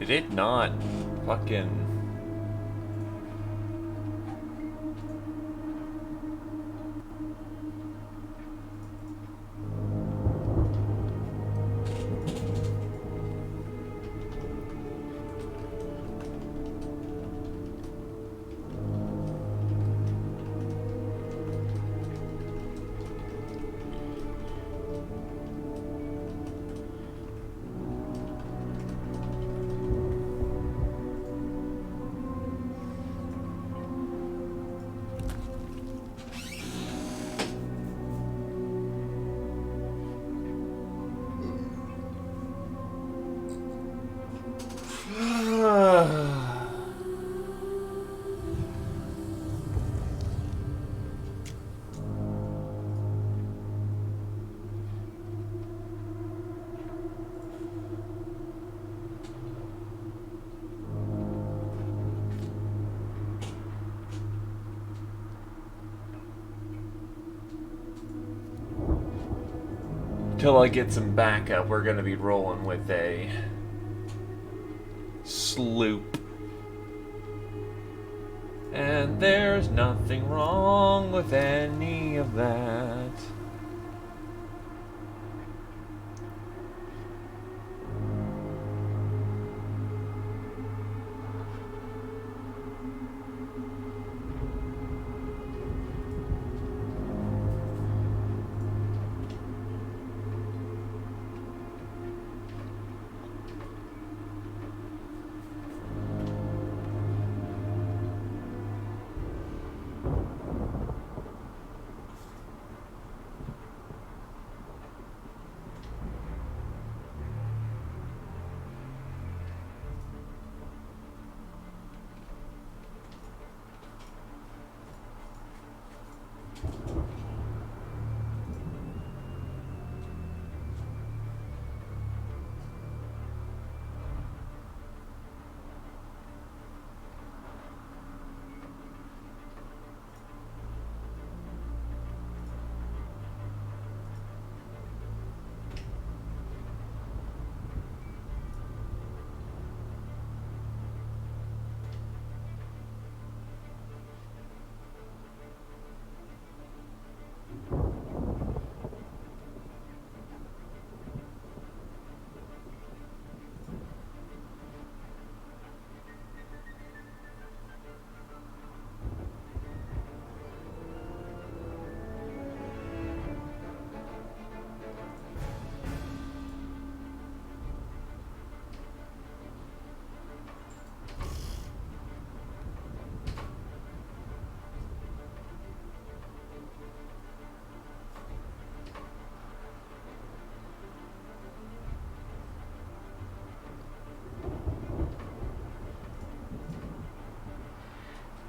Did it not fucking... Till I get some backup, we're gonna be rolling with a sloop. And there's nothing wrong with any of that.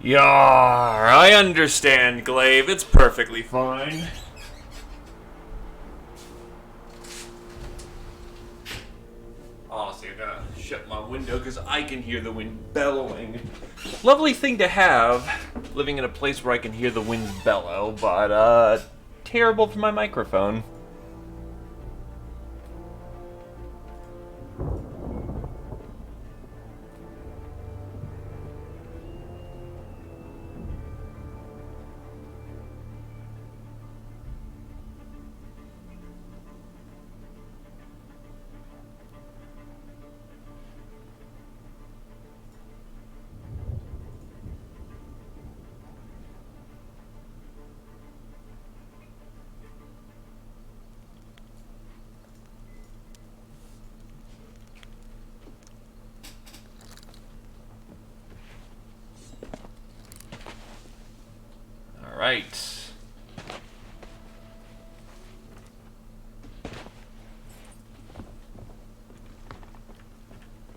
Yar, I understand, Glaive. It's perfectly fine. Honestly, I gotta shut my window because I can hear the wind bellowing. Lovely thing to have, living in a place where I can hear the wind bellow, but, terrible for my microphone. Right.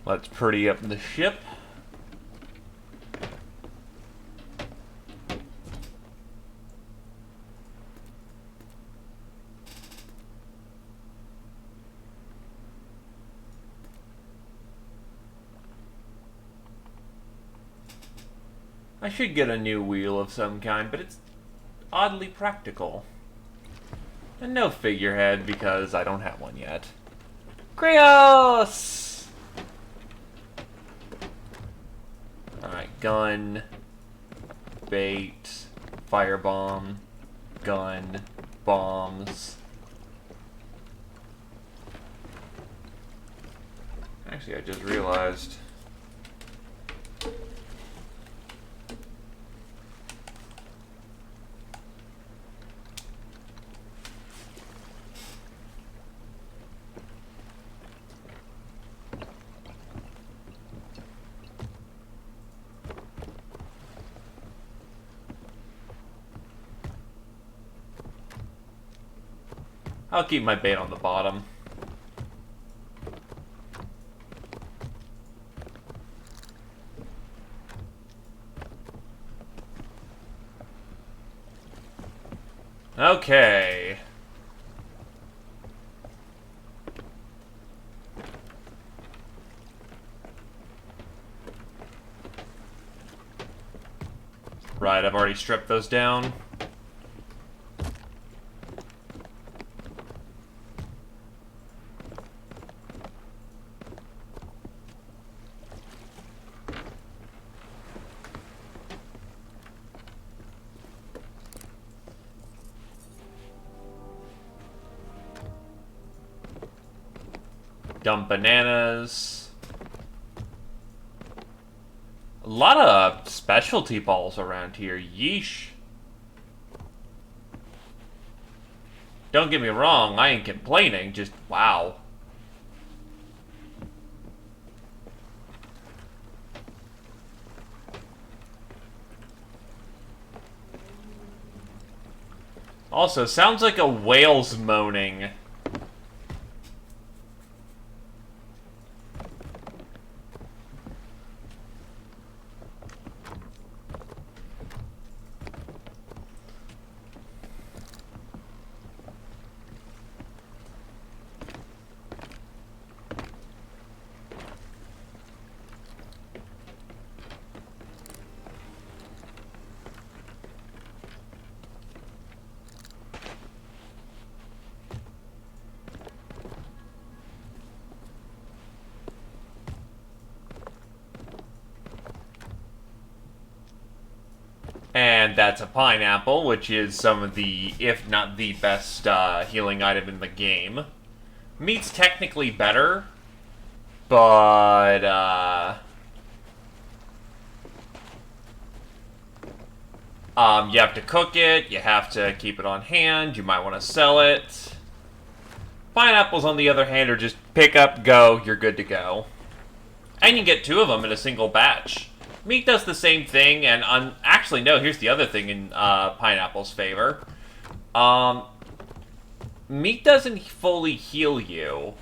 Let's pretty up the ship. I should get a new wheel of some kind, but it's oddly practical. And no figurehead because I don't have one yet. Krios! gun, bait, firebomb, gun, bombs. Actually, I just realized. I'll keep my bait on the bottom. Okay. Right, I've already stripped those down. Dump bananas. A lot of specialty balls around here. Yeesh. Don't get me wrong, I ain't complaining, just wow. Also, sounds like a whale's moaning. And that's a pineapple, which is some of the, if not the best healing item in the game. Meat's technically better, but you have to cook it, you have to keep it on hand, you might want to sell it. Pineapples, on the other hand, are just pick up, go, you're good to go. And you get 2 of them in a single batch. Meat does the same thing, and actually, no, here's the other thing in pineapple's favor. Meat doesn't fully heal you.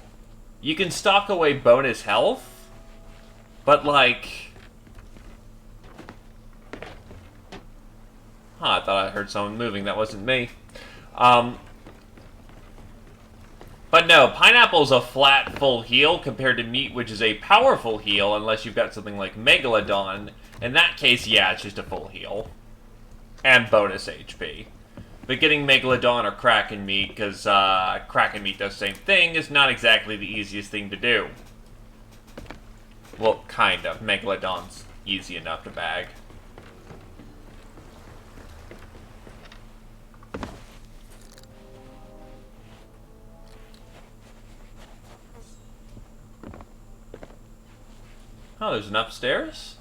You can stock away bonus health, but like... I thought I heard someone moving, that wasn't me. But no, pineapple's a flat full heal compared to meat, which is a powerful heal, unless you've got something like Megalodon. In that case, yeah, it's just a full heal. And bonus HP. But getting Megalodon or Kraken meat, because Kraken meat does the same thing, is not exactly the easiest thing to do. Well, kind of. Megalodon's easy enough to bag. Oh, there's an upstairs?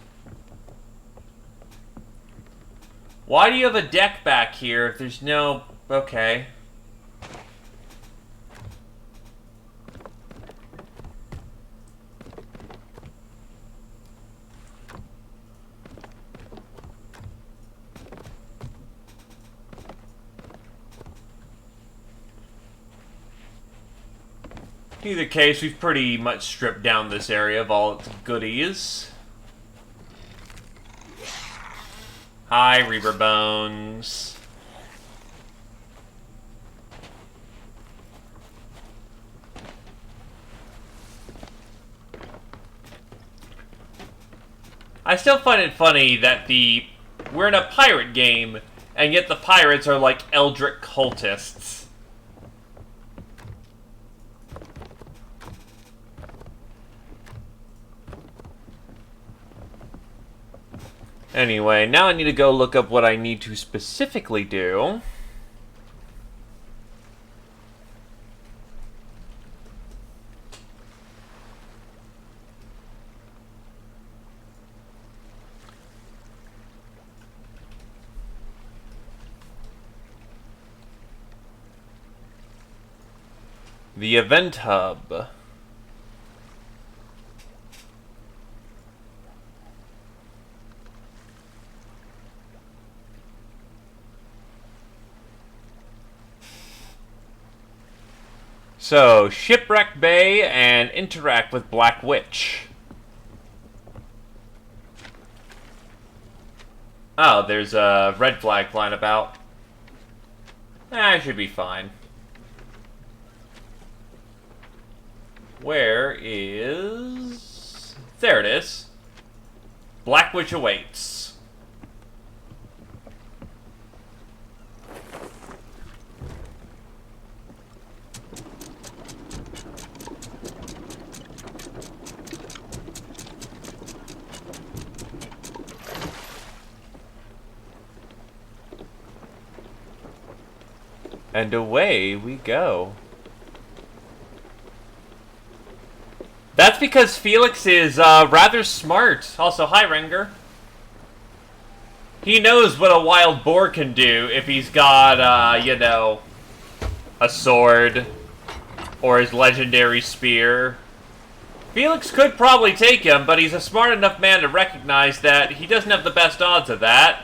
Why do you have a deck back here if there's no... Okay. In either case, we've pretty much stripped down this area of all its goodies. Hi, Reaper Bones. I still find it funny that we're in a pirate game, and yet the pirates are like eldritch cultists. Anyway, now I need to go look up what I need to specifically do. The event hub. So, Shipwreck Bay and interact with Black Witch. Oh, there's a red flag flying about. I should be fine. Where is... There it is. Black Witch awaits. And away we go. That's because Felix is rather smart. Also, hi, Renger. He knows what a wild boar can do if he's got, you know, a sword or his legendary spear. Felix could probably take him, but he's a smart enough man to recognize that he doesn't have the best odds of that.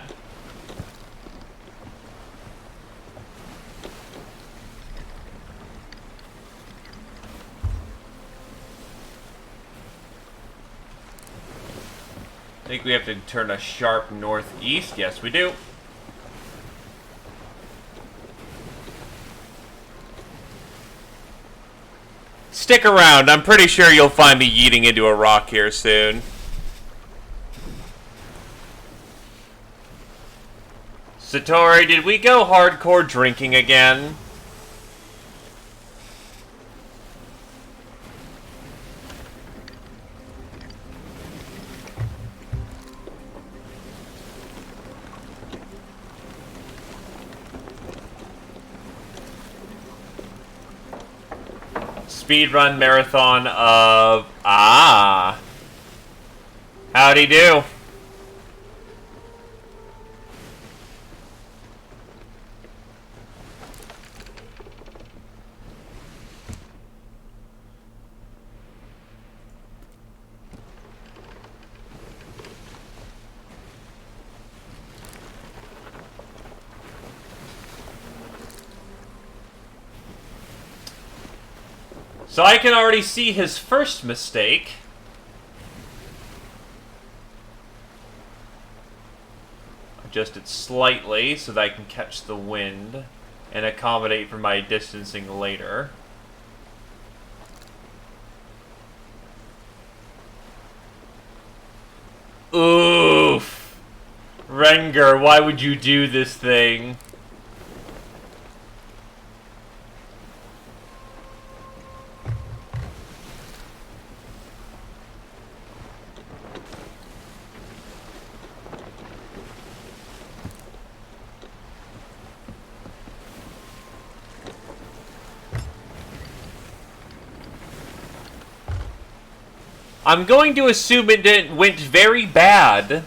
I think we have to turn a sharp northeast. Yes, we do. Stick around. I'm pretty sure you'll find me yeeting into a rock here soon. Satori, did we go hardcore drinking again? Speedrun marathon of... Ah! Howdy do. So I can already see his first mistake. Adjust it slightly so that I can catch the wind and accommodate for my distancing later. Oof! Renger, why would you do this thing? I'm going to assume it went very bad.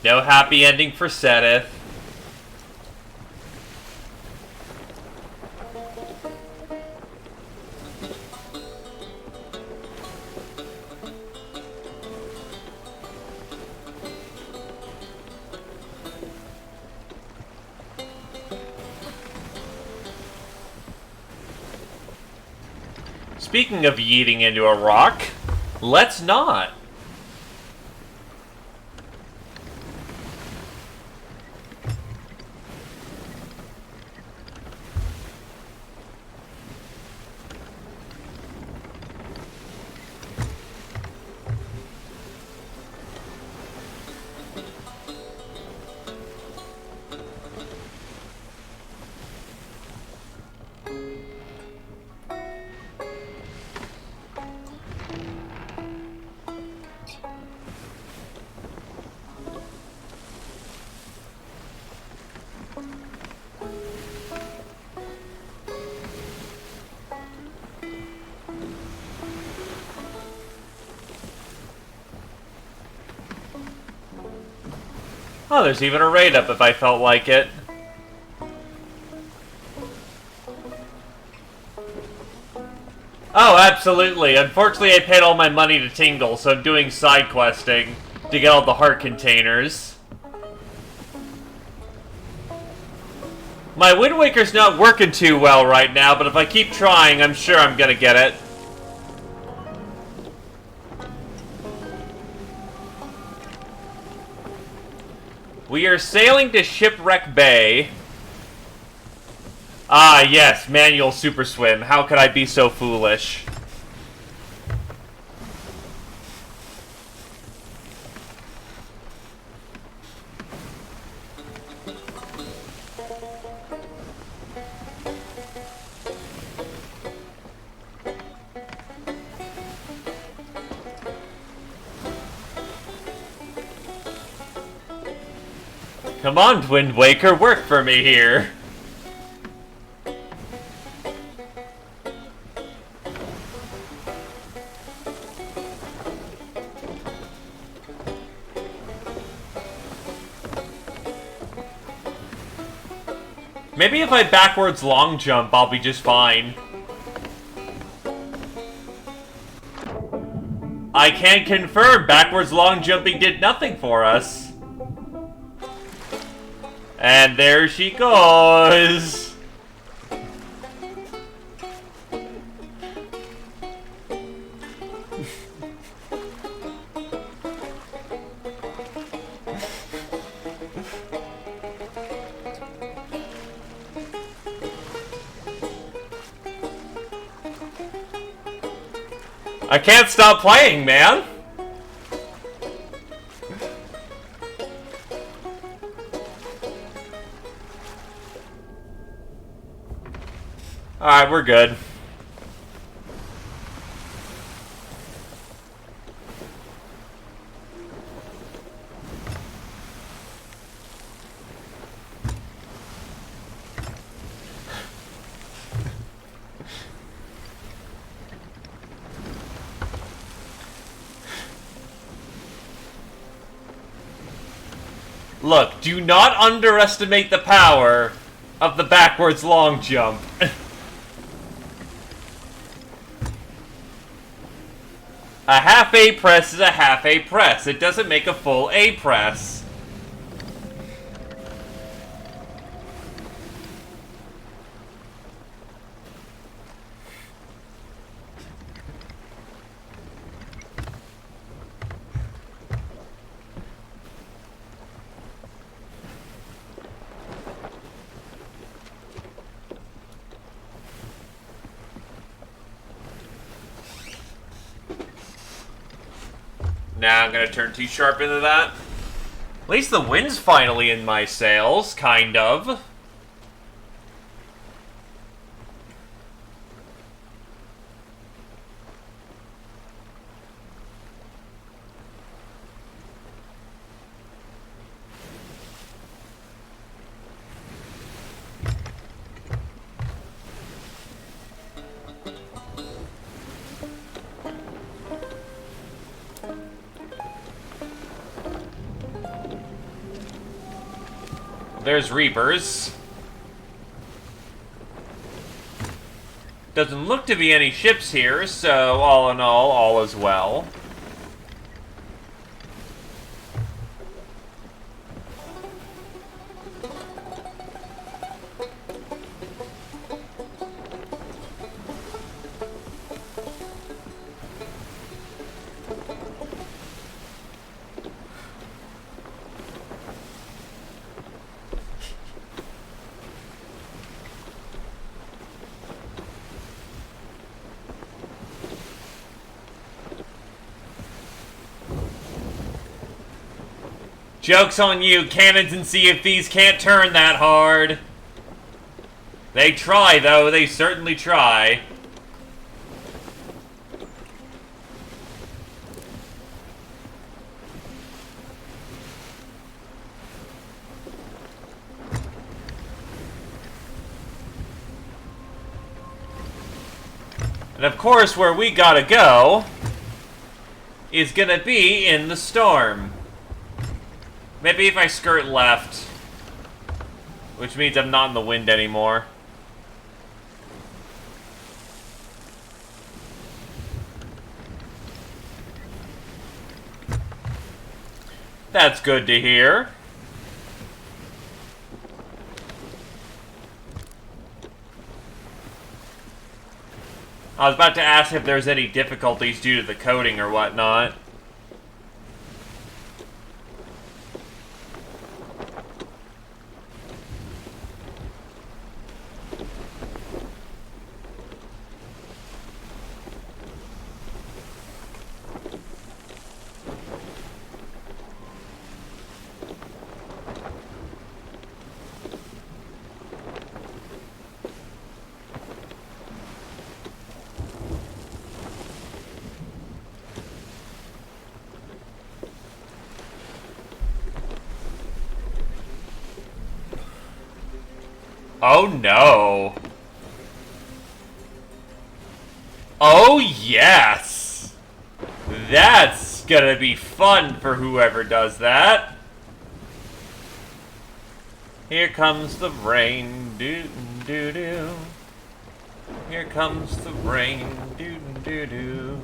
No happy ending for Sedith. Speaking of yeeting into a rock, let's not. Oh, there's even a raid up if I felt like it. Oh, absolutely. Unfortunately, I paid all my money to Tingle, so I'm doing side questing to get all the heart containers. My Wind Waker's not working too well right now, but if I keep trying, I'm sure I'm gonna get it. We are sailing to Shipwreck Bay. Ah, yes, manual super swim. How could I be so foolish? Come on, Wind Waker, work for me here. Maybe if I backwards long jump, I'll be just fine. I can confirm backwards long jumping did nothing for us. And there she goes. I can't stop playing, man. Alright, we're good. Look, do not underestimate the power of the backwards long jump. A half A press is a half A press. It doesn't make a full A press. Now I'm gonna turn too sharp into that. At least the wind's finally in my sails, kind of. There's Reapers. Doesn't look to be any ships here, so all in all is well. Joke's on you, cannons and Sea of Thieves can't turn that hard. They try, though. They certainly try. And of course, where we gotta go is gonna be in the storm. Maybe if I skirt left, which means I'm not in the wind anymore. That's good to hear. I was about to ask if there's any difficulties due to the coding or whatnot. Oh no. Oh yes! That's gonna be fun for whoever does that. Here comes the rain, doo doo doo. Here comes the rain, doo doo doo.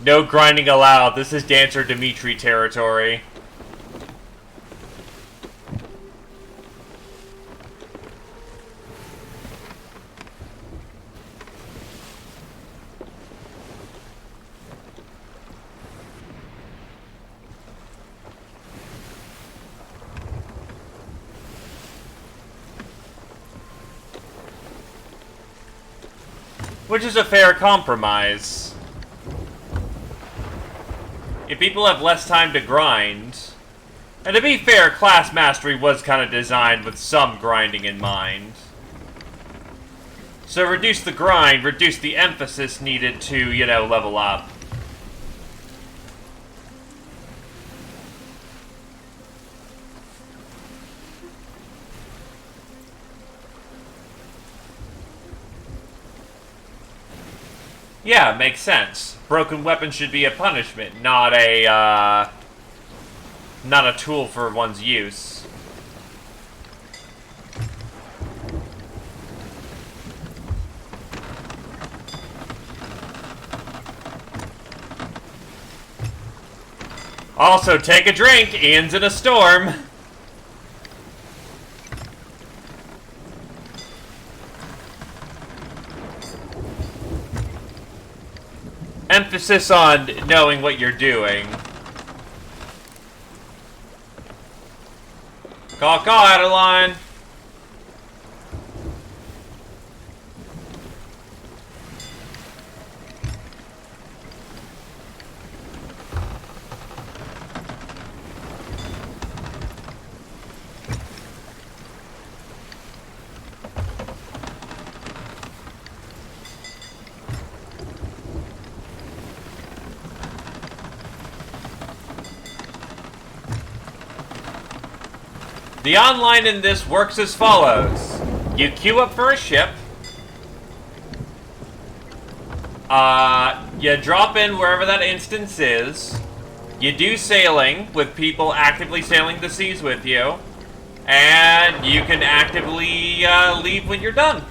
No grinding allowed. This is Dancer Dimitri territory. Which is a fair compromise. If people have less time to grind... And to be fair, Class Mastery was kind of designed with some grinding in mind. So reduce the grind, reduce the emphasis needed to, you know, level up. Yeah, makes sense. Broken weapons should be a punishment, not a tool for one's use. Also, take a drink. Ian's in a storm. Emphasis on knowing what you're doing. Caw, Adeline. The online in this works as follows. You queue up for a ship. You drop in wherever that instance is. You do sailing with people actively sailing the seas with you. And you can actively leave when you're done.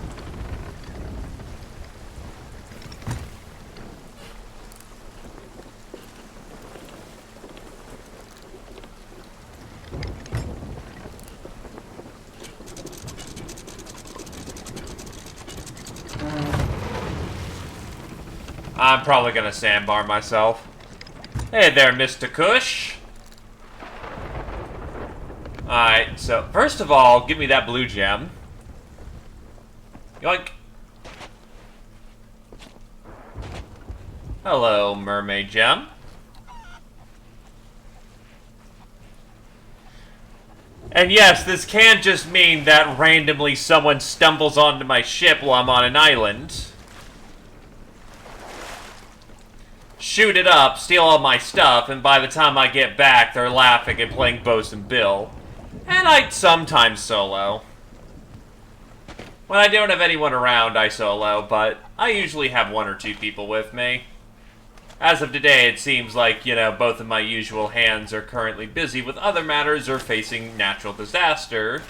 I'm probably gonna sandbar myself. Hey there, Mr. Cush. Alright, so first of all, give me that blue gem. Yoink. Hello, mermaid gem. And yes, this can't just mean that randomly someone stumbles onto my ship while I'm on an island. Shoot it up, steal all my stuff, and by the time I get back, they're laughing and playing Bosun Bill. And I sometimes solo. When I don't have anyone around, I solo, but I usually have one or two people with me. As of today, it seems like, both of my usual hands are currently busy with other matters or facing natural disaster.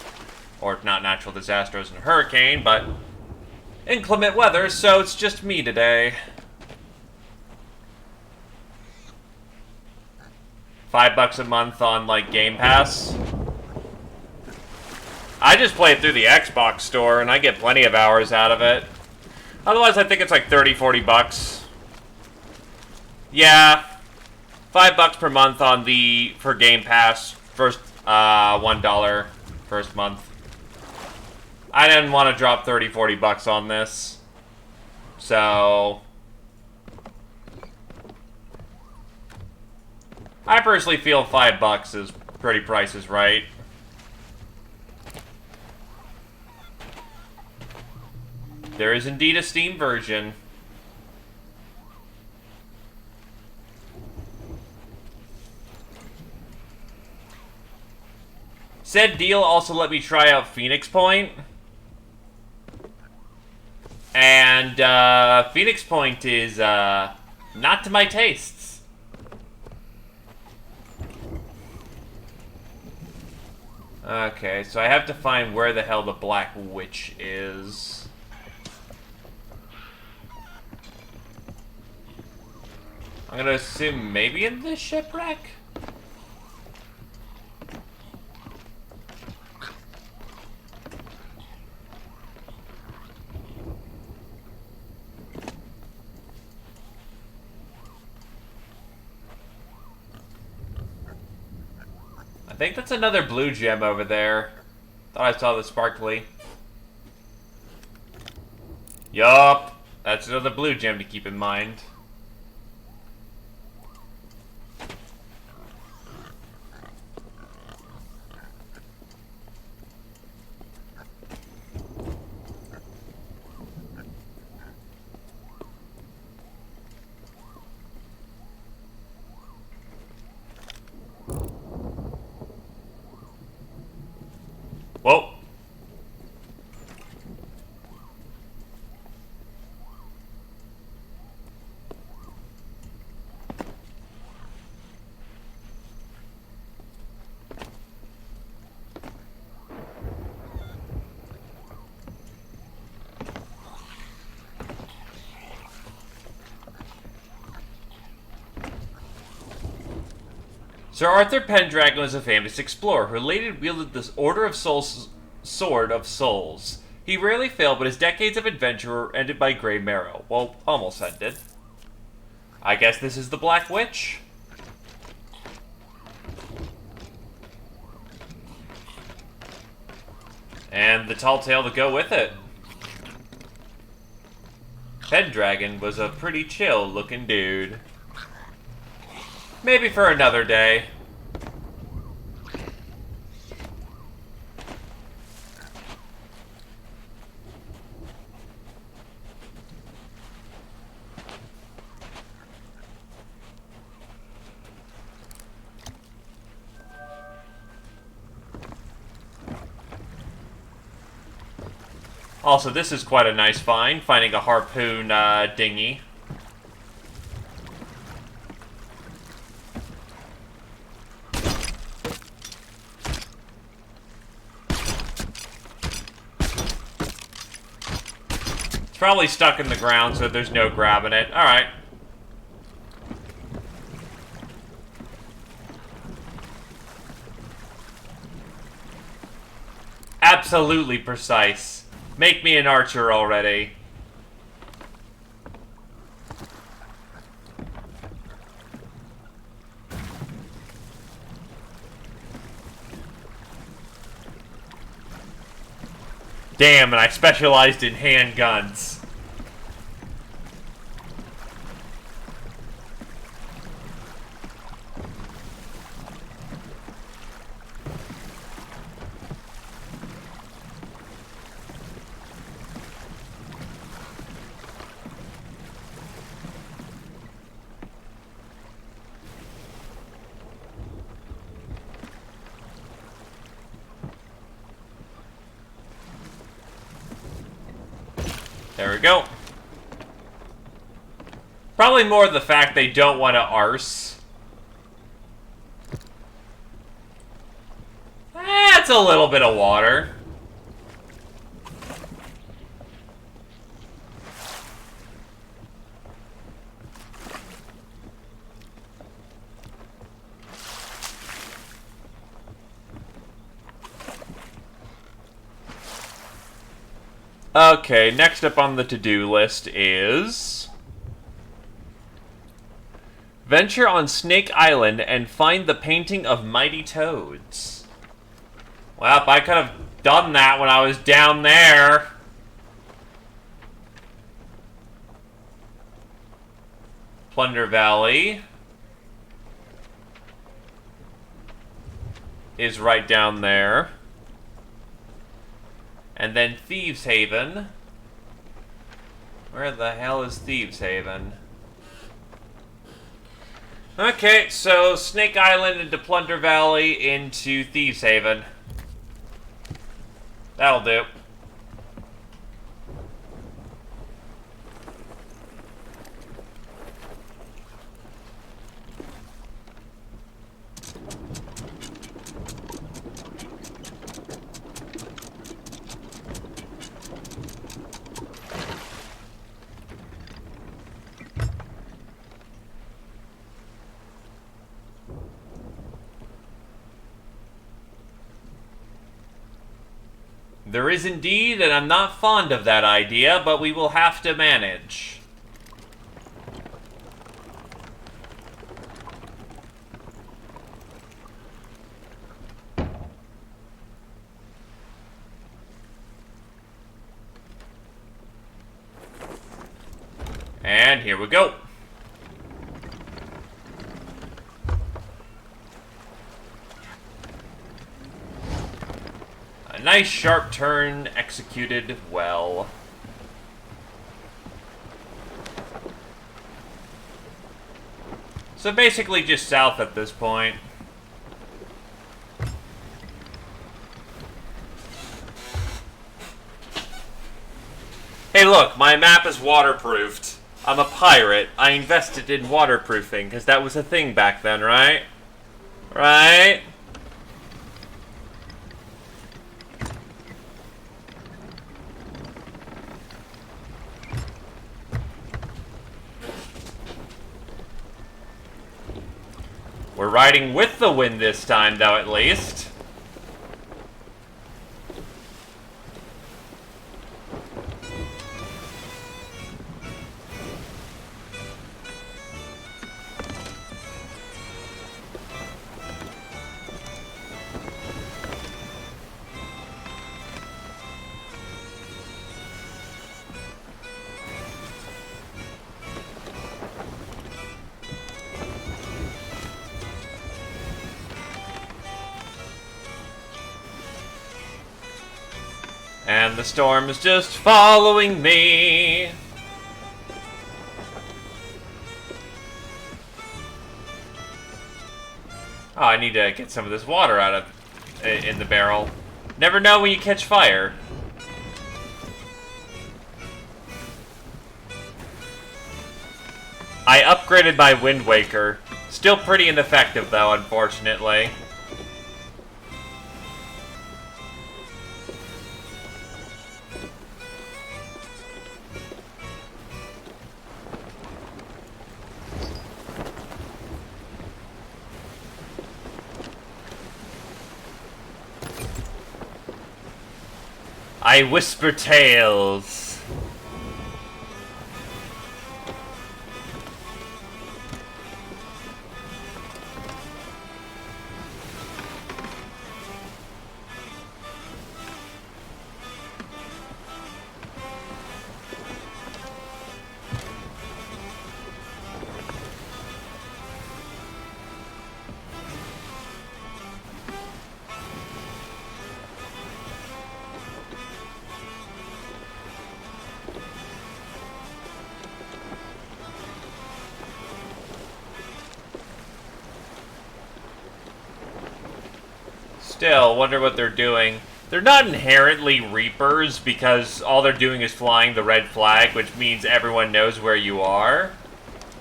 Or not natural disaster as in a hurricane, but inclement weather, so it's just me today. $5 a month on, like, Game Pass. I just play it through the Xbox store, and I get plenty of hours out of it. Otherwise, I think it's like $30-40. Yeah, $5 per month for Game Pass. First, $1 first month. I didn't want to drop $30-40 on this, so I personally feel $5 is pretty Price is Right. There is indeed a Steam version. Said deal also let me try out Phoenix Point. And Phoenix Point is not to my tastes. Okay, so I have to find where the hell the Black Witch is. I'm gonna assume maybe in this shipwreck? I think that's another blue gem over there. Thought I saw the sparkly. Yup. That's another blue gem to keep in mind. Whoa. Sir Arthur Pendragon was a famous explorer who later wielded the Order of Souls Sword of Souls. He rarely failed, but his decades of adventure were ended by Grey Marrow. Well, almost ended. I guess this is the Black Witch? And the tall tale to go with it. Pendragon was a pretty chill looking dude. Maybe for another day. Also, this is quite a nice find, finding a harpoon dinghy. It's probably stuck in the ground, so there's no grabbing it. Alright. Absolutely precise. Make me an archer already. Damn, and I specialized in handguns. There we go. probably more the fact they don't want to arse. That's a little bit of water. Okay, next up on the to-do list is... venture on Snake Island and find the painting of mighty toads. Well, I could have done that when I was down there. Plunder Valley is right down there. And then Thieves Haven. Where the hell is Thieves Haven? Okay, so Snake Island into Plunder Valley into Thieves Haven. That'll do. There is indeed, and I'm not fond of that idea, but we will have to manage. And here we go. A nice sharp turn executed well. So basically just south at this point. Hey look, my map is waterproofed. I'm a pirate. I invested in waterproofing, because that was a thing back then, right? Right? We're riding with the wind this time, though, at least. And the storm is just following me. Oh, I need to get some of this water out of in the barrel. Never know when you catch fire. I upgraded my Wind Waker. Still pretty ineffective though, unfortunately. I whisper tales. Still, wonder what they're doing. They're not inherently Reapers because all they're doing is flying the red flag, which means everyone knows where you are.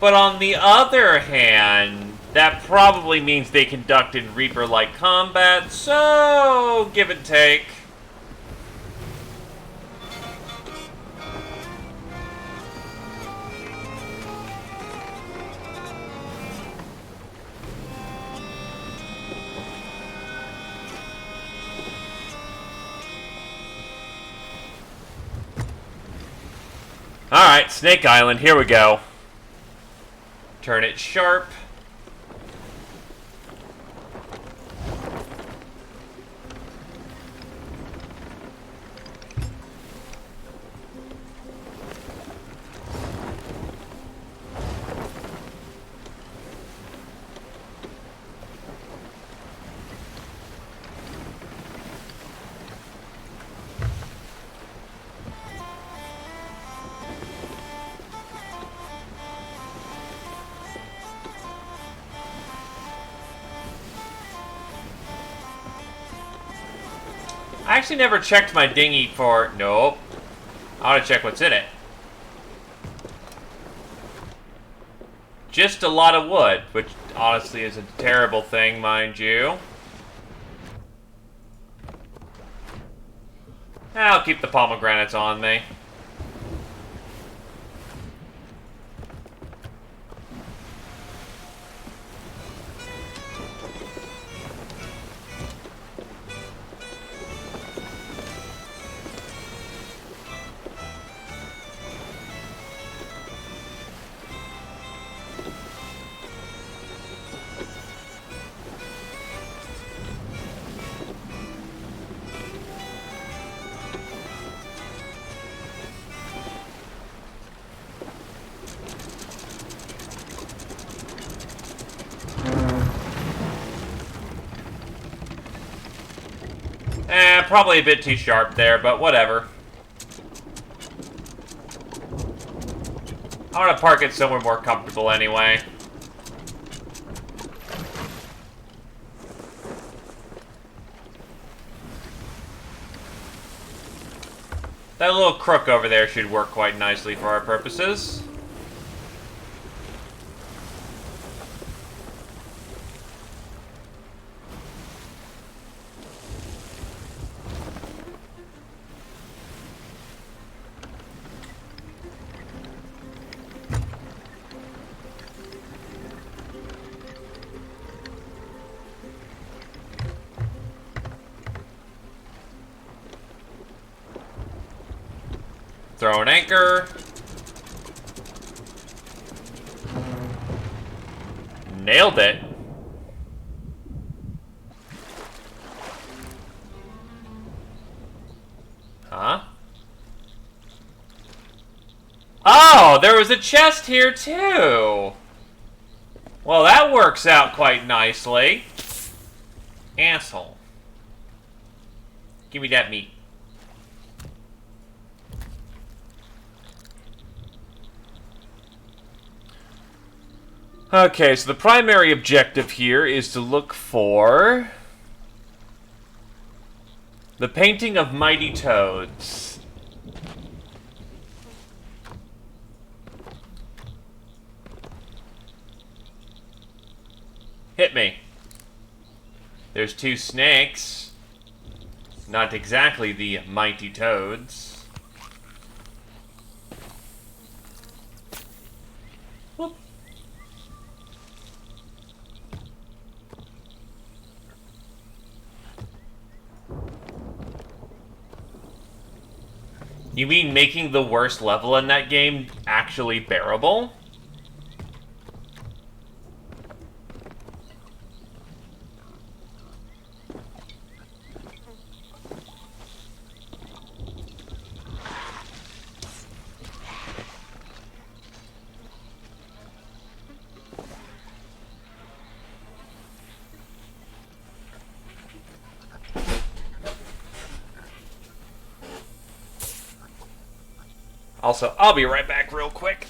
But on the other hand, that probably means they conducted Reaper-like combat, so give and take. Alright, Snake Island, here we go. Turn it sharp. I actually never checked my dinghy for... Nope. I ought to check what's in it. Just a lot of wood, which honestly is a terrible thing, mind you. I'll keep the pomegranates on me. Probably a bit too sharp there, but whatever. I want to park it somewhere more comfortable anyway. That little crook over there should work quite nicely for our purposes. Throw an anchor. Nailed it. Huh? Oh, there was a chest here too. Well, that works out quite nicely. Asshole. Give me that meat. Okay, so the primary objective here is to look for the painting of mighty toads. Hit me. There's two snakes. Not exactly the mighty toads. Whoop. You mean making the worst level in that game actually bearable? Also, I'll be right back real quick.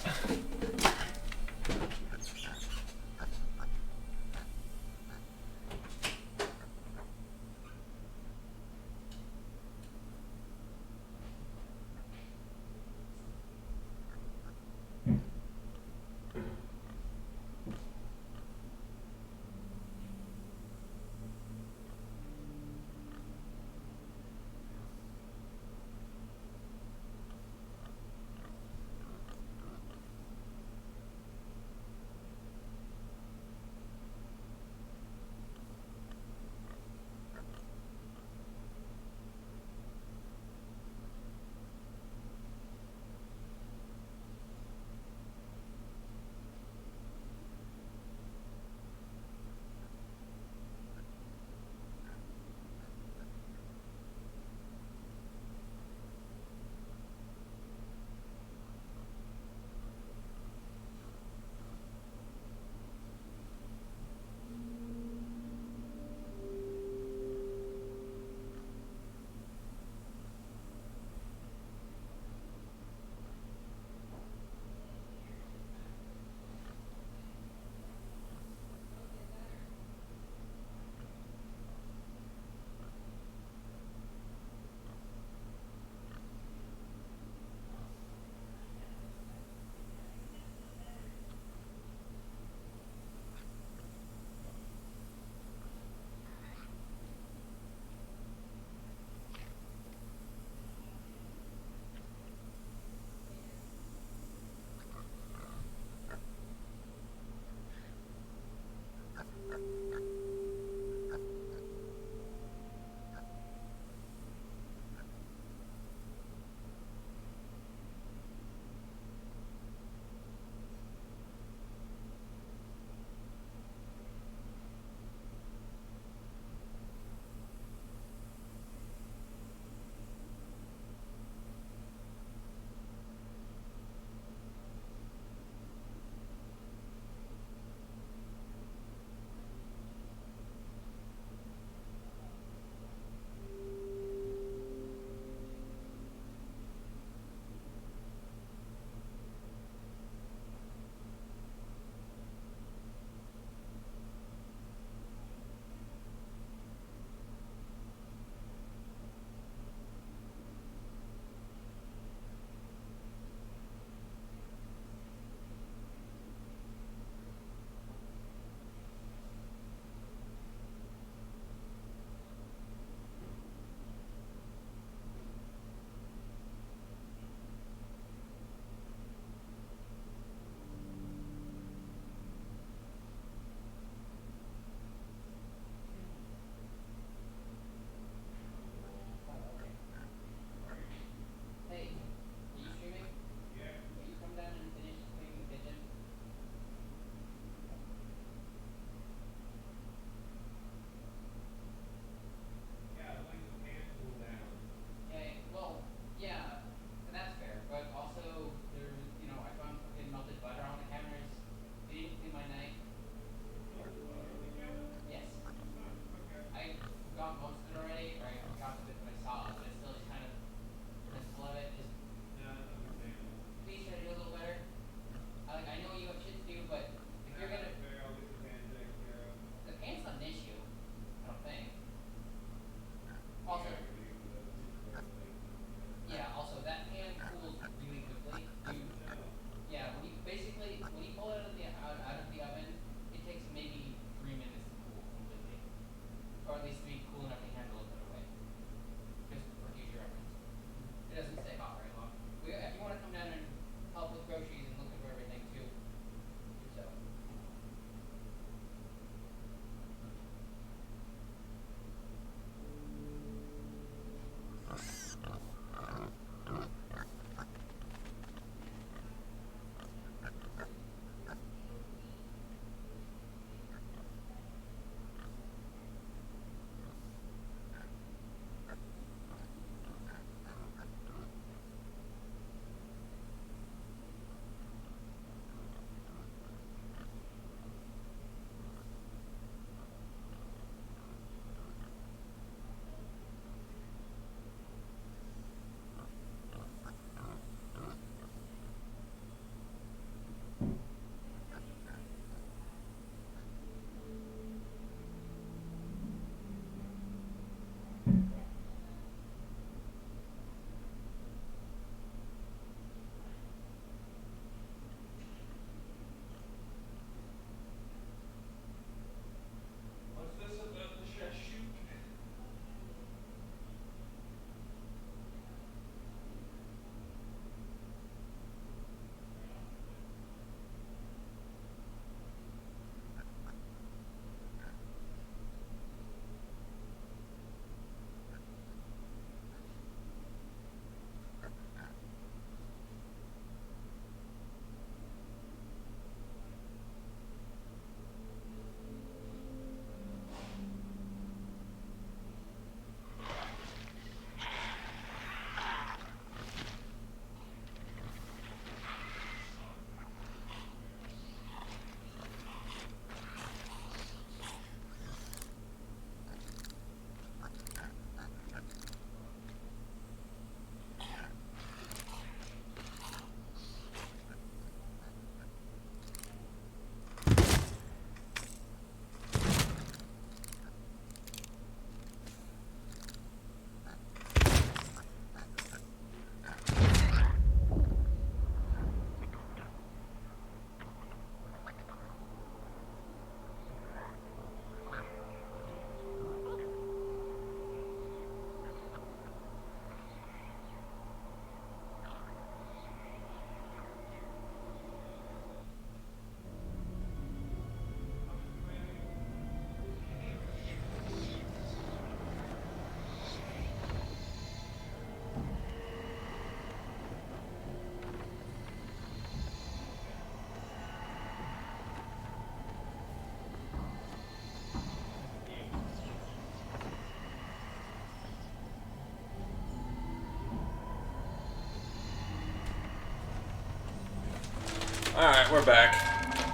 Alright, we're back.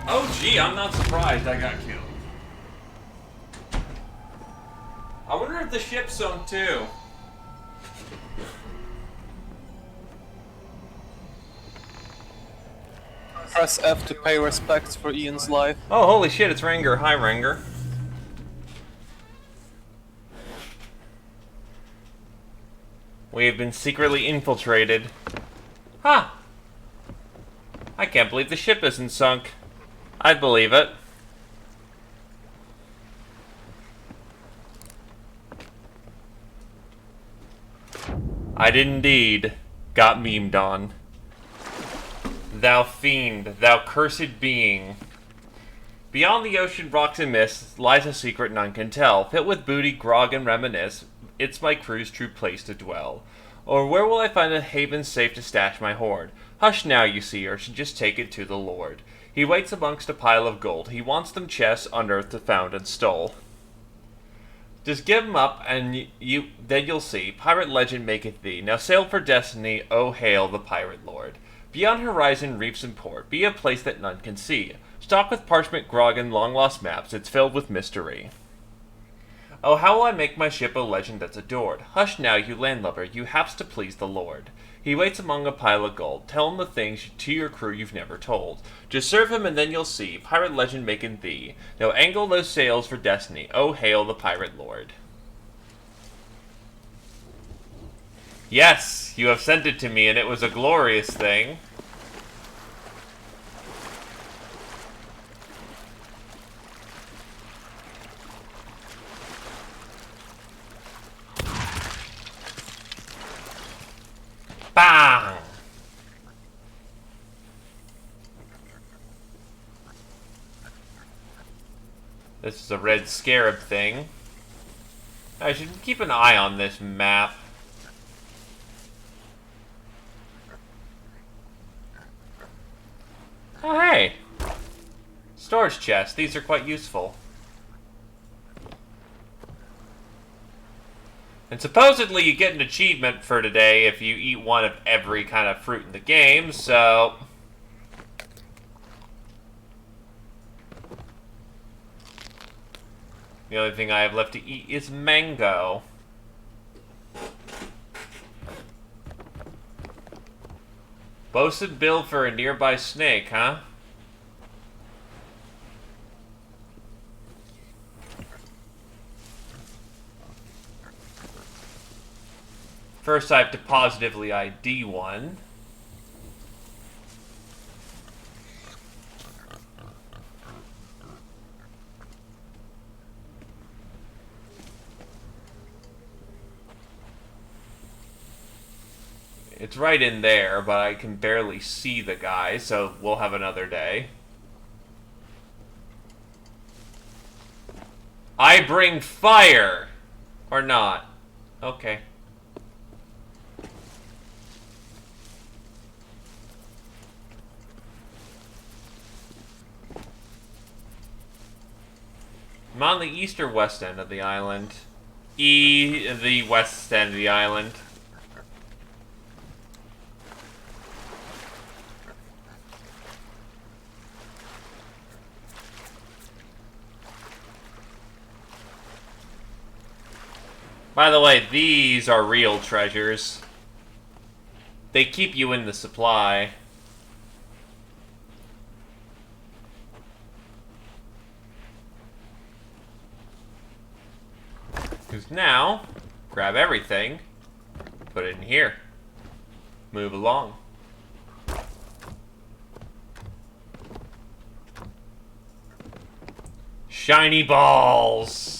Oh gee, I'm not surprised I got killed. I wonder if the ship's sunk too. Press F to pay respects for Ian's life. Oh, holy shit, it's Ranger. Hi, Ranger. We have been secretly infiltrated. Huh. I can't believe the ship isn't sunk. I'd believe it. I did indeed. Got memed on. Thou fiend, thou cursed being. Beyond the ocean rocks and mists lies a secret none can tell. Fit with booty, grog, and reminisce, it's my crew's true place to dwell. Or where will I find a haven safe to stash my hoard? Hush now, you sea urchin, just take it to the Lord. He waits amongst a pile of gold. He wants them chests unearthed, found, and stole. Just give 'em up, and then you'll see. Pirate legend maketh thee. Now sail for destiny, oh hail the pirate lord. Beyond horizon, reefs, and port, be a place that none can see. Stocked with parchment, grog, and long-lost maps, it's filled with mystery. Oh, how will I make my ship a legend that's adored? Hush now, you landlubber, you have's to please the Lord. He waits among a pile of gold. Tell him the things to your crew you've never told. Just serve him and then you'll see. Pirate legend making thee. Now angle those sails for destiny. Oh, hail the pirate lord. Yes, you have sent it to me and it was a glorious thing. Bang! This is a red scarab thing. I should keep an eye on this map. Oh, hey! Storage chests. These are quite useful. And supposedly you get an achievement for today if you eat one of every kind of fruit in the game, so... The only thing I have left to eat is mango. Boasted bill for a nearby snake, huh? First, I have to positively ID one. It's right in there, but I can barely see the guy, so we'll have another day. I bring fire! Or not. Okay. I'm on the east or west end of the island. The west end of the island. By the way, these are real treasures. They keep you in the supply. Because now, grab everything, put it in here, move along. Shiny balls!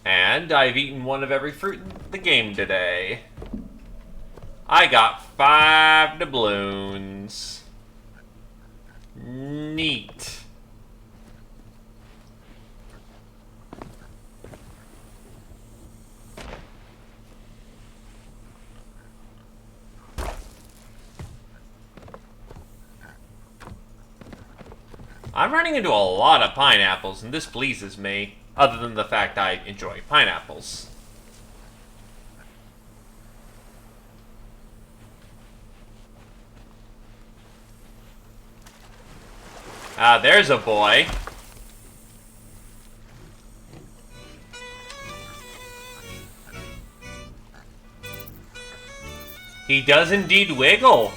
And I've eaten one of every fruit in the game today. I got 5 doubloons. Neat. I'm running into a lot of pineapples, and this pleases me, other than the fact I enjoy pineapples. Ah, there's a boy. He does indeed wiggle.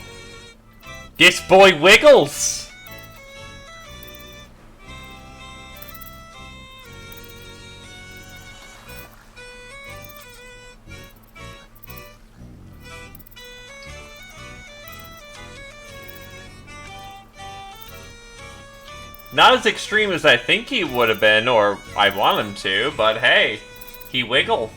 This boy wiggles! Not as extreme as I think he would have been, or I want him to, but hey, he wiggle.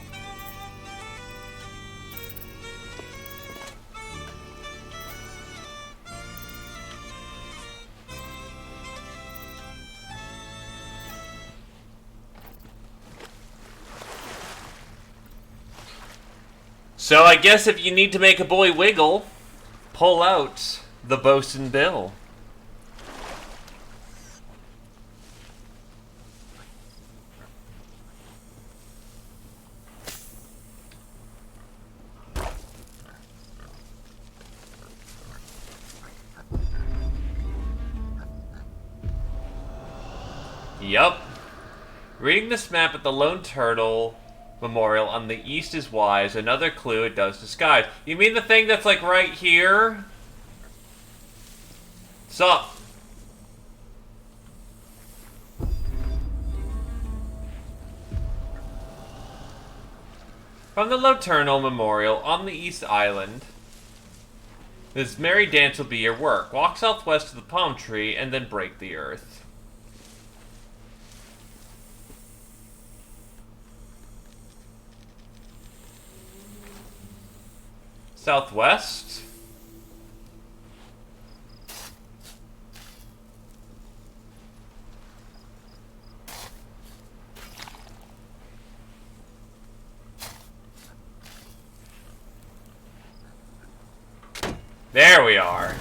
So I guess if you need to make a boy wiggle, pull out the Bosun Bill. Yup. Reading this map at the Lone Turtle Memorial on the east is wise. Another clue it does disguise. You mean the thing that's like right here? Sup? From the Lone Turtle Memorial on the East Island. This merry dance will be your work. Walk southwest to the palm tree and then break the earth. Southwest. There we are.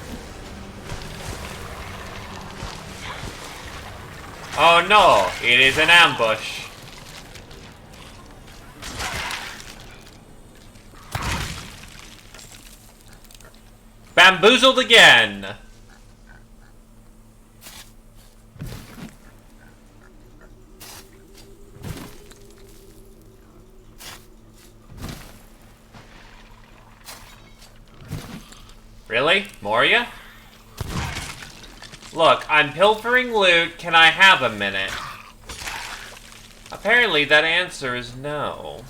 Oh no, it is an ambush. Bamboozled again! Really? Moria? Look, I'm pilfering loot. Can I have a minute? Apparently that answer is no.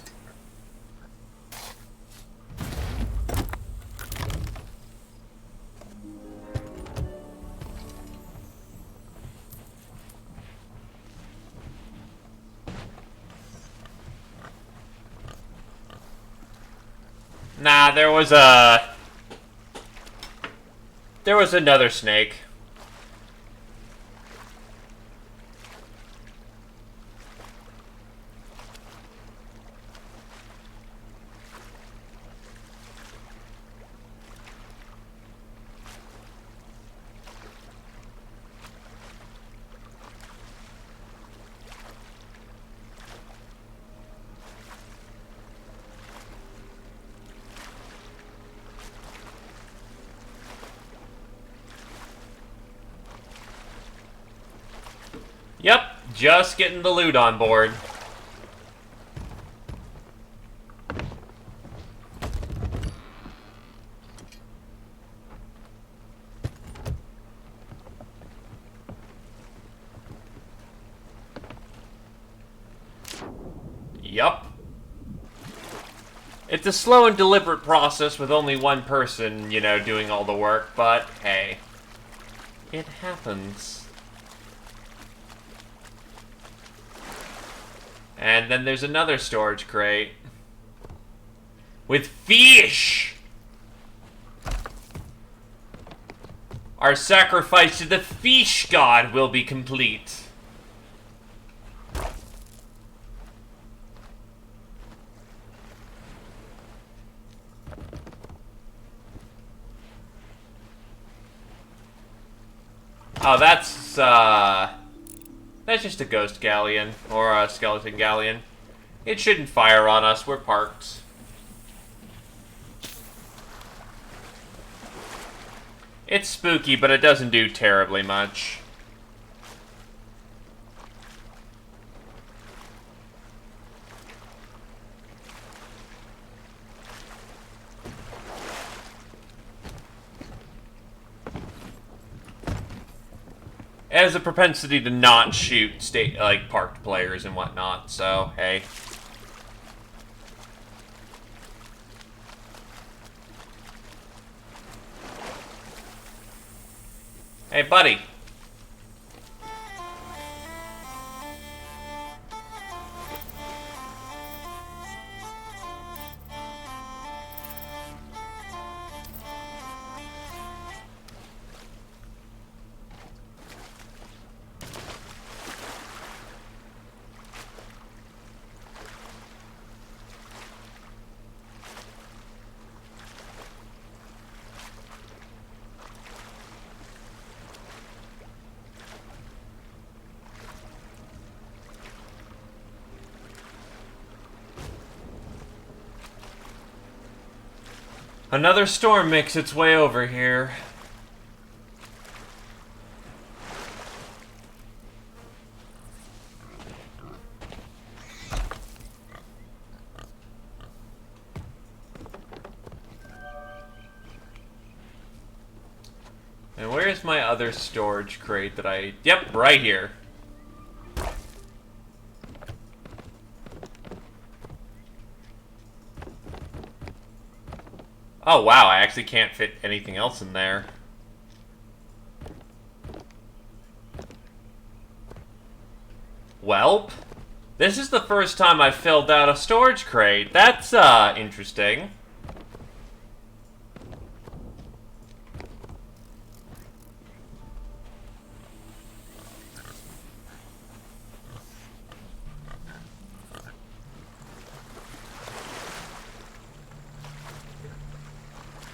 Nah, there was another snake. Yep, just getting the loot on board. Yup. It's a slow and deliberate process with only one person, you know, doing all the work, but hey, it happens. And then there's another storage crate with fish! Our sacrifice to the fish god will be complete. Oh, that's just a ghost galleon, or a skeleton galleon. It shouldn't fire on us, we're parked. It's spooky, but it doesn't do terribly much. It has a propensity to not shoot parked players and whatnot, so, hey. Hey, buddy. Another storm makes its way over here. And where's my other storage crate that I... Yep, right here. Oh wow, I actually can't fit anything else in there. Welp. This is the first time I've filled out a storage crate. That's, interesting.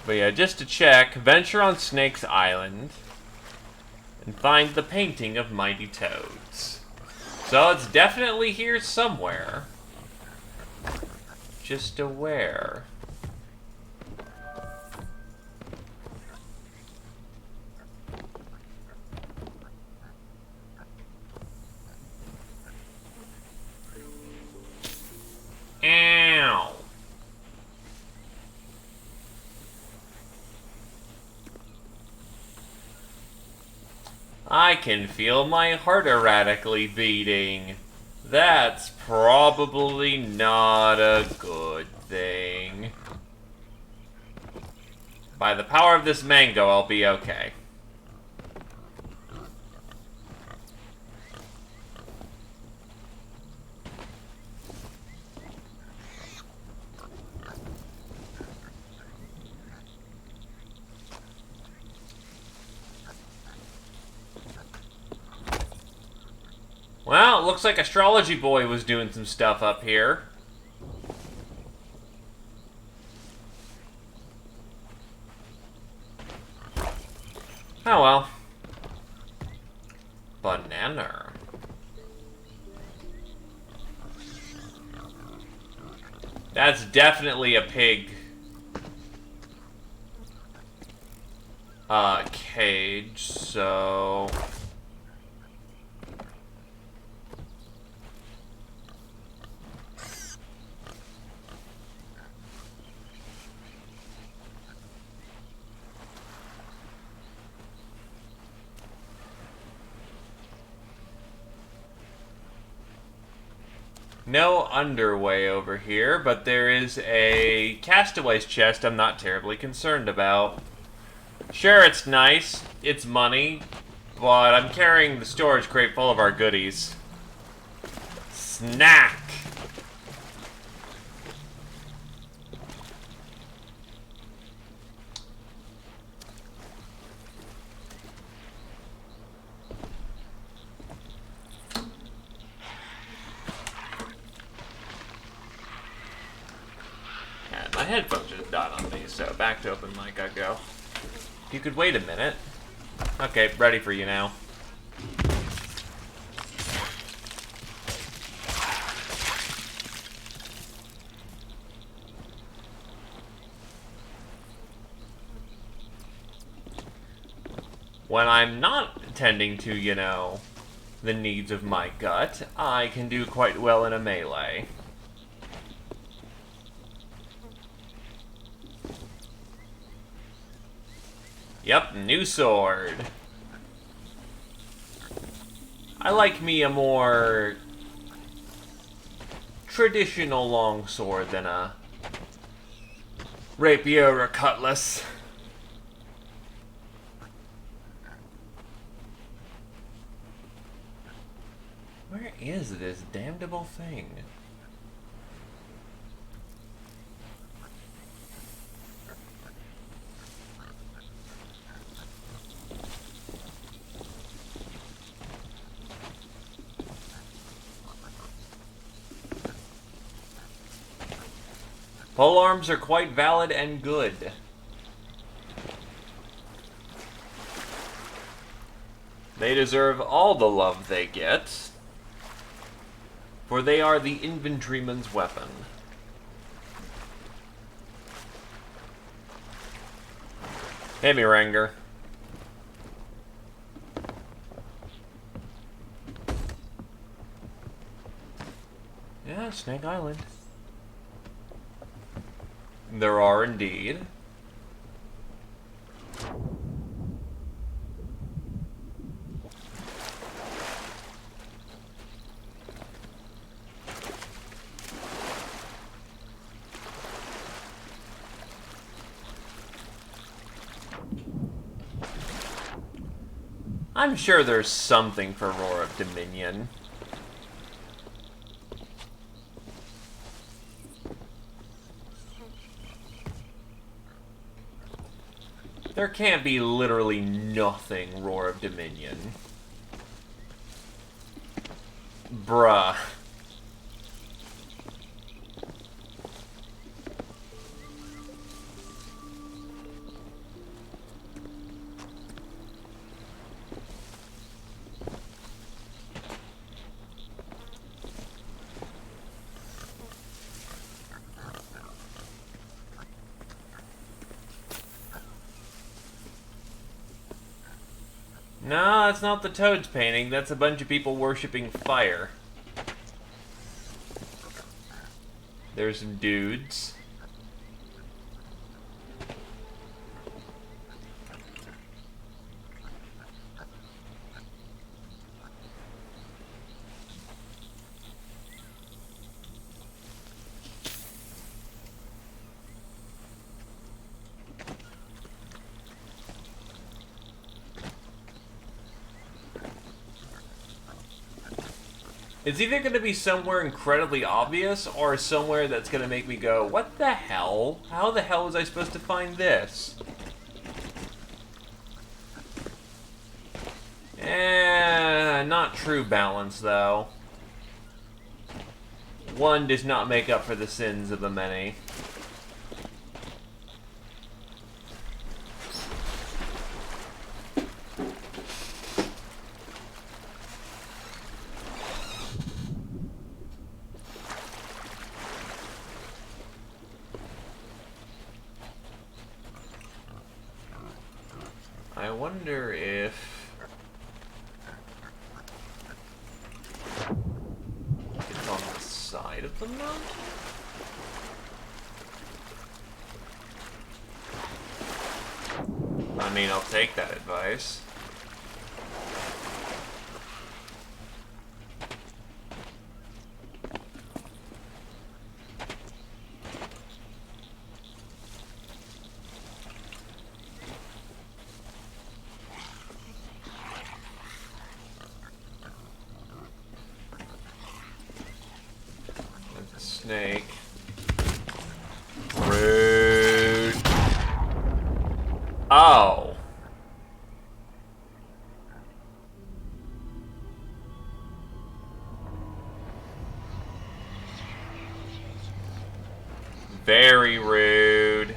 But yeah, just to check, venture on Snake's Island and find the painting of Mighty Toads. So it's definitely here somewhere. Just where? Ow. I can feel my heart erratically beating. That's probably not a good thing. By the power of this mango, I'll be okay. Well, it looks like Astrology Boy was doing some stuff up here. Oh well. Banana. That's definitely a pig. Cage, so... No underway over here, but there is a castaway's chest I'm not terribly concerned about. Sure, it's nice, it's money, but I'm carrying the storage crate full of our goodies. Snack! My headphones just died on me, so back to open mic I go. If you could wait a minute. Okay, ready for you now. When I'm not tending to, you know, the needs of my gut, I can do quite well in a melee. Yep, new sword. I like me a more traditional longsword than a rapier or cutlass. Where is this damnable thing? Pole arms are quite valid and good. They deserve all the love they get, for they are the infantryman's weapon. Hey, me, Ranger. Yeah, Snake Island. There are indeed. I'm sure there's something for Roar of Dominion. There can't be literally nothing Roar of Dominion. Bruh. No, that's not the Toads painting. That's a bunch of people worshipping fire. There's some dudes. It's either going to be somewhere incredibly obvious or somewhere that's going to make me go, what the hell? How the hell was I supposed to find this? Not true balance, though. One does not make up for the sins of the many. I wonder if it's on the side of the mountain? I mean, I'll take that advice. Snake. Rude. Oh. Very rude.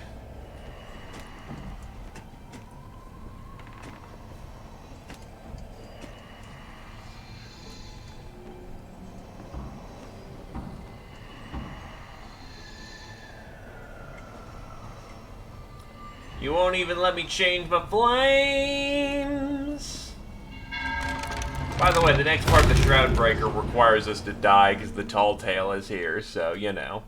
You won't even let me change my flames. By the way, the next part of the Shroud Breaker requires us to die because the Tall Tale is here, so, you know.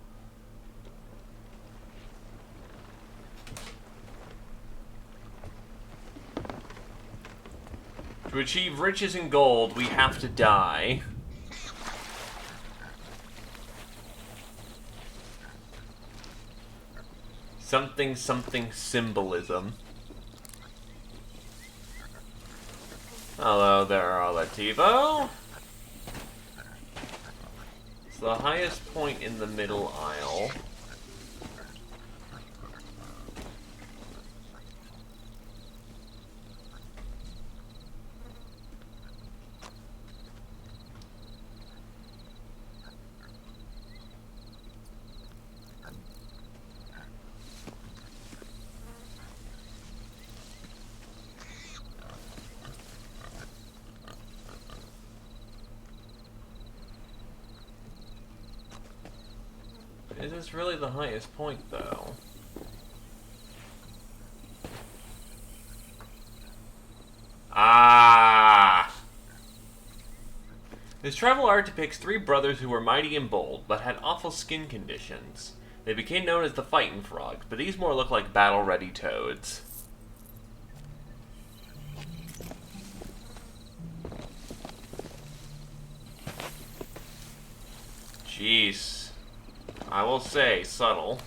To achieve riches and gold, we have to die. Something, something symbolism. Hello there, Olativo. It's the highest point in the middle aisle. Is this really the highest point, though? Ah! This travel art depicts three brothers who were mighty and bold, but had awful skin conditions. They became known as the Fightin' Frogs, but these more look like battle-ready toads. Jeez. I will say, subtle.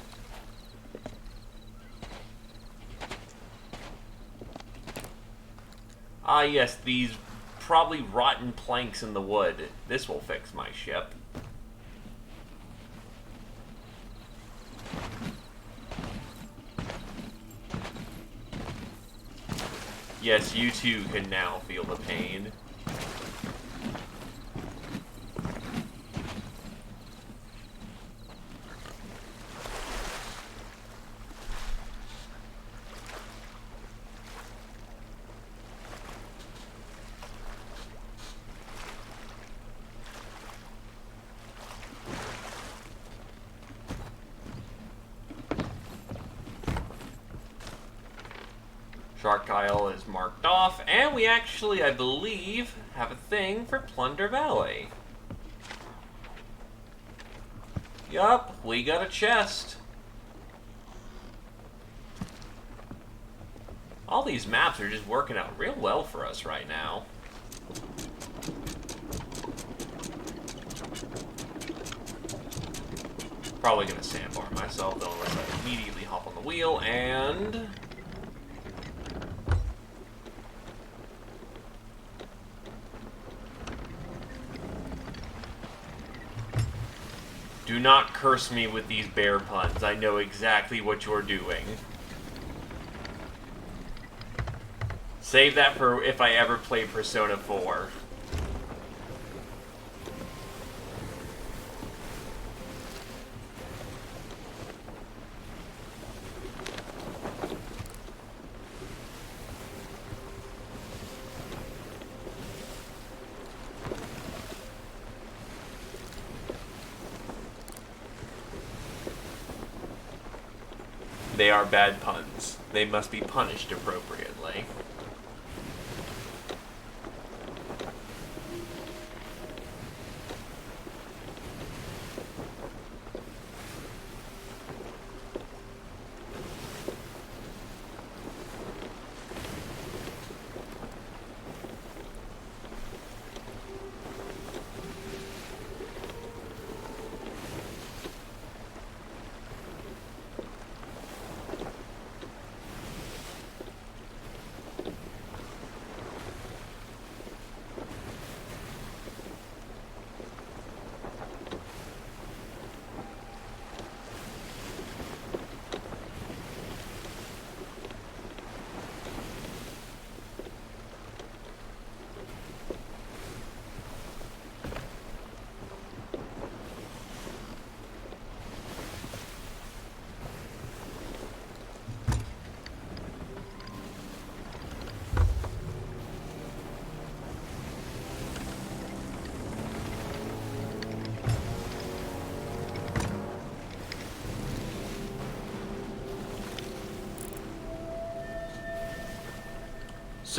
Ah yes, these probably rotten planks in the wood. This will fix my ship. Yes, you too can now feel the pain. Shark Isle is marked off, and we actually, I believe, have a thing for Plunder Valley. Yup, we got a chest. All these maps are just working out real well for us right now. Probably gonna sandbar myself, though, unless I immediately hop on the wheel, and... do not curse me with these bear puns. I know exactly what you're doing. Save that for if I ever play Persona 4. They are bad puns. They must be punished appropriately.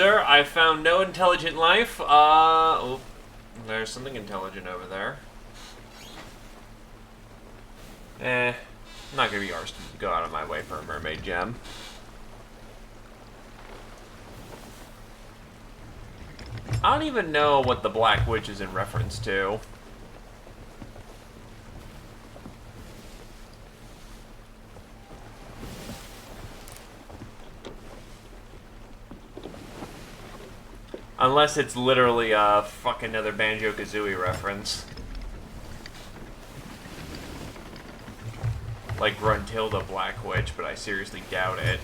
Sir, I found no intelligent life. Oh, there's something intelligent over there. I'm not gonna be arsed to go out of my way for a mermaid gem. I don't even know what the Black Witch is in reference to. Unless it's literally a fucking another Banjo-Kazooie reference. Like Gruntilda Black Witch, but I seriously doubt it.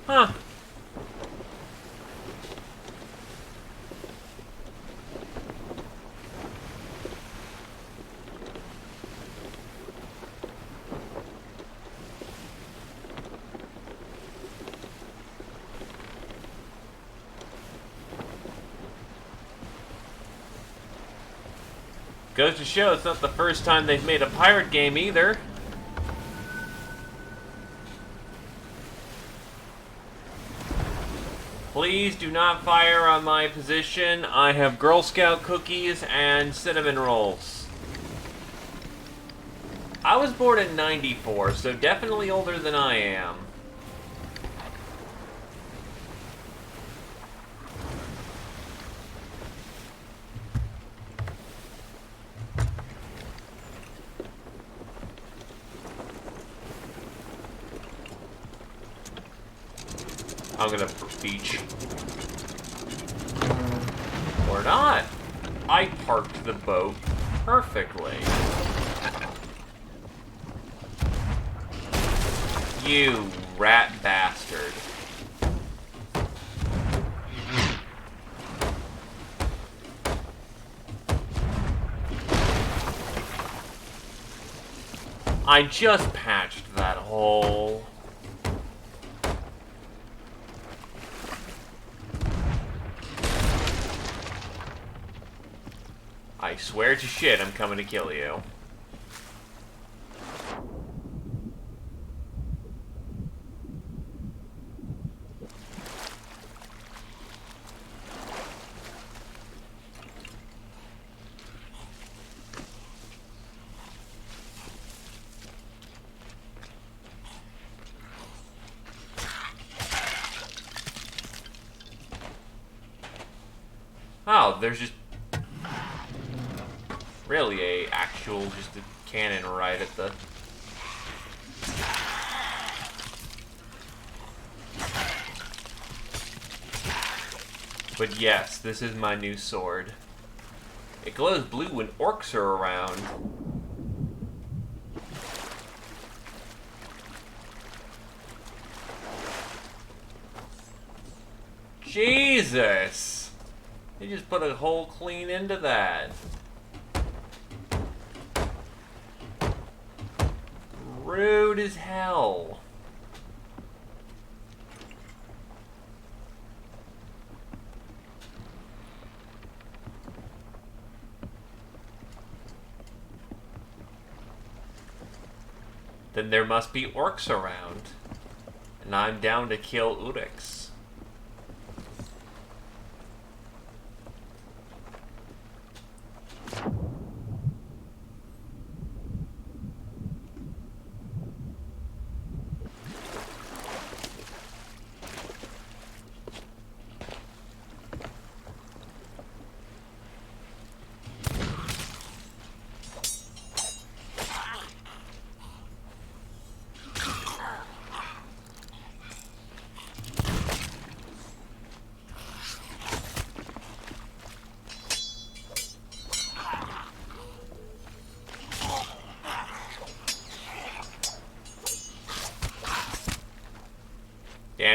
Huh. Goes to show it's not the first time they've made a pirate game either. Please do not fire on my position. I have Girl Scout cookies and cinnamon rolls. I was born in '94, so definitely older than I am. I'm gonna beach. Or not. I parked the boat perfectly. You rat bastard. I just patched that hole. I swear to shit, I'm coming to kill you. Oh, there's just really just a cannon right at the... But yes, this is my new sword. It glows blue when orcs are around. Jesus! They just put a hole clean into that. Rude as hell. Then there must be orcs around. And I'm down to kill Urix.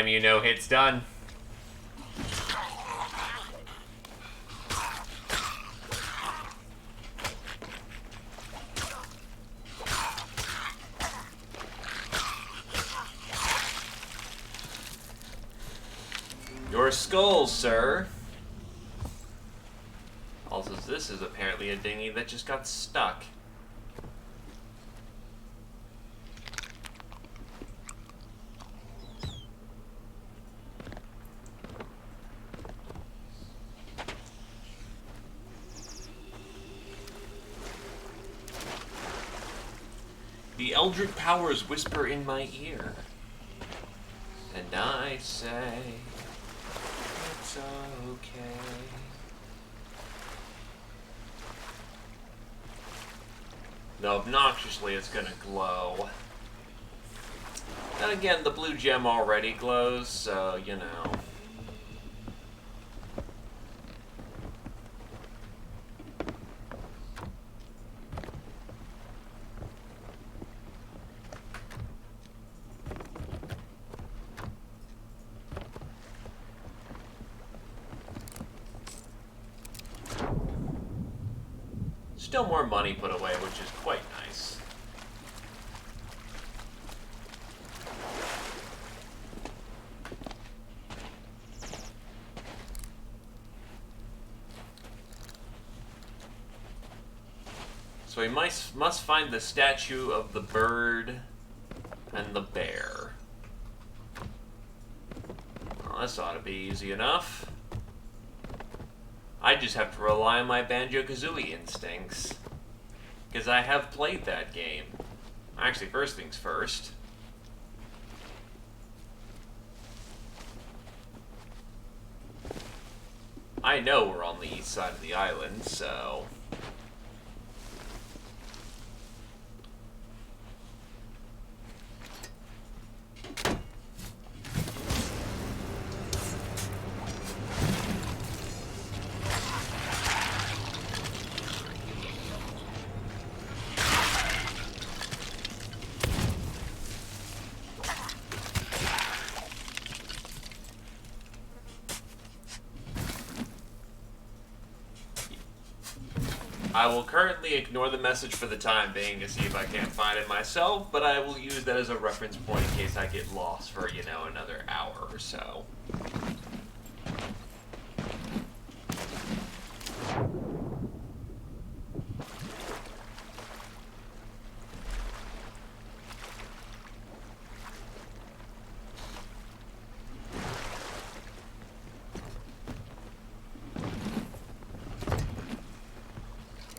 Damn you, no hits done. Your skull, sir. Also, this is apparently a dinghy that just got stuck. The eldritch powers whisper in my ear, and I say, it's okay. Though obnoxiously it's gonna glow. And again, the blue gem already glows, so, you know. Still more money put away, which is quite nice. So we must find the statue of the bird and the bear. Well, this ought to be easy enough. I just have to rely on my Banjo-Kazooie instincts. Because I have played that game. Actually, first things first. I know we're on the east side of the island, so... I will currently ignore the message for the time being to see if I can't find it myself, but I will use that as a reference point in case I get lost for, you know, another hour or so.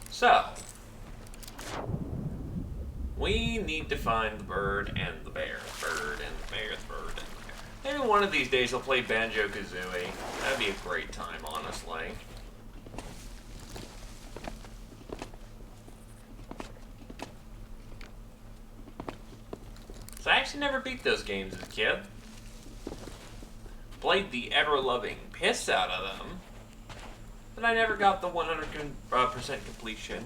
So, we need to find the bird and the bear. Bird and the bear, the bird and the bear. Maybe one of these days I'll play Banjo-Kazooie. That'd be a great time, honestly. So I actually never beat those games as a kid. Played the ever-loving piss out of them. But I never got the 100% completion.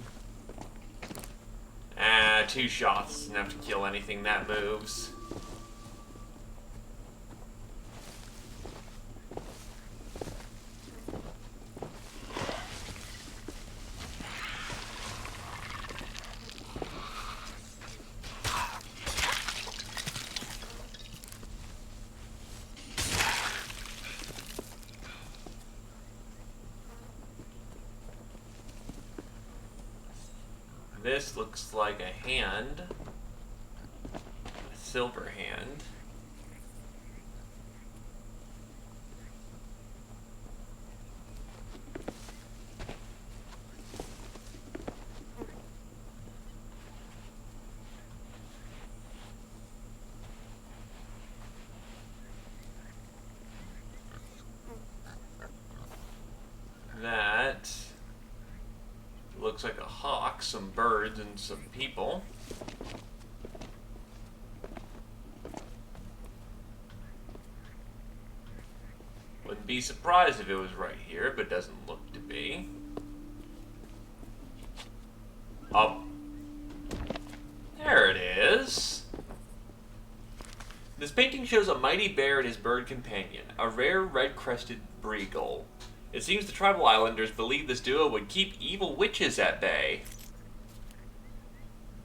2 shots is enough to kill anything that moves. This looks like a hand. A silver hand. That looks like a hawk, some birds, and some people. Wouldn't be surprised if it was right here, but doesn't look to be. Oh. There it is. This painting shows a mighty bear and his bird companion, a rare red-crested breagle. It seems the tribal islanders believed this duo would keep evil witches at bay.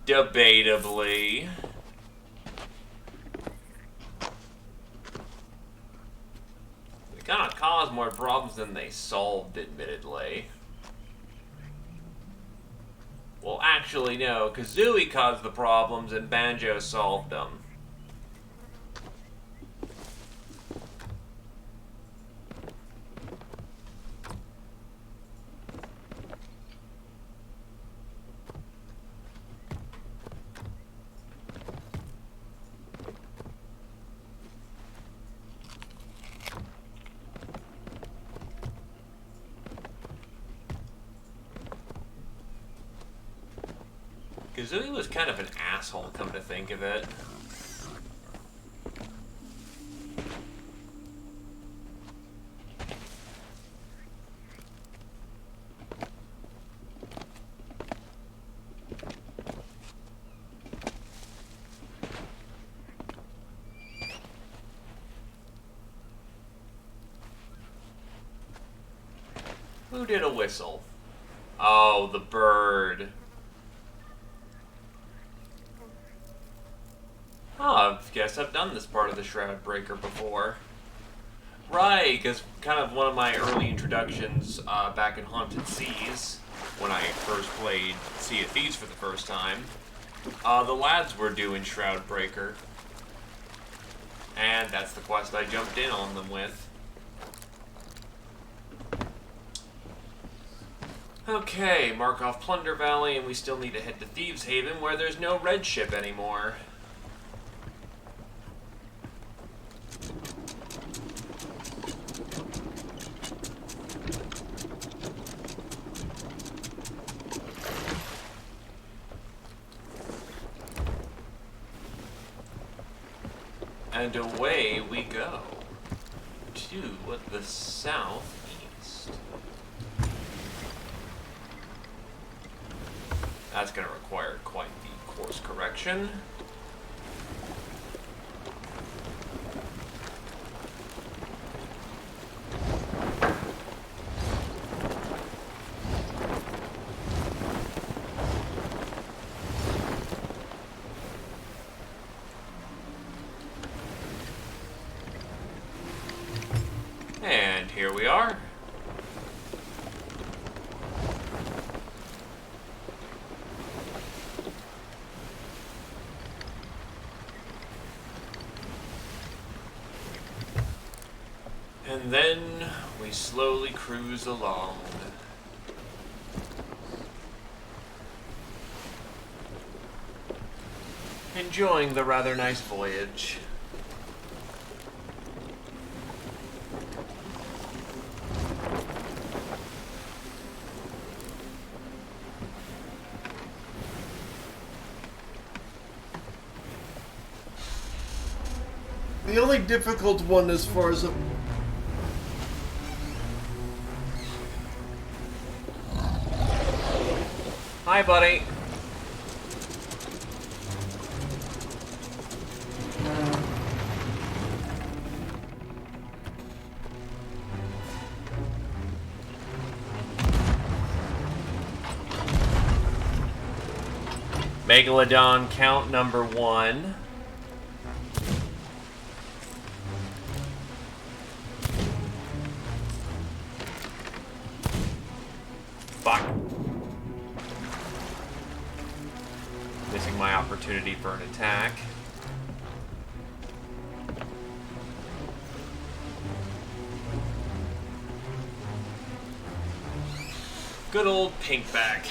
Debatably. They kind of caused more problems than they solved, admittedly. Well, actually, no. Kazooie caused the problems and Banjo solved them. Kazooie was kind of an asshole, come to think of it. Who did a whistle? Oh, the bird. Oh, I guess I've done this part of the Shroud Breaker before. Right, because kind of one of my early introductions back in Haunted Seas, when I first played Sea of Thieves for the first time, the lads were doing Shroud Breaker. And that's the quest I jumped in on them with. Okay, mark off Plunder Valley, and we still need to head to Thieves Haven, where there's no red ship anymore. And away we go to the southeast. That's going to require quite the course correction. And here we are. And then we slowly cruise along. Enjoying the rather nice voyage. The only difficult one as far as Hi, buddy. Megalodon count number 1. Fuck. Missing my opportunity for an attack. Good old pinkback.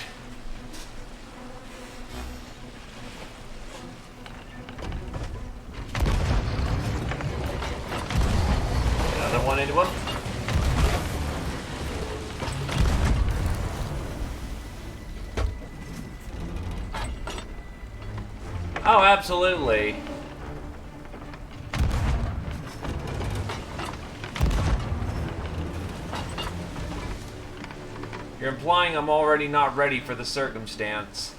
Another one into him. Oh, absolutely. You're implying I'm already not ready for the circumstance.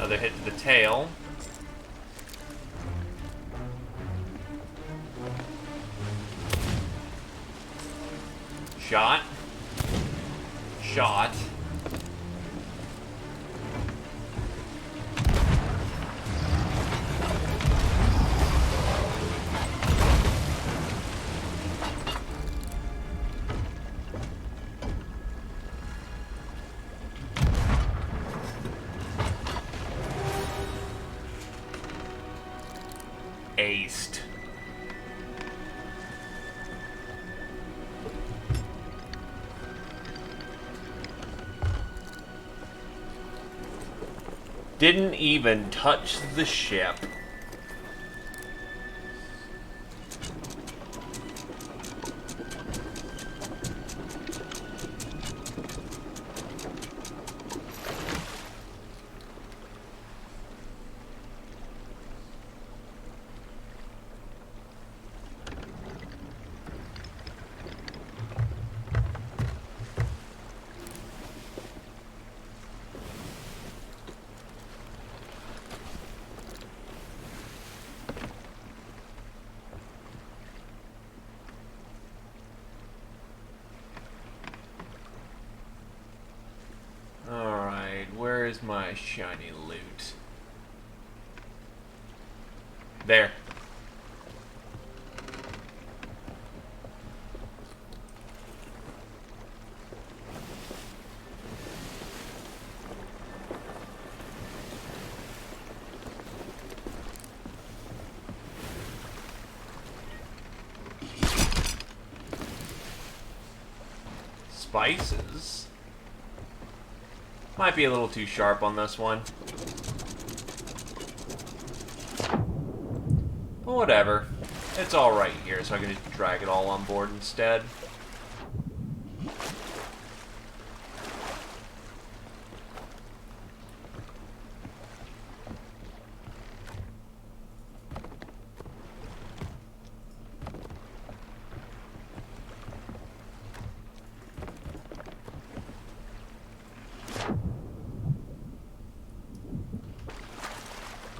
Another hit to the tail. Shot. Shot. Aced. Didn't even touch the ship. Where's my shiny loot? There. Spices? Might be a little too sharp on this one. But whatever. It's all right here, so I can just drag it all on board instead.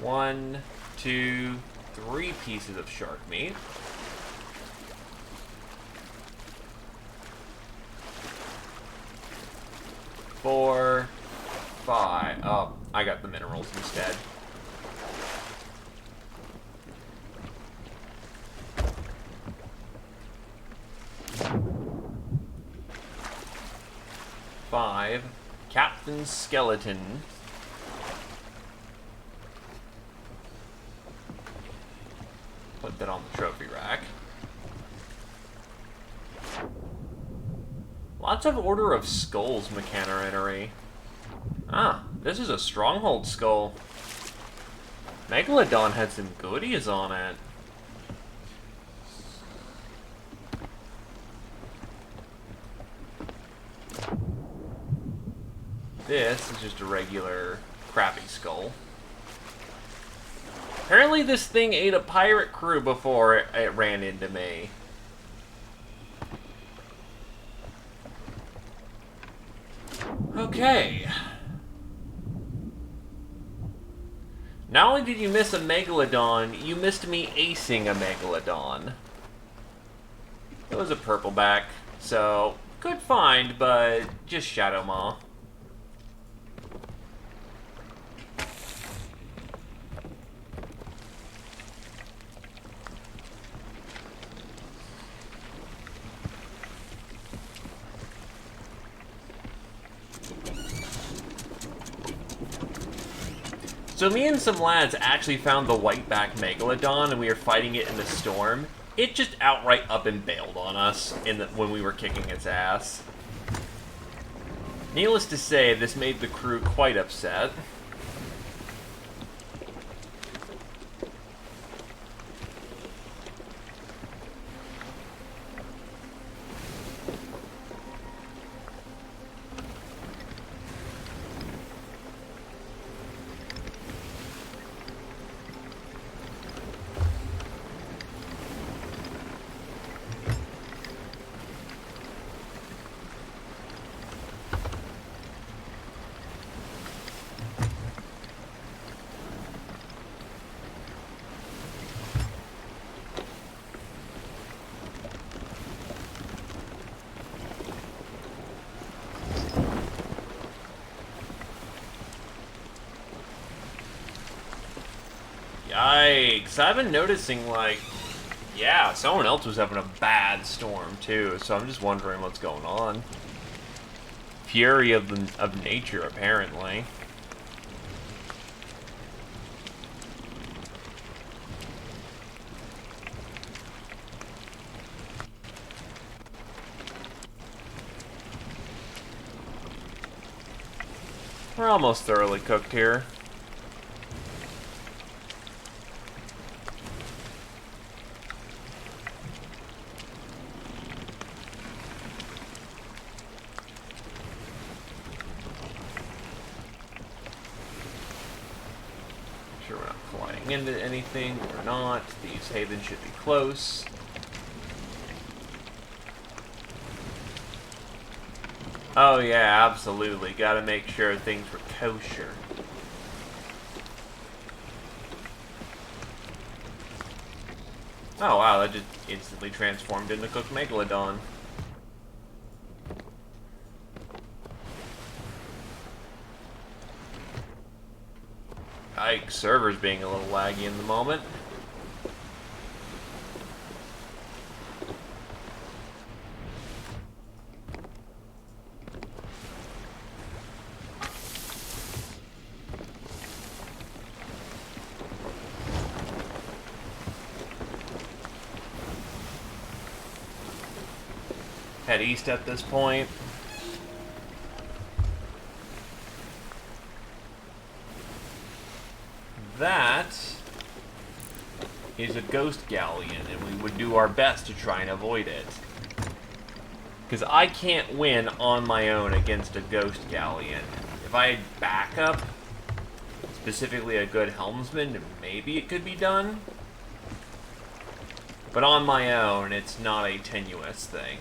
One, two, 3 pieces of shark meat. Four, 5. Oh, I got the minerals instead. Five, Captain Skeleton. Put that on the trophy rack. Lots of Order of Skulls mechaninery. Ah, this is a Stronghold skull. Megalodon had some goodies on it. This is just a regular crappy skull. Apparently this thing ate a pirate crew before it ran into me. Okay. Not only did you miss a Megalodon, you missed me acing a Megalodon. It was a purpleback, so good find, but just Shadow Maw. So me and some lads actually found the whiteback Megalodon, and we were fighting it in the storm. It just outright up and bailed on us when we were kicking its ass. Needless to say, this made the crew quite upset. Yikes. I've been noticing, like, yeah, someone else was having a bad storm, too, so I'm just wondering what's going on. Fury of nature, apparently. We're almost thoroughly cooked here. Sure we're not flying into anything. We're not. These havens should be close. Oh yeah, absolutely. Gotta make sure things were kosher. Oh wow, that just instantly transformed into cooked Megalodon. Yikes, server's being a little laggy in the moment. Head east at this point. That is a ghost galleon, and we would do our best to try and avoid it. Because I can't win on my own against a ghost galleon. If I had backup, specifically a good helmsman, maybe it could be done. But on my own, it's not a tenuous thing.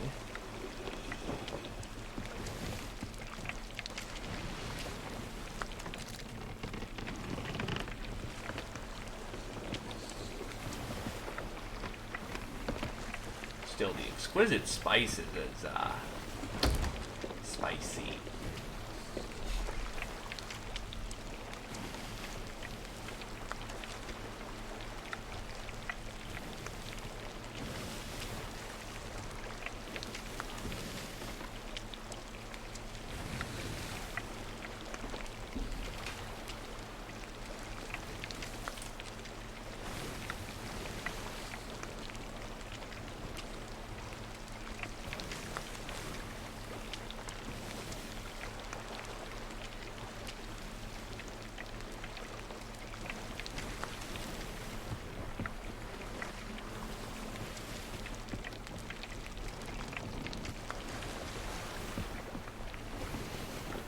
Still, the exquisite spices is, spicy.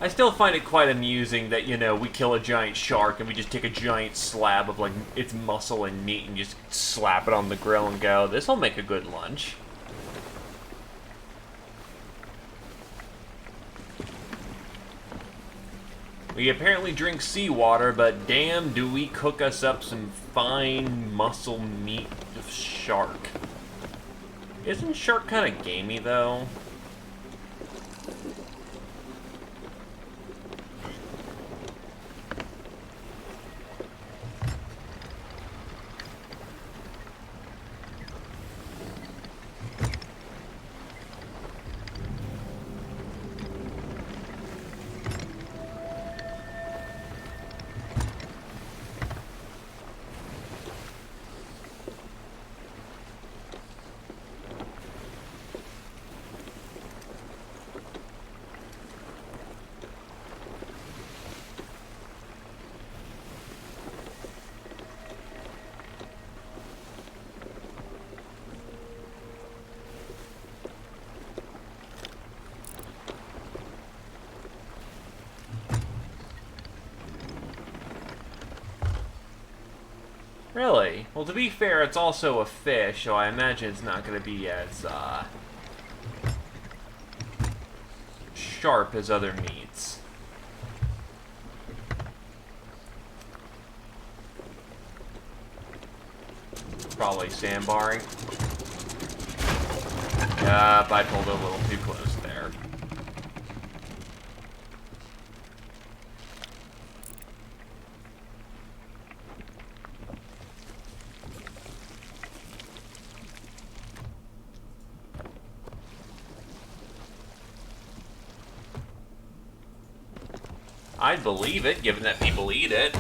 I still find it quite amusing that, you know, we kill a giant shark and we just take a giant slab of, like, its muscle and meat and just slap it on the grill and go, this'll make a good lunch. We apparently drink seawater, but damn do we cook us up some fine muscle meat of shark. Isn't shark kind of gamey, though? Really? Well, to be fair, it's also a fish, so I imagine it's not going to be as, sharp as other meats. Probably sandbarring. Yup, I pulled a little too close there. I'd believe it, given that people eat it.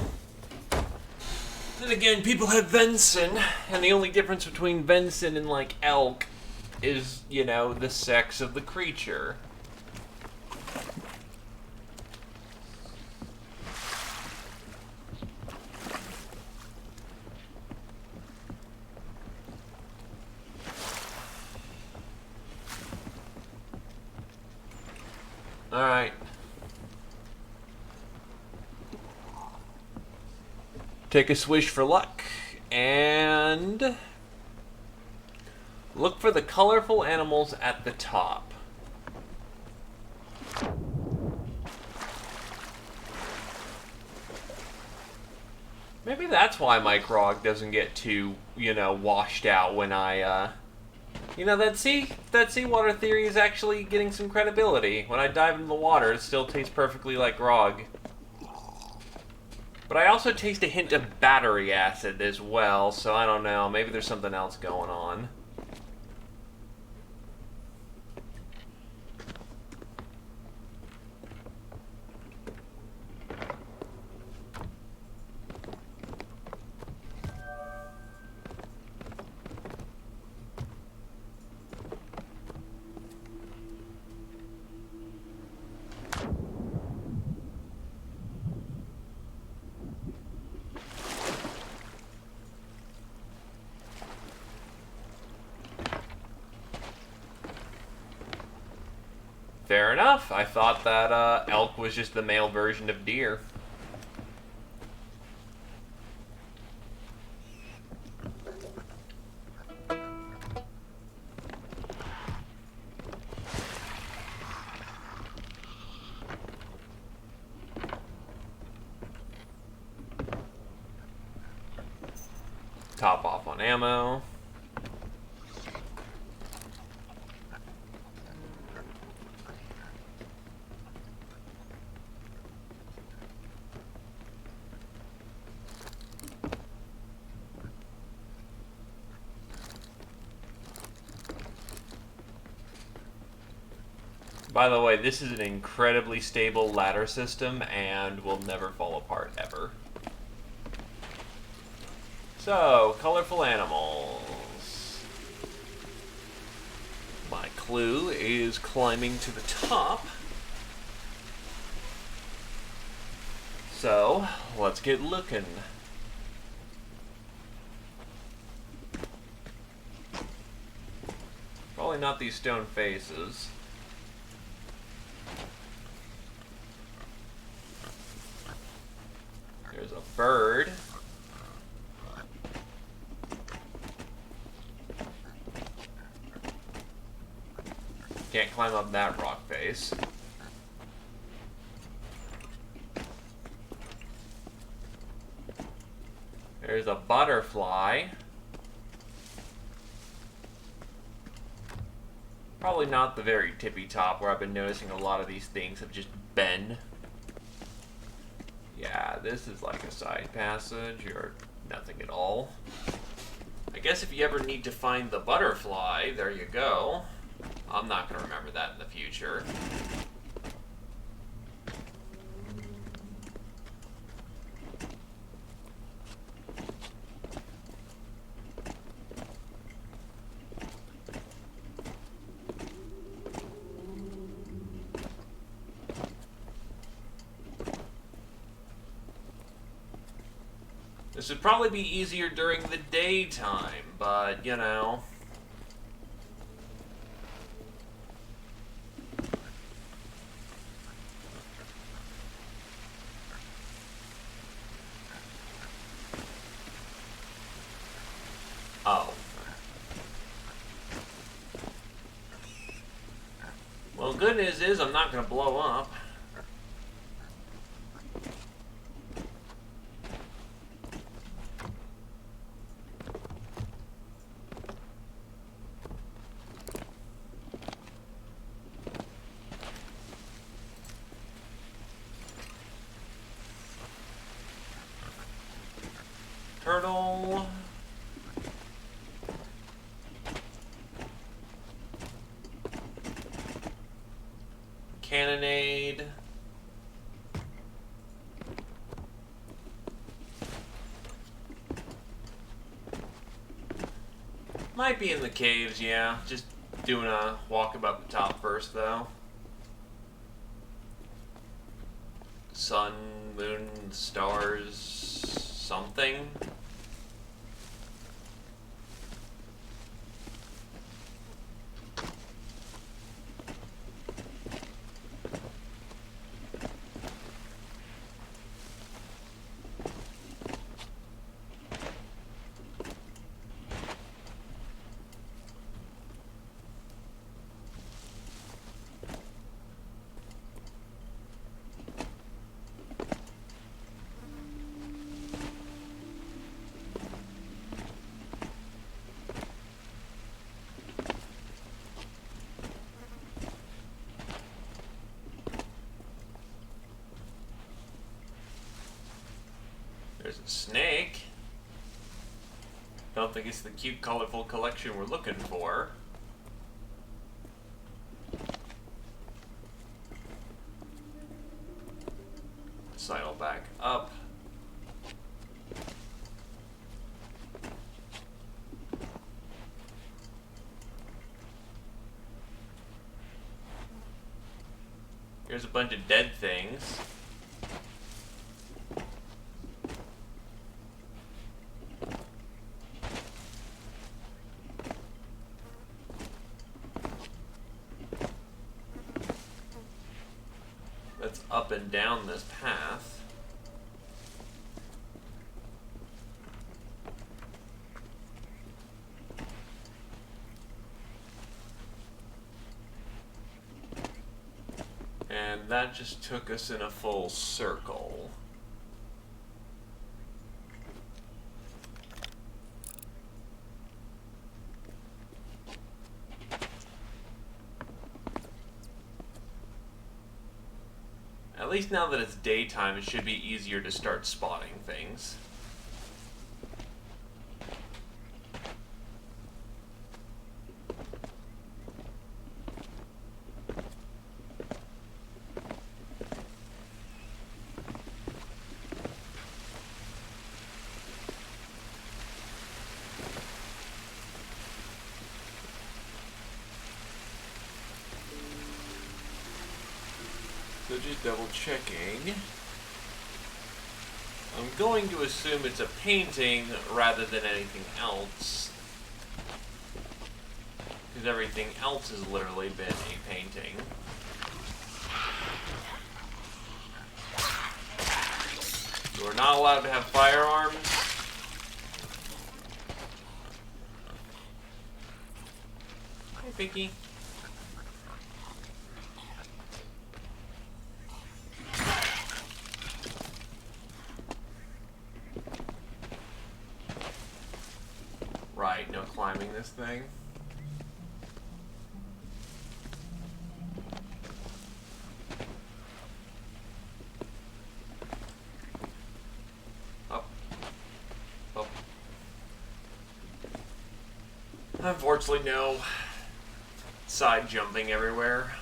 Then again, people have venison, and the only difference between venison and, like, elk is, you know, the sex of the creature. Alright. Take a swish for luck, and look for the colorful animals at the top. Maybe that's why my grog doesn't get too, you know, washed out when I, you know, that seawater theory is actually getting some credibility. When I dive into the water, it still tastes perfectly like grog. But I also taste a hint of battery acid as well, so I don't know. Maybe there's something else going on. Fair enough. I thought that elk was just the male version of deer. Top off on ammo. By the way, this is an incredibly stable ladder system and will never fall apart ever. So, colorful animals. My clue is climbing to the top. So, let's get looking. Probably not these stone faces. There's a bird. Can't climb up that rock face. There's a butterfly. Probably not the very tippy top where I've been noticing a lot of these things have just been. Yeah, this is like a side passage or nothing at all. I guess if you ever need to find the butterfly, there you go. I'm not going to remember that in the future. This would probably be easier during the daytime, but, you know. Oh. Well, good news is I'm not going to blow up. Turtle. Cannonade. Might be in the caves, yeah. Just doing a walk about the top first, though. Sun, moon, stars, something. There's a snake. Don't think it's the cute, colorful collection we're looking for. Sidle back up. Here's a bunch of dead things. That's up and down this path. And that just took us in a full circle. At least now that it's daytime, it should be easier to start spotting things. So just double checking. I'm going to assume it's a painting rather than anything else. Because everything else has literally been a painting. You are not allowed to have firearms. Hi, Vicky. Right, no climbing this thing. Up. Up. Unfortunately, no side jumping everywhere.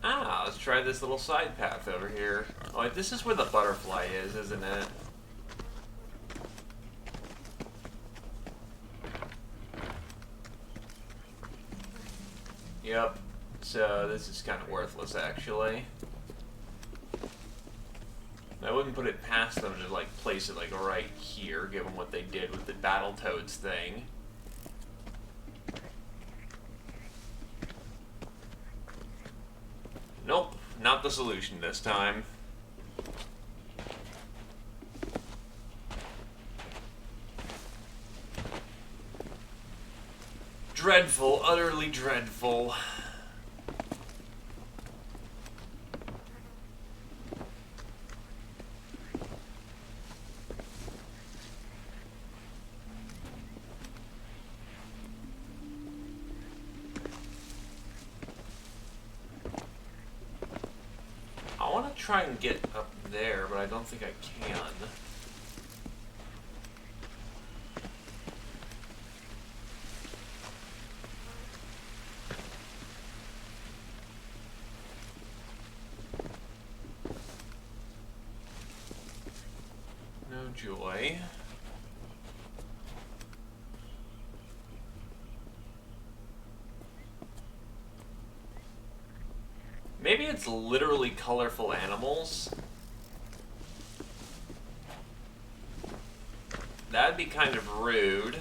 Ah, let's try this little side path over here. Oh, wait, this is where the butterfly is, isn't it? Yep. So this is kind of worthless, actually. I wouldn't put it past them to like place it like right here, given what they did with the Battletoads thing. Nope, not the solution this time. Dreadful, utterly dreadful. try and get up there, but I don't think I can. No joy. Maybe it's literally colorful animals. That'd be kind of rude.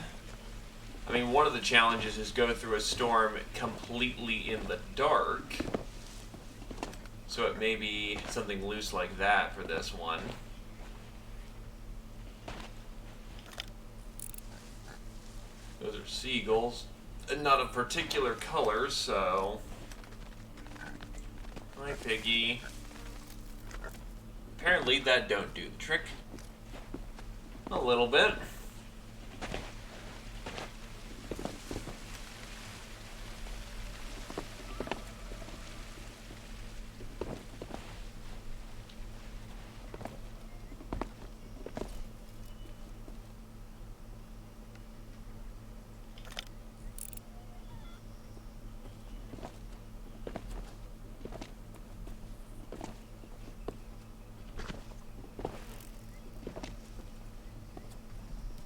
I mean, one of the challenges is go through a storm completely in the dark. So it may be something loose like that for this one. Those are seagulls. And not a particular color, so... Hi, Piggy. Apparently that don't do the trick. A little bit.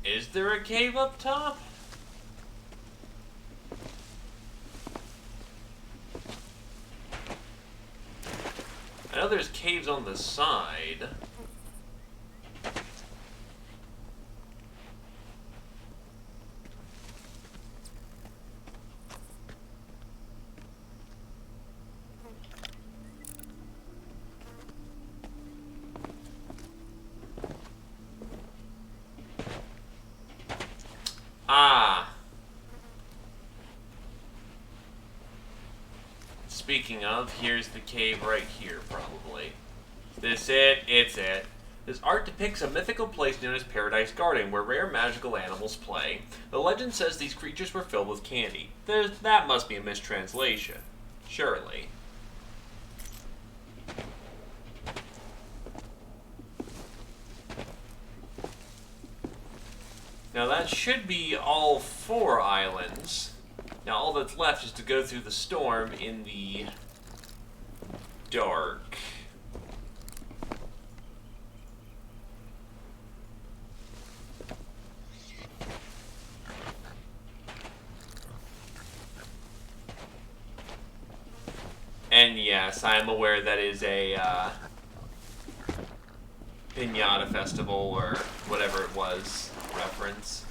Is there a cave up top? I know there's caves on the side. Ah. Speaking of, here's the cave right here, probably. Is this it? It's it. This art depicts a mythical place known as Paradise Garden, where rare magical animals play. The legend says these creatures were filled with candy. That must be a mistranslation. Surely. Now that should be all 4 islands. Now all that's left is to go through the storm in the dark. And yes, I am aware that is a Pinata Festival or whatever it was reference.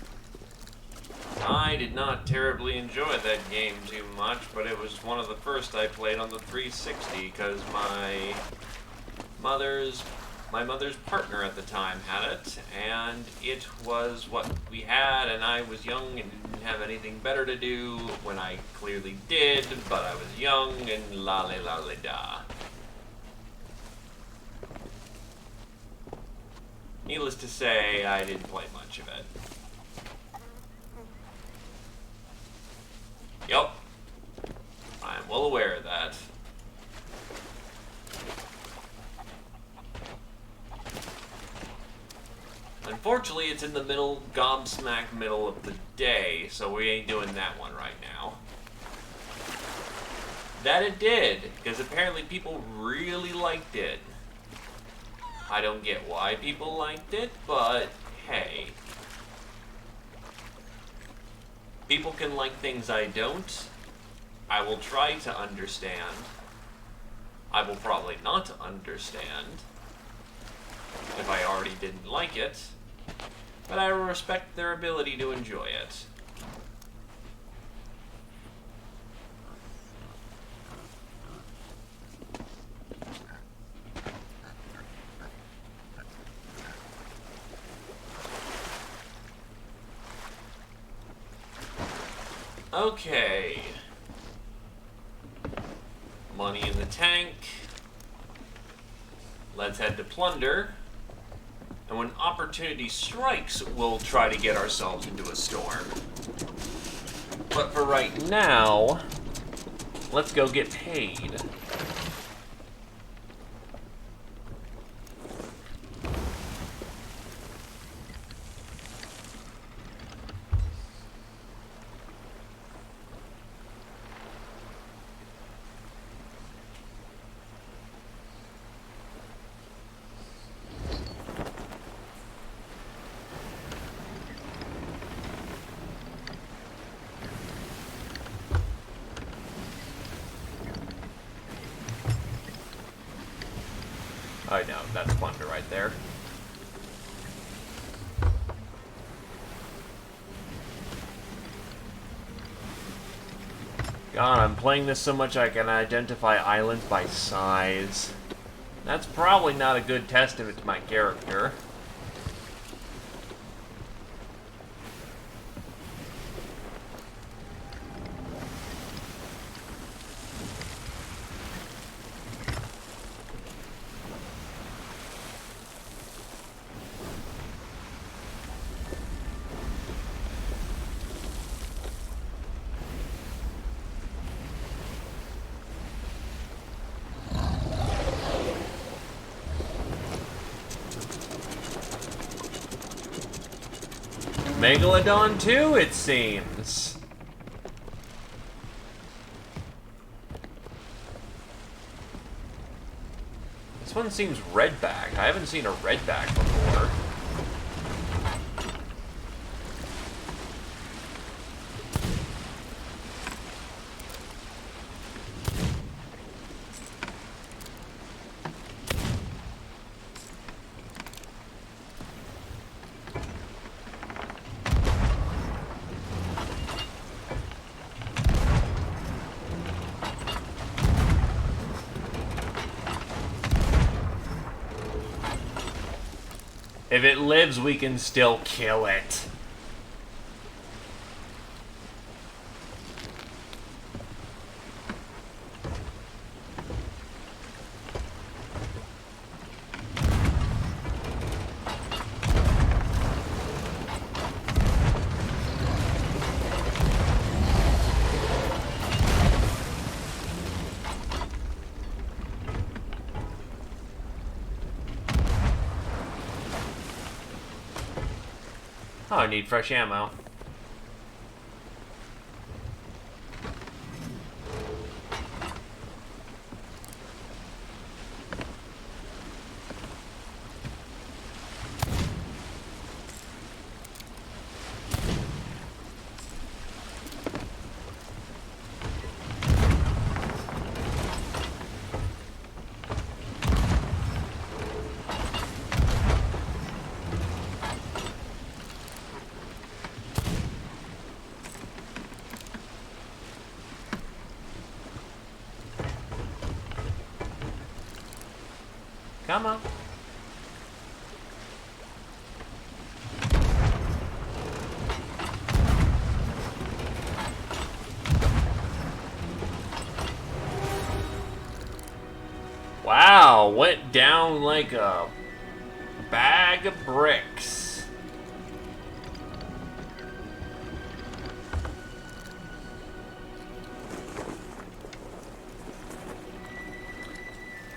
I did not terribly enjoy that game too much, but it was one of the first I played on the 360 because my mother's partner at the time had it, and it was what we had, and I was young and didn't have anything better to do when I clearly did, but I was young and la-li-la-li-da. Needless to say, I didn't play much of it. Yep. I'm well aware of that. Unfortunately, it's in the gobsmack middle of the day, so we ain't doing that one right now. That it did, because apparently people really liked it. I don't get why people liked it, but hey. People can like things I don't. I will try to understand. I will probably not understand if I already didn't like it, but I will respect their ability to enjoy it. Okay. Money in the tank. Let's head to plunder. And when opportunity strikes, we'll try to get ourselves into a storm. But for right now, let's go get paid. Oh no, that's plunder right there. God, I'm playing this so much I can identify islands by size. That's probably not a good testament to my character. Megalodon 2, it seems. This one seems redback. I haven't seen a redback before. If it lives, we can still kill it. Oh, I need fresh ammo. Come on. Wow, went down like a bag of bricks.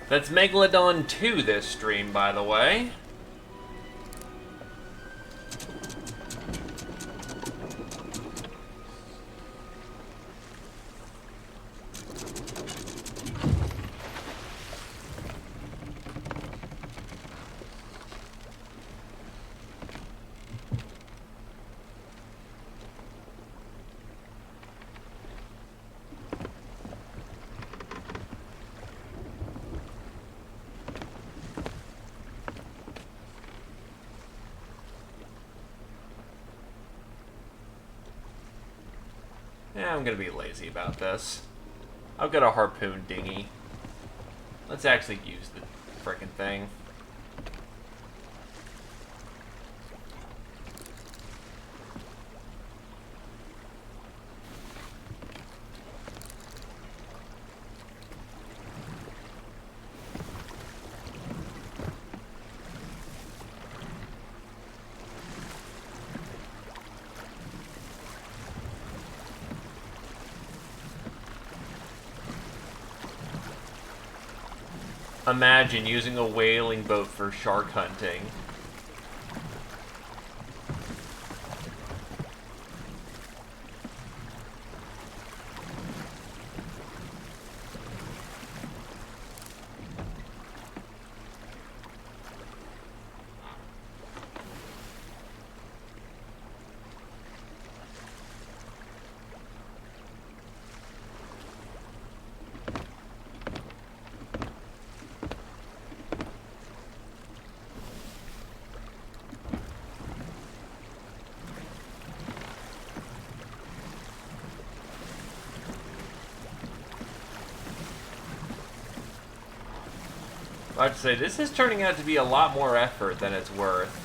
That's Megalodon 2 this stream, by the way. Yeah, I'm gonna be lazy about this. I've got a harpoon dinghy. Let's actually use the frickin' thing. Imagine using a whaling boat for shark hunting. I'd say this is turning out to be a lot more effort than it's worth.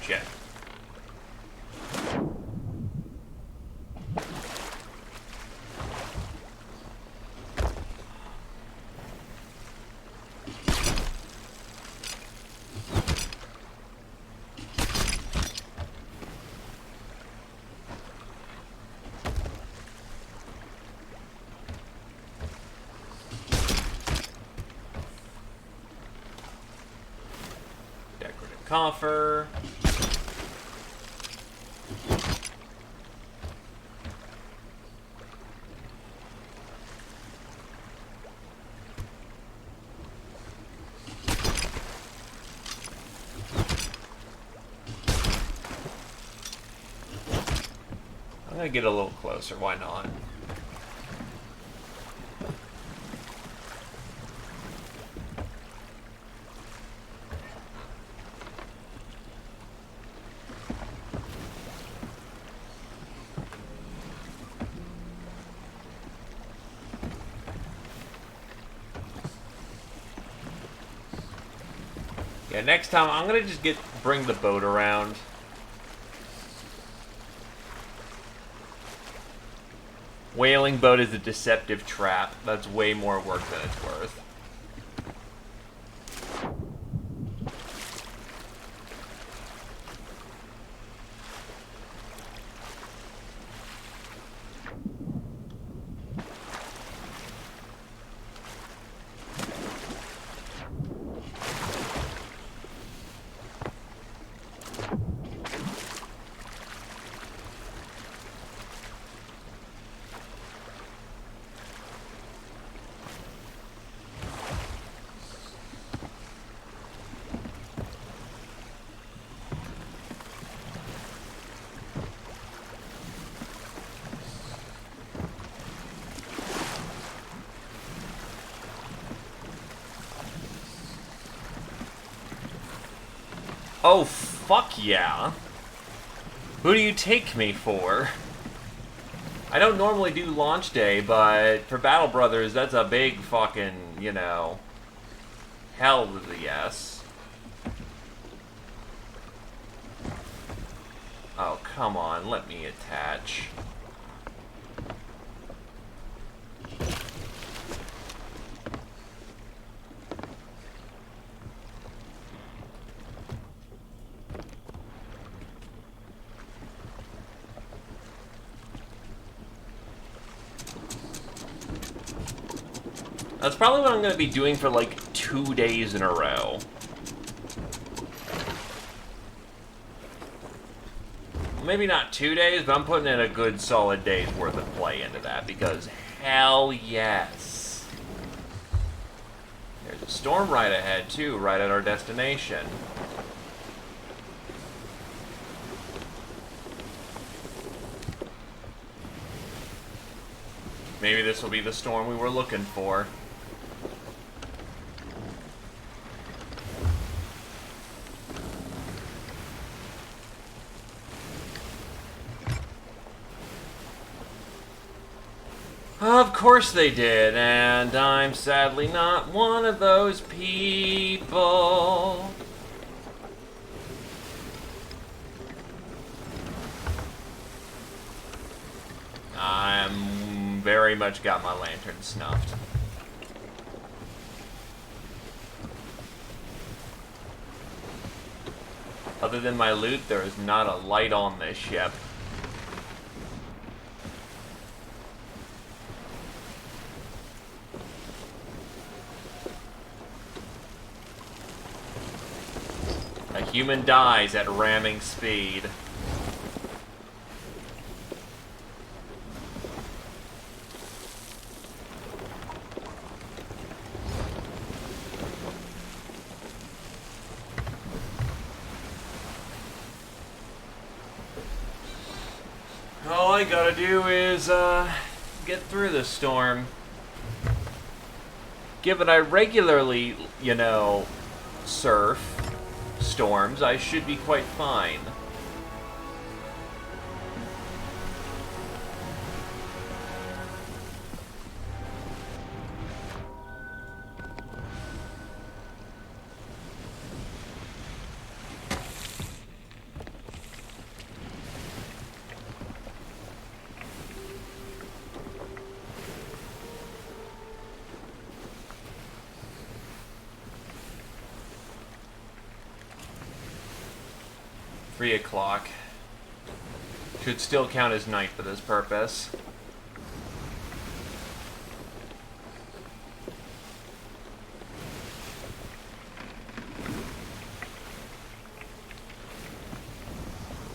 Shit. Decorative coffer. I'm gonna get a little closer, why not? Yeah, next time I'm gonna just bring the boat around. Whaling boat is a deceptive trap. That's way more work than it's worth. Oh, fuck yeah. Who do you take me for? I don't normally do launch day, but for Battle Brothers, that's a big fucking, you know, hell of a yes. Oh, come on, let me attach. That's probably what I'm going to be doing for like 2 days in a row. Maybe not 2 days, but I'm putting in a good solid day's worth of play into that because hell yes. There's a storm right ahead too, right at our destination. Maybe this will be the storm we were looking for. Of course they did, and I'm sadly not one of those people. I'm very very much got my lantern snuffed. Other than my loot, there is not a light on this ship. A human dies at ramming speed. All I gotta do is, get through the storm. Given I regularly, you know, surf storms, I should be quite fine. O'clock. Should still count as night for this purpose.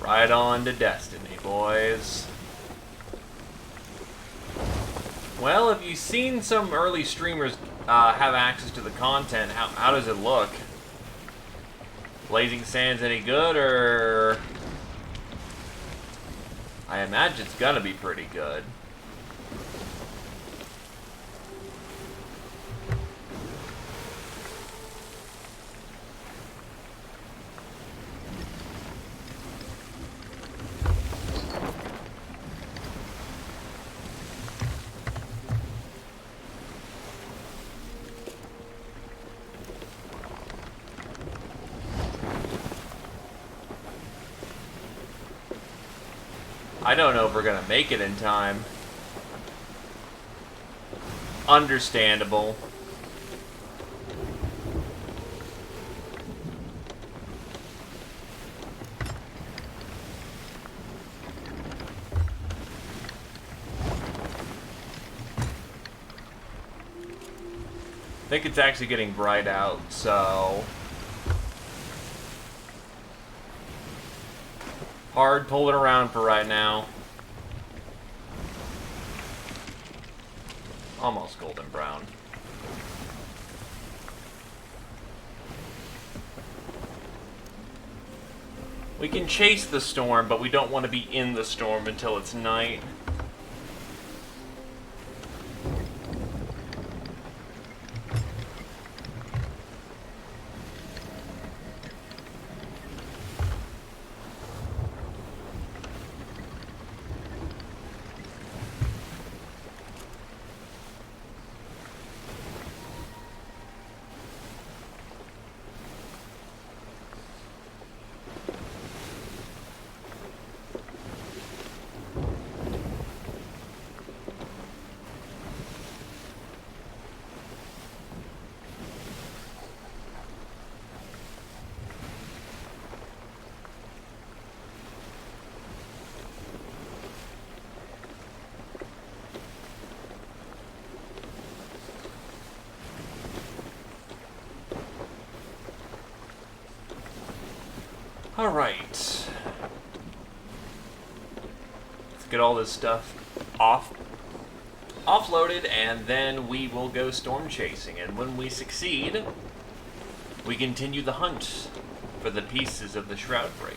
Right on to destiny, boys. Well, if you've seen some early streamers have access to the content, how does it look? Blazing Sands any good, or... I imagine it's gonna be pretty good. I don't know if we're gonna make it in time. Understandable. I think it's actually getting bright out, so... hard pulling around for right now. Almost golden brown. We can chase the storm, but we don't want to be in the storm until it's night. Alright. Let's get all this stuff offloaded, and then we will go storm chasing. And when we succeed, we continue the hunt for the pieces of the Shroudbreaker.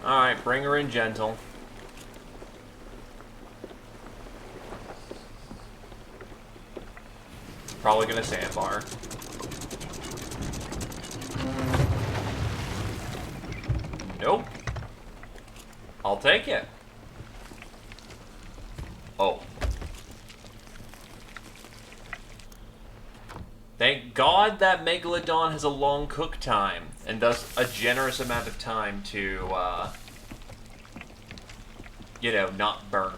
Alright, bring her in gentle. Probably gonna sandbar. Nope. I'll take it. Oh. Thank God that Megalodon has a long cook time, and thus a generous amount of time to, you know, not burn.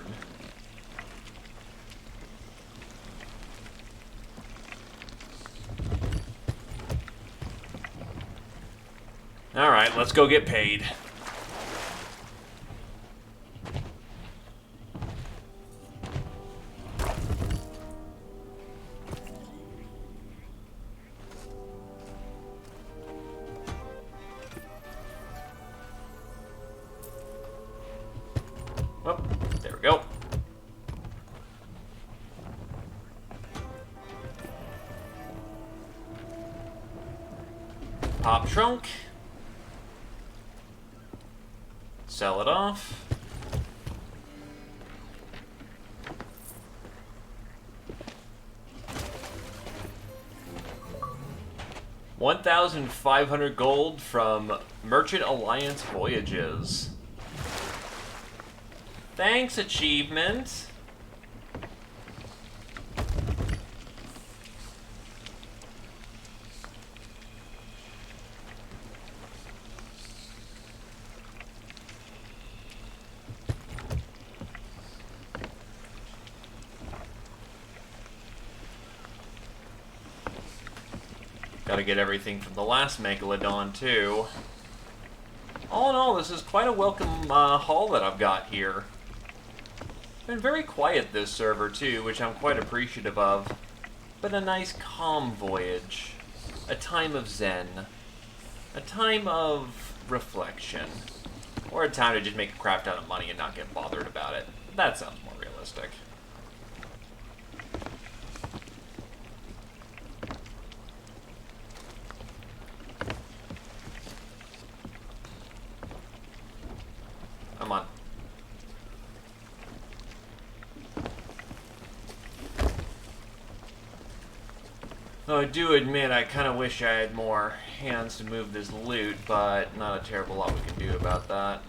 Alright, let's go get paid. Oh, there we go. Pop trunk. Sell it off. $1,500 gold from Merchant Alliance Voyages. Thanks, achievement. Gotta get everything from the last Megalodon, too. All in all, this is quite a welcome haul that I've got here. Been very quiet this server, too, which I'm quite appreciative of. But a nice, calm voyage. A time of zen. A time of reflection. Or a time to just make a crap ton of money and not get bothered about it. That sounds more realistic. Come on. Though I do admit I kind of wish I had more hands to move this loot, but not a terrible lot we can do about that.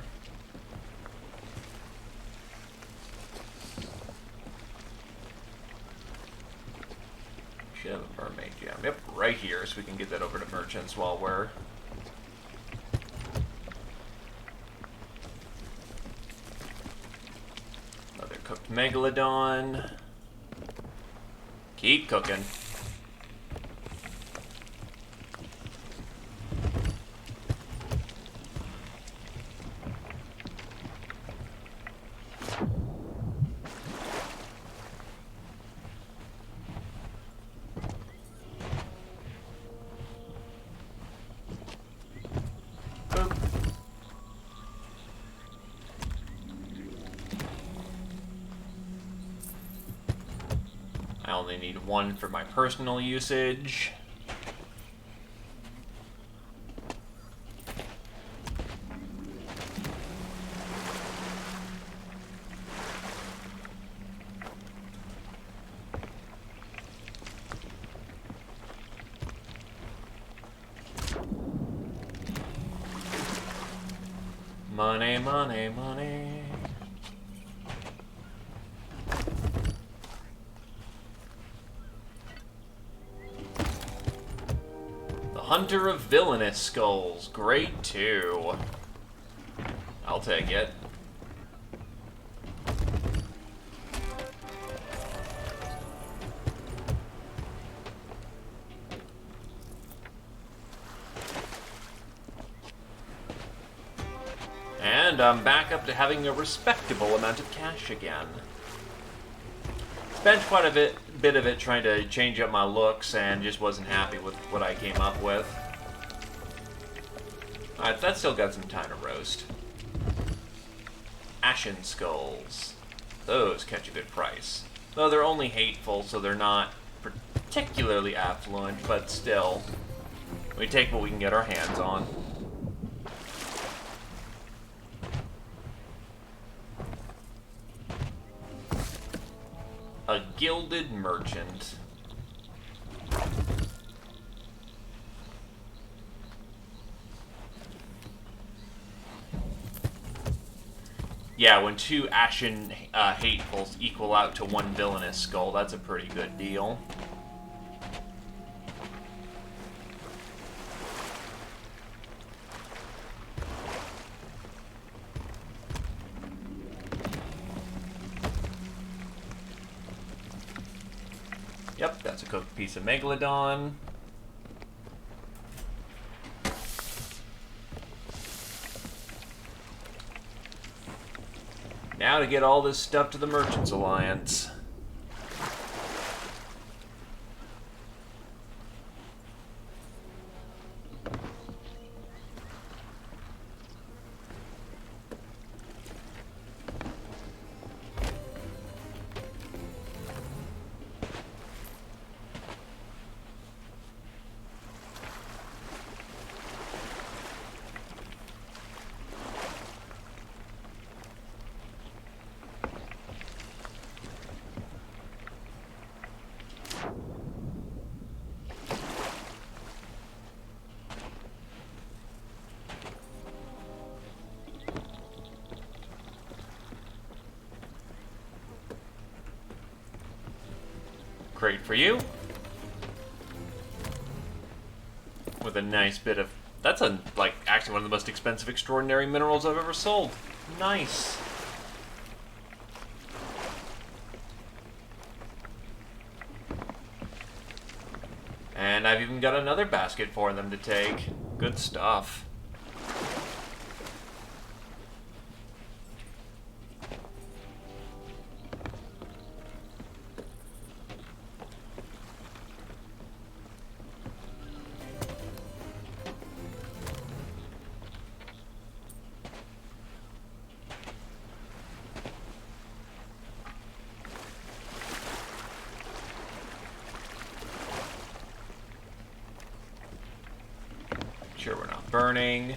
Should have a mermaid gem. Yep, right here, so we can get that over to merchants while we're... Another cooked Megalodon. Keep cooking. I only need one for my personal usage. Money, money, money. Hunter of Villainous Skulls. Grade 2. I'll take it. And I'm back up to having a respectable amount of cash again. Spent quite a bit of it trying to change up my looks and just wasn't happy with what I came up with. Alright, that's still got some time to roast. Ashen Skulls. Those catch a good price. Though they're only hateful, so they're not particularly affluent, but still. We take what we can get our hands on. A Gilded Merchant. Yeah, when 2 ashen hatefuls equal out to 1 villainous skull, that's a pretty good deal. Yep, that's a cooked piece of Megalodon. Now to get all this stuff to the Merchants Alliance. Great for you. With a nice bit of... That's actually one of the most expensive extraordinary minerals I've ever sold. Nice. And I've even got another basket for them to take. Good stuff. Sure we're not burning.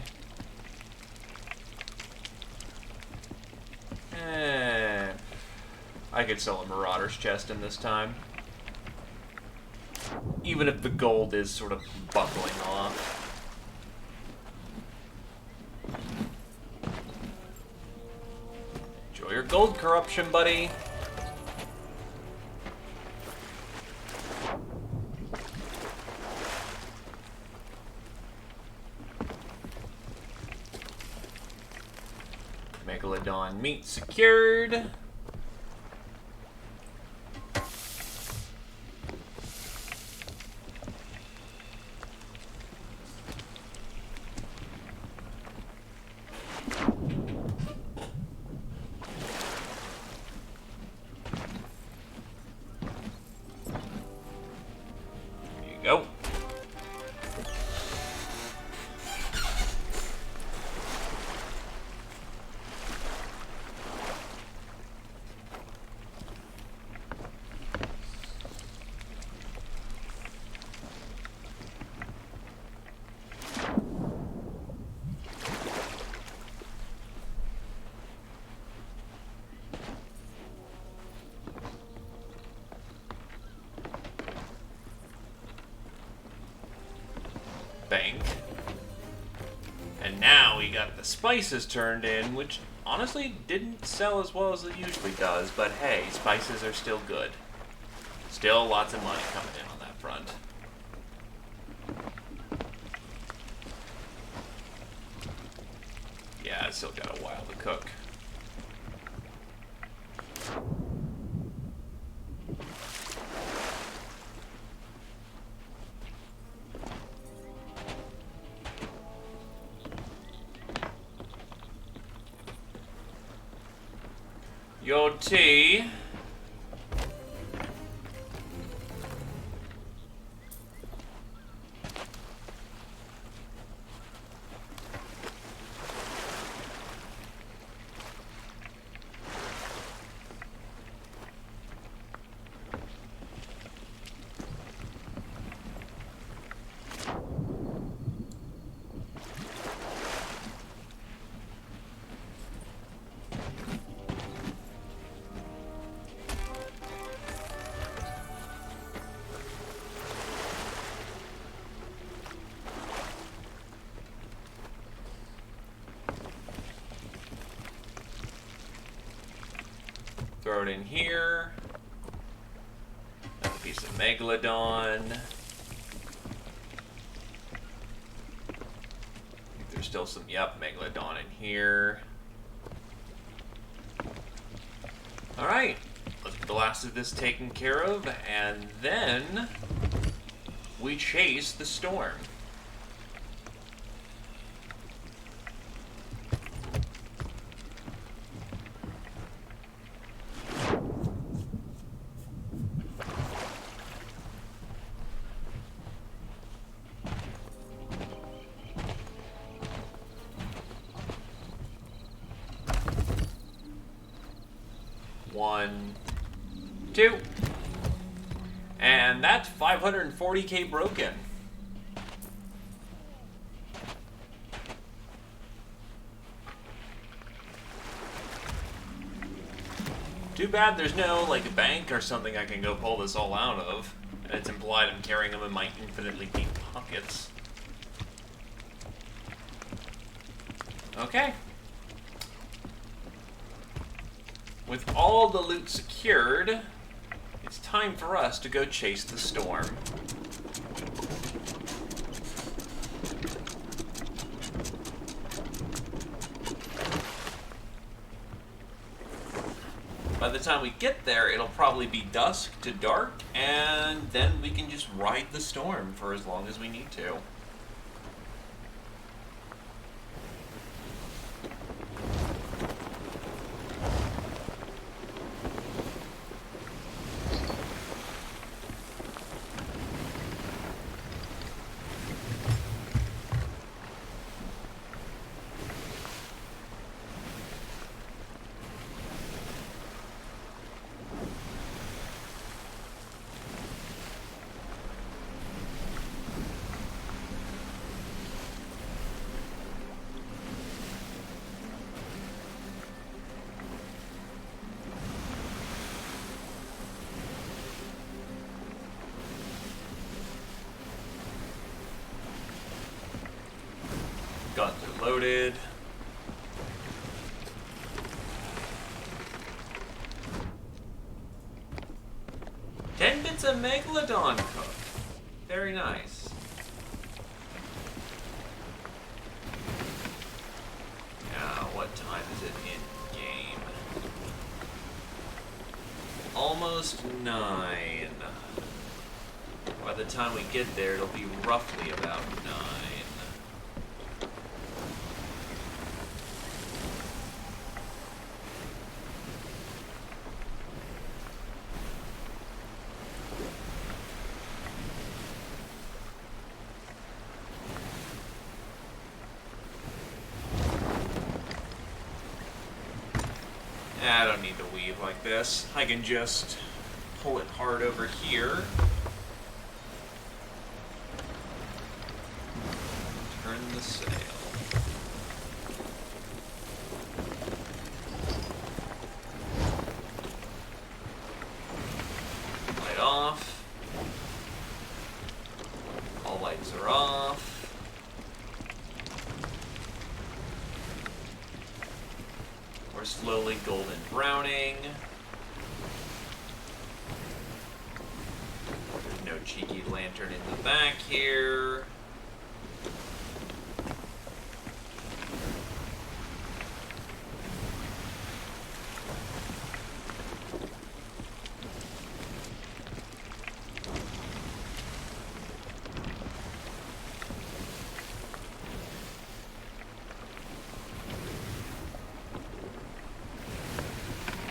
I could sell a Marauder's chest in this time. Even if the gold is sort of buckling off. Enjoy your gold corruption, buddy. Megalodon meat secured. There you go. Bank. And now we got the spices turned in, which honestly didn't sell as well as it usually does, but hey, spices are still good. Still lots of money coming in on that front. Yeah, it's still got a while to cook. Your tea. throw it in here. Another piece of Megalodon. I think there's still some, yep, Megalodon in here. Alright, let's get the last of this taken care of, and then we chase the storm. One, two, and that's 540k broken. Too bad there's no, like, bank or something I can go pull this all out of. And it's implied I'm carrying them in my infinitely deep pockets. Okay. With all the loot secured, it's time for us to go chase the storm. By the time we get there, it'll probably be dusk to dark, and then we can just ride the storm for as long as we need to. Guns are loaded. Ten bits of Megalodon cooked. Very nice. Now, what time is it in game? Almost 9. By the time we get there, it'll be roughly about 9. I don't need to weave like this. I can just pull it hard over here. Turn the sail. Light off. All lights are off. We're slowly golden browning. There's no cheeky lantern in the back here.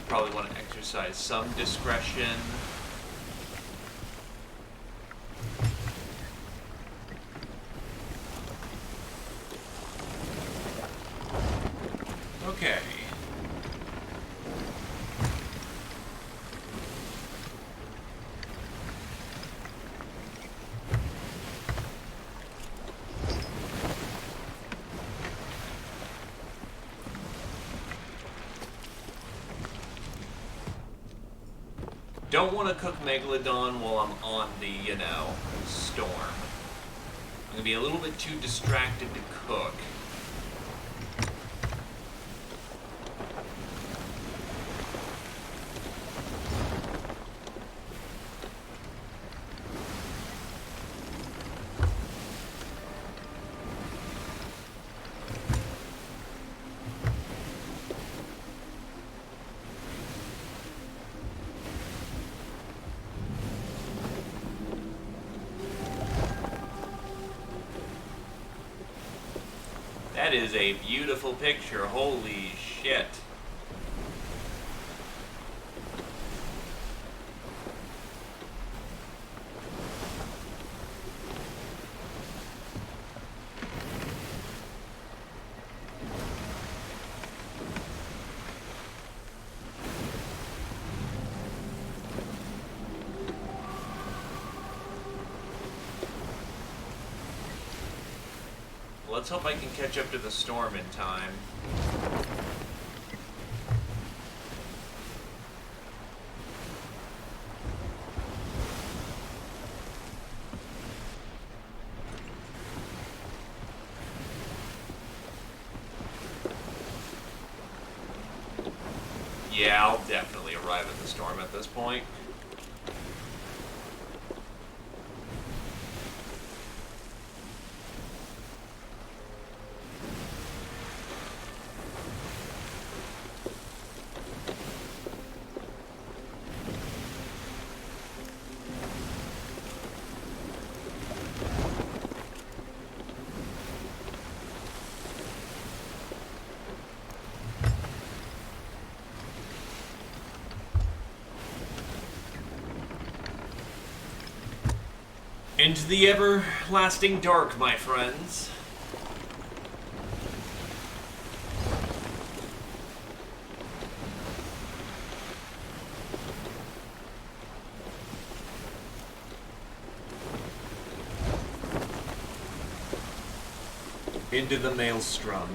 Probably want to exercise some discretion. Okay. Don't want to cook Megalodon while I'm on the, storm. I'm going to be a little bit too distracted to cook. That is a beautiful picture. Holy shit. Let's hope I can catch up to the storm in time. Yeah, I'll definitely arrive at the storm at this point. Into the everlasting dark, my friends. Into the maelstrom.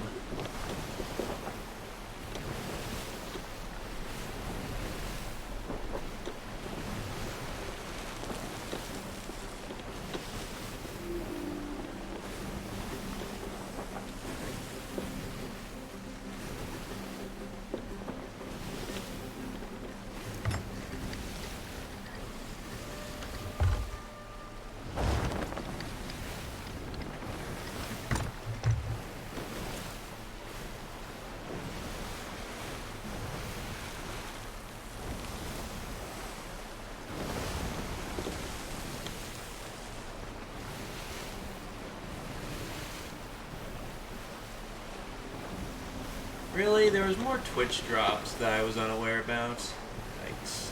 Really? There was more Twitch drops that I was unaware about? Yikes.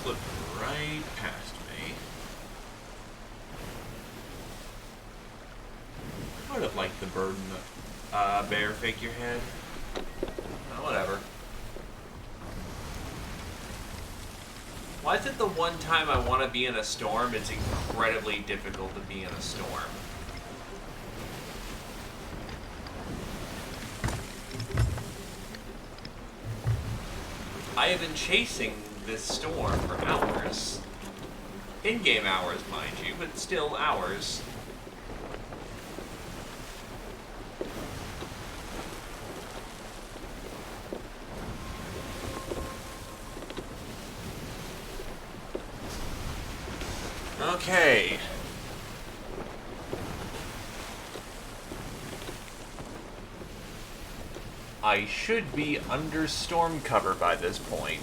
Slipped right past me. I would have liked the bird and the bear figurehead. Oh, whatever. Why is it the one time I want to be in a storm, it's incredibly difficult to be in a storm? I have been chasing this storm for hours. In-game hours, mind you, but still hours. Okay. I should be under storm cover by this point.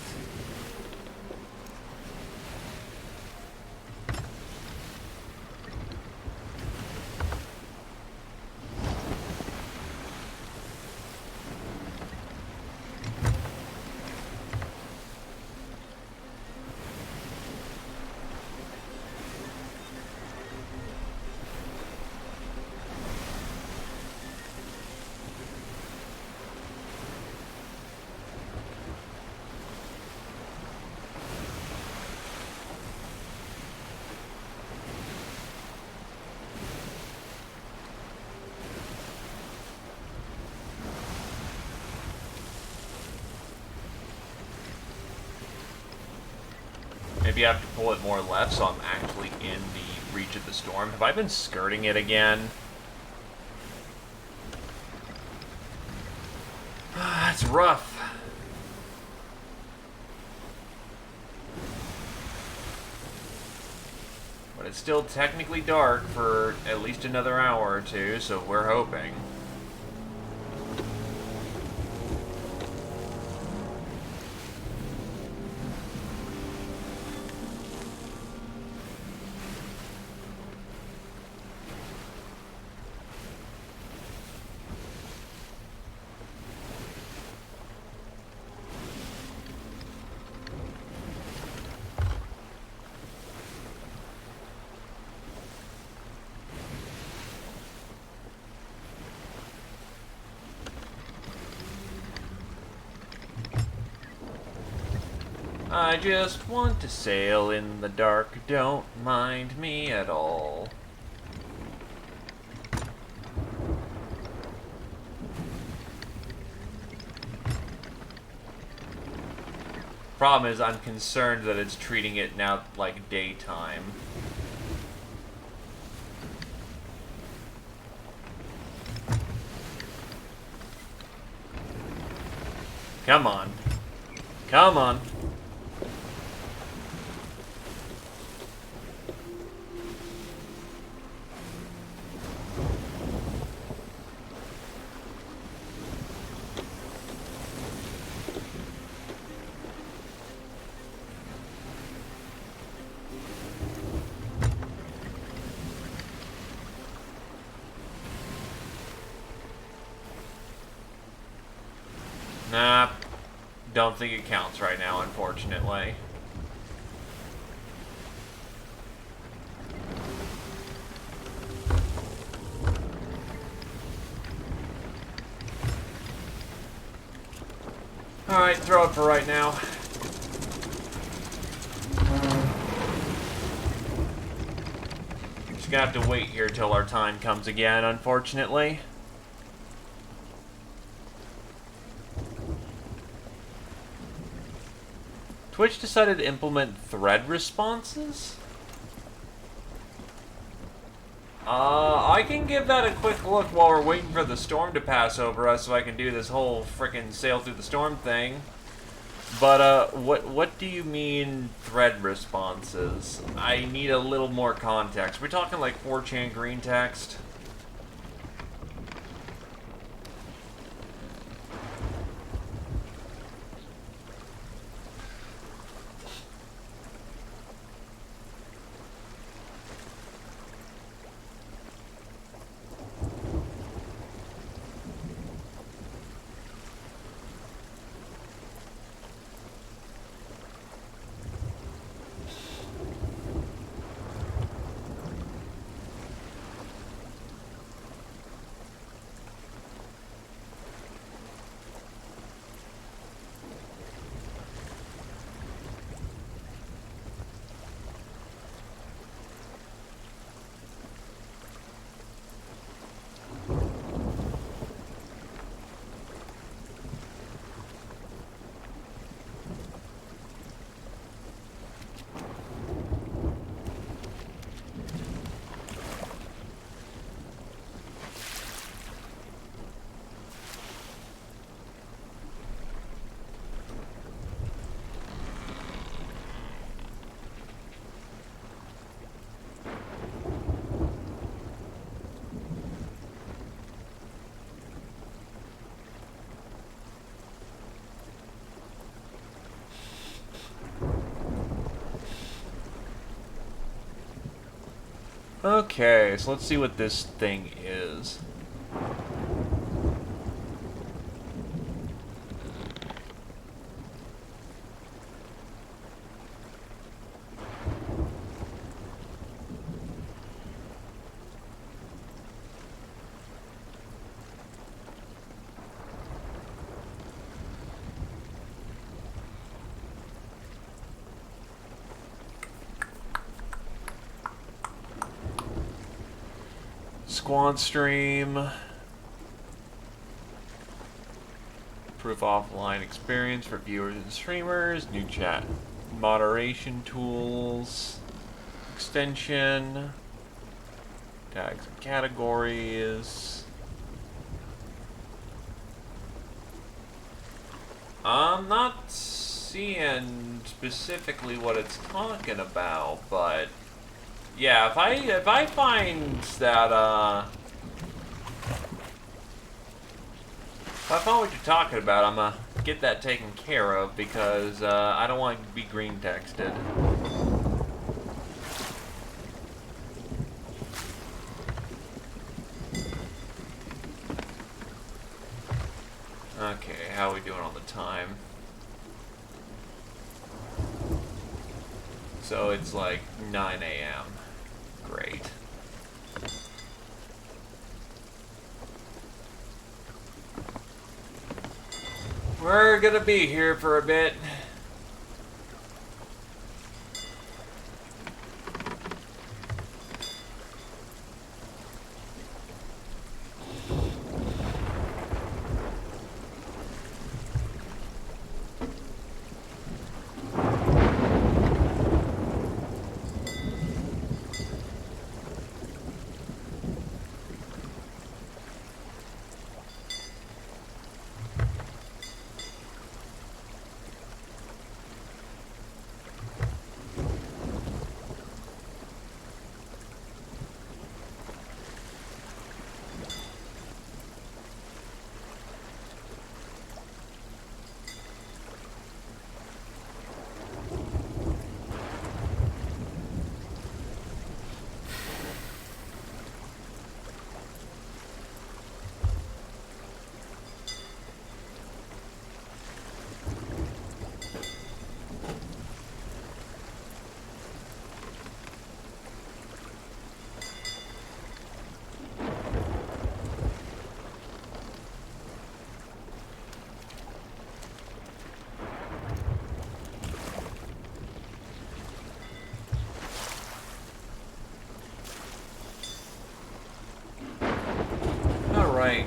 Maybe I have to pull it more left so I'm actually in the reach of the storm. Have I been skirting it again? That's rough. But it's still technically dark for at least another hour or two, so we're hoping. I just want to sail in the dark, don't mind me at all. Problem is, I'm concerned that it's treating it now like daytime. Come on. Come on. Nah, don't think it counts right now, unfortunately. Alright, throw it for right now. Just gonna have to wait here till our time comes again, unfortunately. Twitch decided to implement thread responses? I can give that a quick look while we're waiting for the storm to pass over us so I can do this whole frickin' sail through the storm thing. But, what do you mean thread responses? I need a little more context. We're talking like 4chan green text? Okay, so let's see what this thing is. Squad stream. Proof offline experience for viewers and streamers. New chat moderation tools. Extension. Tags and categories. I'm not seeing specifically what it's talking about, but yeah, if I find that if I find what you're talking about, I'm gonna get that taken care of because I don't want to be green texted. Okay, how are we doing on the time? So it's like 9 a.m. Great. We're gonna be here for a bit.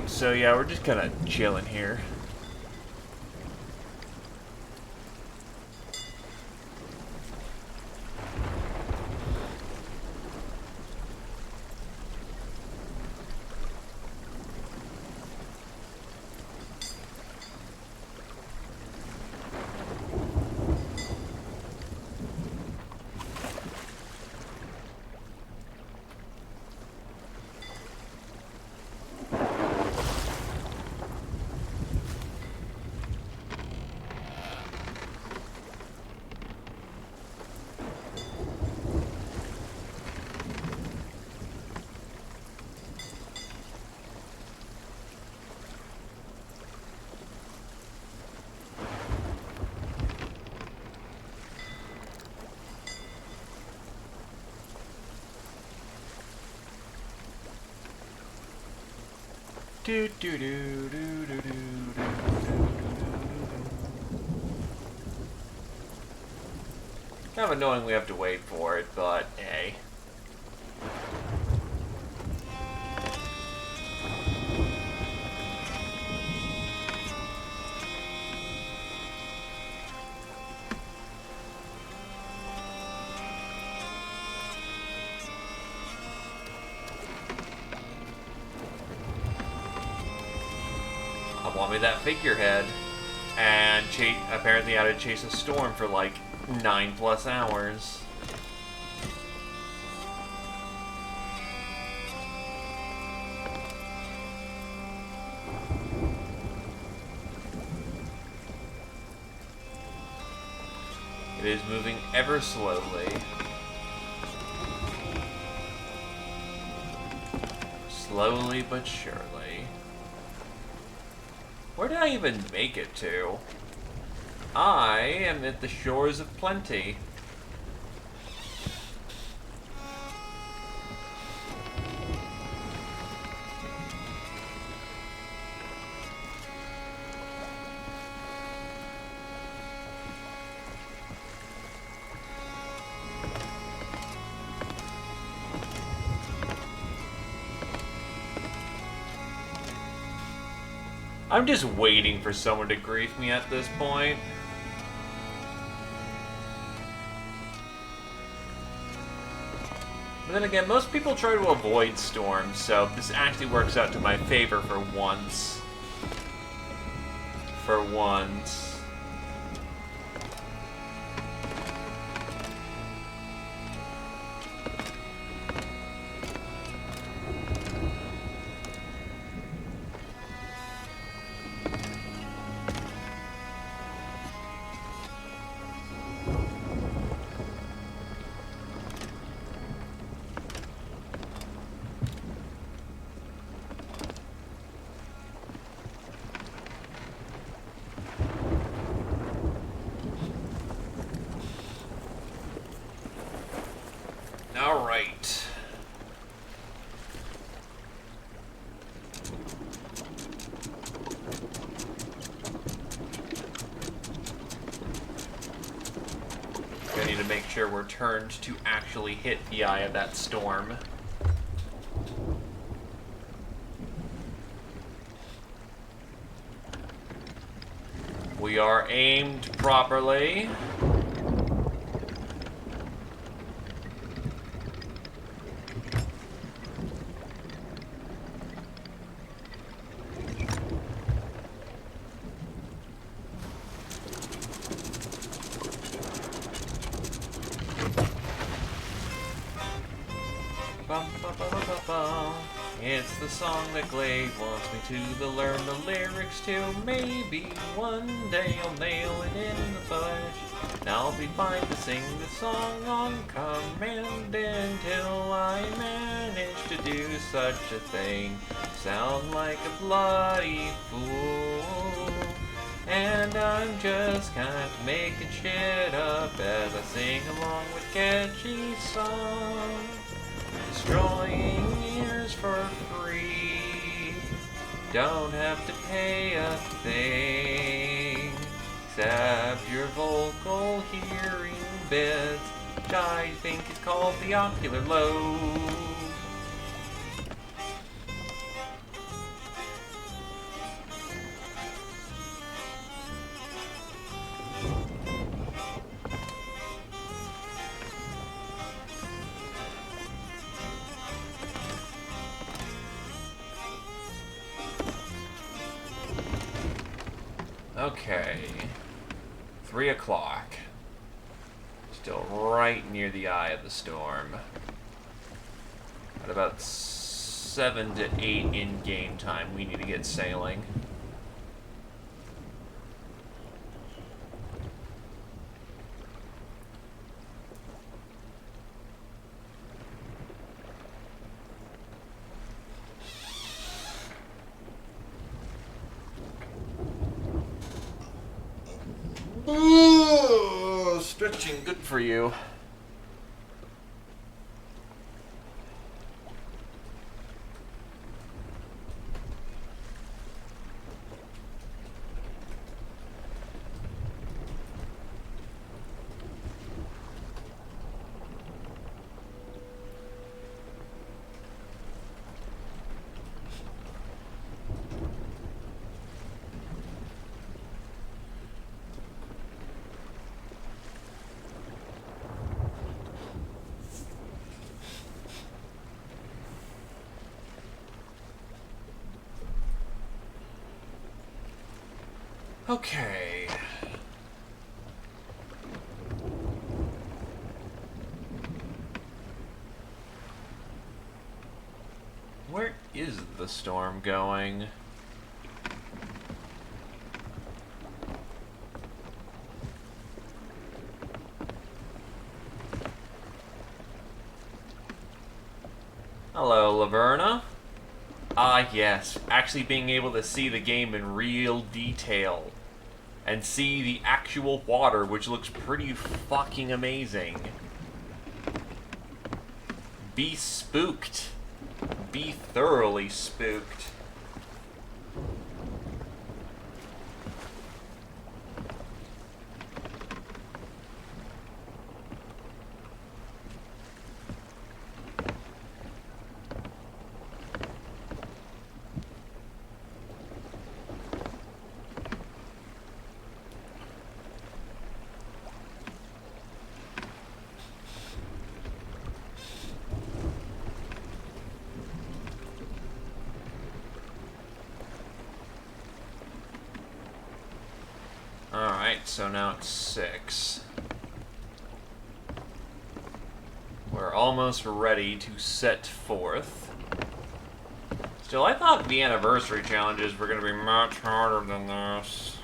Alright, so yeah, we're just kind of chilling here. Do do do do do do do. Kind of annoying we have to wait for it, but hey. I want me that figurehead. And apparently I had to chase a storm for like 9+ hours. It is moving ever slowly. Slowly but surely. Where did I even make it to? I am at the shores of plenty. I'm just waiting for someone to grief me at this point. But then again, most people try to avoid storms, so this actually works out to my favor for once. For once. Alright. I need to make sure we're turned to actually hit the eye of that storm. We are aimed properly. It's the song that Glade wants me to learn the lyrics to. Maybe one day I'll nail it in the bush. And I'll be fine to sing the song on command until I manage to do such a thing. Sound like a bloody fool. And I'm just kind of making shit up as I sing along with catchy songs. Destroying ears for free. Don't have to pay a thing. Except your vocal hearing bits, which I think is called the ocular lobe. Okay. 3 o'clock. Still right near the eye of the storm. At about 7 to 8 in game time, we need to get sailing. Ooh, stretching, good for you. Okay. Where is the storm going? Hello, Laverna. Ah, yes. Actually being able to see the game in real detail. And see the actual water, which looks pretty fucking amazing. Be spooked. Be thoroughly spooked. Alright, so now it's 6. We're almost ready to set forth. Still, I thought the anniversary challenges were going to be much harder than this.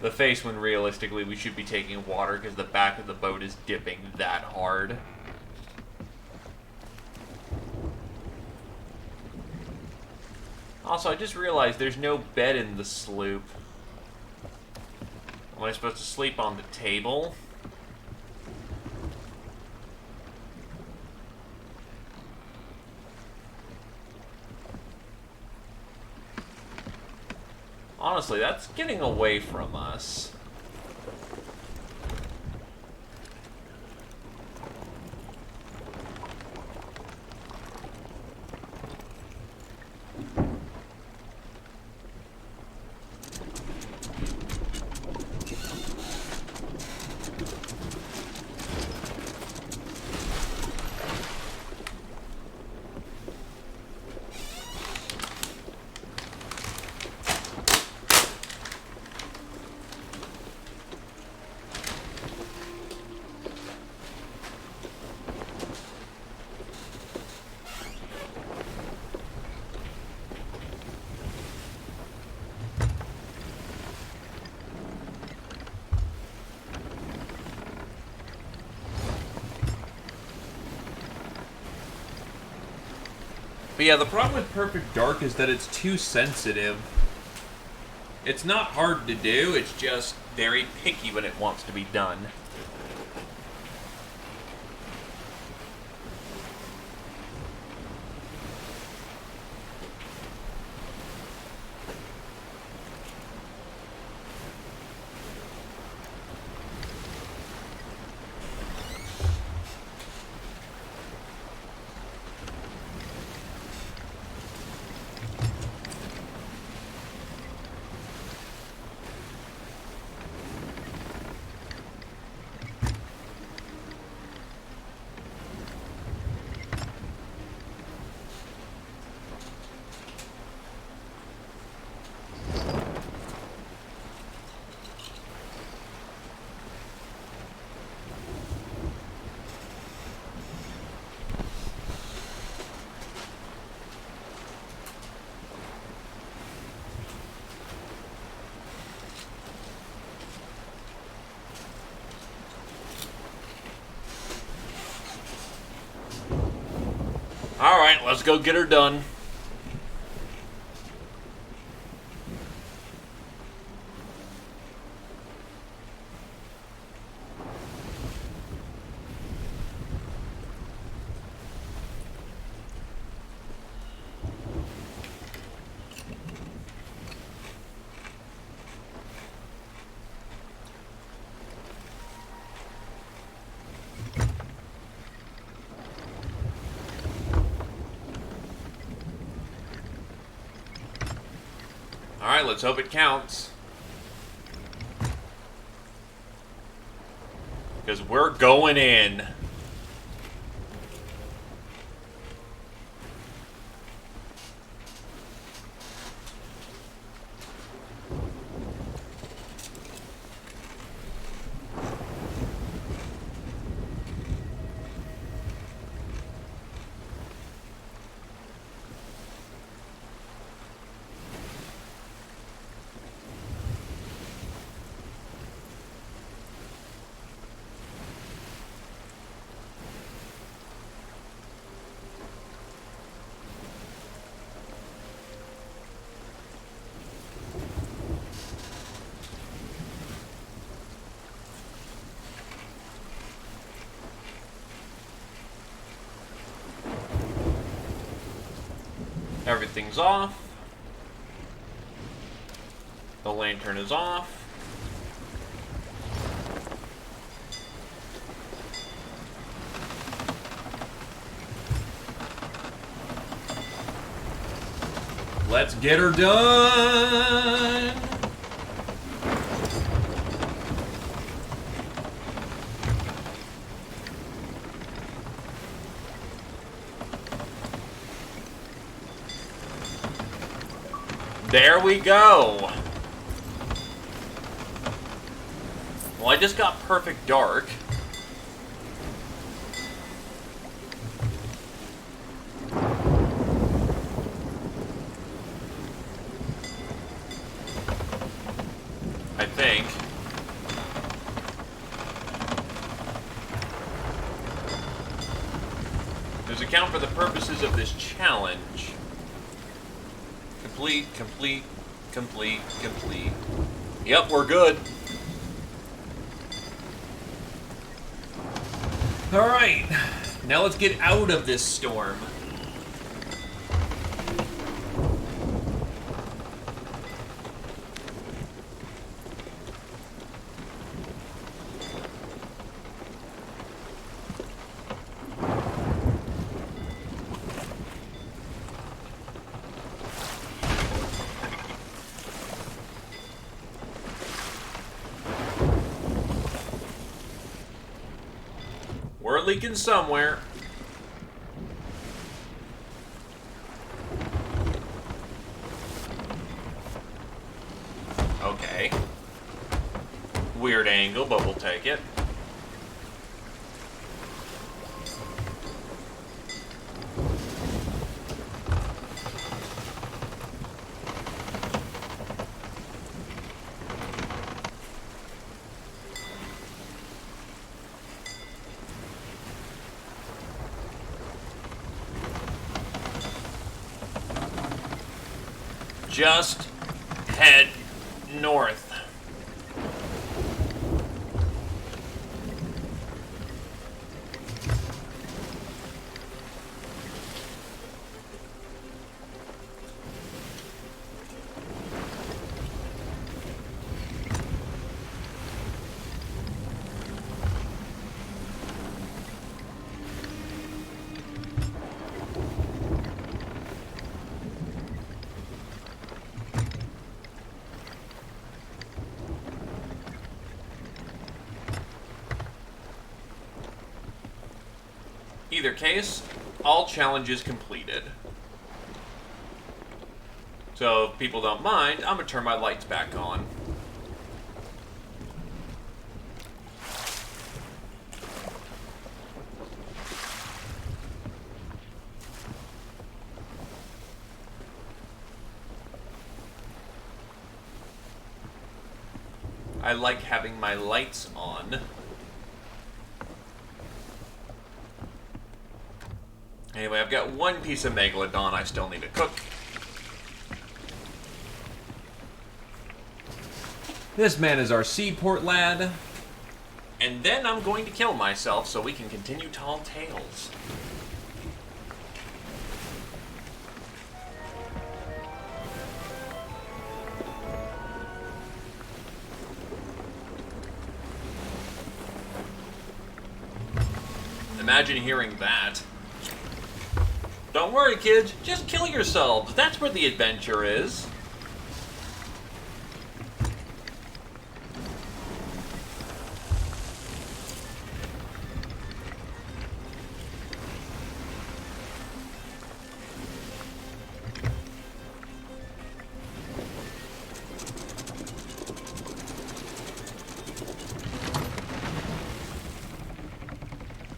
The face when realistically we should be taking water because the back of the boat is dipping that hard. Also, I just realized there's no bed in the sloop. Am I supposed to sleep on the table? Honestly, that's getting away from us. But yeah, the problem with Perfect Dark is that it's too sensitive. It's not hard to do, it's just very picky when it wants to be done. let's go get her done. Alright, let's hope it counts. Because we're going in. Everything's off. The lantern is off. Let's get her done. There we go. Well, I just got perfect dark. I think. Does it count for the purposes of this challenge? Complete, complete, complete, complete. Yep, we're good. Alright, now let's get out of this storm. We're leaking somewhere. Okay. Weird angle, but we'll take it. Just head north. Either case, all challenges completed. So if people don't mind, I'm gonna turn my lights back on. I like having my lights on. Anyway, I've got one piece of Megalodon I still need to cook. This man is our seaport lad. And then I'm going to kill myself so we can continue Tall Tales. Imagine hearing that. Don't worry, kids. Just kill yourselves. That's where the adventure is.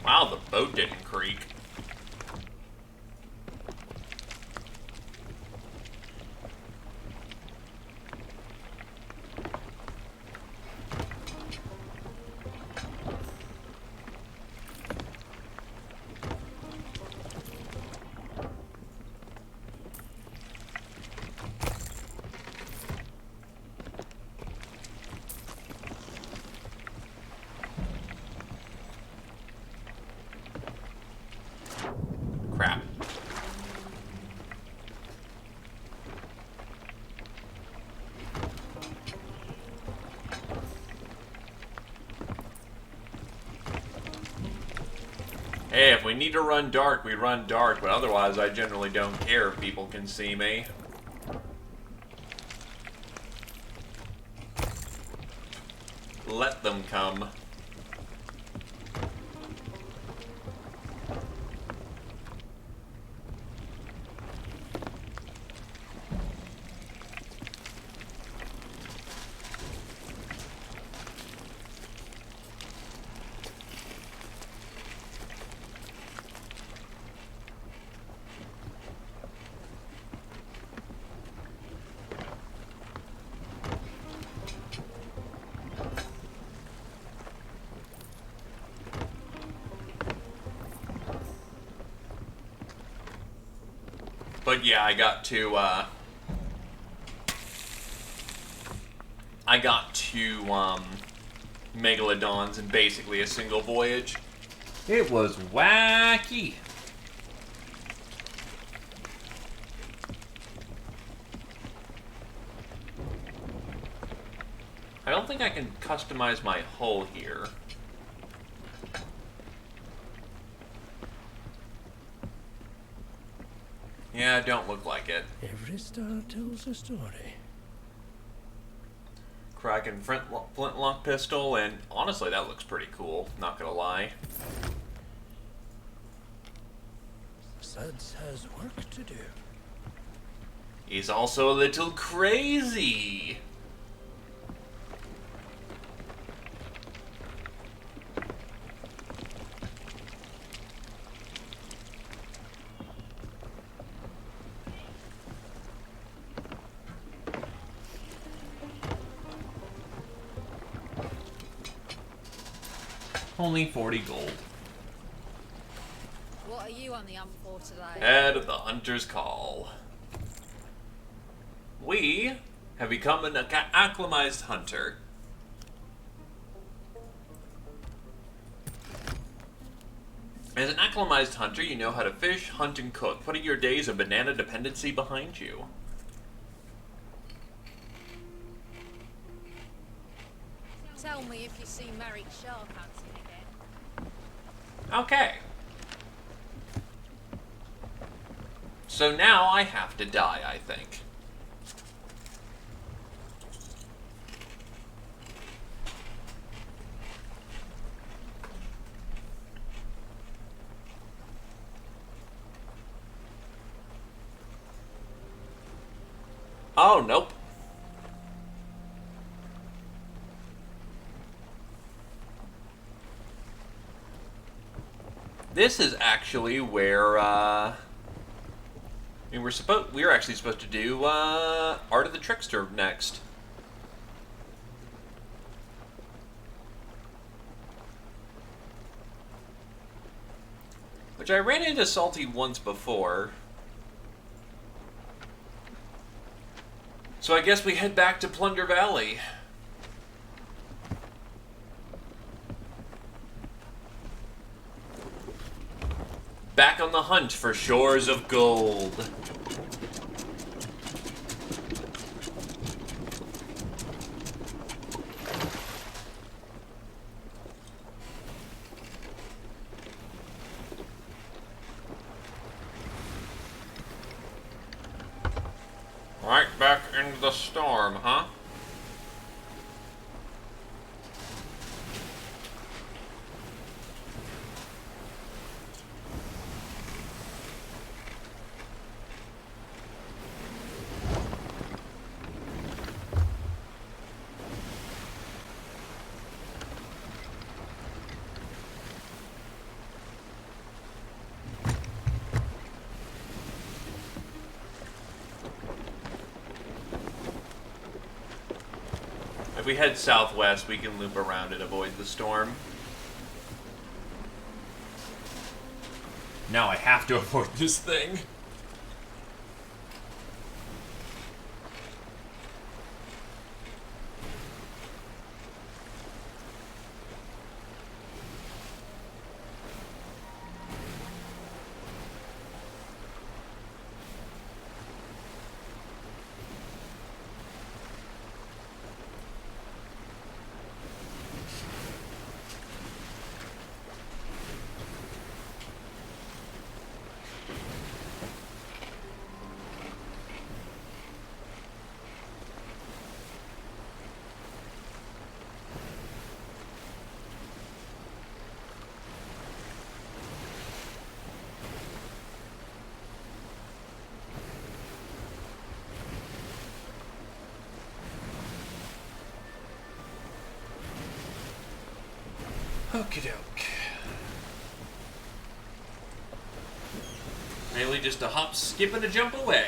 Wow, the boat didn't creak. Crap. Hey, if we need to run dark, we run dark, but otherwise I generally don't care if people can see me. Let them come. But yeah, I got two Megalodons in basically a single voyage. It was wacky. I don't think I can customize my hull here. Yeah, don't look like it. Every star tells a story. Kraken flintlock pistol, and honestly, that looks pretty cool. Not gonna lie. Suds has work to do. He's also a little crazy. Only 40 gold. What are you on the hunt for today? Head of the Hunter's Call. We have become an acclimatized hunter. As an acclimatized hunter, you know how to fish, hunt, and cook, putting your days of banana dependency behind you. Tell me if you see Merrick shark hunting again. Okay. So now I have to die, I think. Oh, nope. This is actually where, I mean, we're actually supposed to do, Art of the Trickster next. Which I ran into Salty once before. So I guess we head back to Plunder Valley. Back on the hunt for shores of gold. Right back into the storm, huh? If we head southwest, we can loop around and avoid the storm. Now I have to avoid this thing. Okie doke. Really just a hop, skip, and a jump away.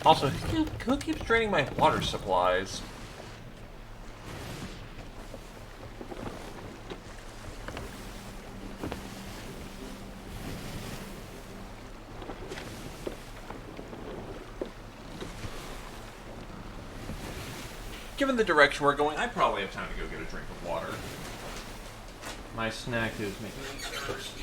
Also, who keeps draining my water supplies? Given the direction we're going, I probably have time to go get a drink of water. My snack is making me thirsty.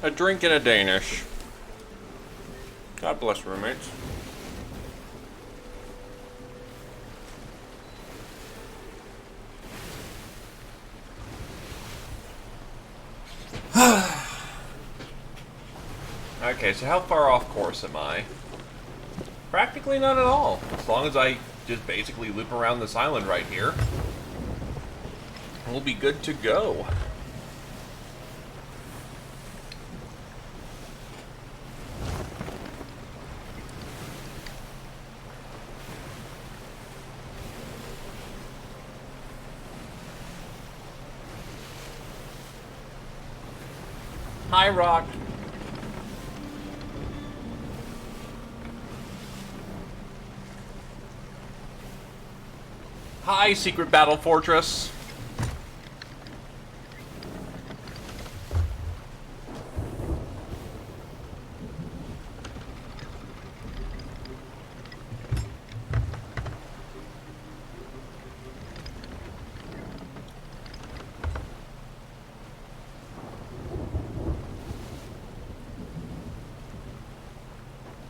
A drink and a Danish. God bless roommates. Okay, so how far off course am I? Practically none at all. As long as I just basically loop around this island right here, we'll be good to go. Hi, Rock. Hi, Secret Battle Fortress.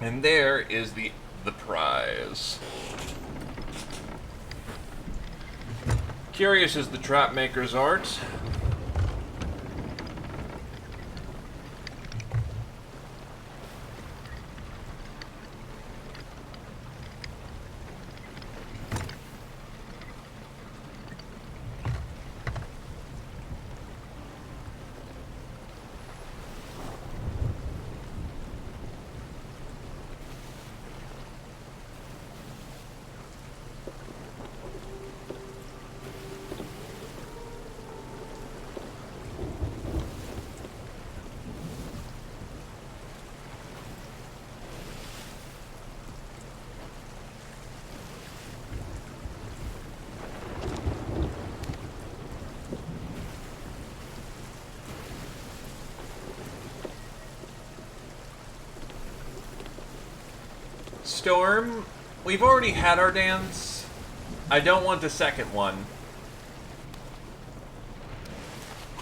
And there is the prize. Curious as the trap maker's art. Storm, we've already had our dance. I don't want a second one.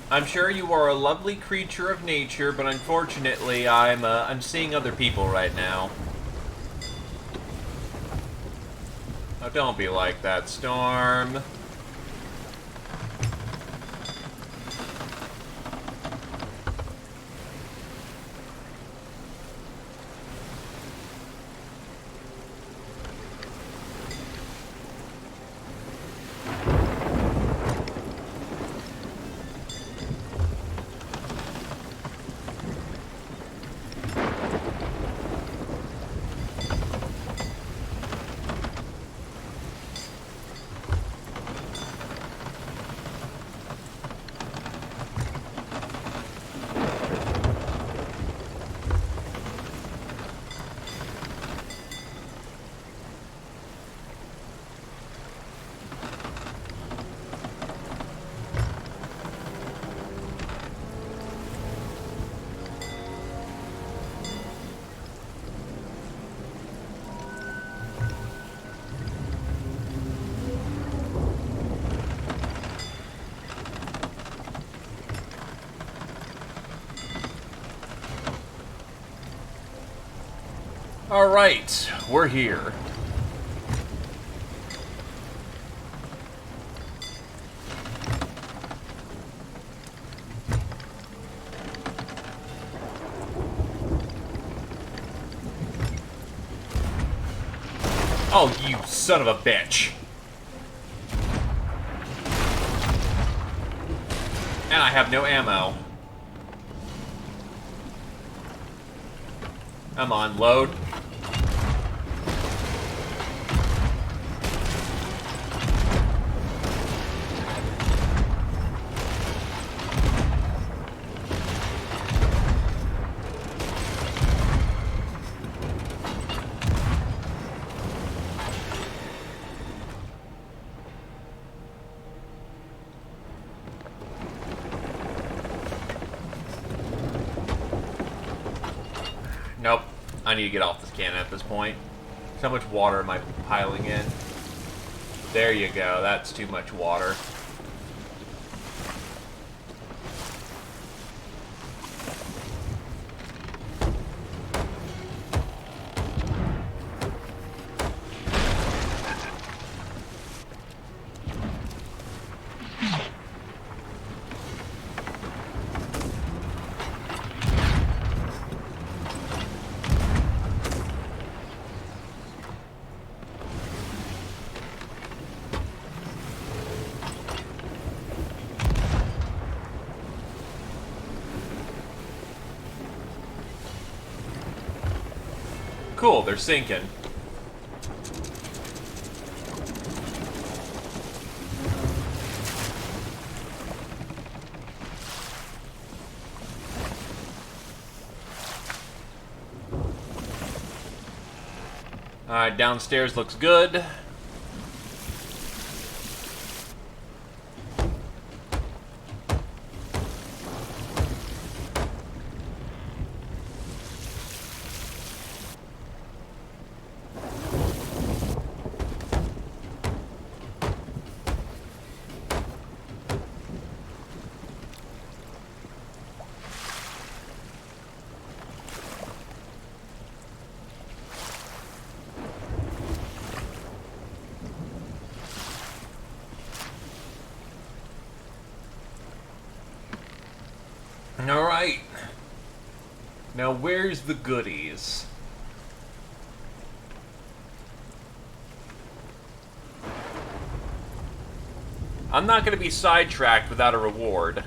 I'm sure you are a lovely creature of nature, but unfortunately, I'm seeing other people right now. Oh, don't be like that, Storm. Alright, we're here. Oh, you son of a bitch. And I have no ammo. Come on, load. Nope. I need to get off this cannon at this point. How much water am I piling in? There you go. That's too much water. Cool, they're sinking. Alright, downstairs looks good. Alright. Now where's the goodies? I'm not going to be sidetracked without a reward.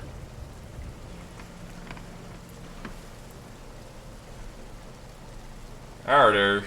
Harder.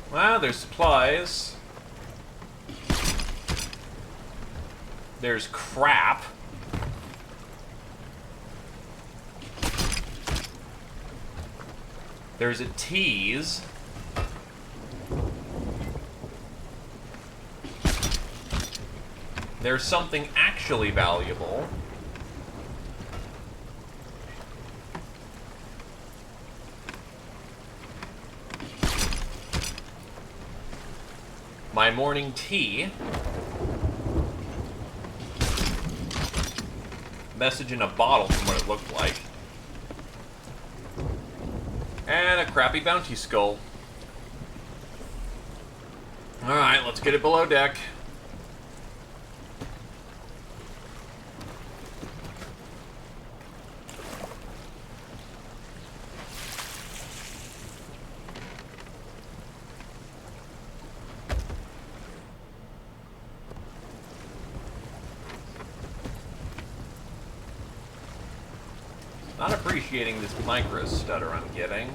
Well, there's supplies. There's crap. There's a tease. There's something actually valuable. My morning tea. Message in a bottle from what it looked like. And a crappy bounty skull. Alright, let's get it below deck. Not appreciating this micro stutter I'm getting.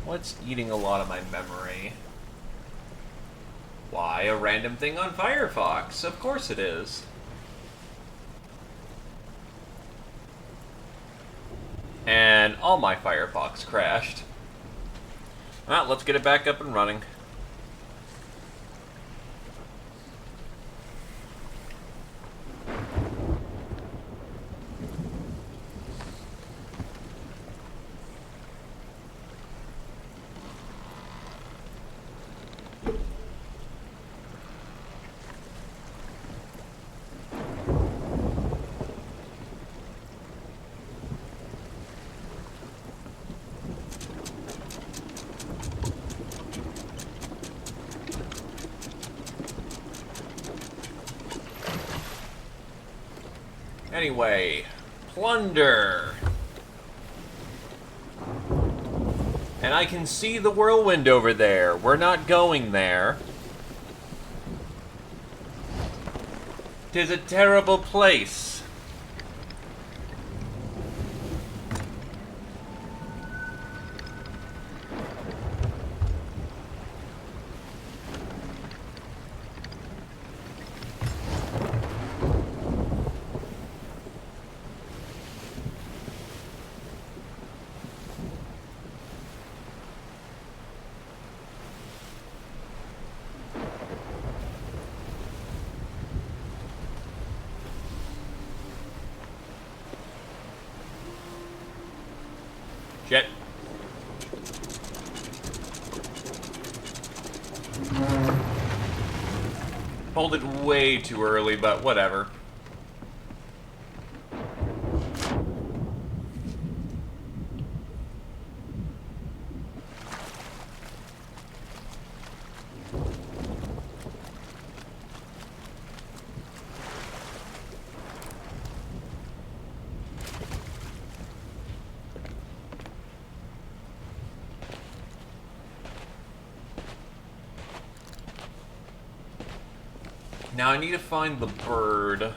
What's eating a lot of my memory? Why, a random thing on Firefox. Of course it is. And all my Firefox crashed. Well, let's get it back up and running. Anyway, plunder. And I can see the whirlwind over there. We're not going there. 'Tis a terrible place. Shit. Pulled it way too early, but whatever. Now I need to find the bird.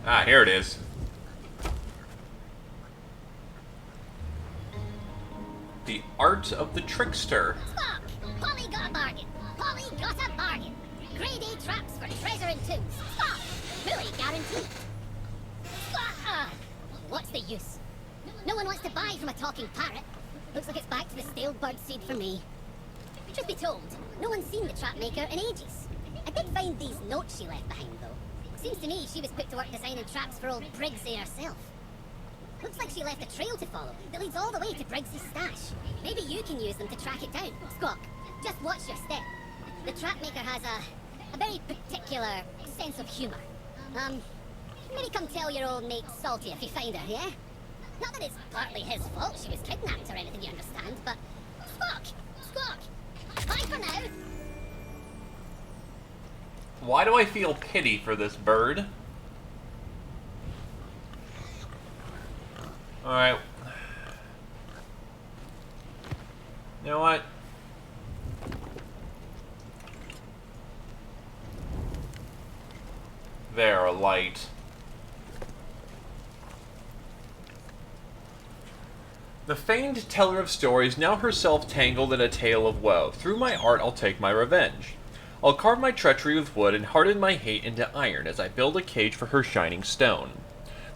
Ah, here it is. The Art of the Trickster. Fuck! Polly got a bargain. Polly got a bargain. Grade A traps for treasure and tombs. Fuck! Fully guaranteed. Fuck! What's the use? No one wants to buy from a talking parrot. Looks like it's back to the stale bird seed for me. Truth be told, no one's seen the trap maker in ages. I did find these notes she left behind, though. Seems to me she was put to work designing traps for old Briggsy herself. Looks like she left a trail to follow that leads all the way to Briggsy's stash. Maybe you can use them to track it down. Squawk, just watch your step. The trap maker has a very particular sense of humor. Maybe come tell your old mate Salty if you find her, yeah? Not that it's partly his fault she was kidnapped or anything, you understand, but... Squawk! Squawk! Bye for now! Why do I feel pity for this bird? Alright. You know what? There, a light. The famed teller of stories, now herself tangled in a tale of woe. Through my art I'll take my revenge. I'll carve my treachery with wood and harden my hate into iron as I build a cage for her shining stone.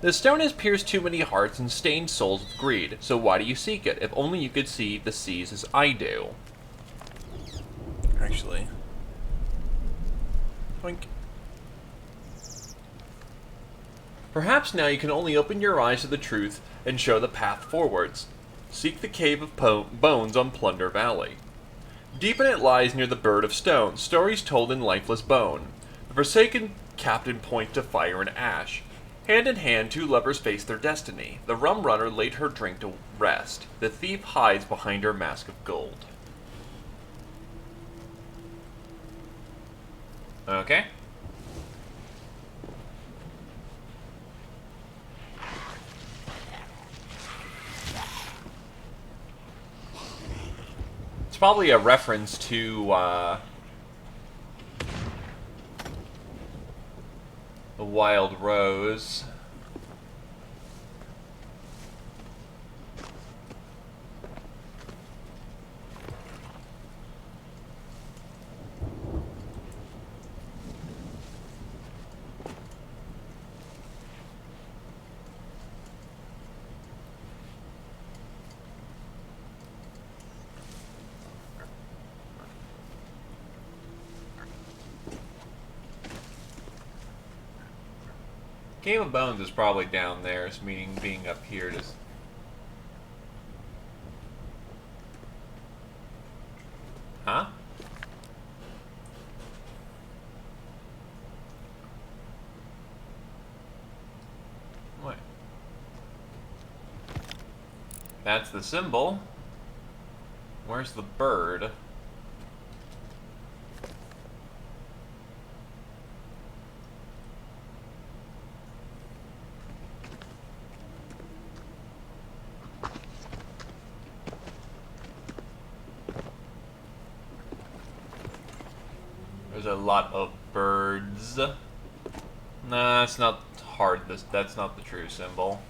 The stone has pierced too many hearts and stained souls with greed, so why do you seek it, if only you could see the seas as I do? Actually. Boink. Perhaps now you can only open your eyes to the truth and show the path forwards. Seek the cave of bones on Plunder Valley. Deep in it lies near the Bird of Stone, stories told in lifeless bone. The forsaken captain points to fire and ash. Hand in hand, two lovers face their destiny. The rum runner laid her drink to rest. The thief hides behind her mask of gold. Okay. It's probably a reference to, the Wild Rose. Game of Bones is probably down there, meaning being up here. Just huh? What? That's the symbol. Where's the bird? There's a lot of birds. Nah, it's not hard. That's not the true symbol.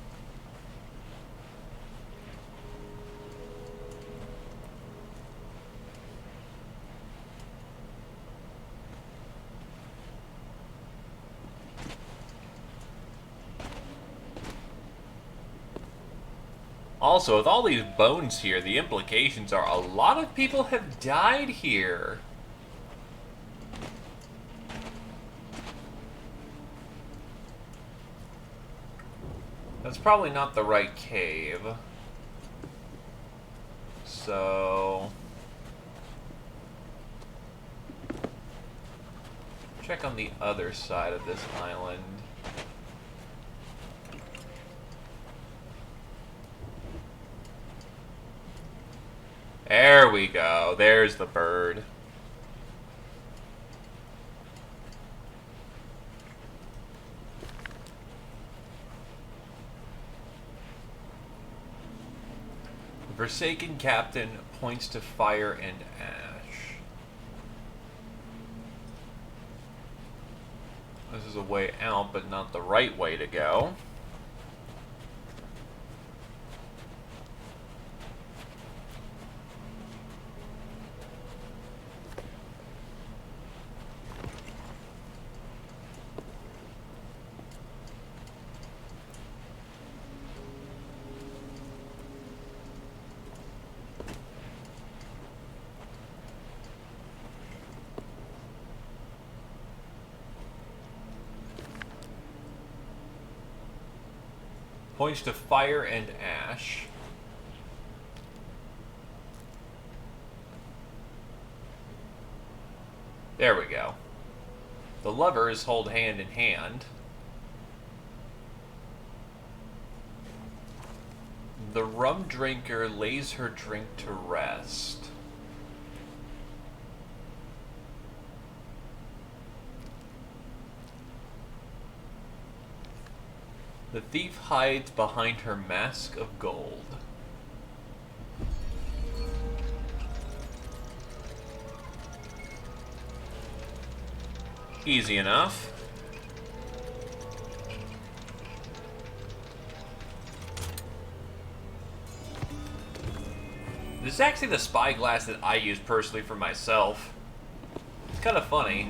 Also, with all these bones here, the implications are a lot of people have died here. That's probably not the right cave. So... check on the other side of this island. There we go. There's the bird. The Forsaken Captain points to fire and ash. This is a way out, but not the right way to go. Points to fire and ash. There we go. The lovers hold hand in hand. The rum drinker lays her drink to rest. The thief hides behind her mask of gold. Easy enough. This is actually the spyglass that I use personally for myself. It's kind of funny.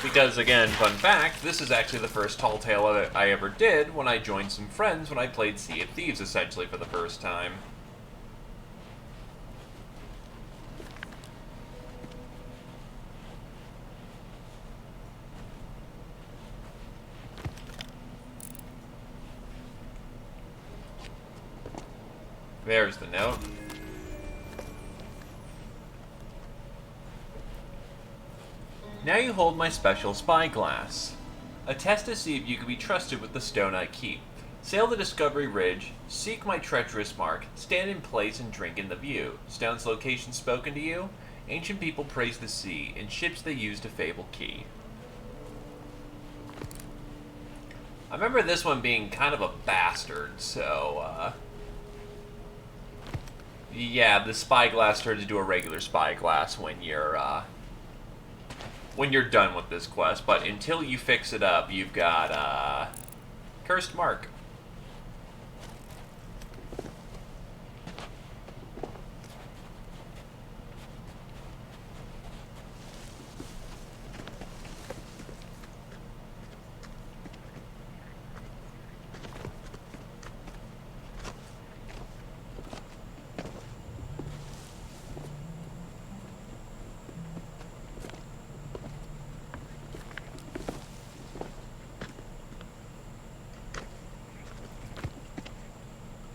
Because, again, fun fact, this is actually the first Tall Tale that I ever did when I joined some friends when I played Sea of Thieves, essentially, for the first time. There's the note. Now you hold my special spyglass. A test to see if you can be trusted with the stone I keep. Sail the Discovery Ridge, seek my treacherous mark, stand in place and drink in the view. Stone's location spoken to you? Ancient people praise the sea, in ships they used a fable key. I remember this one being kind of a bastard, so, yeah, the spyglass turns into a regular spyglass when you're done with this quest, but until you fix it up, you've got, Cursed Mark.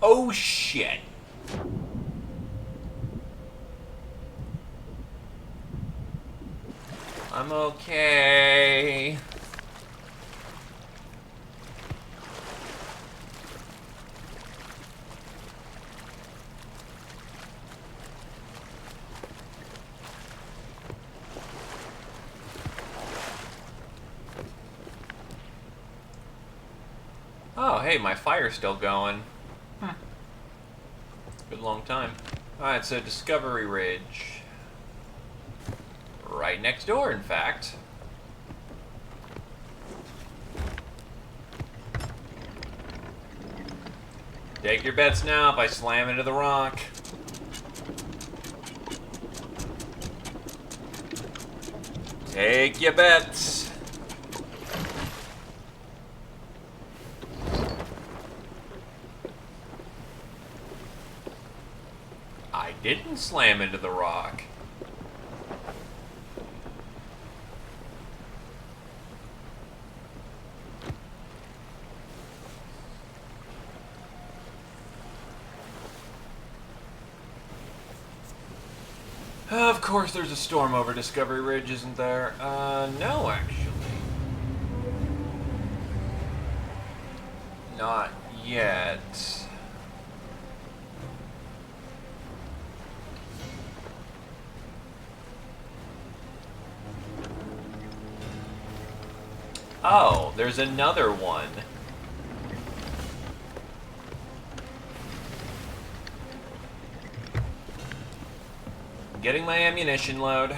Oh shit. I'm okay. Oh, hey, my fire's still going. Good long time. Alright, so Discovery Ridge. Right next door, in fact. Take your bets now if I slam into the rock. Take your bets. I didn't slam into the rock. Of course there's a storm over Discovery Ridge, isn't there? No, actually. Not yet. Oh, there's another one. Getting my ammunition load.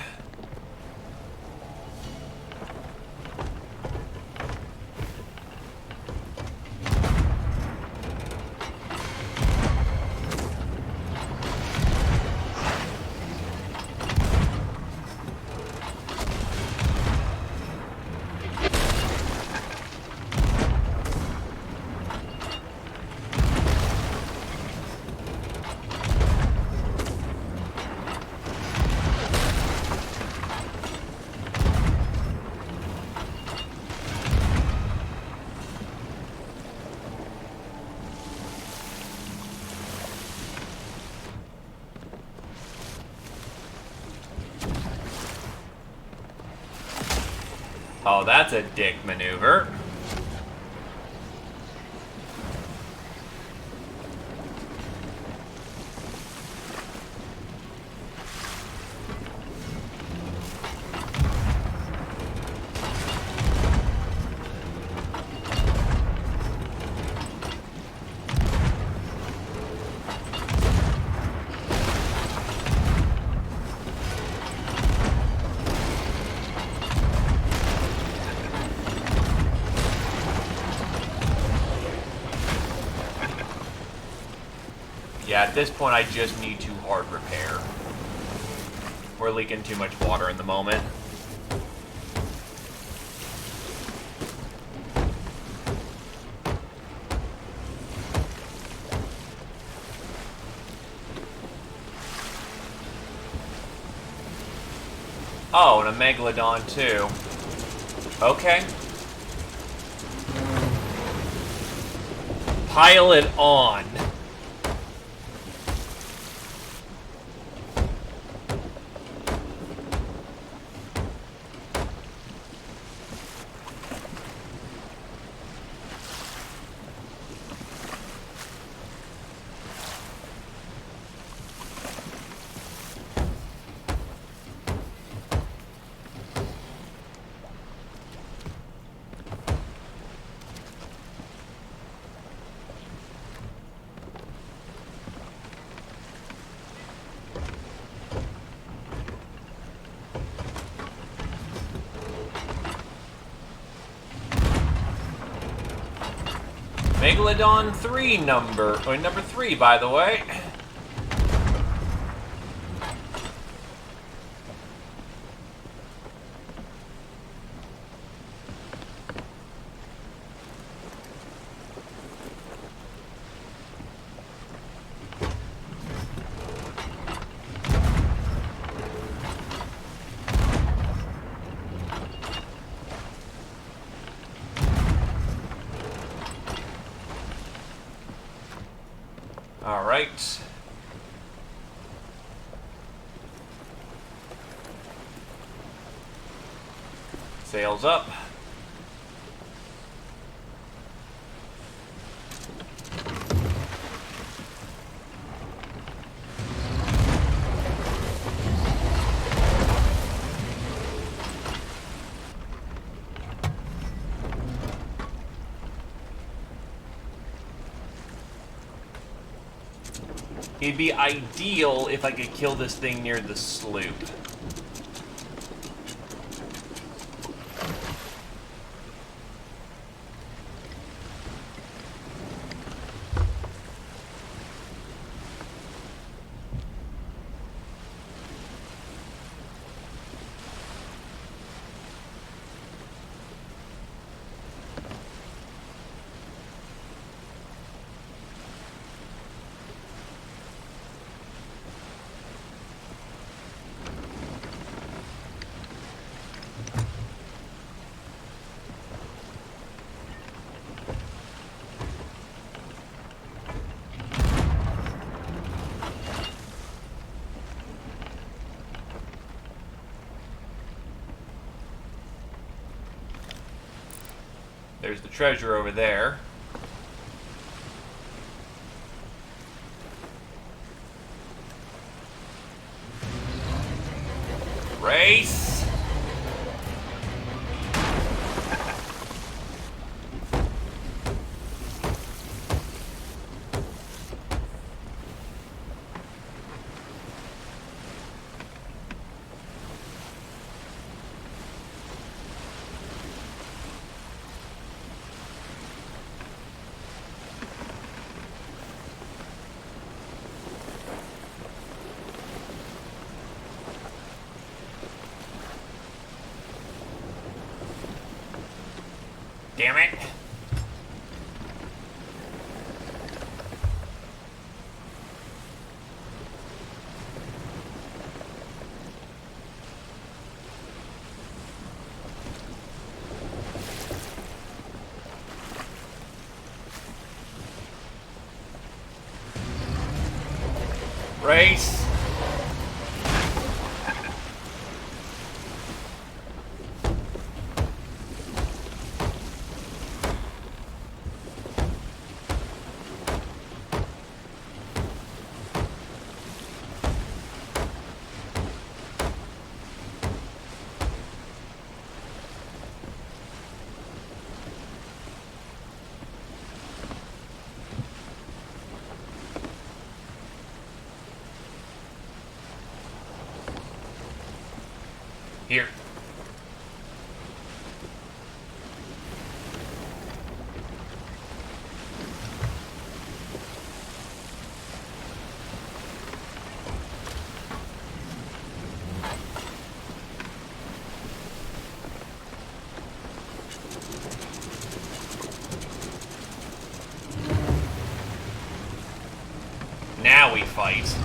Oh, that's a dick maneuver. Yeah, at this point I just need to hard repair. We're leaking too much water in the moment. Oh, and a megalodon too. Okay. Pile it on. Megalodon 3 number 3, by the way. All right. Sails up. It'd be ideal if I could kill this thing near the sloop. There's the treasure over there. Race! Damn it. Race. Here. Now we fight.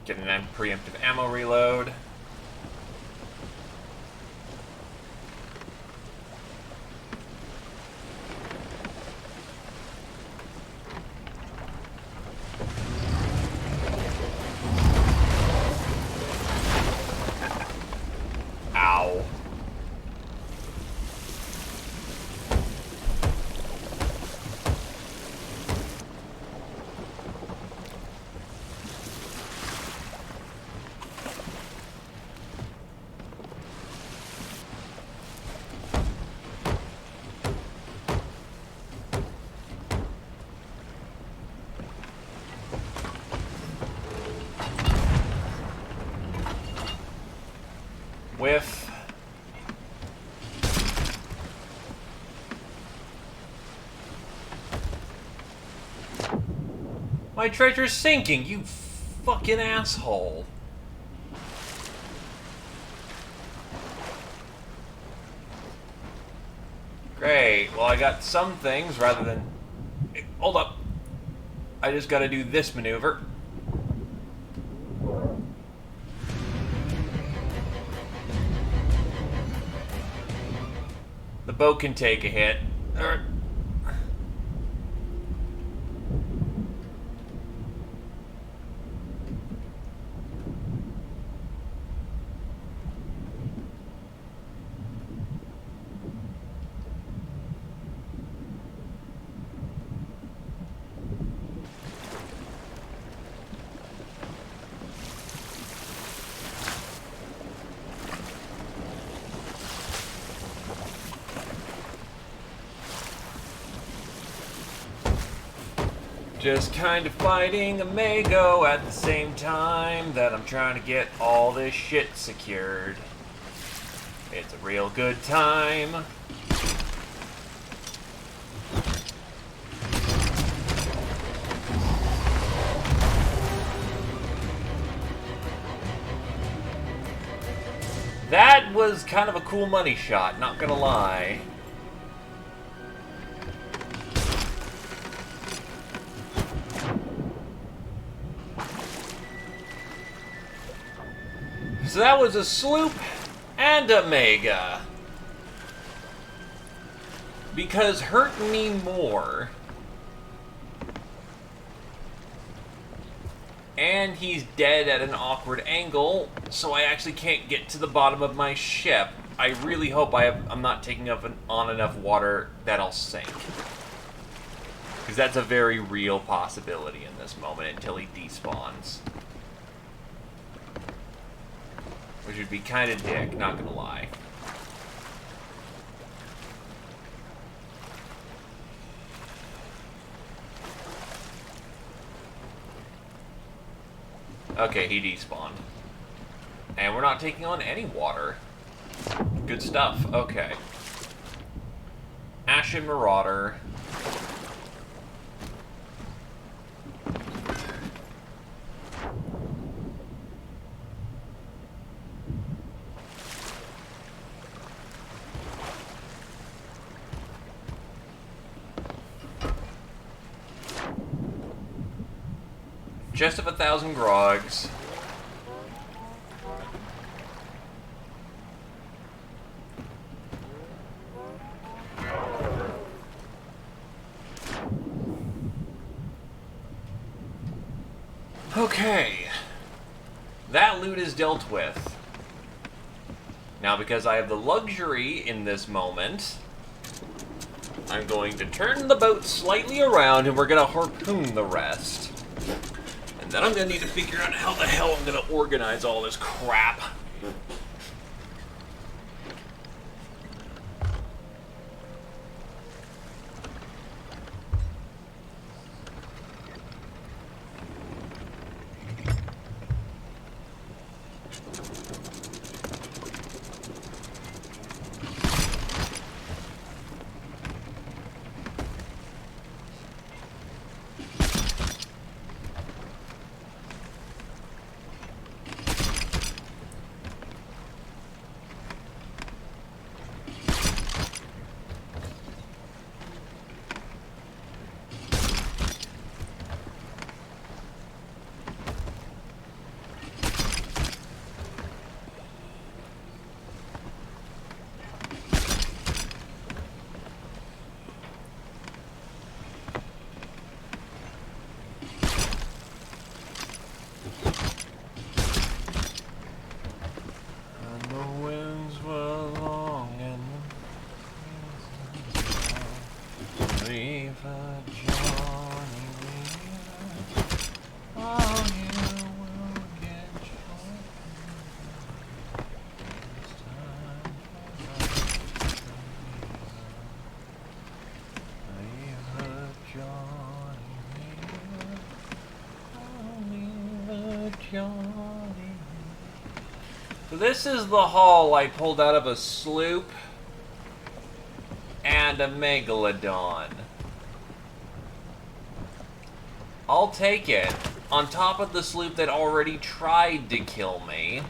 Get an preemptive ammo reload. Ow. Whiff. My treasure's sinking, you fucking asshole. Great, well I got some things rather than... Hold up. I just gotta do this maneuver. The boat can take a hit. Just kind of fighting a Mago at the same time that I'm trying to get all this shit secured. It's a real good time. That was kind of a cool money shot, not gonna lie. So that was a sloop and a mega. Because hurt me more. And he's dead at an awkward angle, so I actually can't get to the bottom of my ship. I really hope I'm not taking up on enough water that I'll sink. Because that's a very real possibility in this moment until he despawns. Which would be kind of dick, not gonna lie. Okay, he despawned. And we're not taking on any water. Good stuff, okay. Ashen Marauder. Chest of 1,000 grogs. Okay. That loot is dealt with. Now, because I have the luxury in this moment, I'm going to turn the boat slightly around and we're going to harpoon the rest. And then I'm going to need to figure out how the hell I'm going to organize all this crap. So this is the haul I pulled out of a sloop and a megalodon. I'll take it. On top of the sloop that already tried to kill me.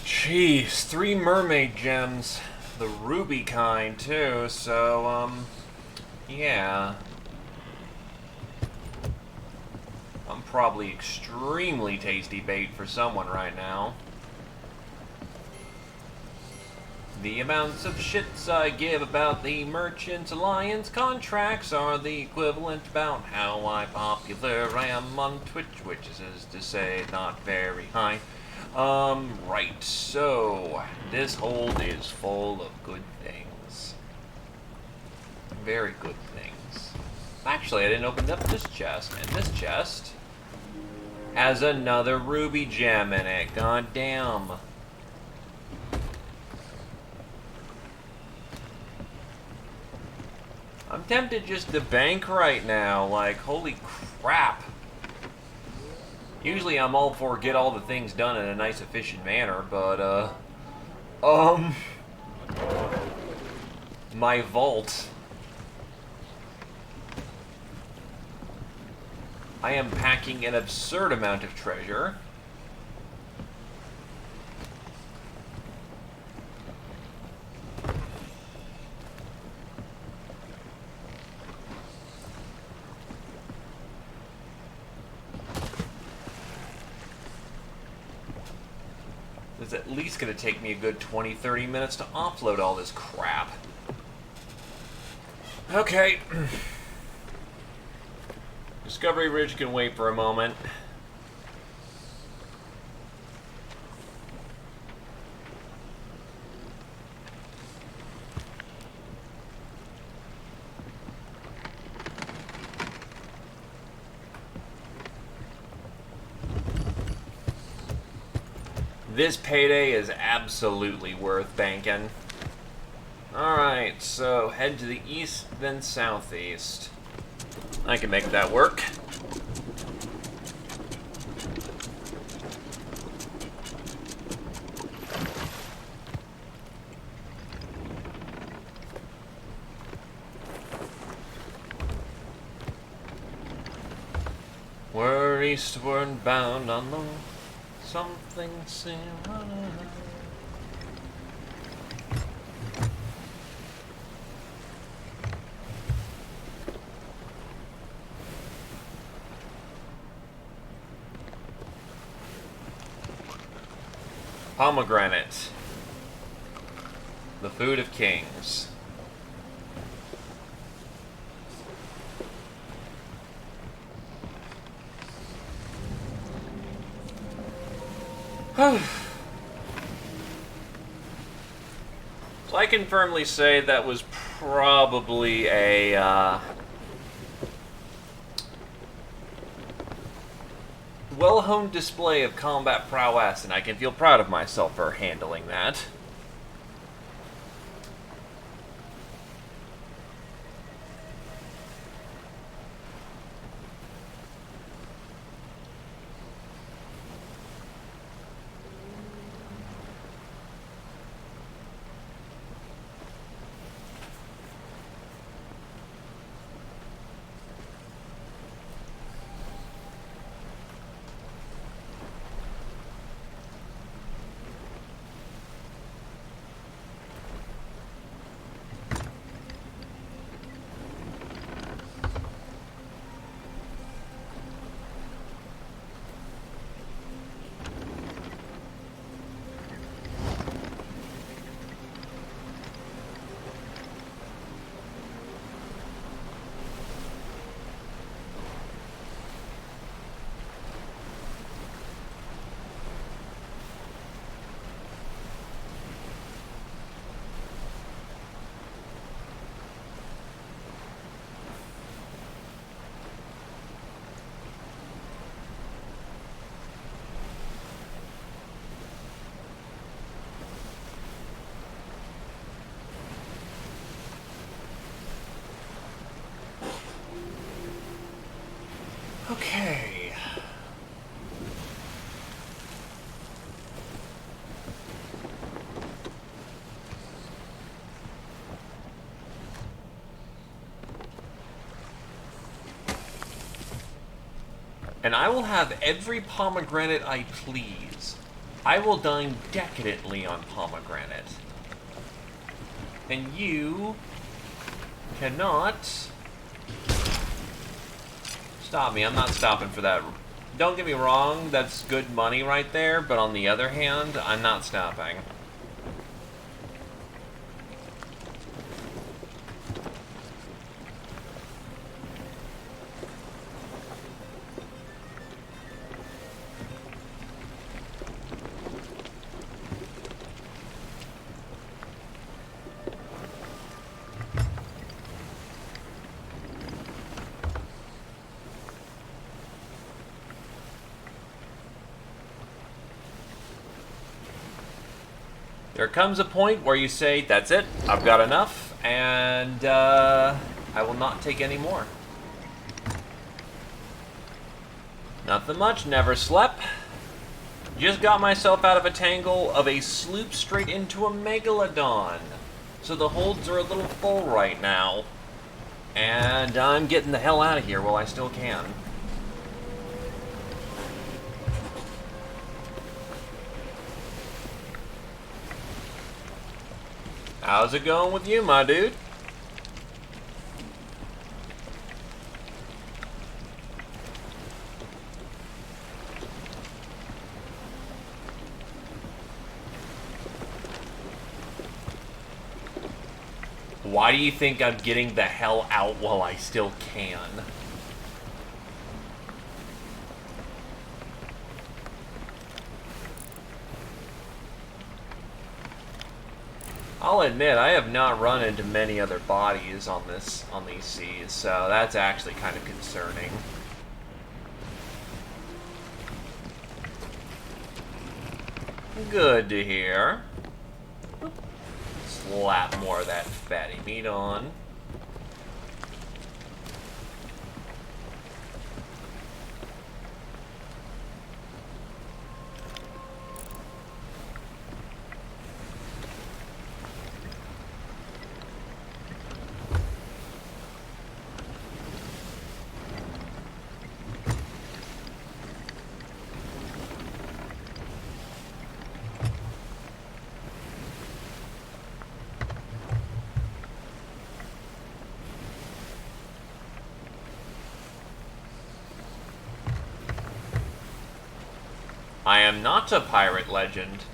Jeez, 3 mermaid gems. The ruby kind, too, so, yeah. I'm probably extremely tasty bait for someone right now. The amounts of shits I give about the Merchants Alliance contracts are the equivalent about how popular I am on Twitch, which is to say not very high. Right, so this hold is full of good things. Very good things. Actually, I didn't open up this chest, and this chest has another ruby gem in it. God damn. I'm tempted just to bank right now, like, holy crap. Usually I'm all for get all the things done in a nice, efficient manner, but, my vault. I am packing an absurd amount of treasure. It's at least going to take me a good 20-30 minutes to offload all this crap. Okay. Discovery Ridge can wait for a moment. This payday is absolutely worth banking. Alright, so head to the east, then southeast. I can make that work. We're eastward bound on the something similar. Pomegranate. The food of kings. So I can firmly say that was probably a well-honed display of combat prowess, and I can feel proud of myself for handling that. Okay. And I will have every pomegranate I please. I will dine decadently on pomegranate. And you cannot stop me. I'm not stopping for that. Don't get me wrong, that's good money right there, but on the other hand, I'm not stopping. There comes a point where you say, that's it, I've got enough, and I will not take any more. Nothing much, never slept. Just got myself out of a tangle of a sloop straight into a megalodon. So the holds are a little full right now. And I'm getting the hell out of here while I still can. How's it going with you, my dude? Why do you think I'm getting the hell out while I still can? I'll admit, I have not run into many other bodies on these seas, so that's actually kind of concerning. Good to hear. Slap more of that fatty meat on. I am not a pirate legend.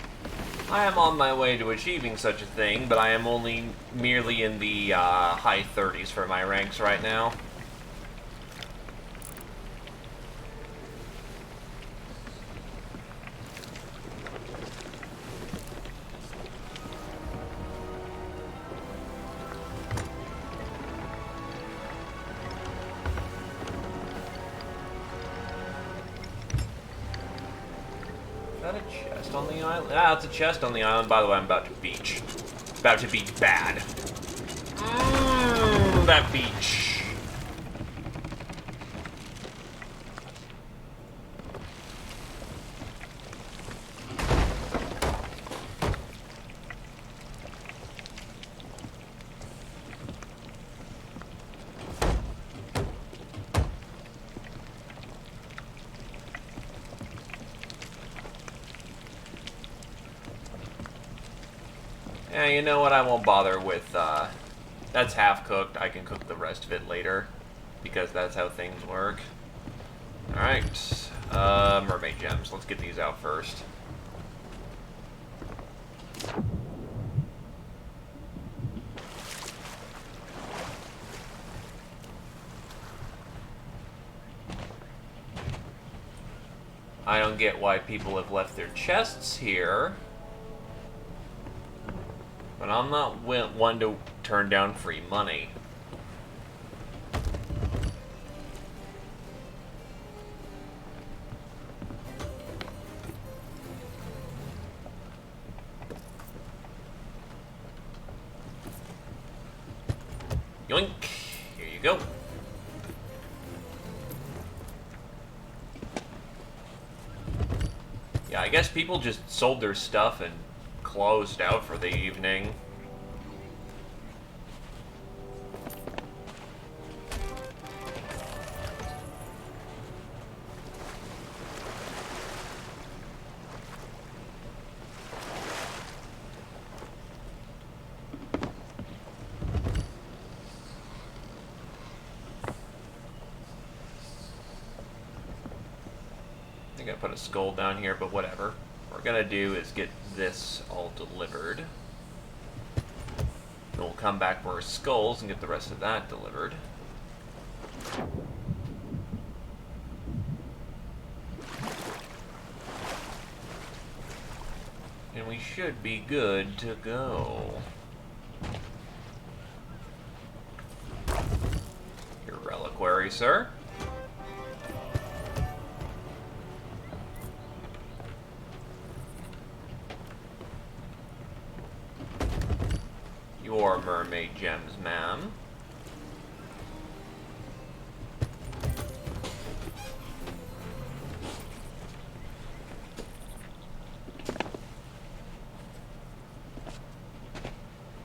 I am on my way to achieving such a thing, but I am only merely in the high 30s for my ranks right now. Is that a chest on the island? Ah, it's a chest on the island. By the way, I'm about to beach. About to be bad. That beach. Yeah, you know what? I won't bother with, that's half cooked. I can cook the rest of it later, because that's how things work. Alright, mermaid gems. Let's get these out first. I don't get why people have left their chests here. But I'm not one to turn down free money. Yoink! Here you go. Yeah, I guess people just sold their stuff and closed out for the evening. I think I put a skull down here, but whatever. What we're gonna do is get this all delivered. Then we'll come back for our skulls and get the rest of that delivered. And we should be good to go. Your reliquary, sir. mermaid gems, ma'am.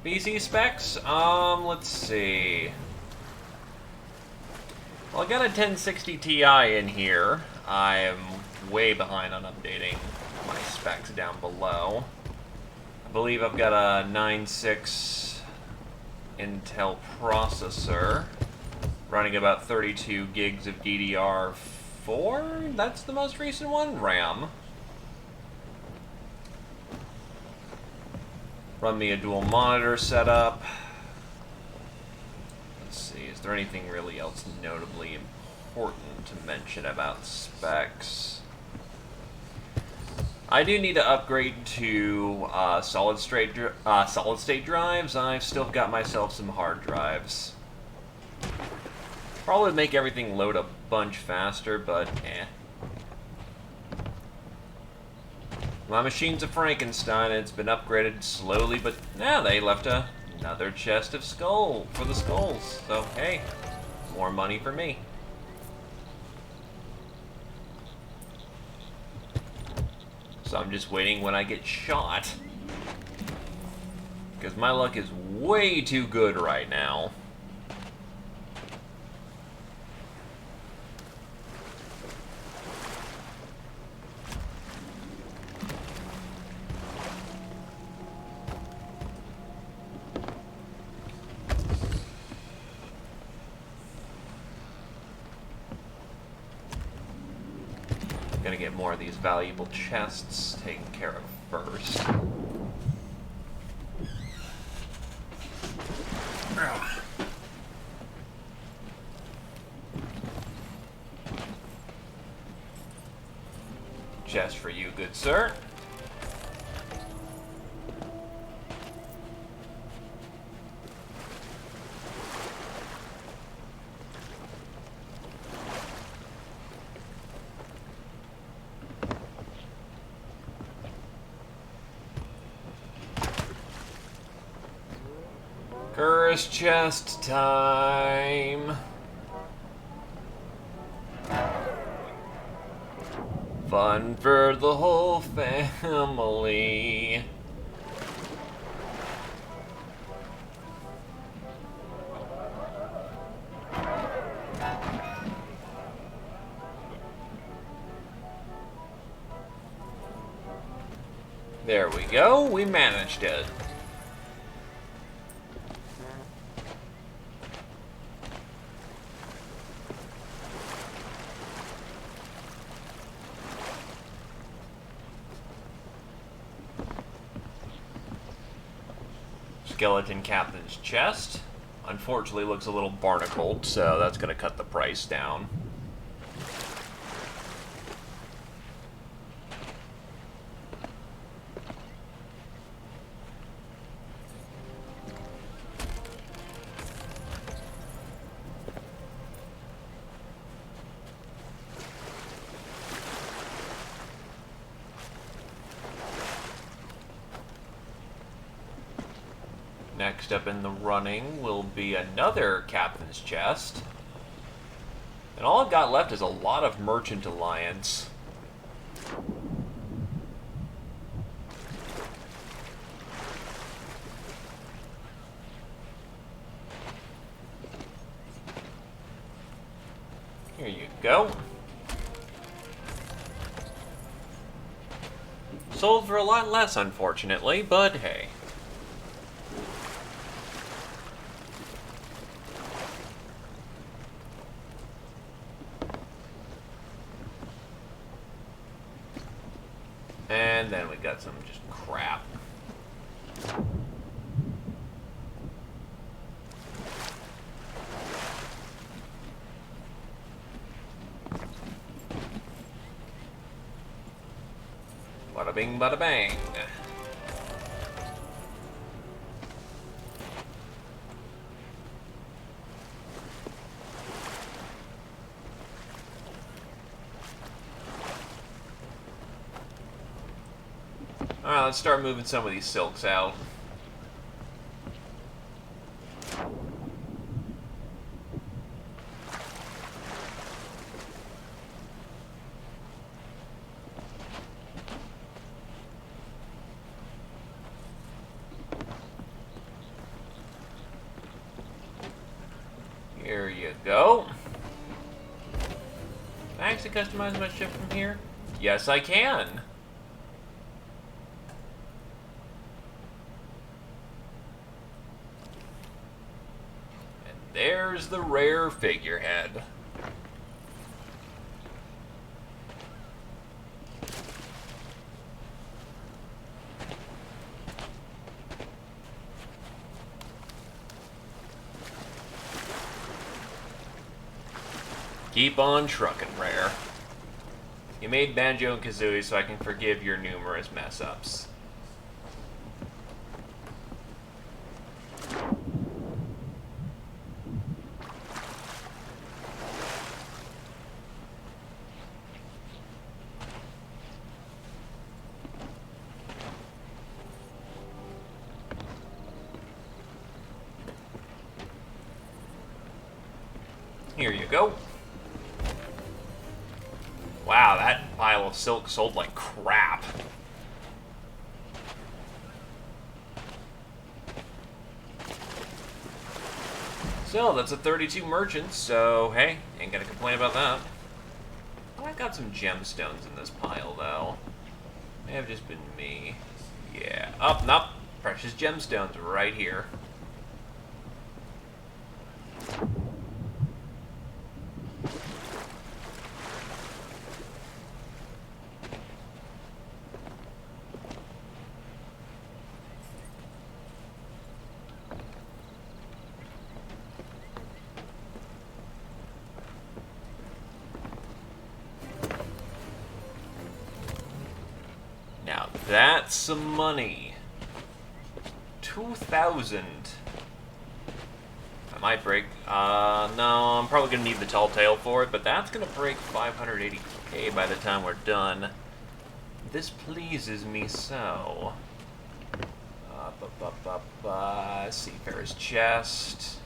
PC specs? Let's see. Well, I got a 1060 Ti in here. I am way behind on updating my specs down below. I believe I've got a 9.6 Intel processor running about 32 gigs of DDR4. That's the most recent one. RAM. Run me a dual monitor setup. Let's see, is there anything really else notably important to mention about specs? I do need to upgrade to solid state drives. I've still got myself some hard drives. Probably make everything load a bunch faster, but eh. My machine's a Frankenstein, and it's been upgraded slowly, but now they left another chest of for the skulls. So, hey, more money for me. So I'm just waiting when I get shot. Because my luck is way too good right now. Gonna get more of these valuable chests taken care of first. Chest for you, good sir. Curse chest time. Fun for the whole family. There we go, we managed it. Skeleton Captain's chest. Unfortunately looks a little barnacled, so that's going to cut the price down. Next up in the running will be another Captain's chest. And all I've got left is a lot of Merchant Alliance. Here you go. Sold for a lot less, unfortunately, but hey. And then we got some just crap. Bada bing, bada bang. Alright, let's start moving some of these silks out. Here you go. Can I actually customize my ship from here? Yes, I can. And there's the rare figurehead. Keep on trucking, Rare. You made Banjo and Kazooie so I can forgive your numerous mess-ups. Here you go. Wow, that pile of silk sold like crap. So, that's a 32 merchants, so hey, ain't gonna complain about that. Oh, I got some gemstones in this pile, though. May have just been me. Yeah. Oh, nope. Precious gemstones right here. Now that's some money. 2,000. I might break. No, I'm probably gonna need the tall tale for it, but that's gonna break 580k by the time we're done. This pleases me so. Seafarer's chest.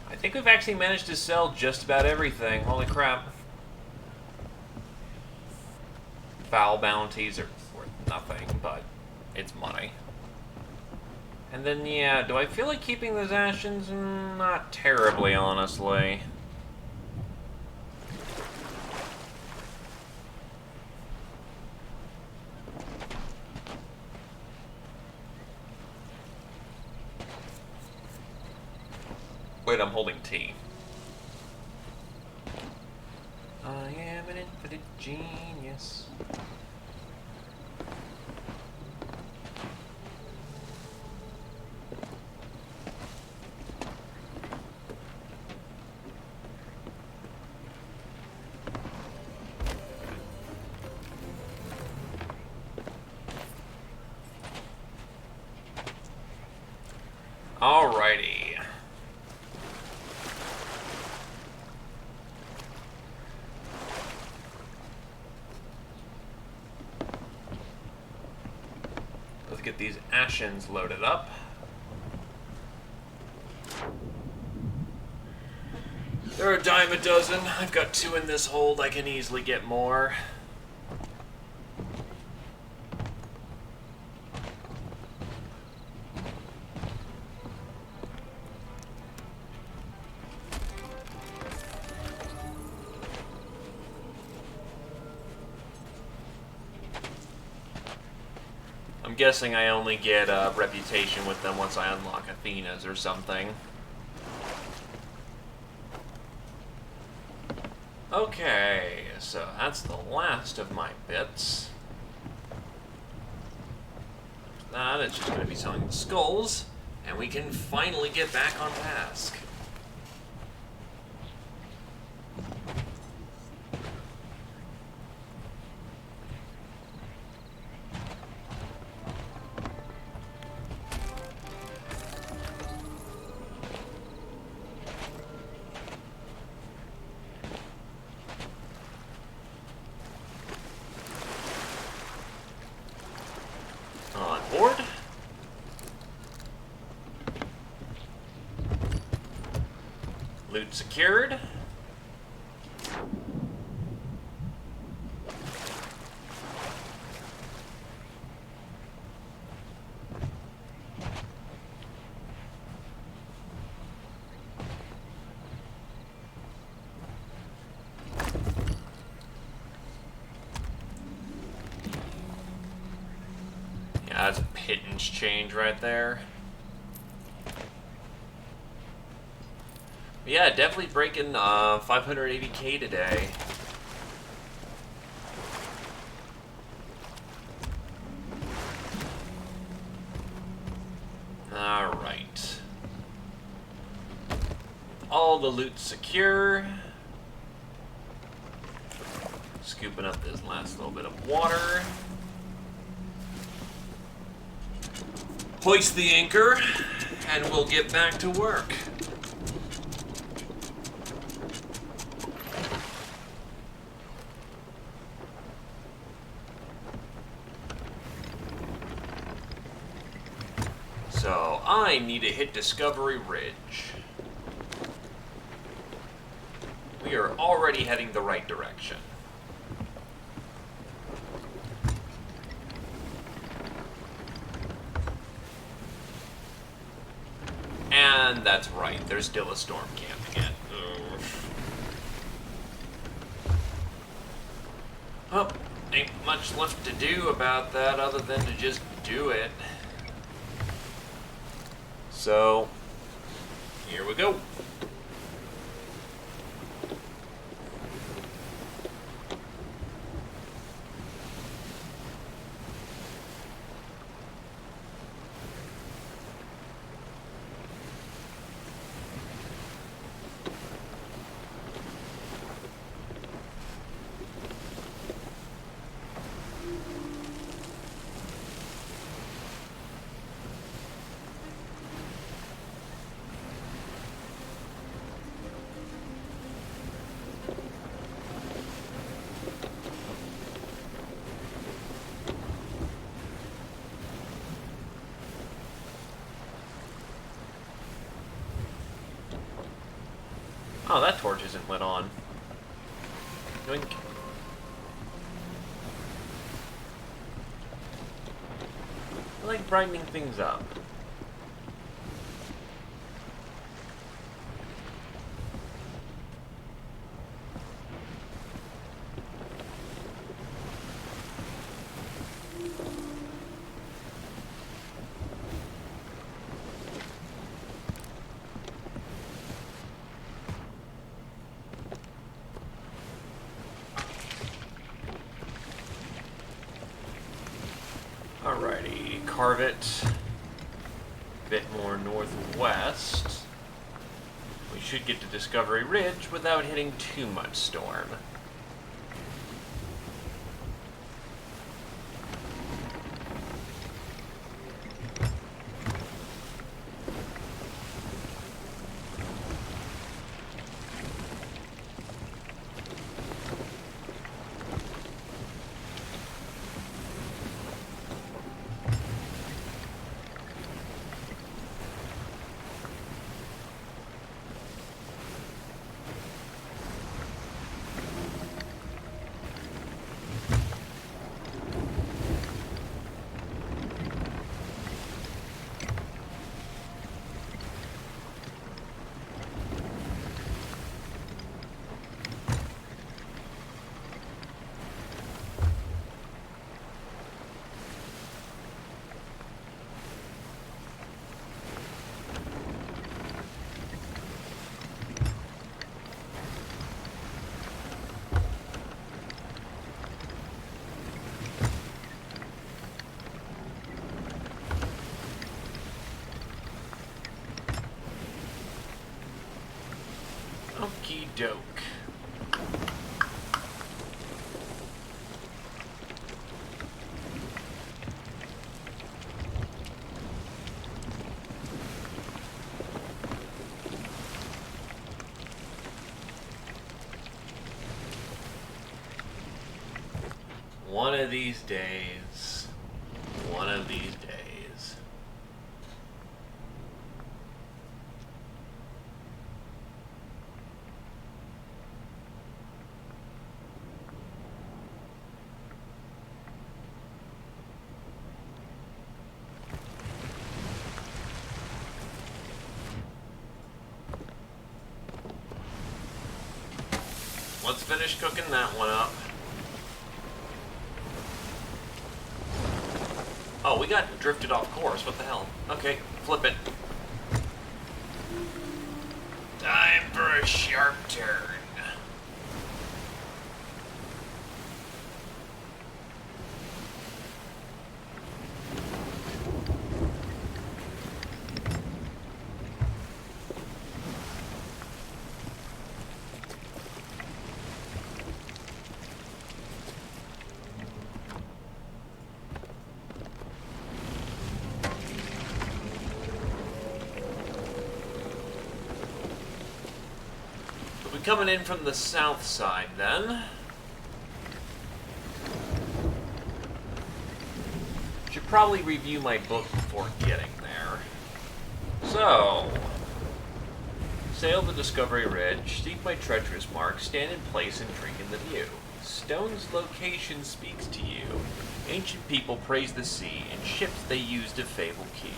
I think we've actually managed to sell just about everything. Holy crap. Foul bounties are worth nothing, but it's money. And then, yeah, do I feel like keeping those ashes? Not terribly, honestly. Wait, I'm holding T. I am an infinite genius. Alrighty. Let's get these ashes loaded up. There are a dime a dozen. I've got 2 in this hold. I can easily get more. I'm guessing I only get a reputation with them once I unlock Athena's or something. Okay, so that's the last of my bits. That it's just going to be selling the skulls, and we can finally get back on task. board. Loot secured. Yeah, that's a pittance change right there. Yeah, definitely breaking 580k today. Alright. All the loot secure. Scooping up this last little bit of water. Hoist the anchor, and we'll get back to work. So, I need to hit Discovery Ridge. We are already heading the right direction. And that's right, there's still a storm camping it. Well, ain't much left to do about that other than to just do it. So, here we go. Oh, that torch isn't lit on. Yoink. I like brightening things up. Alrighty, carve it a bit more northwest. We should get to Discovery Ridge without hitting too much storm. Okie doke. One of these days. One of these days. let's finish cooking that one up. Oh, we got drifted off course. What the hell? Okay, flip it. Time for a sharp turn. Coming in from the south side, then. Should probably review my book before getting there. So, sail the Discovery Ridge, seek my treacherous mark, stand in place and drink in the view. Stone's location speaks to you. Ancient people praise the sea, and ships they use to fable key.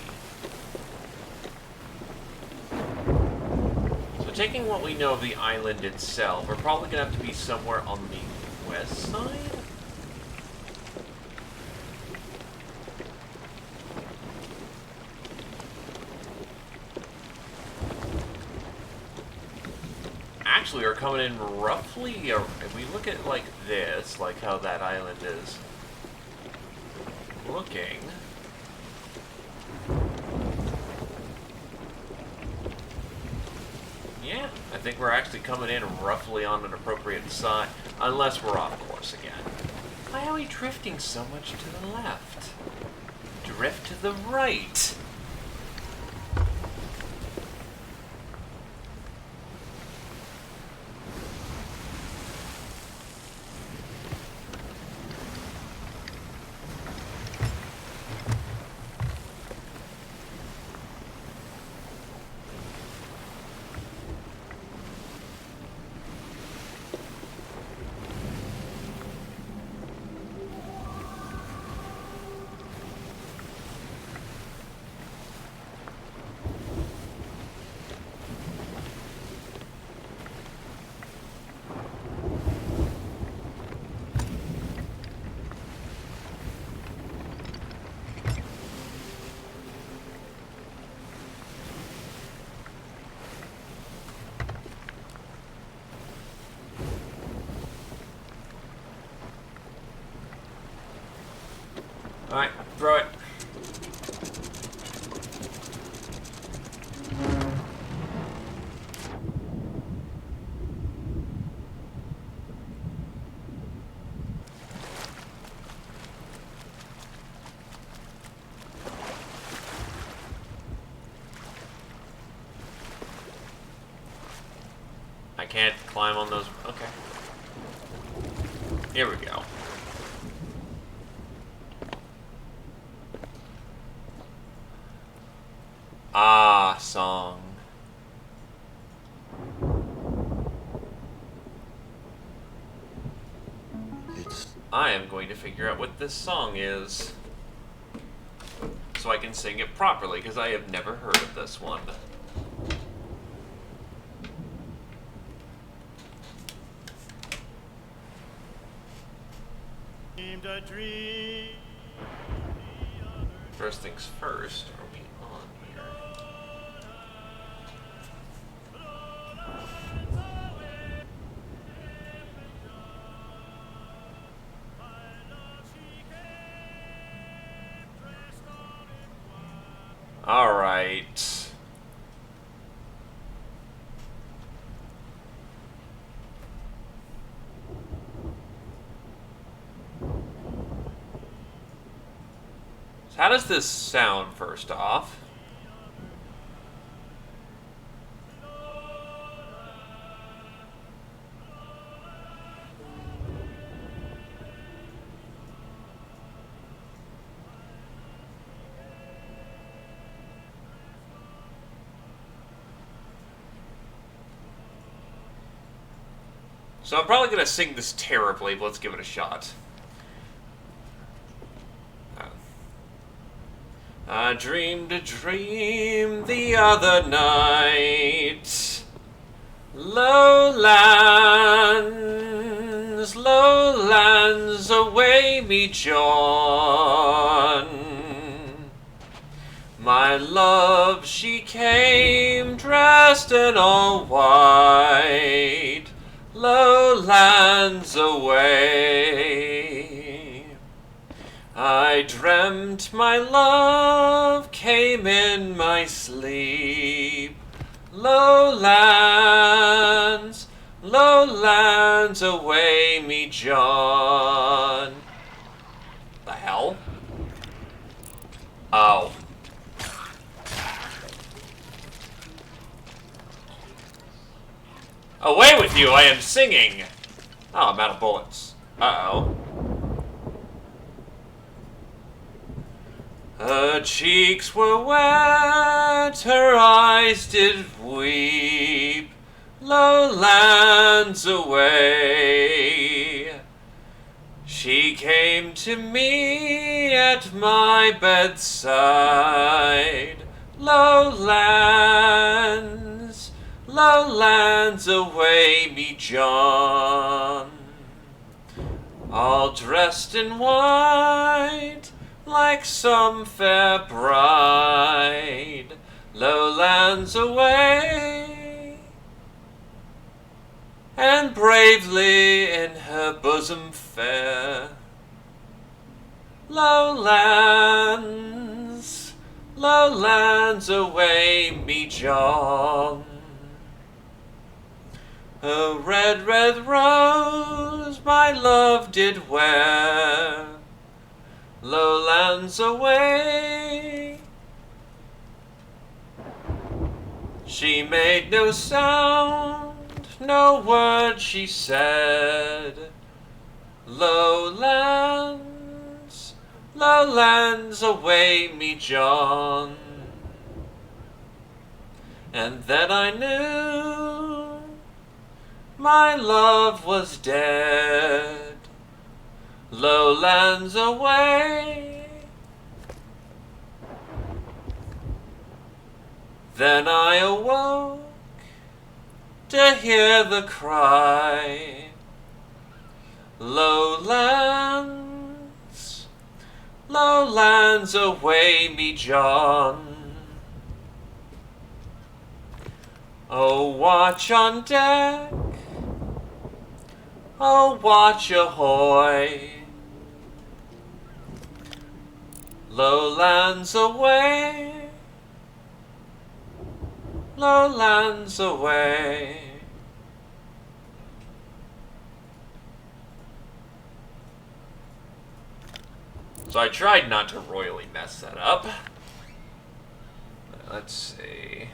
Taking what we know of the island itself, we're probably going to have to be somewhere on the west side? Actually, we're coming in roughly, if we look at like this, like how that island is looking... Yeah, I think we're actually coming in roughly on an appropriate side, unless we're off course again. Why are we drifting so much to the left? Drift to the right! Alright, throw it. I can't climb on those. Okay. Here we go. Ah, song. I am going to figure out what this song is so I can sing it properly, because I have never heard of this one. First things first, are we on here? All right. So how does this sound first off? So I'm probably going to sing this terribly, but let's give it a shot. I dreamed a dream the other night, lowland lowlands, away me John. My love, she came dressed in all white, lowlands away. I dreamt my love came in my sleep, lowlands, lowlands away me John. The hell? Oh. Away with you, I am singing! Oh, I'm out of bullets. Uh-oh. Her cheeks were wet, her eyes did weep, lowlands away. She came to me at my bedside, lowlands, lowlands away me John. All dressed in white, like some fair bride, lowlands away, and bravely in her bosom fair, lowlands, lowlands away me John. A red, red rose my love did wear, lowlands away. She made no sound, no word she said, lowlands, lowlands away me John. And then I knew my love was dead, lowlands away. Then I awoke to hear the cry, lowlands, lowlands away me John. Oh, watch on deck, oh, watch ahoy, lowlands away, lowlands away. So I tried not to royally mess that up. Let's see.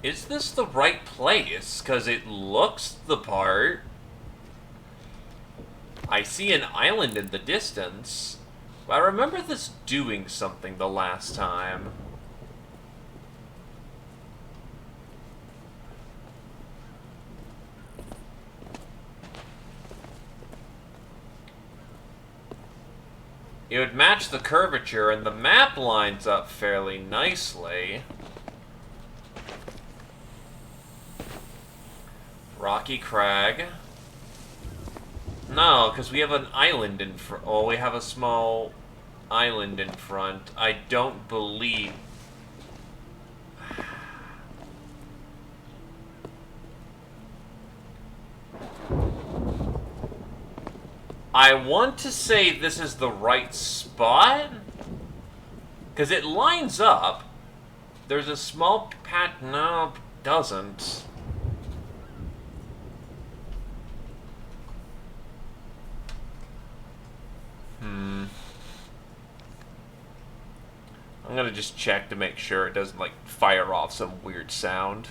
Is this the right place? Because it looks the part. I see an island in the distance. I remember this doing something the last time. It would match the curvature, and the map lines up fairly nicely. Rocky Crag. No, because we have an island in front. Oh, we have a small island in front. I don't believe... I want to say this is the right spot, because it lines up. There's a small pat... No, it doesn't. I'm gonna just check to make sure it doesn't, like, fire off some weird sound.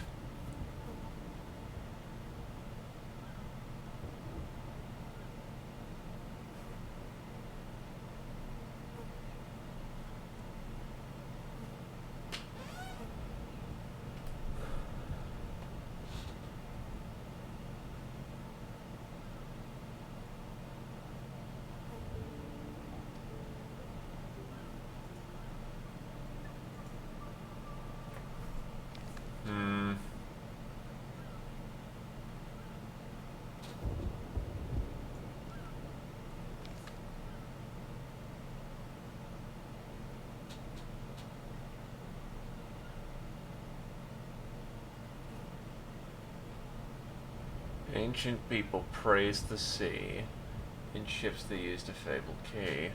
Ancient people praise the sea. In ships they used a fabled key.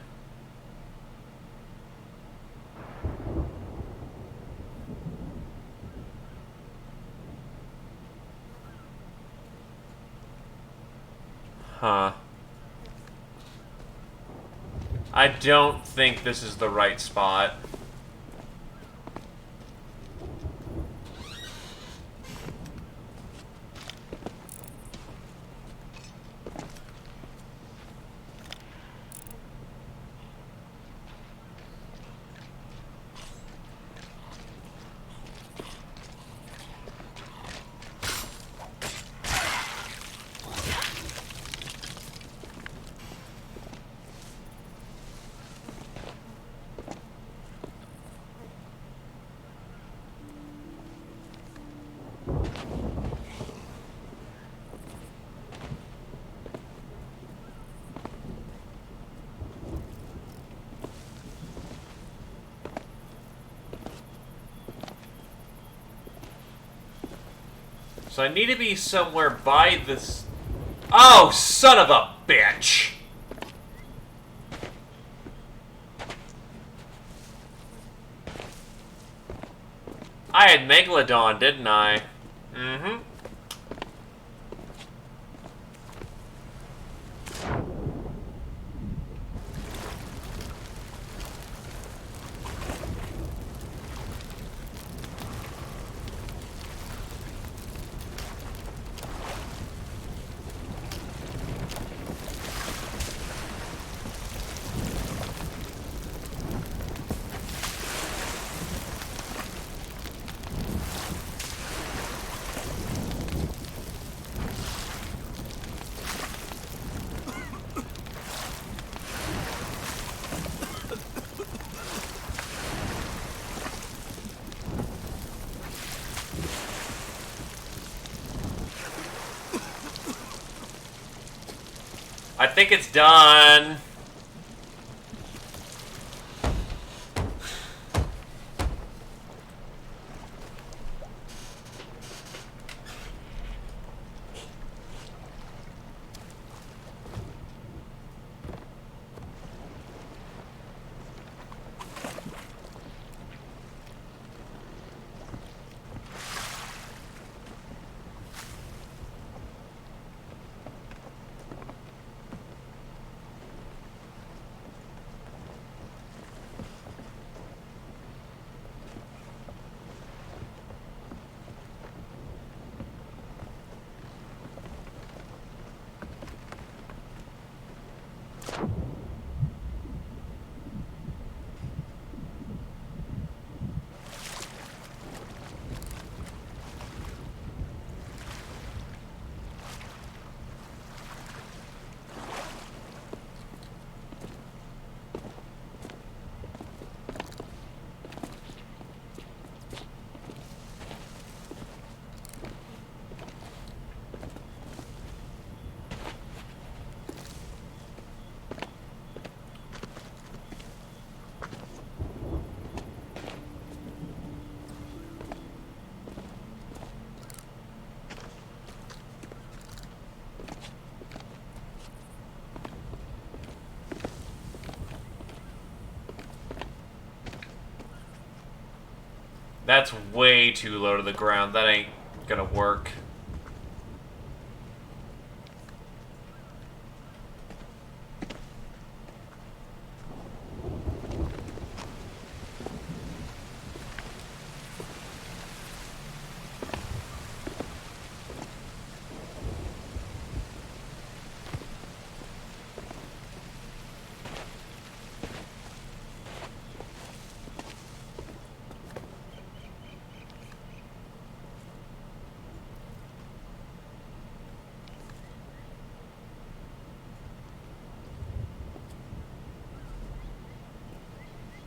Huh. I don't think this is the right spot. So I need to be somewhere by this... Oh, son of a bitch! I had Megalodon, didn't I? Mm-hmm. I think it's done. That's way too low to the ground. That ain't gonna work.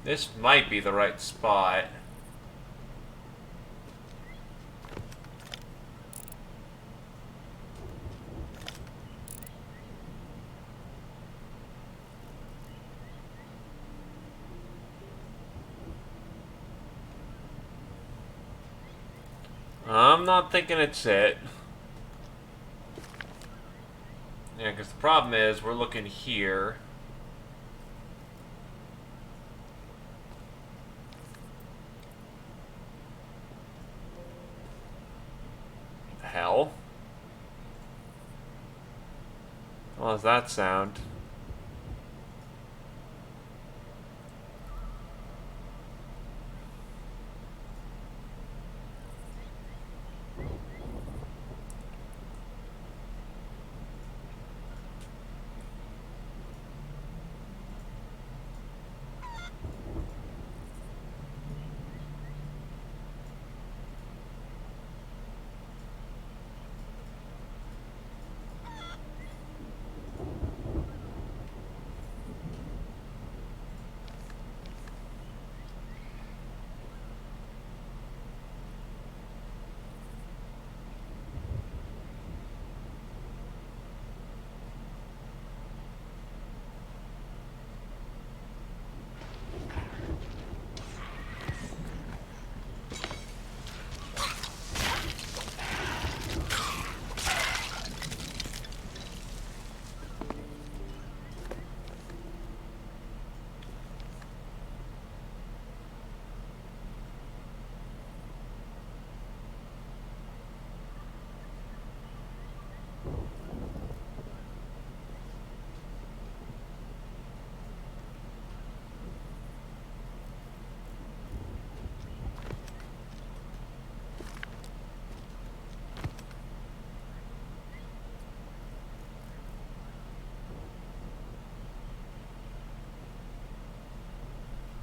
This might be the right spot. I'm not thinking it's it. Yeah, because the problem is we're looking here. The hell? What does that sound?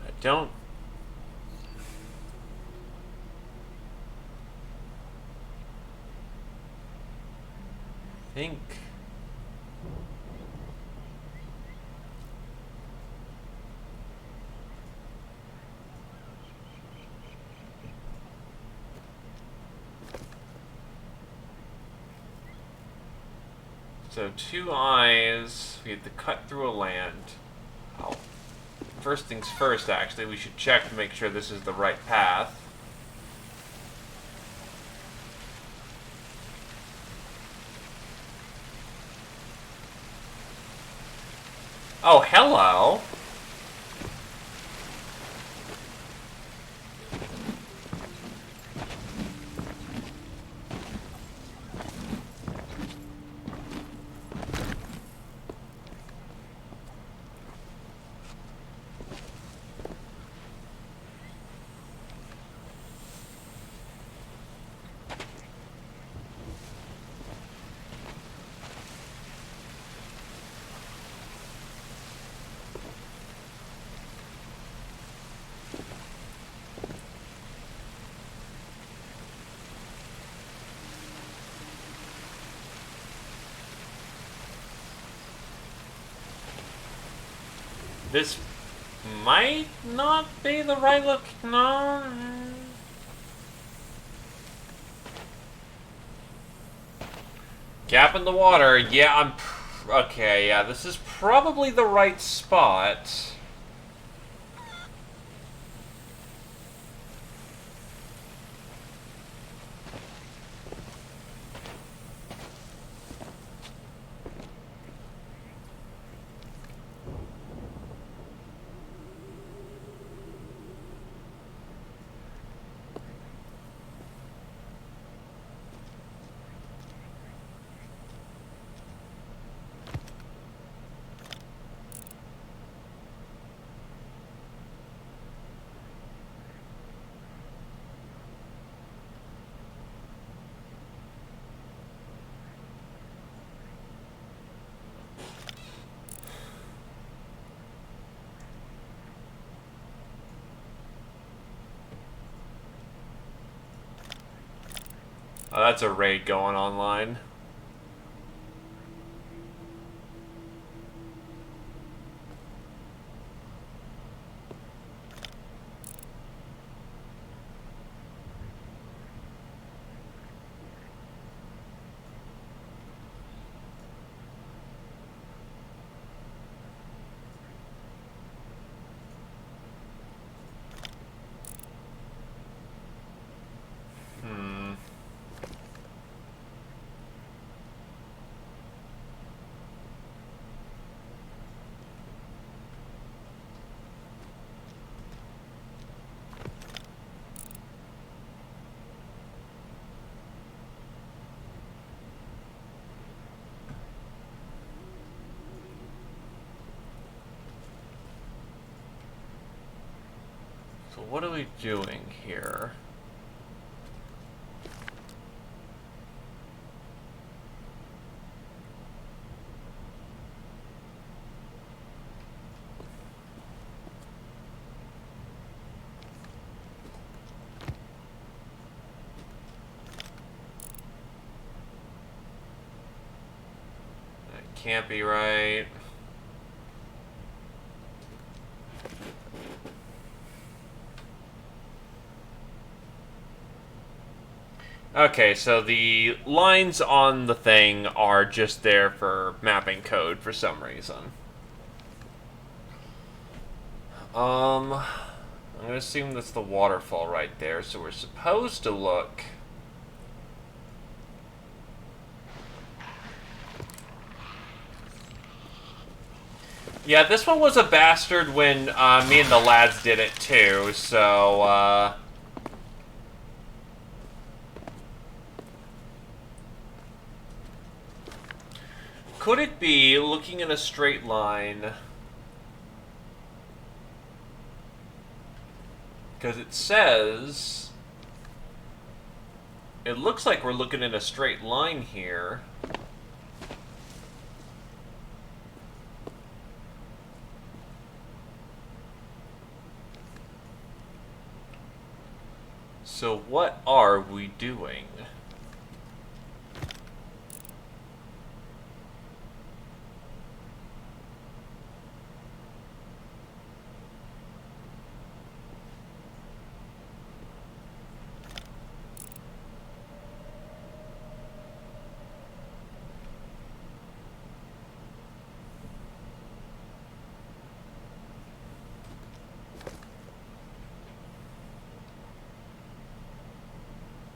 I don't think. So 2 eyes. We have to cut through a land. Oh. First things first, actually, we should check to make sure this is the right path. Oh, hello! This might not be the right look. No. Gap in the water. Yeah, okay, yeah, this is probably the right spot. Oh, that's a raid going online. what are we doing here? That can't be right. Okay, so the lines on the thing are just there for mapping code for some reason. I'm gonna assume that's the waterfall right there, so we're supposed to look... Yeah, this one was a bastard when me and the lads did it too, so, could it be looking in a straight line? Because it says... It looks like we're looking in a straight line here. So what are we doing?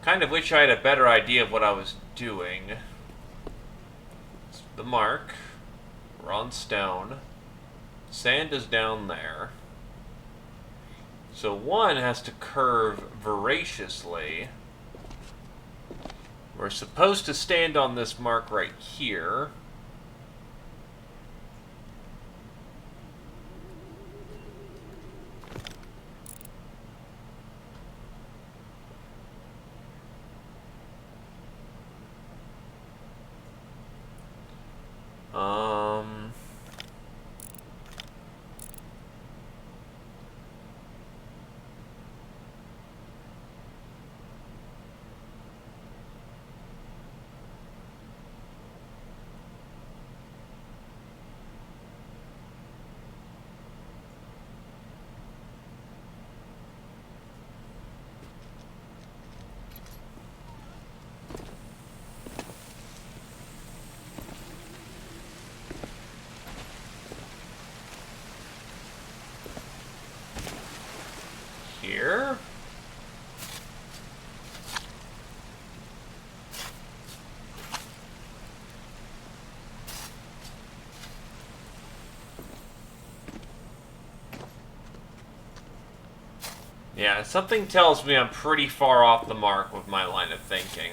Kind of wish I had a better idea of what I was doing. It's the mark. We're on stone. Sand is down there. So one has to curve voraciously. We're supposed to stand on this mark right here. Here? Yeah, something tells me I'm pretty far off the mark with my line of thinking.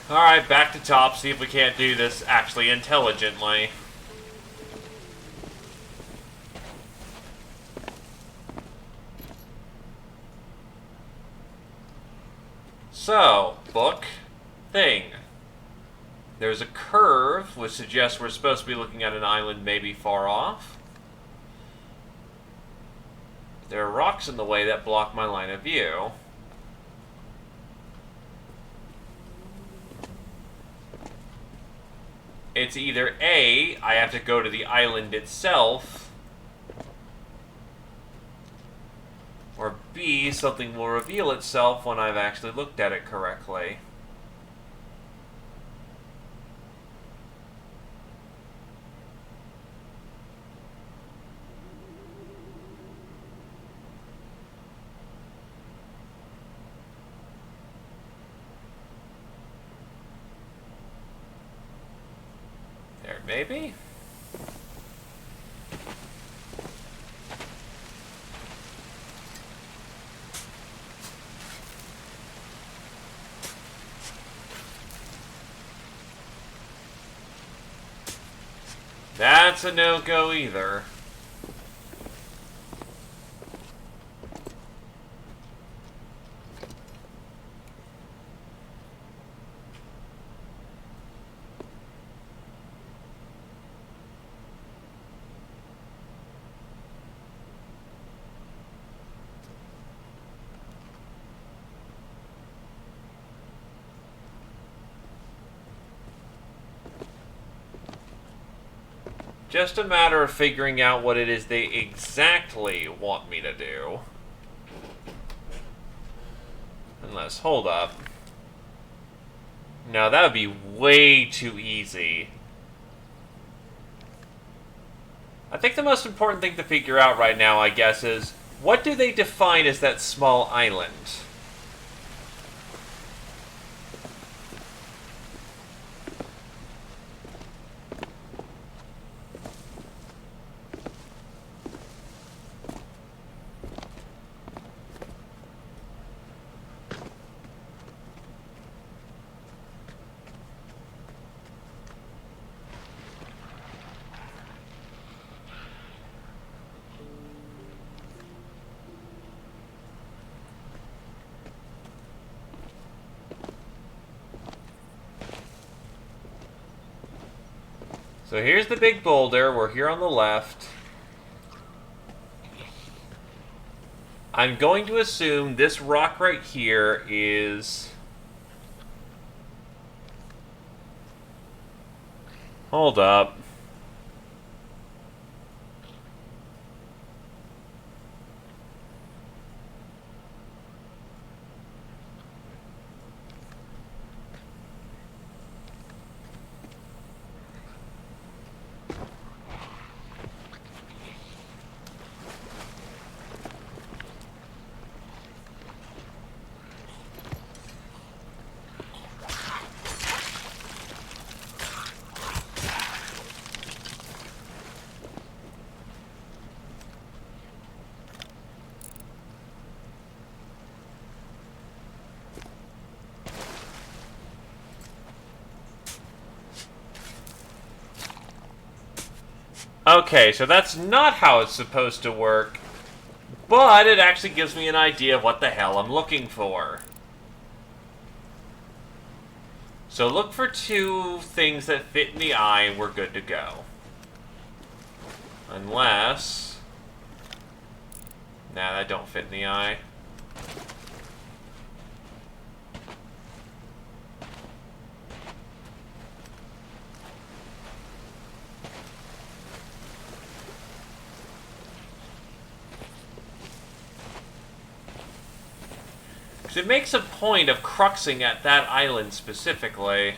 Alright, back to top, see if we can't do this actually intelligently. So, book, thing. There's a curve, which suggests we're supposed to be looking at an island maybe far off. There are rocks in the way that block my line of view. It's either A, I have to go to the island itself, or B, something will reveal itself when I've actually looked at it correctly. There, maybe? That's a no-go either. Just a matter of figuring out what it is they exactly want me to do. Unless, hold up. No, that would be way too easy. I think the most important thing to figure out right now, I guess, is what do they define as that small island? So here's the big boulder. We're here on the left. I'm going to assume this rock right here is... Hold up. Okay, so that's not how it's supposed to work, but it actually gives me an idea of what the hell I'm looking for. So look for two things that fit in the eye and we're good to go. Unless... Nah, that don't fit in the eye. Because it makes a point of cruxing at that island specifically.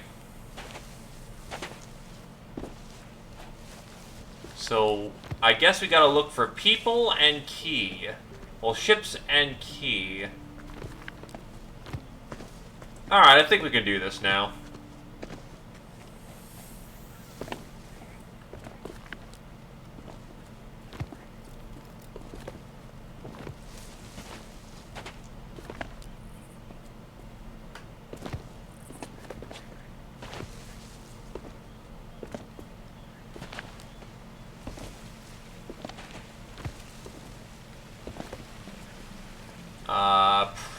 So, I guess we gotta look for people and key. Well, ships and key. Alright, I think we can do this now.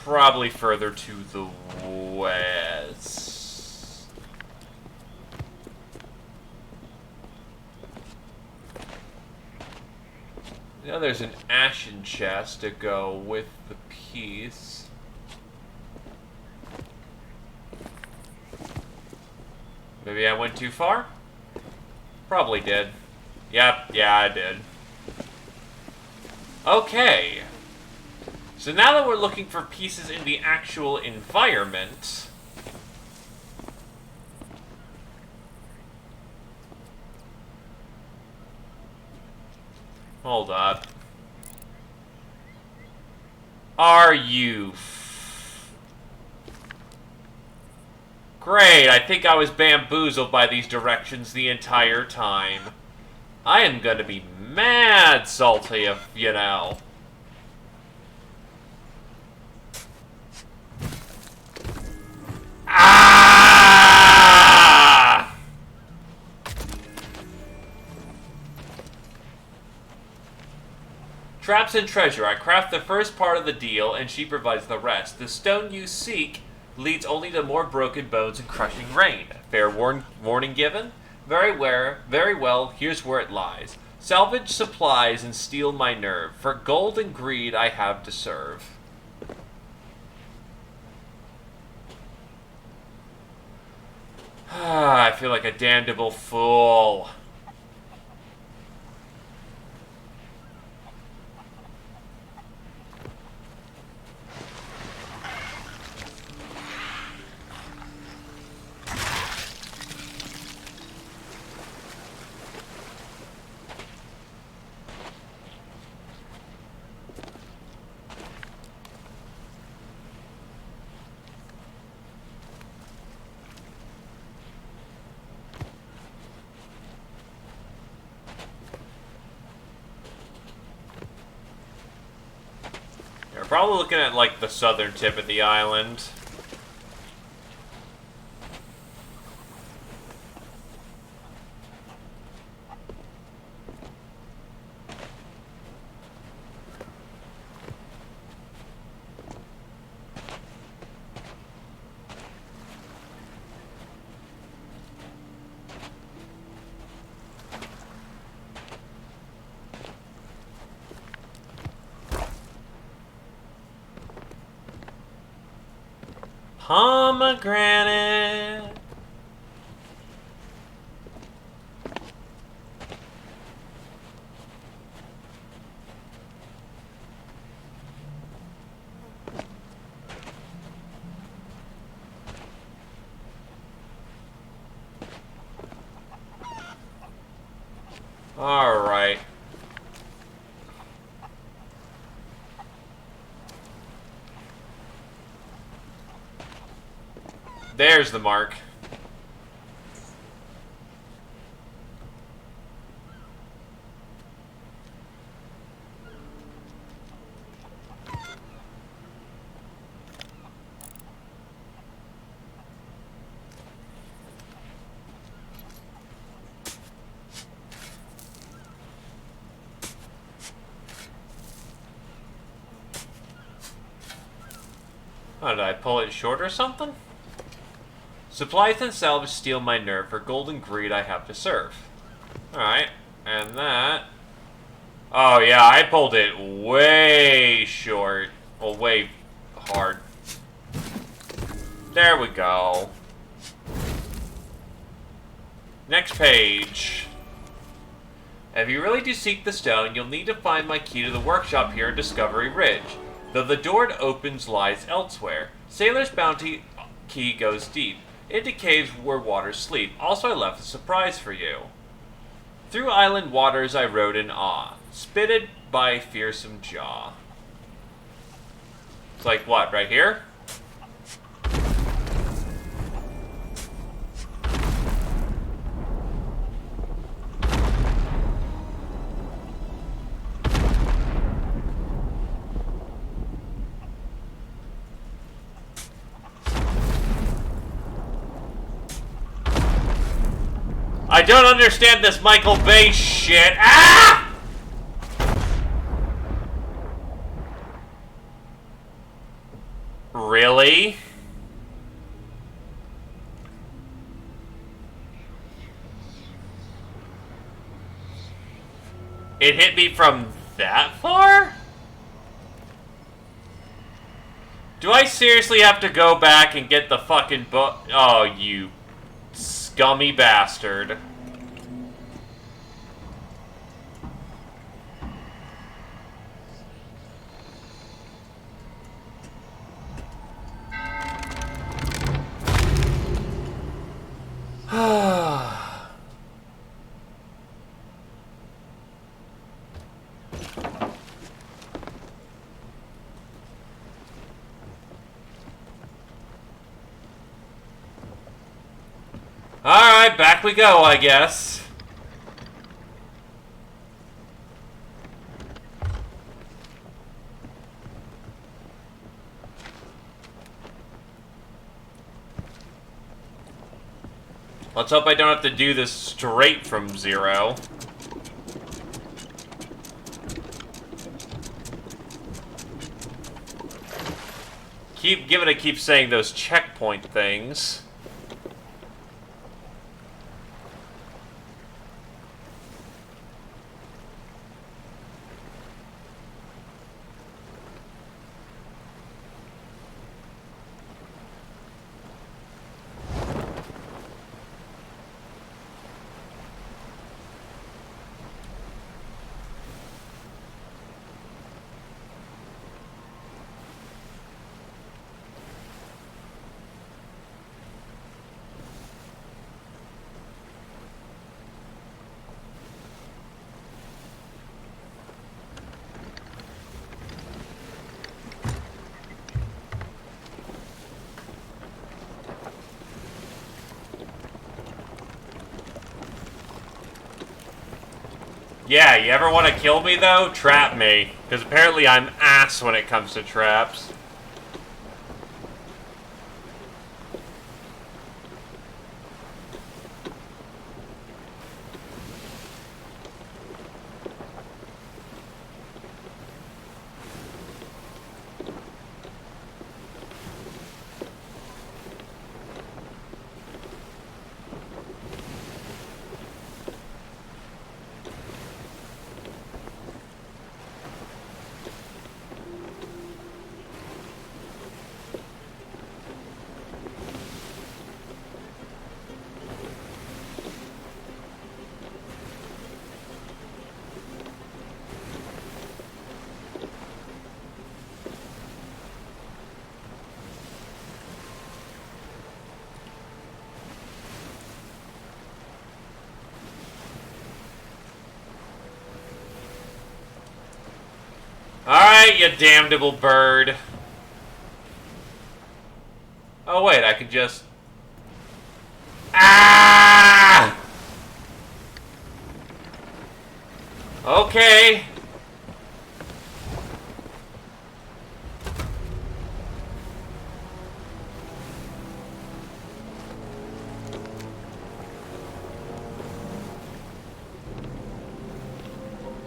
Probably further to the west. Now there's an ashen chest to go with the piece. Maybe I went too far? Probably did. Yep, yeah, I did. Okay. So now that we're looking for pieces in the actual environment... Hold up. Are you... Great, I think I was bamboozled by these directions the entire time. I am gonna be mad salty if, you know... Ah! Traps and treasure. I craft the first part of the deal, and she provides the rest. The stone you seek leads only to more broken bones and crushing rain. Fair warning given? Very well, here's where it lies. Salvage supplies and steal my nerve. For gold and greed I have to serve. I feel like a damnable fool. We're probably looking at, like, the southern tip of the island. Pomegranate. All right. There's the mark. Oh, did I pull it short or something? Supplies and salvage steal my nerve. For gold and greed I have to serve. Alright, and that... Oh yeah, I pulled it way short. Well, way hard. There we go. Next page. If you really do seek the stone, you'll need to find my key to the workshop here in Discovery Ridge. Though the door it opens lies elsewhere. Sailor's bounty key goes deep. Into caves where waters sleep. Also, I left a surprise for you. Through island waters I rode in awe, spitted by fearsome jaw. It's like what, right here? I don't understand this Michael Bay shit. Ah! Really? It hit me from that far? Do I seriously have to go back and get the fucking book? Oh, you scummy bastard. Alright, back we go, I guess. Let's hope I don't have to do this straight from zero. keep saying those checkpoint things. Yeah, you ever want to kill me, though? Trap me. Because apparently I'm ass when it comes to traps. Alright, you damnable bird. Oh wait, I could just... Ah! Okay.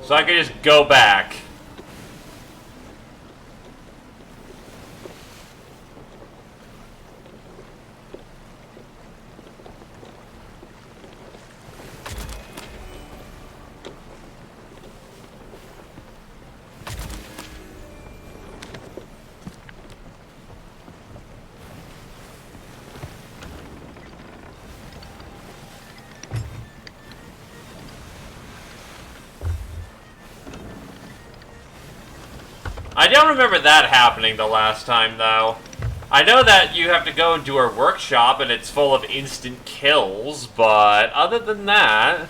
So I can just go back. I don't remember that happening the last time, though. I know that you have to go into her workshop and it's full of instant kills, but other than that...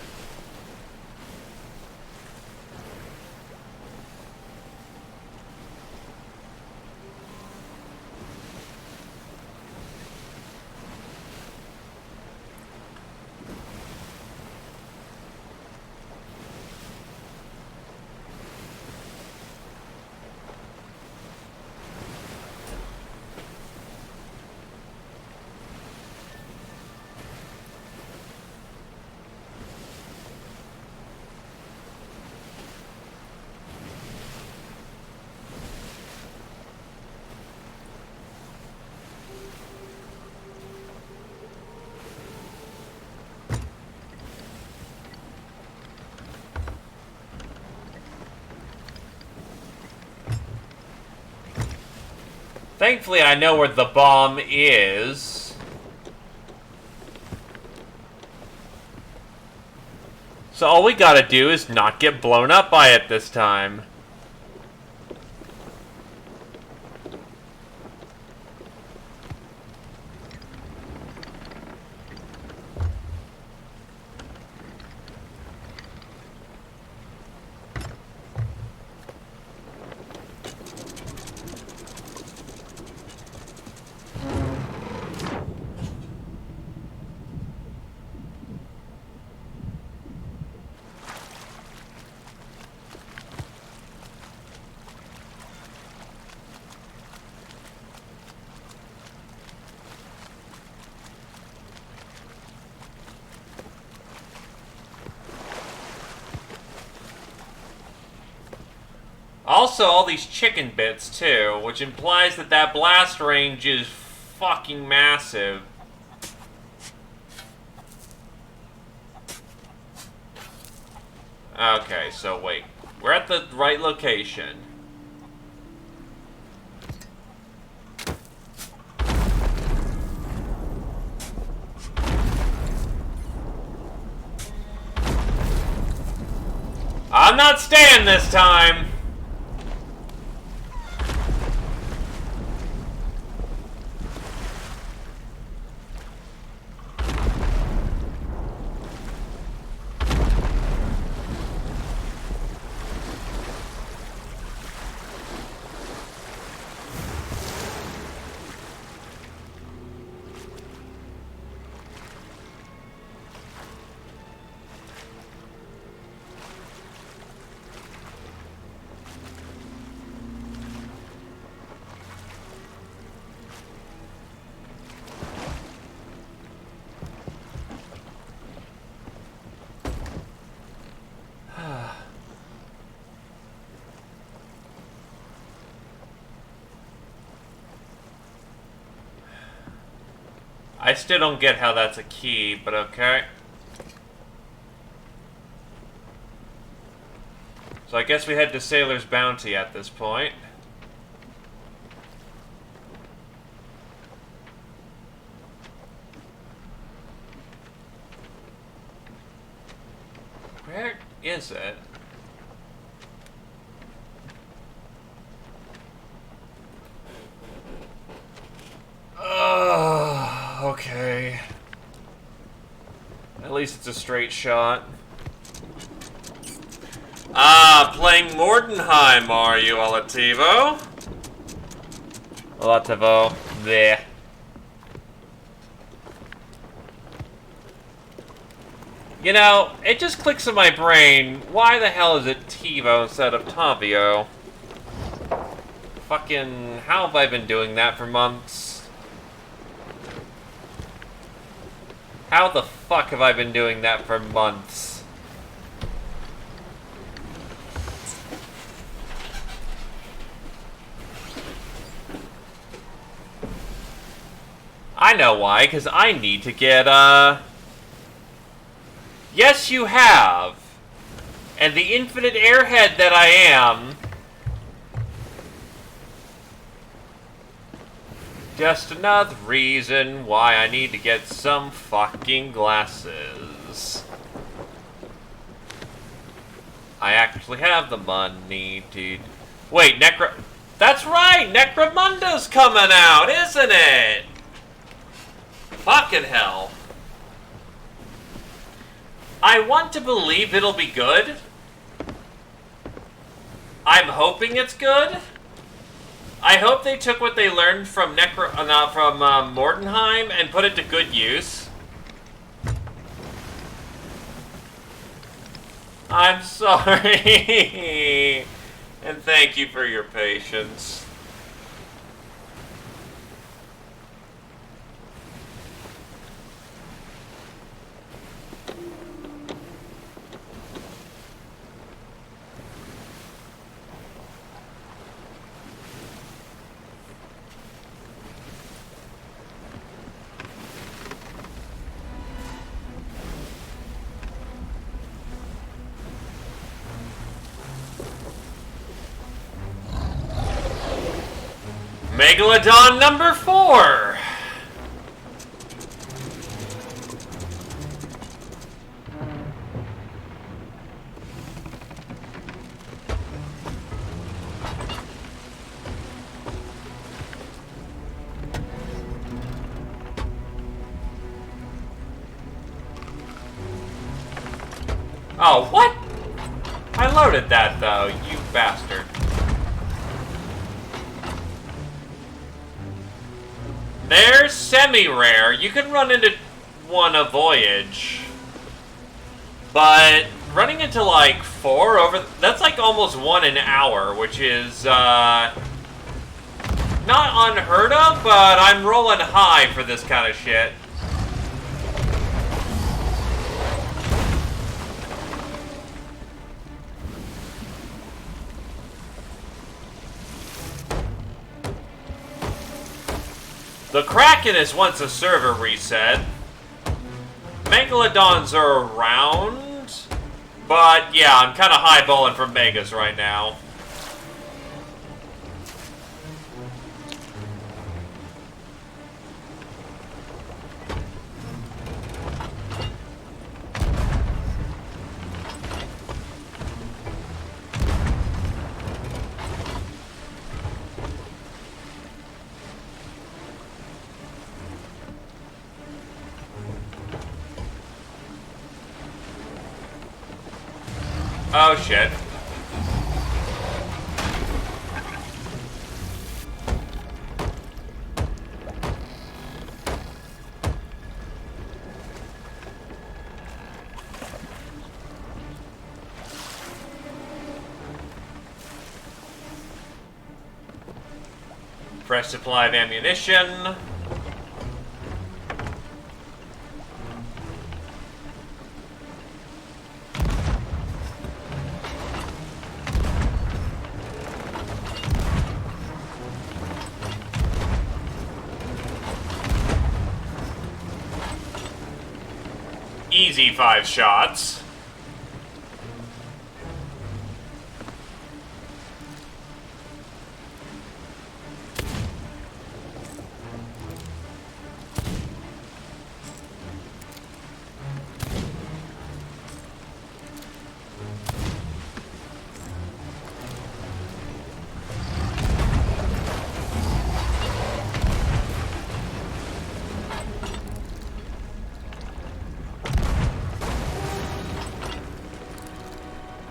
Thankfully, I know where the bomb is. So all we gotta do is not get blown up by it this time. also all these chicken bits, too, which implies that that blast range is fucking massive. Okay, so wait. We're at the right location. I'm not staying this time! I still don't get how that's a key, but okay. So I guess we head to Sailor's Bounty at this point. Where is it? Okay. At least it's a straight shot. Ah, playing Mordenheim, are you, Olativo? Olativo, there. You know, it just clicks in my brain. Why the hell is it Tivo instead of Tavio? Fucking, how have I been doing that for months? How the fuck have I been doing that for months? I know why, because I need to get, Yes, you have! And the infinite airhead that I am... Just another reason why I need to get some fucking glasses. I actually have the money to... Wait, That's right! Necromunda's coming out, isn't it? Fucking hell. I want to believe it'll be good. I'm hoping it's good. I hope they took what they learned from Mordenheim and put it to good use. I'm sorry. And thank you for your patience. Megalodon number 4! Oh, what? I loaded that, though, you bastard. They're semi-rare. You can run into one a voyage. But running into like 4 over... That's like almost 1 an hour, which is not unheard of, but I'm rolling high for this kind of shit. The Kraken is once a server reset. Megalodons are around. But yeah, I'm kind of highballing for Megas right now. Oh shit. Fresh supply of ammunition. Easy 5 shots.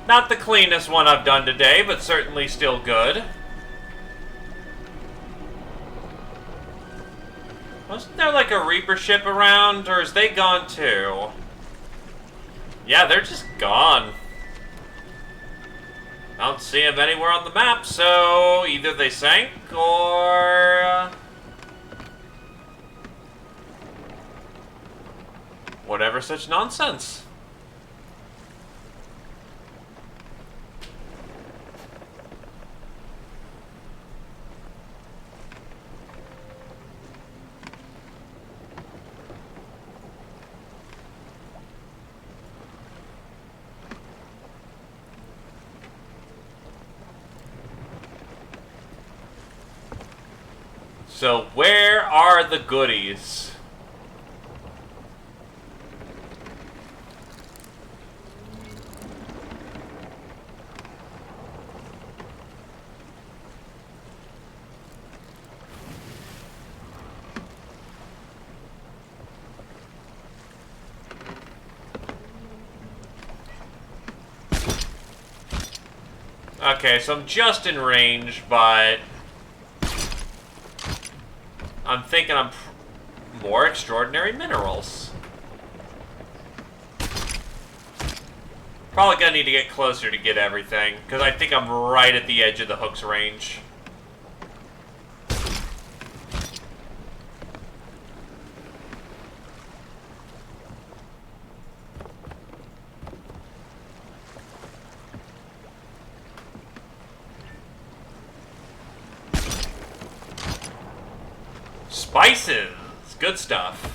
Not the cleanest one I've done today, but certainly still good. Wasn't there like a Reaper ship around, or is they gone too? Yeah, they're just gone. I don't see them anywhere on the map, so either they sank or... whatever such nonsense. So where are the goodies? Okay, so I'm just in range, but I'm thinking I'm more extraordinary minerals. Probably gonna need to get closer to get everything, because I think I'm right at the edge of the hook's range. Spices! Good stuff.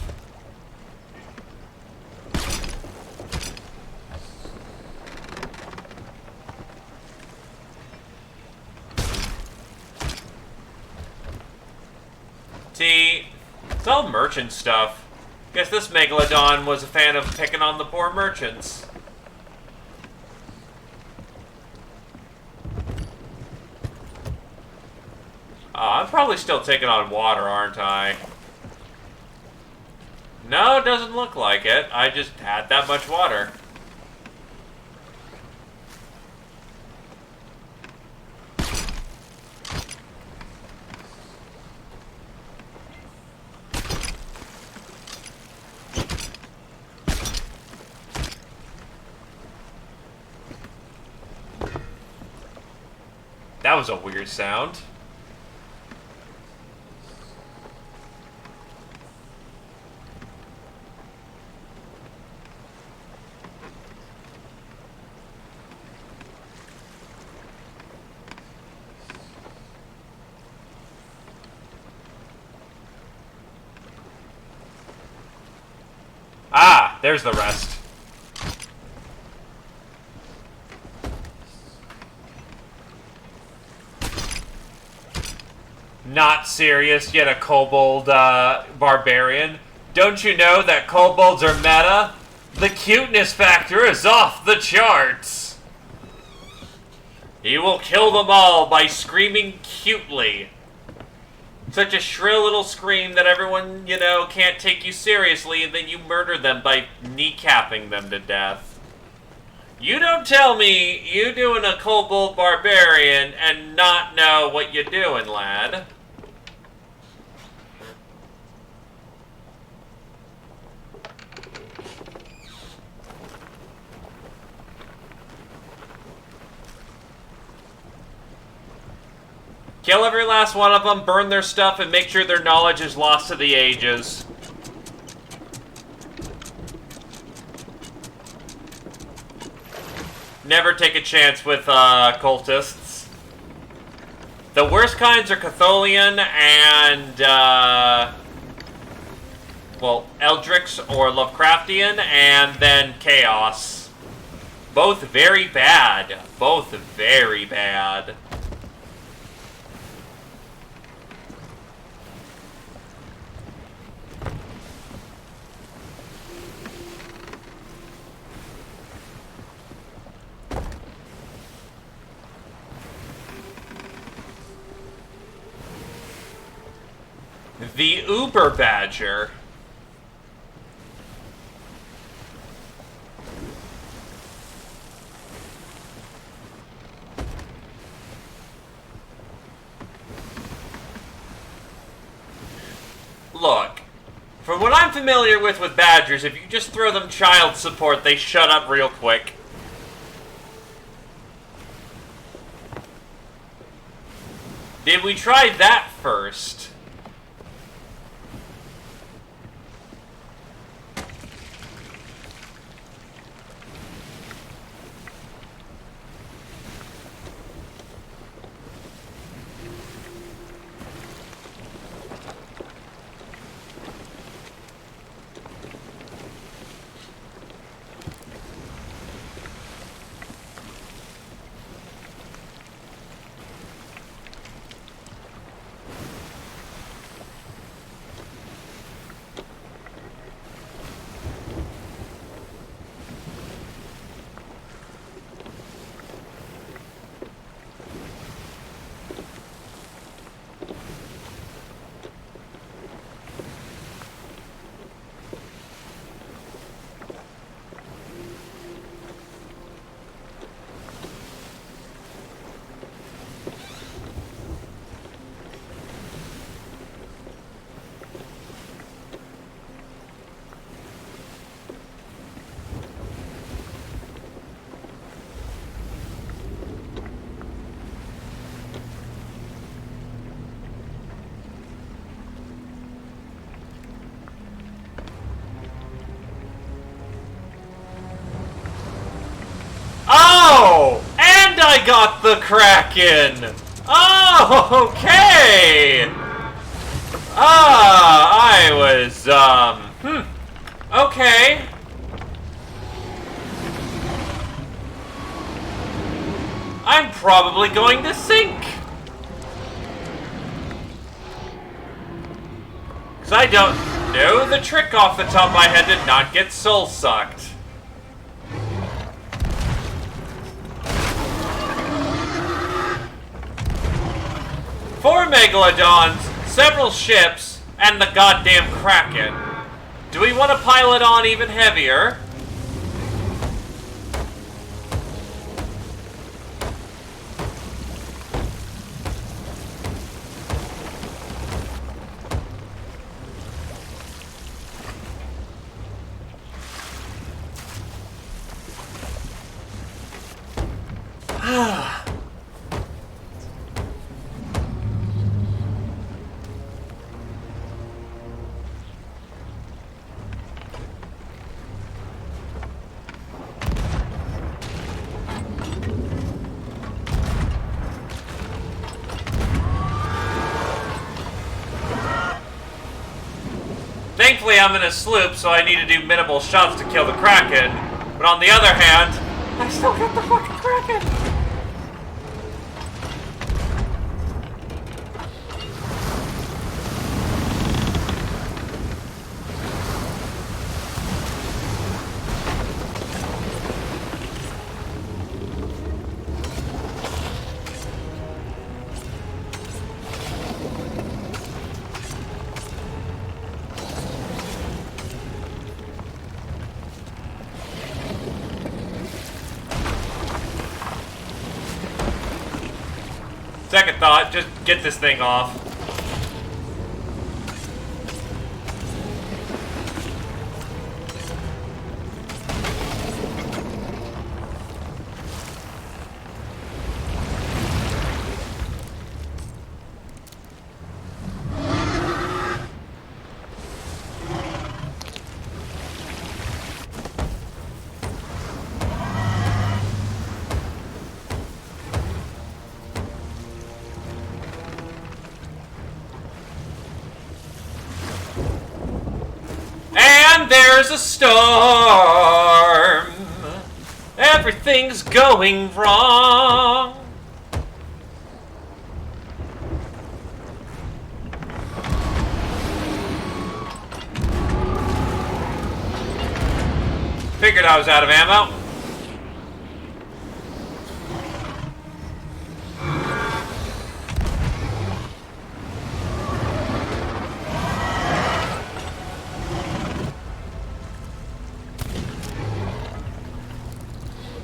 See, it's all merchant stuff. Guess this Megalodon was a fan of picking on the poor merchants. I'm probably still taking on water, aren't I? No, it doesn't look like it. I just had that much water. That was a weird sound. there's the rest. Not serious, yet a kobold barbarian. Don't you know that kobolds are meta? The cuteness factor is off the charts. He will kill them all by screaming cutely. Such a shrill little scream that everyone, you know, can't take you seriously, and then you murder them by kneecapping them to death. You don't tell me you doing a kobold barbarian and not know what you're doing, lad. Kill every last one of them, burn their stuff, and make sure their knowledge is lost to the ages. Never take a chance with cultists. The worst kinds are Chthonian and, well, Eldritch or Lovecraftian, and then Chaos. Both very bad. Both very bad. The Uber Badger. Look, from what I'm familiar with badgers, if you just throw them child support, they shut up real quick. Did we try that first? Oh! And I got the Kraken! Oh, okay! I was, okay. I'm probably going to sink. Because I don't know the trick off the top of my head to not get soul sucked. Four Megalodons, several ships, and the goddamn Kraken. Do we want to pile it on even heavier? technically I'm in a sloop, so I need to do minimal shots to kill the Kraken. But on the other hand, I still got the fucking Kraken. Second thought, just get this thing off. There's a storm. Everything's going wrong. Figured I was out of ammo.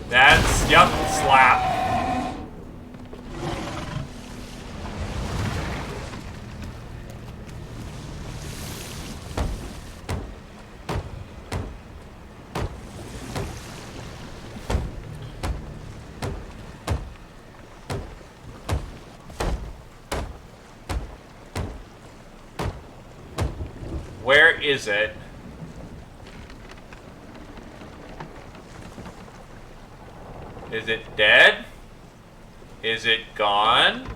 That's, yup, slap. Where is it? Is it dead? Is it gone?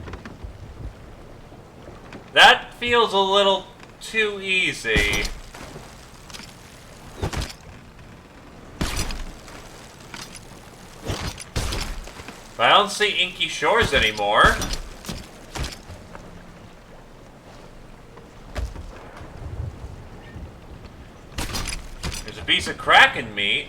That feels a little too easy. But I don't see Inky Shores anymore. There's a piece of Kraken meat.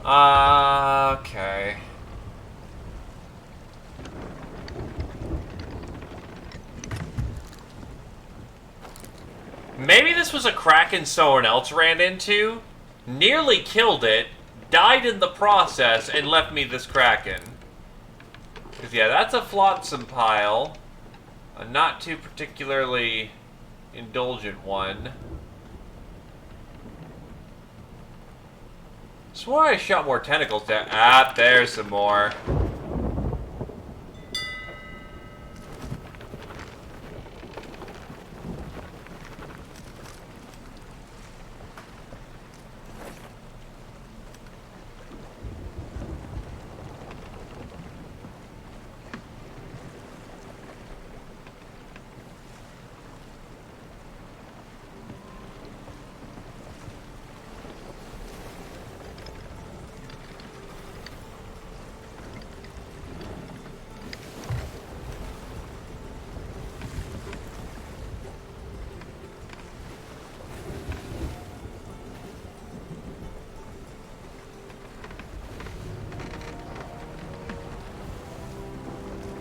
Okay. Maybe this was a Kraken someone else ran into, nearly killed it, died in the process, and left me this Kraken. Because, yeah, that's a flotsam pile. A not too particularly indulgent one. Swore I shot more tentacles down. Ah, there's some more.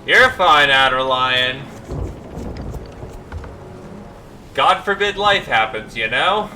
You're fine, Outer Lion. God forbid life happens, you know?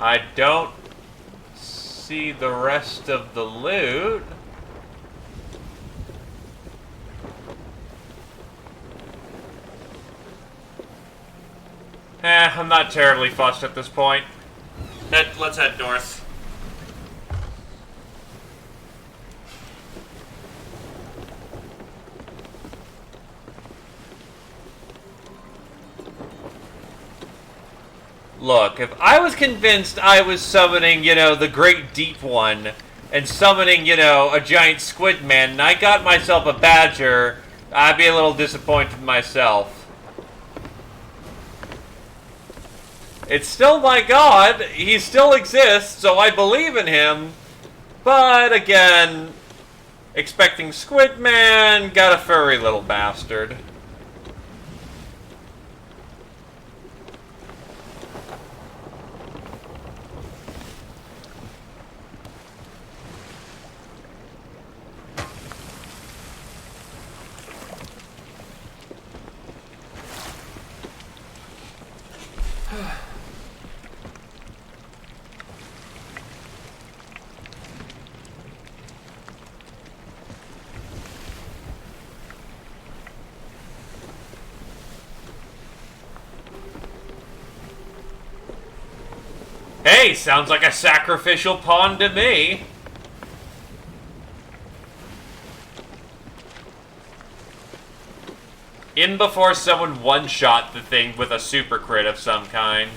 I don't see the rest of the loot. I'm not terribly fussed at this point. Let's head north. Look, if I was convinced I was summoning, you know, the Great Deep One, and summoning, you know, a giant squid man, and I got myself a badger, I'd be a little disappointed myself. It's still my god, he still exists, so I believe in him, but again, expecting Squid Man, got a furry little bastard. Hey, sounds like a sacrificial pawn to me. In before someone one-shot the thing with a super crit of some kind.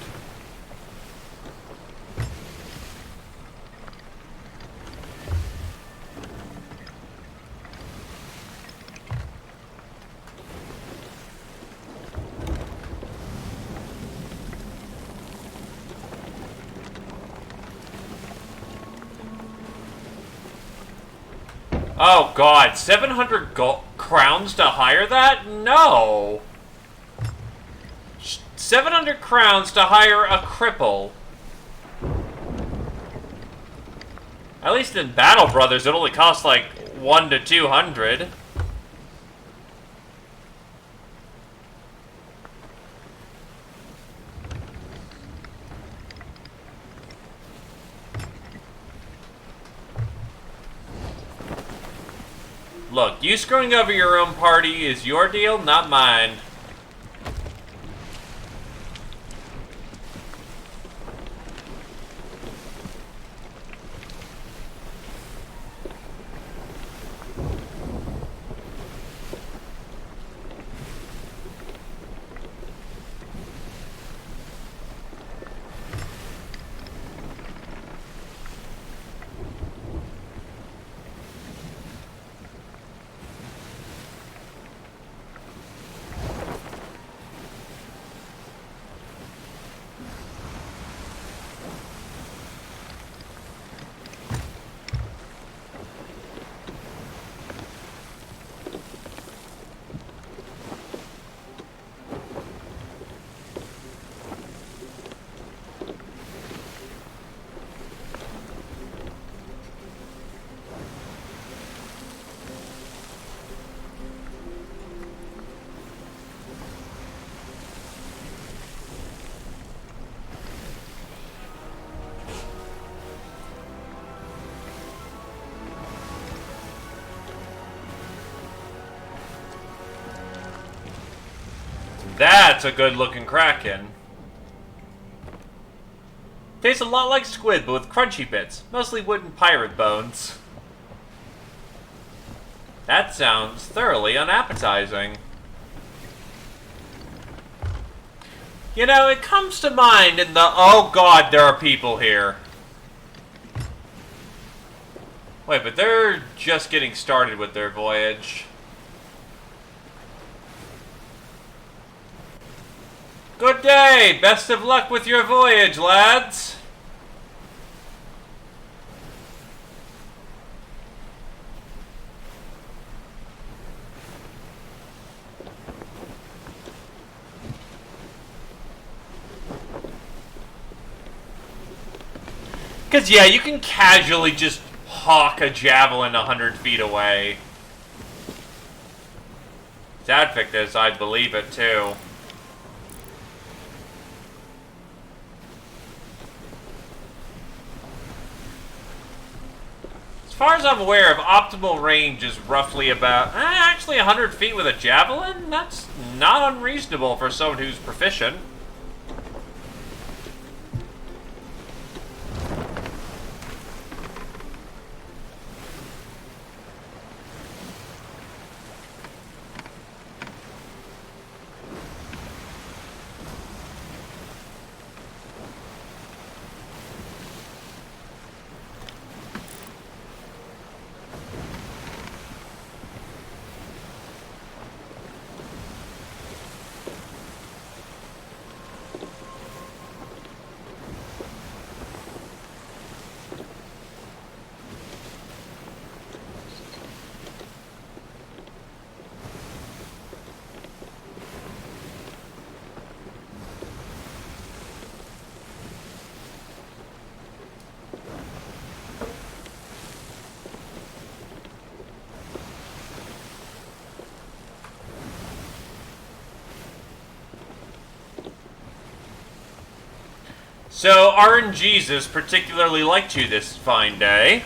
Oh god, 700 crowns to hire that? No! 700 crowns to hire a cripple. At least in Battle Brothers, it only costs like 1 to 200. Look, you screwing over your own party is your deal, not mine. That's a good-looking kraken. Tastes a lot like squid, but with crunchy bits. Mostly wooden pirate bones. That sounds thoroughly unappetizing. You know, it comes to mind in the, oh god, there are people here. Wait, but they're just getting started with their voyage. Good day! Best of luck with your voyage, lads! Because, yeah, you can casually just hawk a javelin 100 feet away. Zadfik does, I believe it, too. far as I'm aware of, optimal range is roughly about, actually 100 feet with a javelin? That's not unreasonable for someone who's proficient. So, RNGesus particularly liked you this fine day.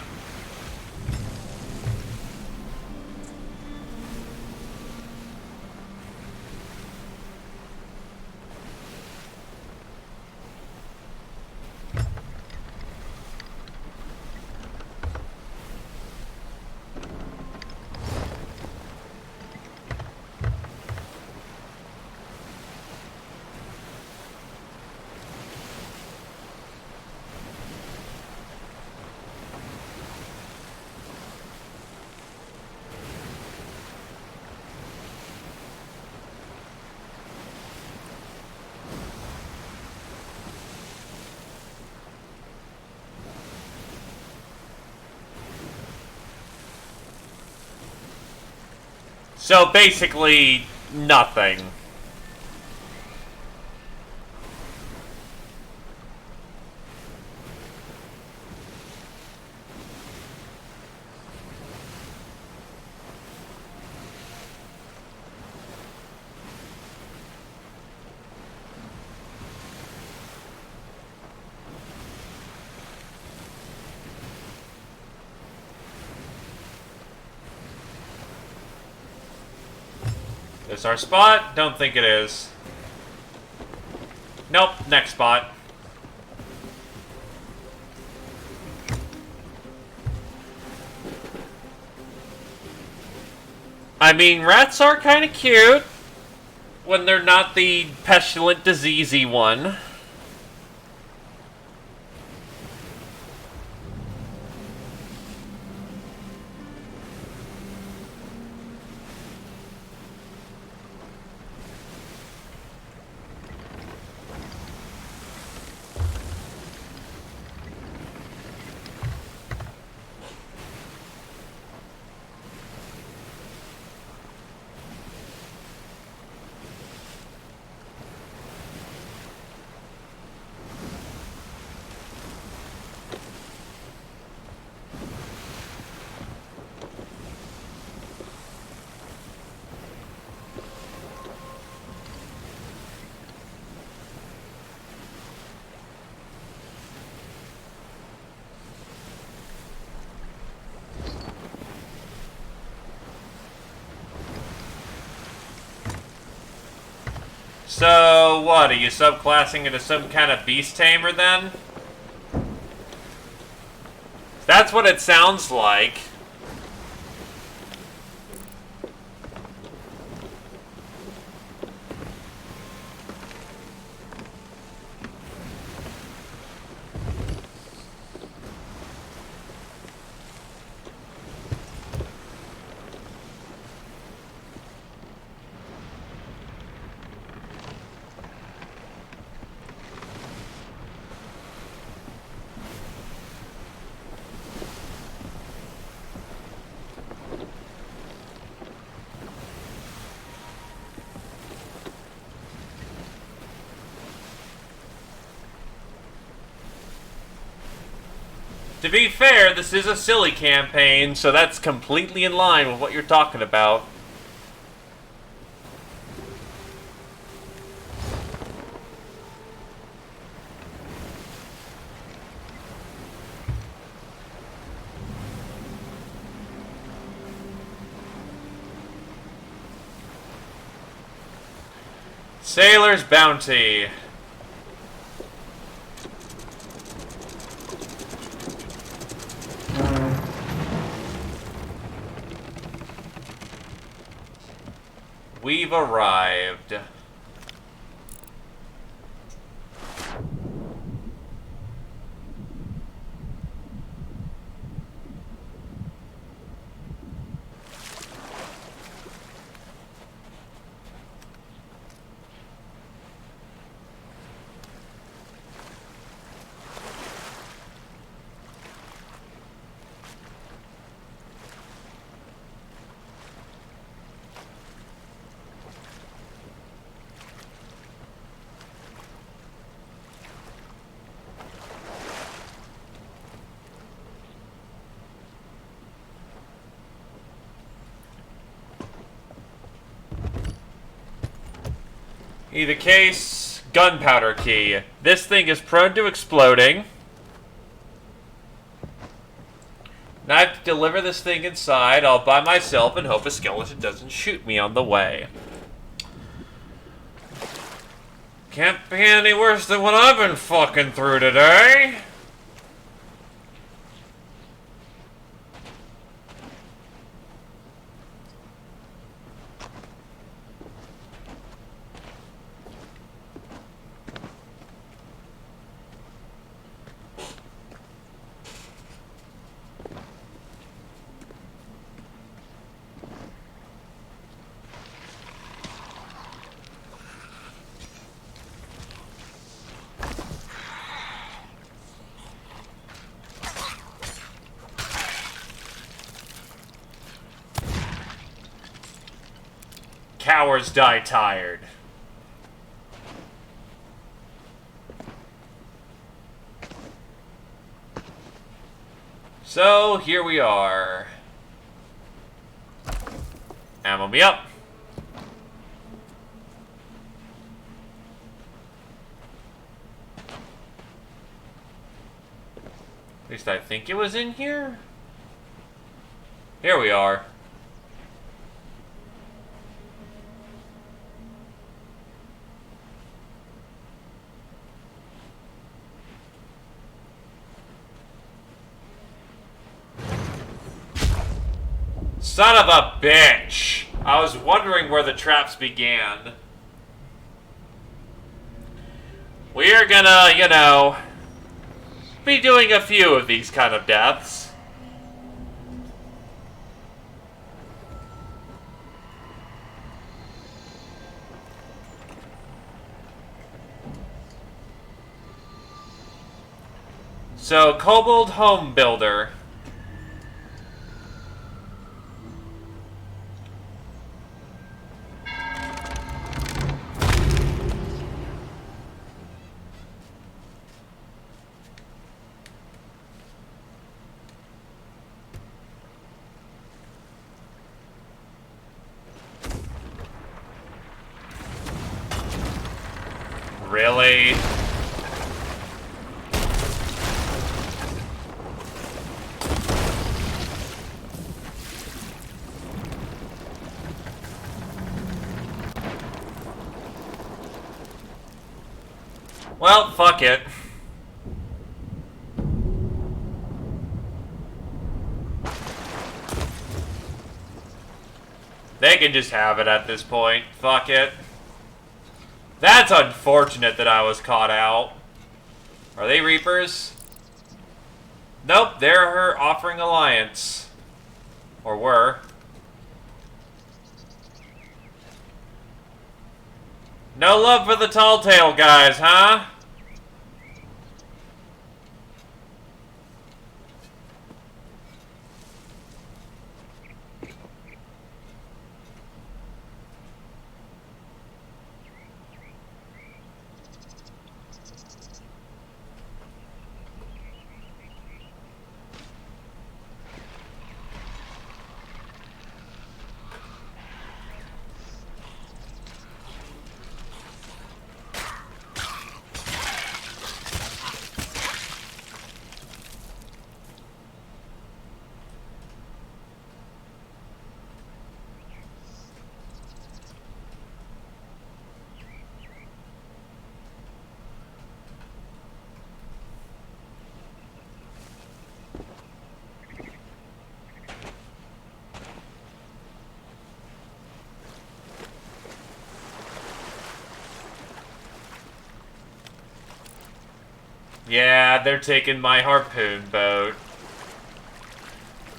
So basically, nothing. This our spot? Don't think it is. Nope, next spot. I mean, rats are kind of cute when they're not the pestilent, diseasey one. So, what, are you subclassing into some kind of beast tamer then? That's what it sounds like. To be fair, this is a silly campaign, so that's completely in line with what you're talking about. Sailor's bounty. We've arrived. Either case, gunpowder key. This thing is prone to exploding. Now I have to deliver this thing inside all by myself and hope a skeleton doesn't shoot me on the way. Can't be any worse than what I've been fucking through today. Cowards die tired. So, here we are. Ammo me up. At least I think it was in here. Here we are. Son of a bitch! I was wondering where the traps began. We are gonna, you know, be doing a few of these kind of deaths. So, Kobold Home Builder. Really? Well, fuck it. They can just have it at this point. Fuck it. That's unfortunate that I was caught out. Are they Reapers? Nope, they're her offering alliance. Or were. No love for the tall tale guys, huh? Yeah, they're taking my harpoon boat.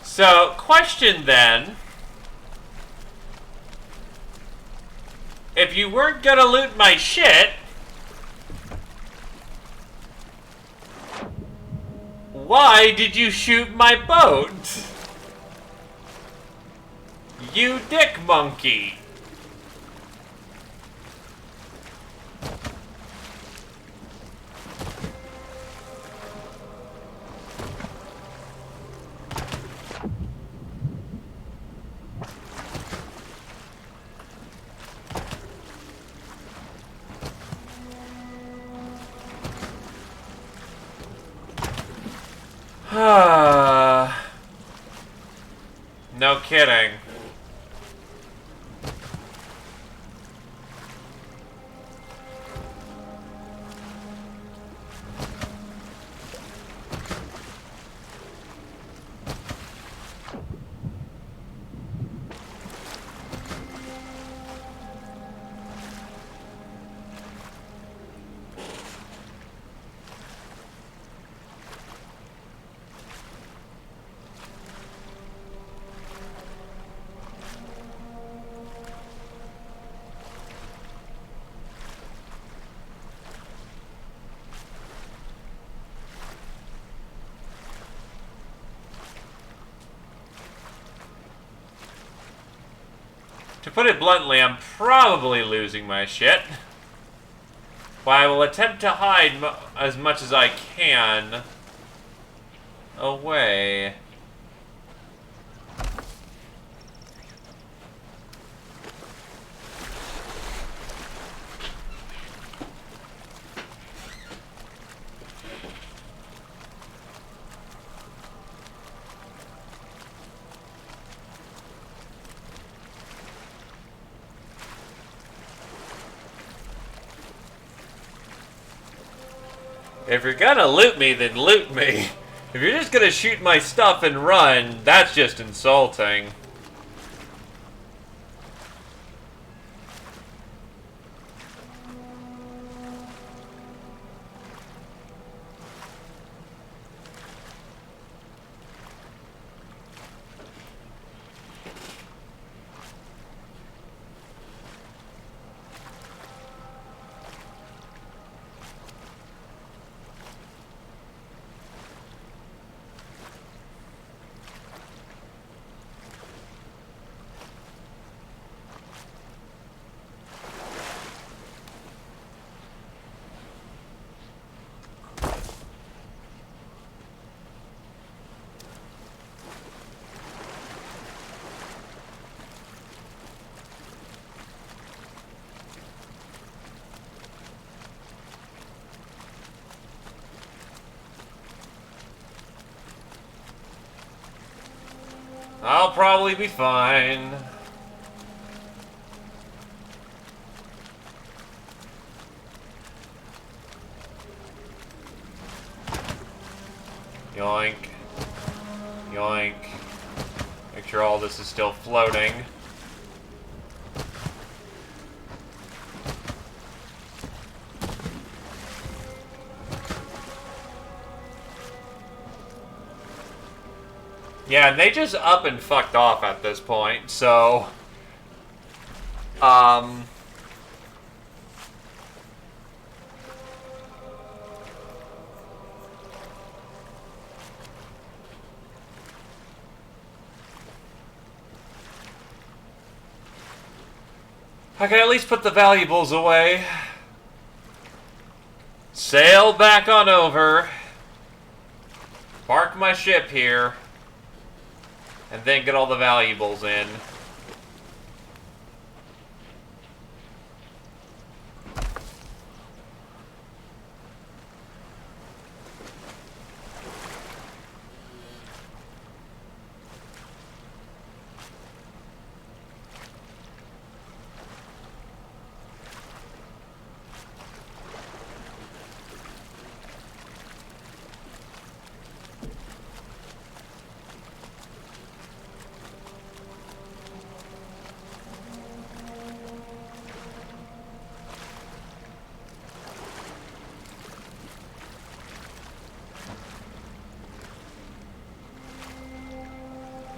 So, question then. If you weren't gonna loot my shit, why did you shoot my boat? You dick monkey. No kidding. To put it bluntly, I'm probably losing my shit. But I will attempt to hide as much as I can away. If you're gonna loot me, then loot me. If you're just gonna shoot my stuff and run, that's just insulting. I'll probably be fine. Yoink. Yoink. Make sure all this is still floating. Yeah, and they just up and fucked off at this point, so... I can at least put the valuables away. Sail back on over. Park my ship here. And then get all the valuables in.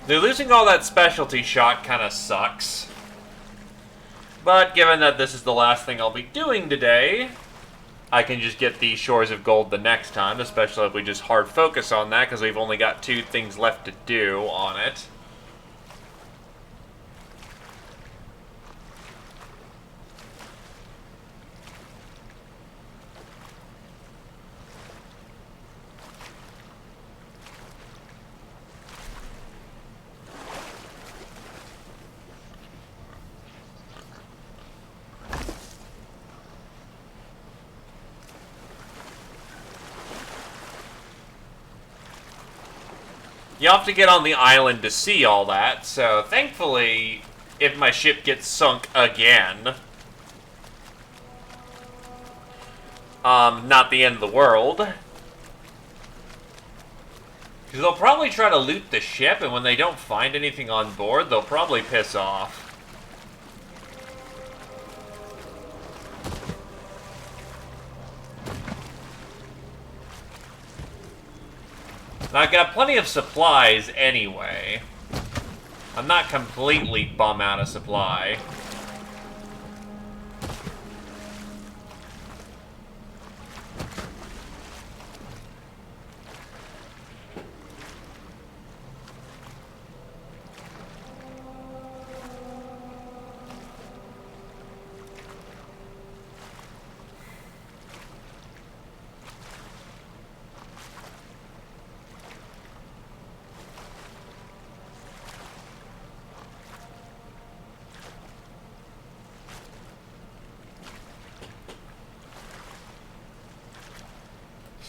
They're losing all that specialty shot kind of sucks. But given that this is the last thing I'll be doing today, I can just get the Shores of Gold the next time, especially if we just hard focus on that, because we've only got 2 things left to do on it. You have to get on the island to see all that, so thankfully, if my ship gets sunk again, not the end of the world. Because they'll probably try to loot the ship, and when they don't find anything on board, they'll probably piss off. I've got plenty of supplies anyway. I'm not completely bum out of supply.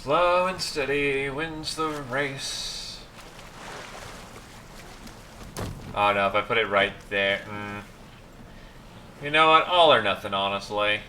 Slow and steady wins the race. Oh no, if I put it right there... You know what? All or nothing, honestly.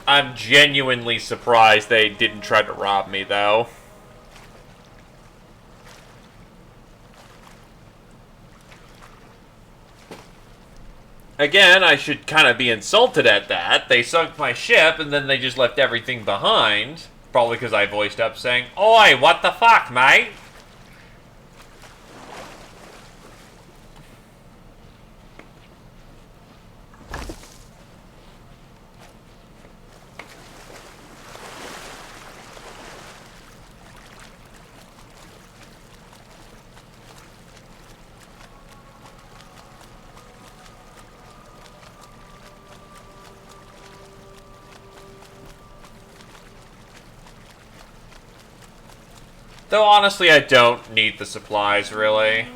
I'm genuinely surprised they didn't try to rob me, though. Again, I should kind of be insulted at that. They sunk my ship, and then they just left everything behind. Probably because I voiced up saying, "Oi, what the fuck, mate?" Though honestly, I don't need the supplies, really.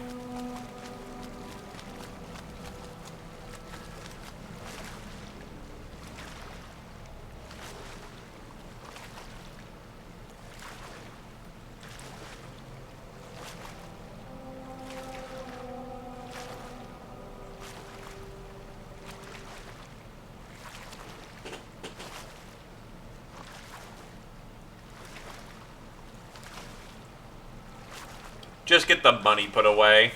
Just get the money put away.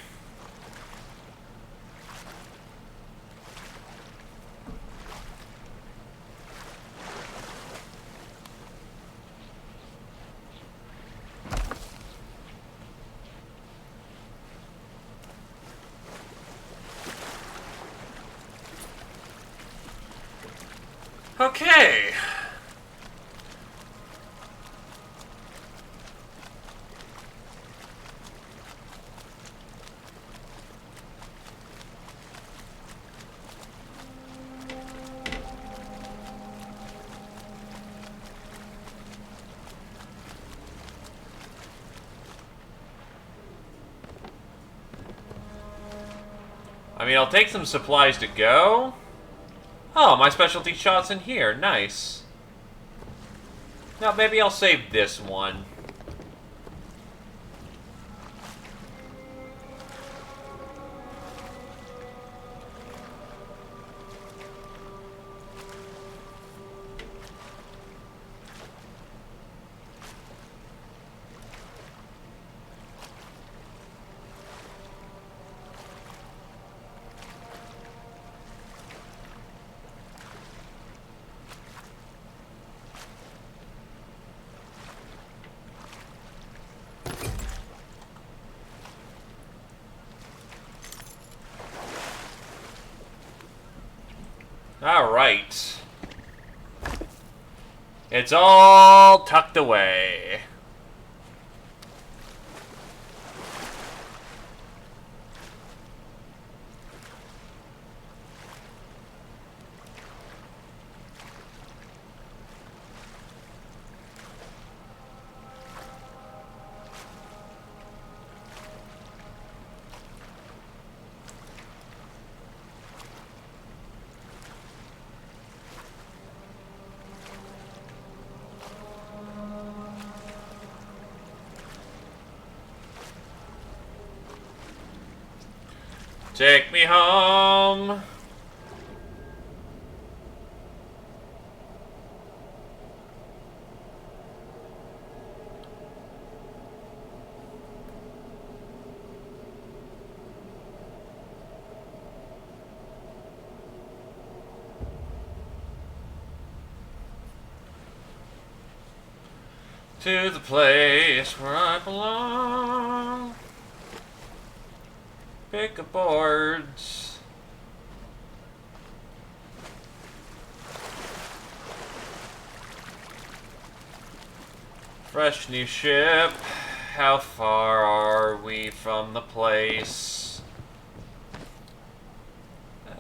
Okay. I mean, I'll take some supplies to go. Oh, my specialty shot's in here. Nice. Now, maybe I'll save this one. Alright. It's all tucked away. Take me home. To the place where I belong. Pick a boards. Fresh new ship. How far are we from the place?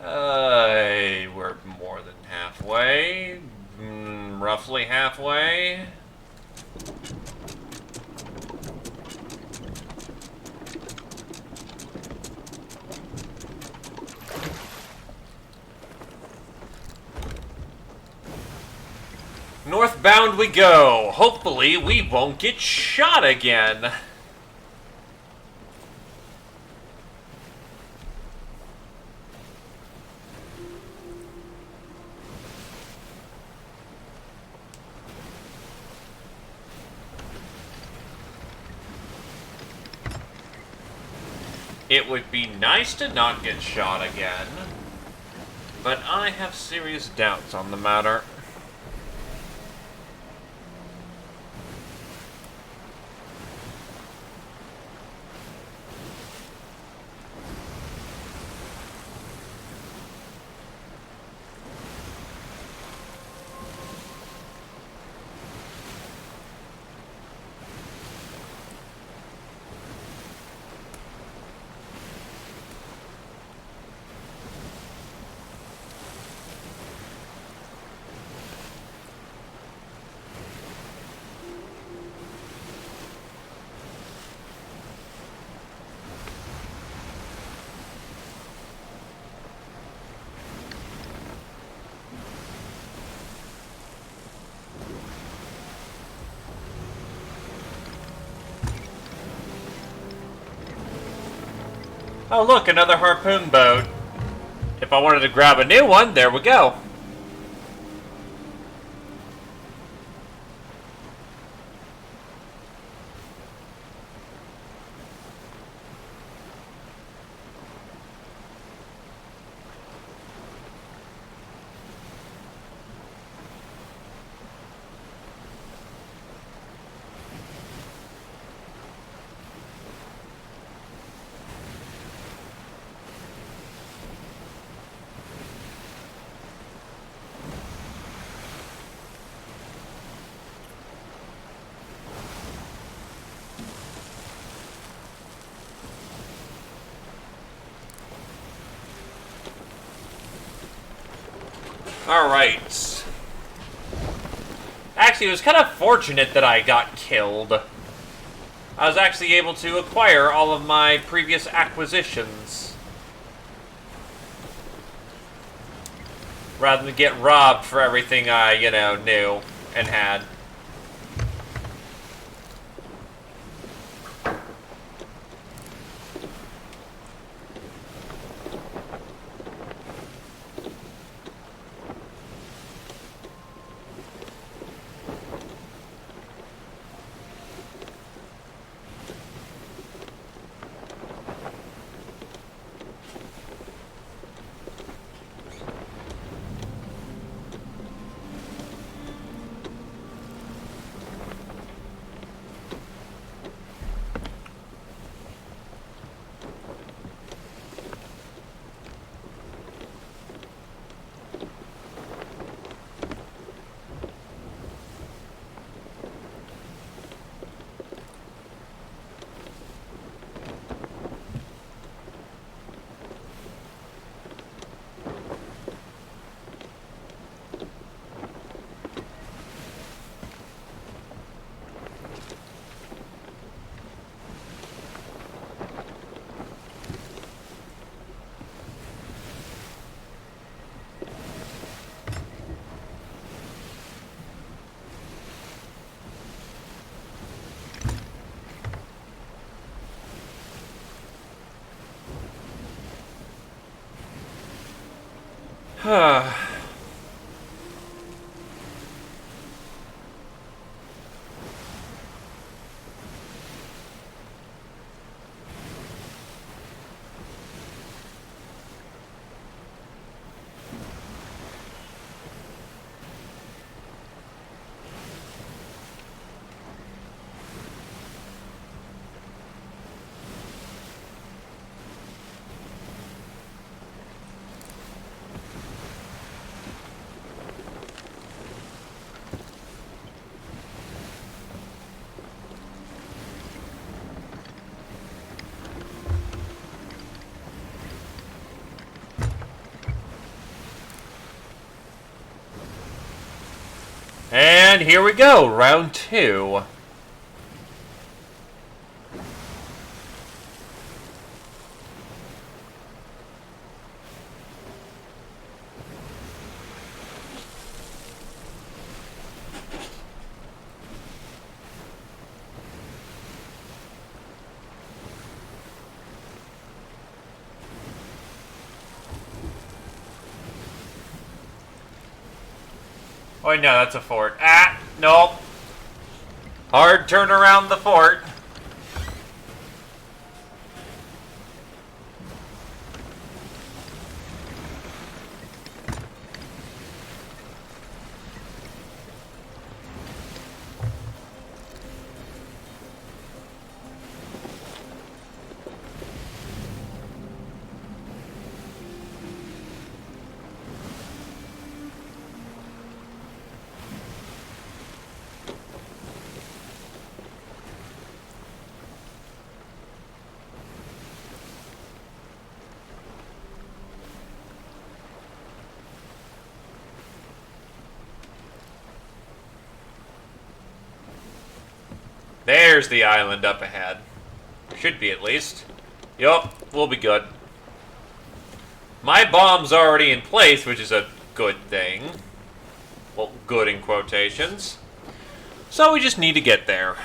We're more than halfway. Roughly halfway. Northbound we go. Hopefully we won't get shot again. It would be nice to not get shot again, but I have serious doubts on the matter. Oh look, another harpoon boat. If I wanted to grab a new one, there we go. Alright. Actually, it was kind of fortunate that I got killed. I was actually able to acquire all of my previous acquisitions. Rather than get robbed for everything I, knew and had. And here we go, round 2. Oh, no, that's a fort. Ah, nope. Hard turn around the fort. There's the island up ahead. Should be, at least. Yup, we'll be good. My bomb's already in place, which is a good thing. Well, good in quotations. So we just need to get there.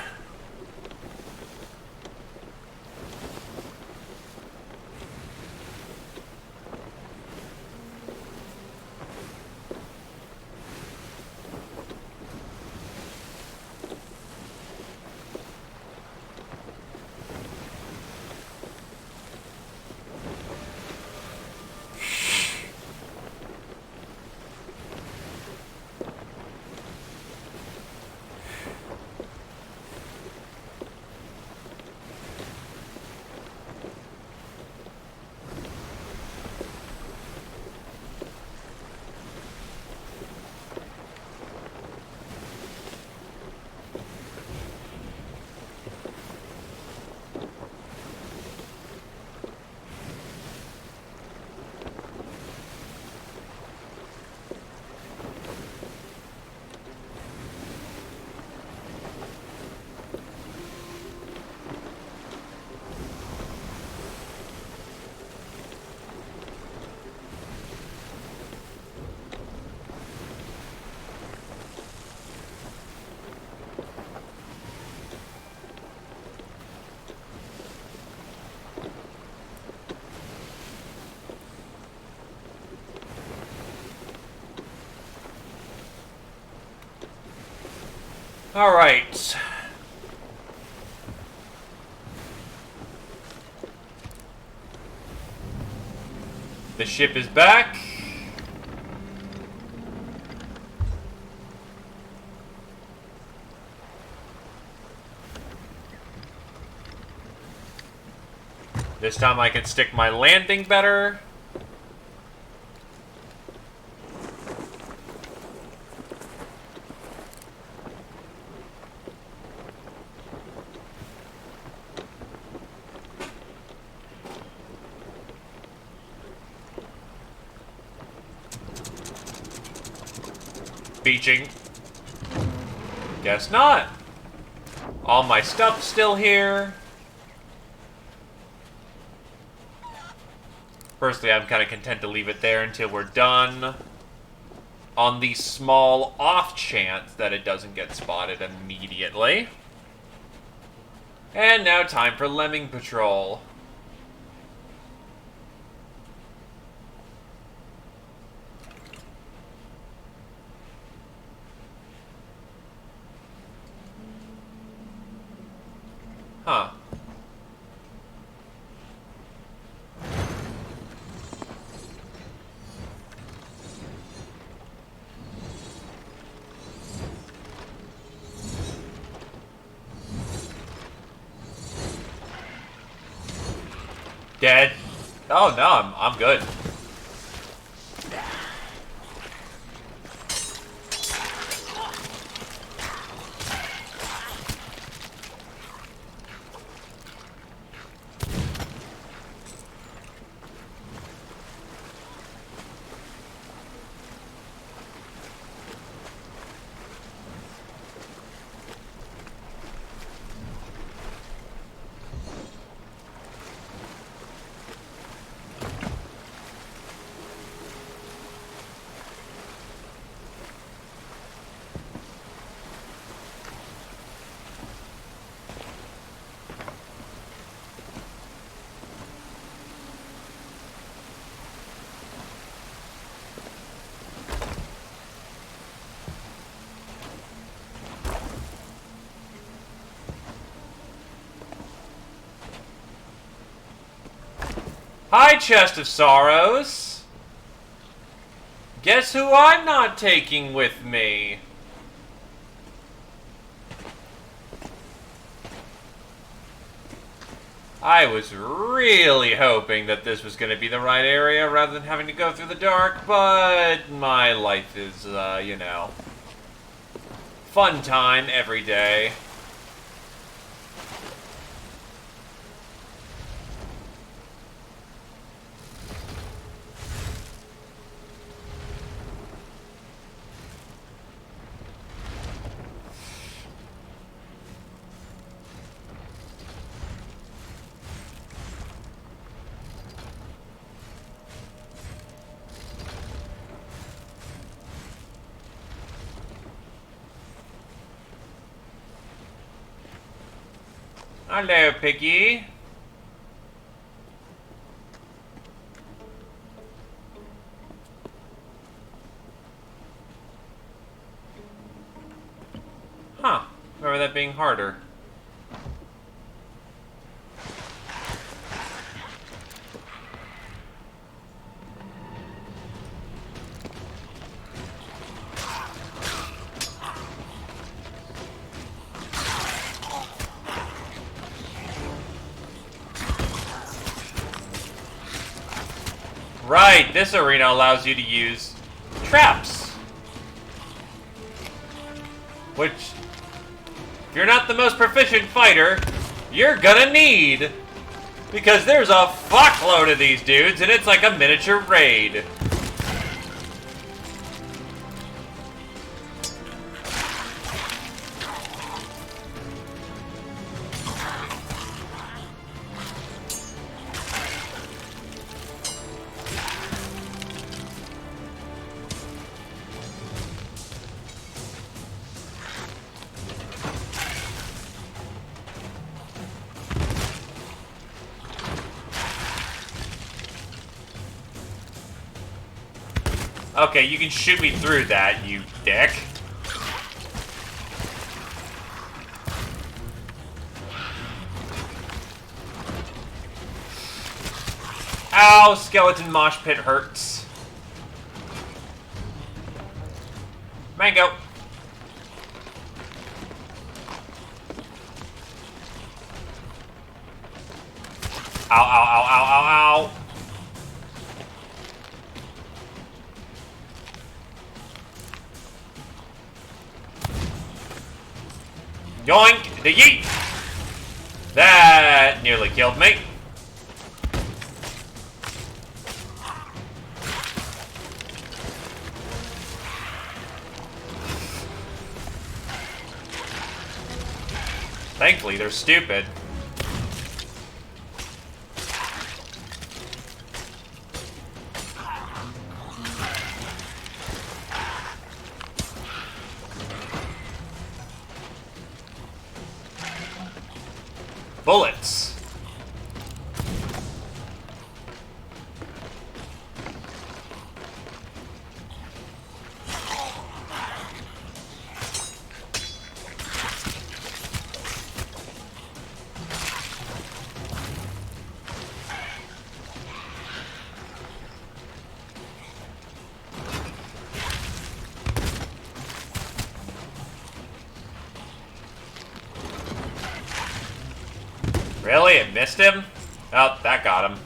Alright. The ship is back. This time I can stick my landing better. Beaching. Guess not. All my stuff's still here. Firstly, I'm kind of content to leave it there until we're done. On the small off chance that it doesn't get spotted immediately. And now time for Lemming Patrol. Huh. Dead. Oh no, I'm good. Hi, Chest of Sorrows. Guess who I'm not taking with me? I was really hoping that this was going to be the right area rather than having to go through the dark, but my life is, you know, fun time every day. Hello, Piggy. Huh. Remember that being harder. Right, this arena allows you to use traps. Which, if you're not the most proficient fighter, you're gonna need. Because there's a fuckload of these dudes, and it's like a miniature raid. Okay, you can shoot me through that, you dick. Ow, skeleton mosh pit hurts. Mango. Ow, ow, ow, ow, ow, ow. Yoink! The yeet! That nearly killed me. Thankfully, they're stupid. Bullets. Really? It missed him? Oh, that got him.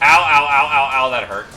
Ow, ow, ow, ow, ow, that hurt.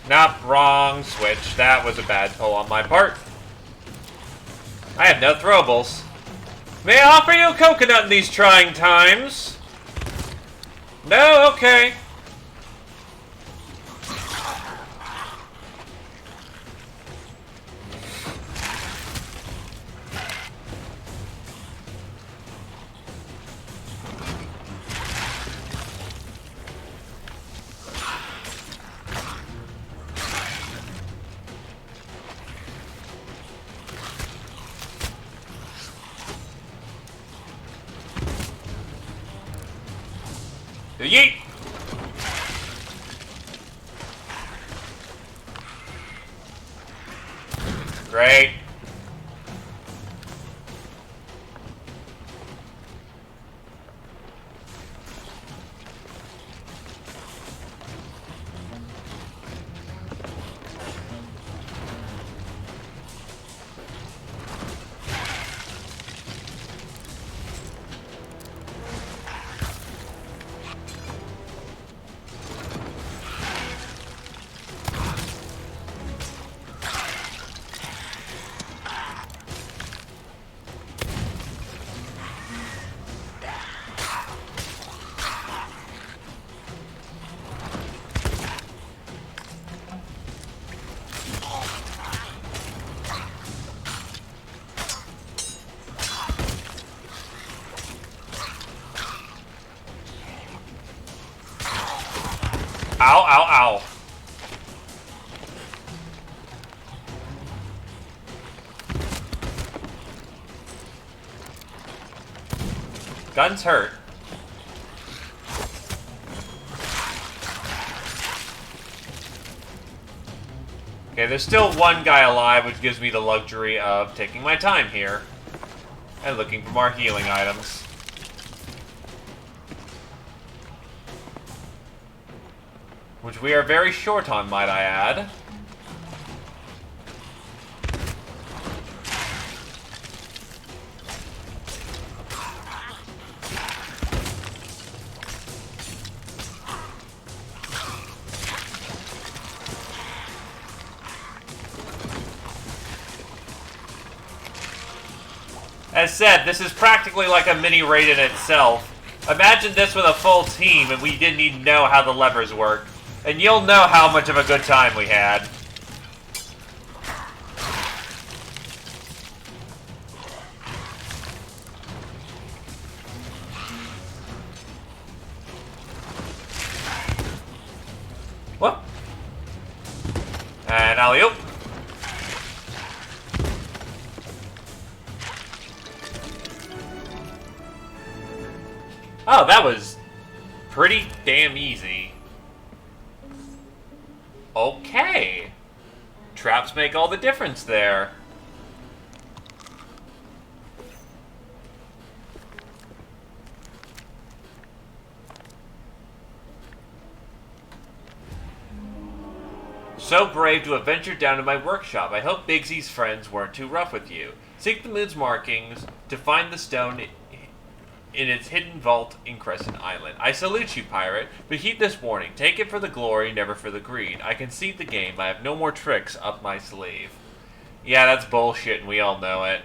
Nope, wrong switch. That was a bad pull on my part. I have no throwables. May I offer you a coconut in these trying times? No? Okay. Yeet! Great. Ow, ow, ow. Guns hurt. Okay, there's still one guy alive, which gives me the luxury of taking my time here and looking for more healing items. Which we are very short on, might I add. As said, this is practically like a mini raid in itself. Imagine this with a full team and we didn't even know how the levers work. And you'll know how much of a good time we had. What? And alley-oop. Oh, that was pretty damn easy. Okay. Traps make all the difference there. So brave to have ventured down to my workshop. I hope Biggsy's friends weren't too rough with you. Seek the moon's markings to find the stone in its hidden vault in Crescent Island. I salute you, pirate, but heed this warning. Take it for the glory, never for the greed. I concede the game. I have no more tricks up my sleeve. Yeah, that's bullshit, and we all know it.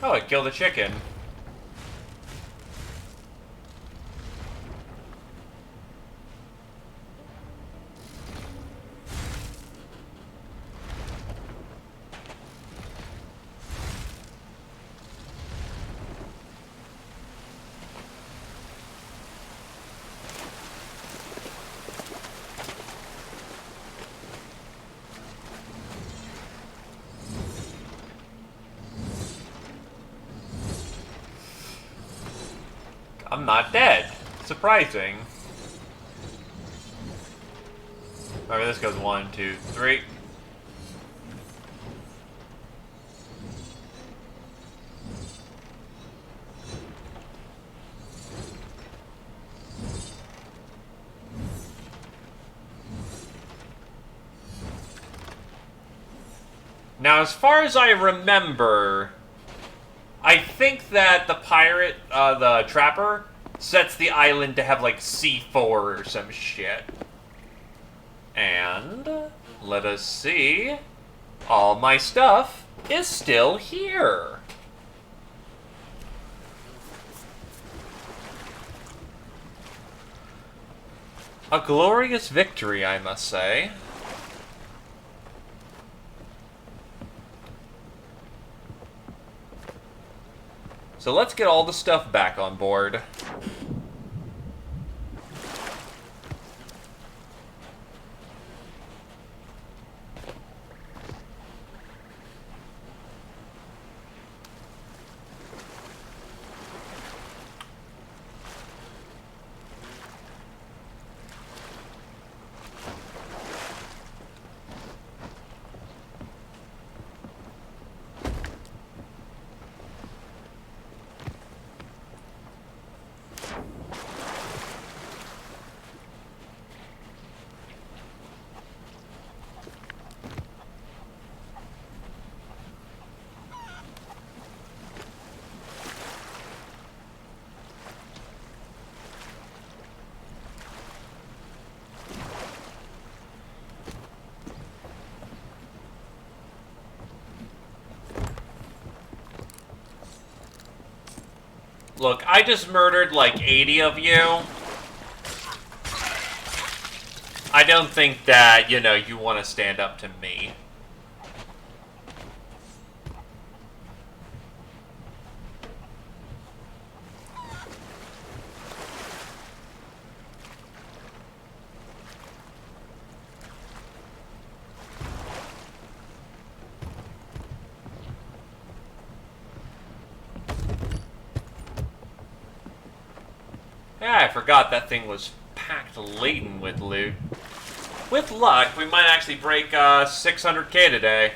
Oh, I killed a chicken. I'm not dead. Surprising. Remember, this goes 1, 2, 3. Now, as far as I remember, I think that the pirate, the trapper, sets the island to have like C4 or some shit. And let us see. All my stuff is still here. A glorious victory, I must say. So let's get all the stuff back on board. Look, I just murdered like 80 of you. I don't think that, you know, you want to stand up to me. Yeah, I forgot that thing was packed laden with loot. With luck, we might actually break 600k today.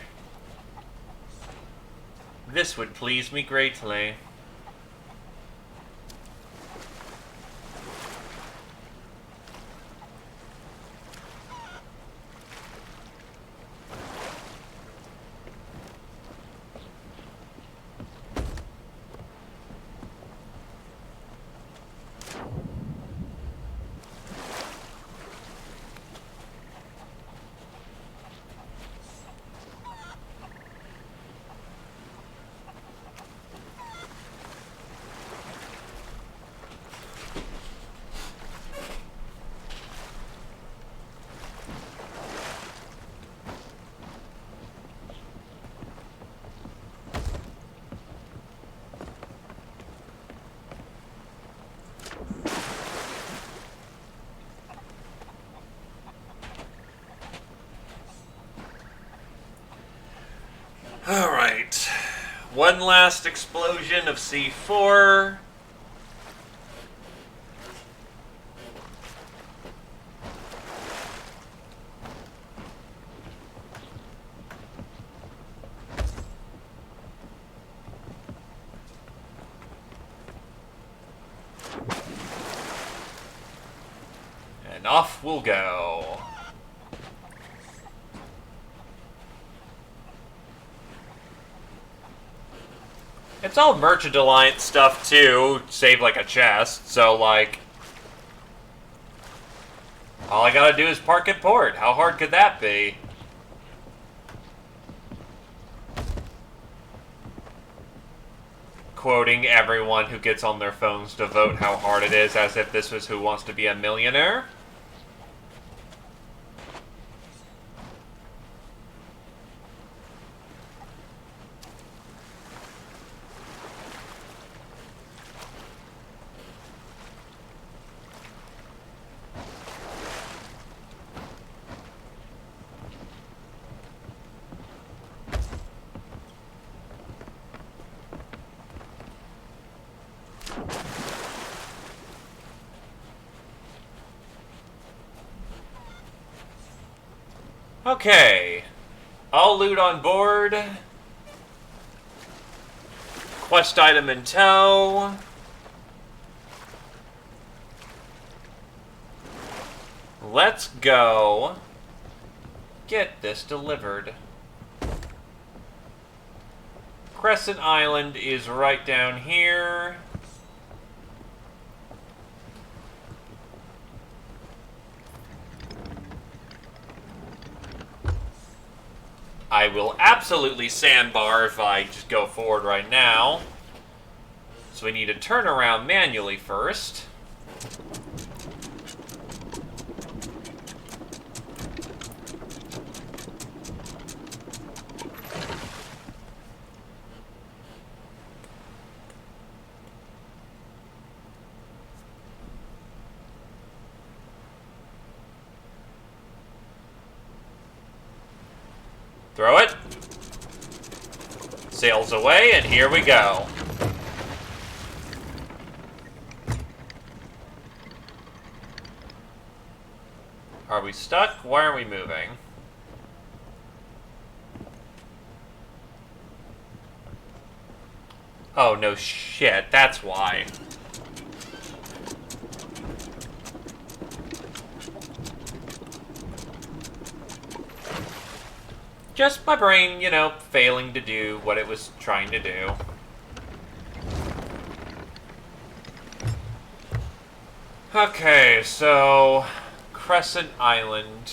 This would please me greatly. One last explosion of C4. And off we'll go. It's all Merchant Alliance stuff too, save like a chest, so like... all I gotta do is park at port. How hard could that be? Quoting everyone who gets on their phones to vote how hard it is, as if this was Who Wants to Be a Millionaire. Okay. All loot on board. Quest item in tow. Let's go get this delivered. Crescent Island is right down here. I will absolutely sandbar if I just go forward right now. So we need to turn around manually first. Throw it. Sails away, and here we go. Are we stuck? Why are we moving? Oh, no shit. That's why. Just my brain, you know, failing to do what it was trying to do. Okay, so... Crescent Island.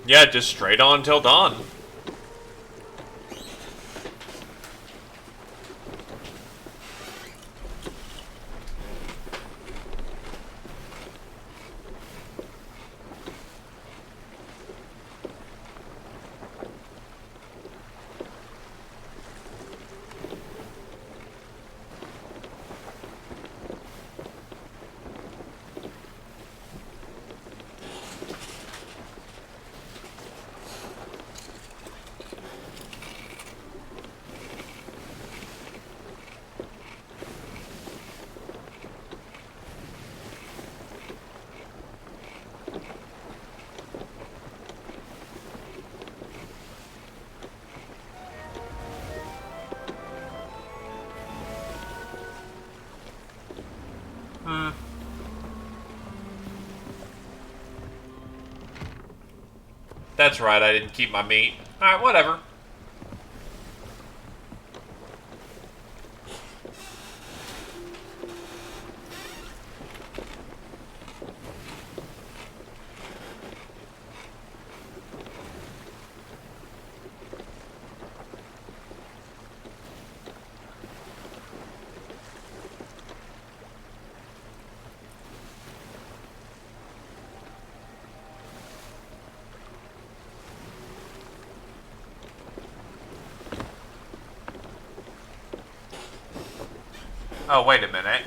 Yeah, just straight on till dawn. that's right, I didn't keep my meat. Alright, whatever. Oh, wait a minute.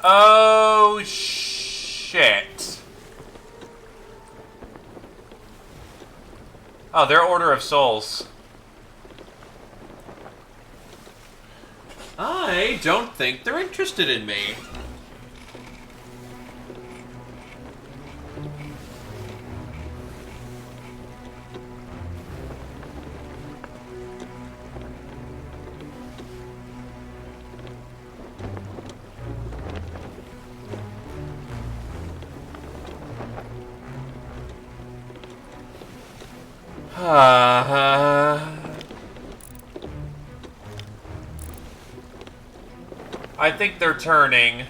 Oh, shit. Oh, they're Order of Souls. I don't think they're interested in me. I think they're turning.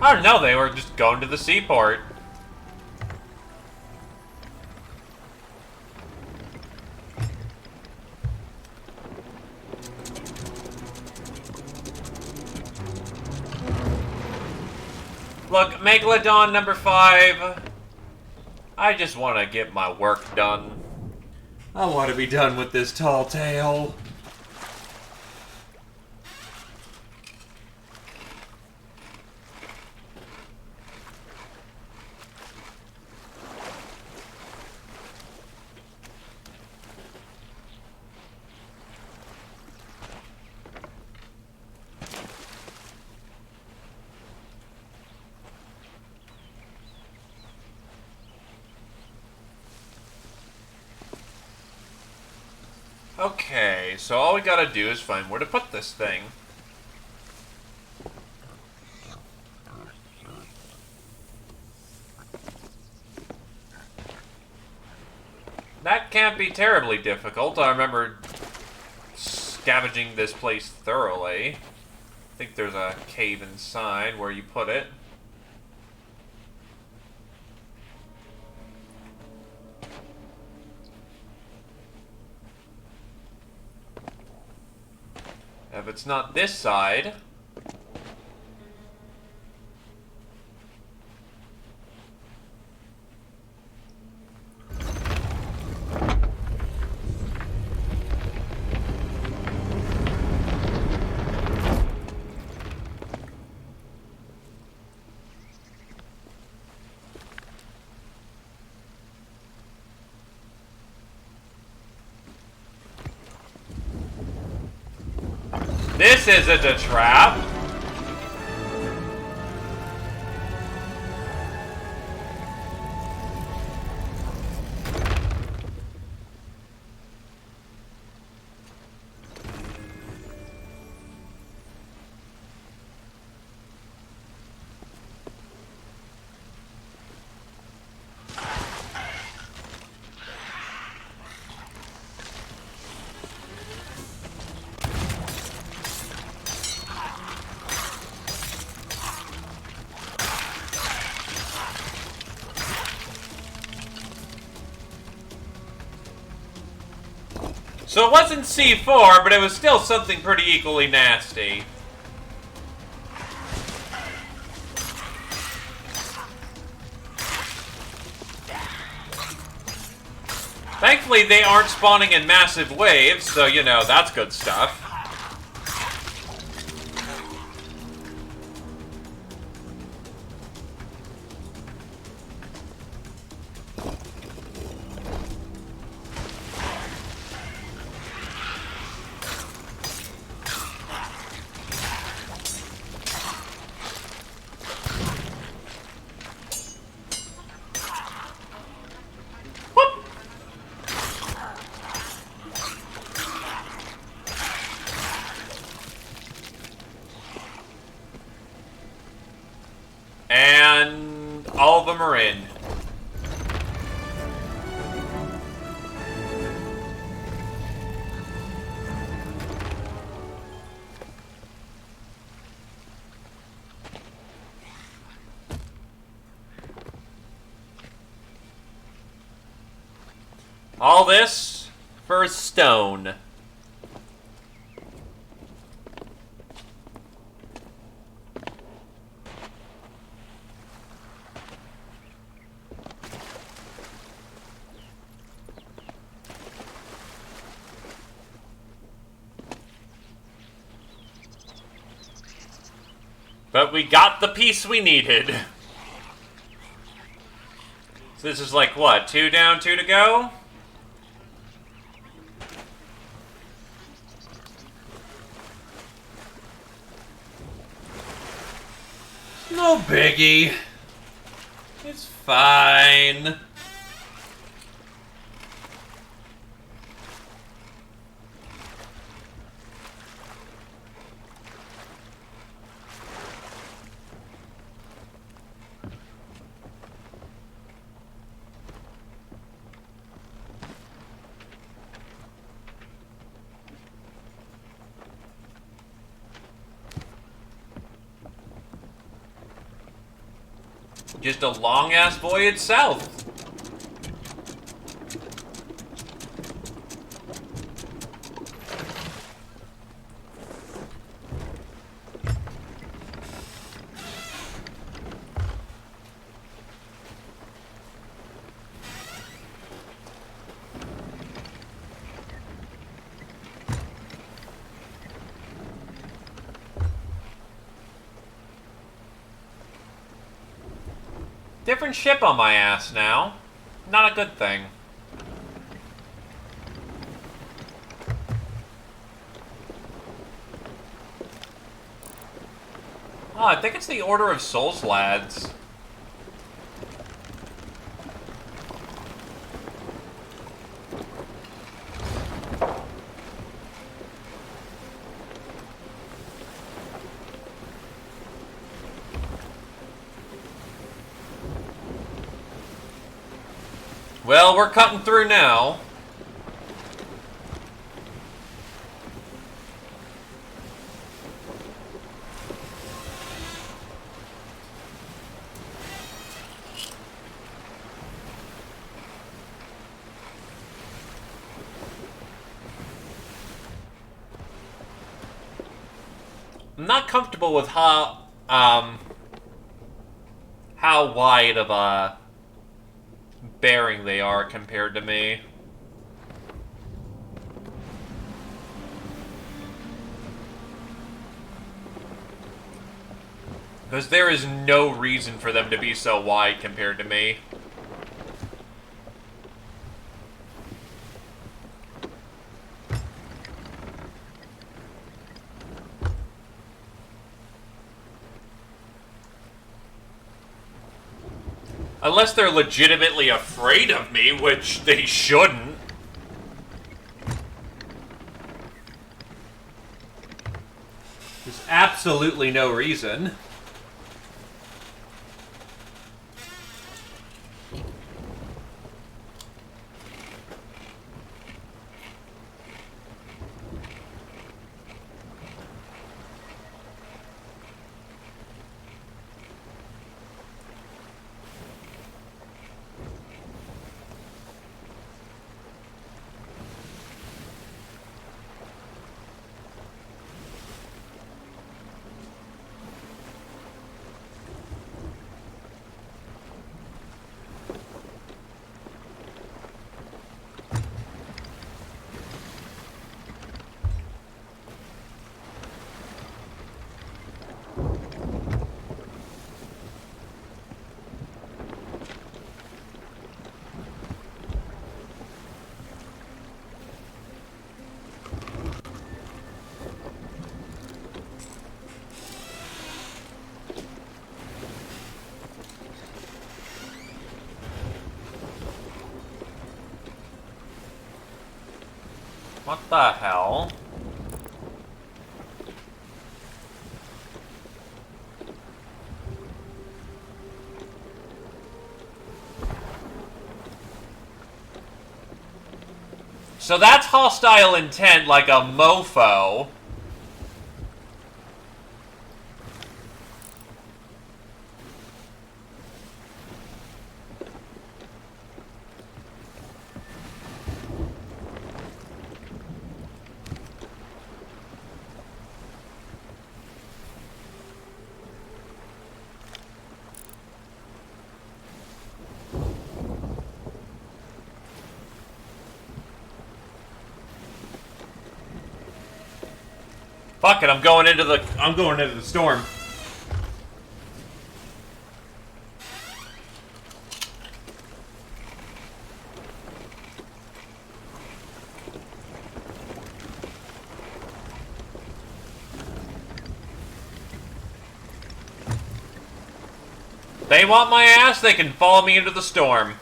I don't know, they were just going to the seaport. Look, Megalodon number 5. I just want to get my work done. I want to be done with this tall tale. Okay, so all we gotta do is find where to put this thing. That can't be terribly difficult. I remember scavenging this place thoroughly. I think there's a cave inside where you put it. If it's not this side... This isn't a trap! So it wasn't C4, but it was still something pretty equally nasty. Thankfully, they aren't spawning in massive waves, so, you know, that's good stuff. them are in. All this for a stone. But we got the piece we needed. So this is like, what, 2 down, 2 to go? No biggie. It's fine. Just a long-ass voyage south. Different ship on my ass now. Not a good thing. Oh, I think it's the Order of Souls lads. Well, we're cutting through now. I'm not comfortable with how wide of a bearing they are compared to me. Because there is no reason for them to be so wide compared to me. Unless they're legitimately afraid of me, which they shouldn't. There's absolutely no reason. What the hell? So that's hostile intent like a mofo. Fuck it, I'm going into the storm. They want my ass, they can follow me into the storm.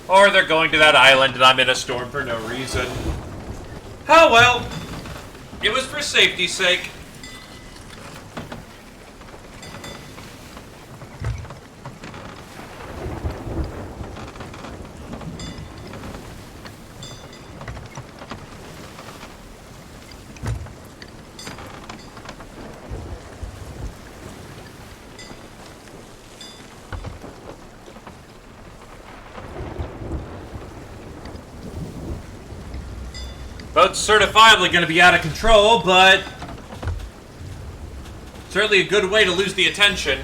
Or they're going to that island and I'm in a storm for no reason. Oh well. It was for safety's sake. Boat's certifiably going to be out of control, but certainly a good way to lose the attention.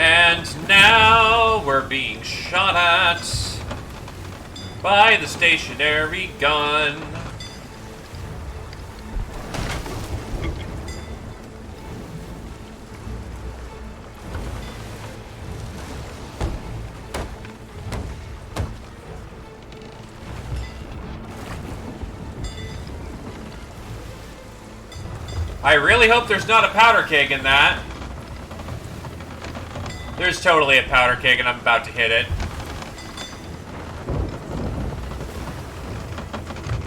And now we're being shot at by the stationary gun. I really hope there's not a powder keg in that. There's totally a powder keg and I'm about to hit it.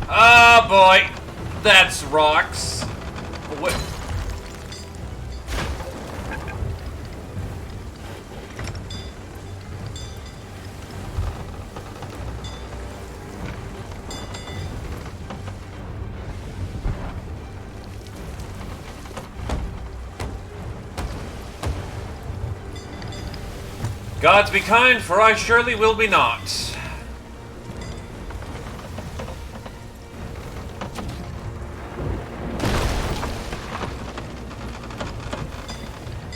Oh boy. That's rocks. What? Gods be kind, for I surely will be not.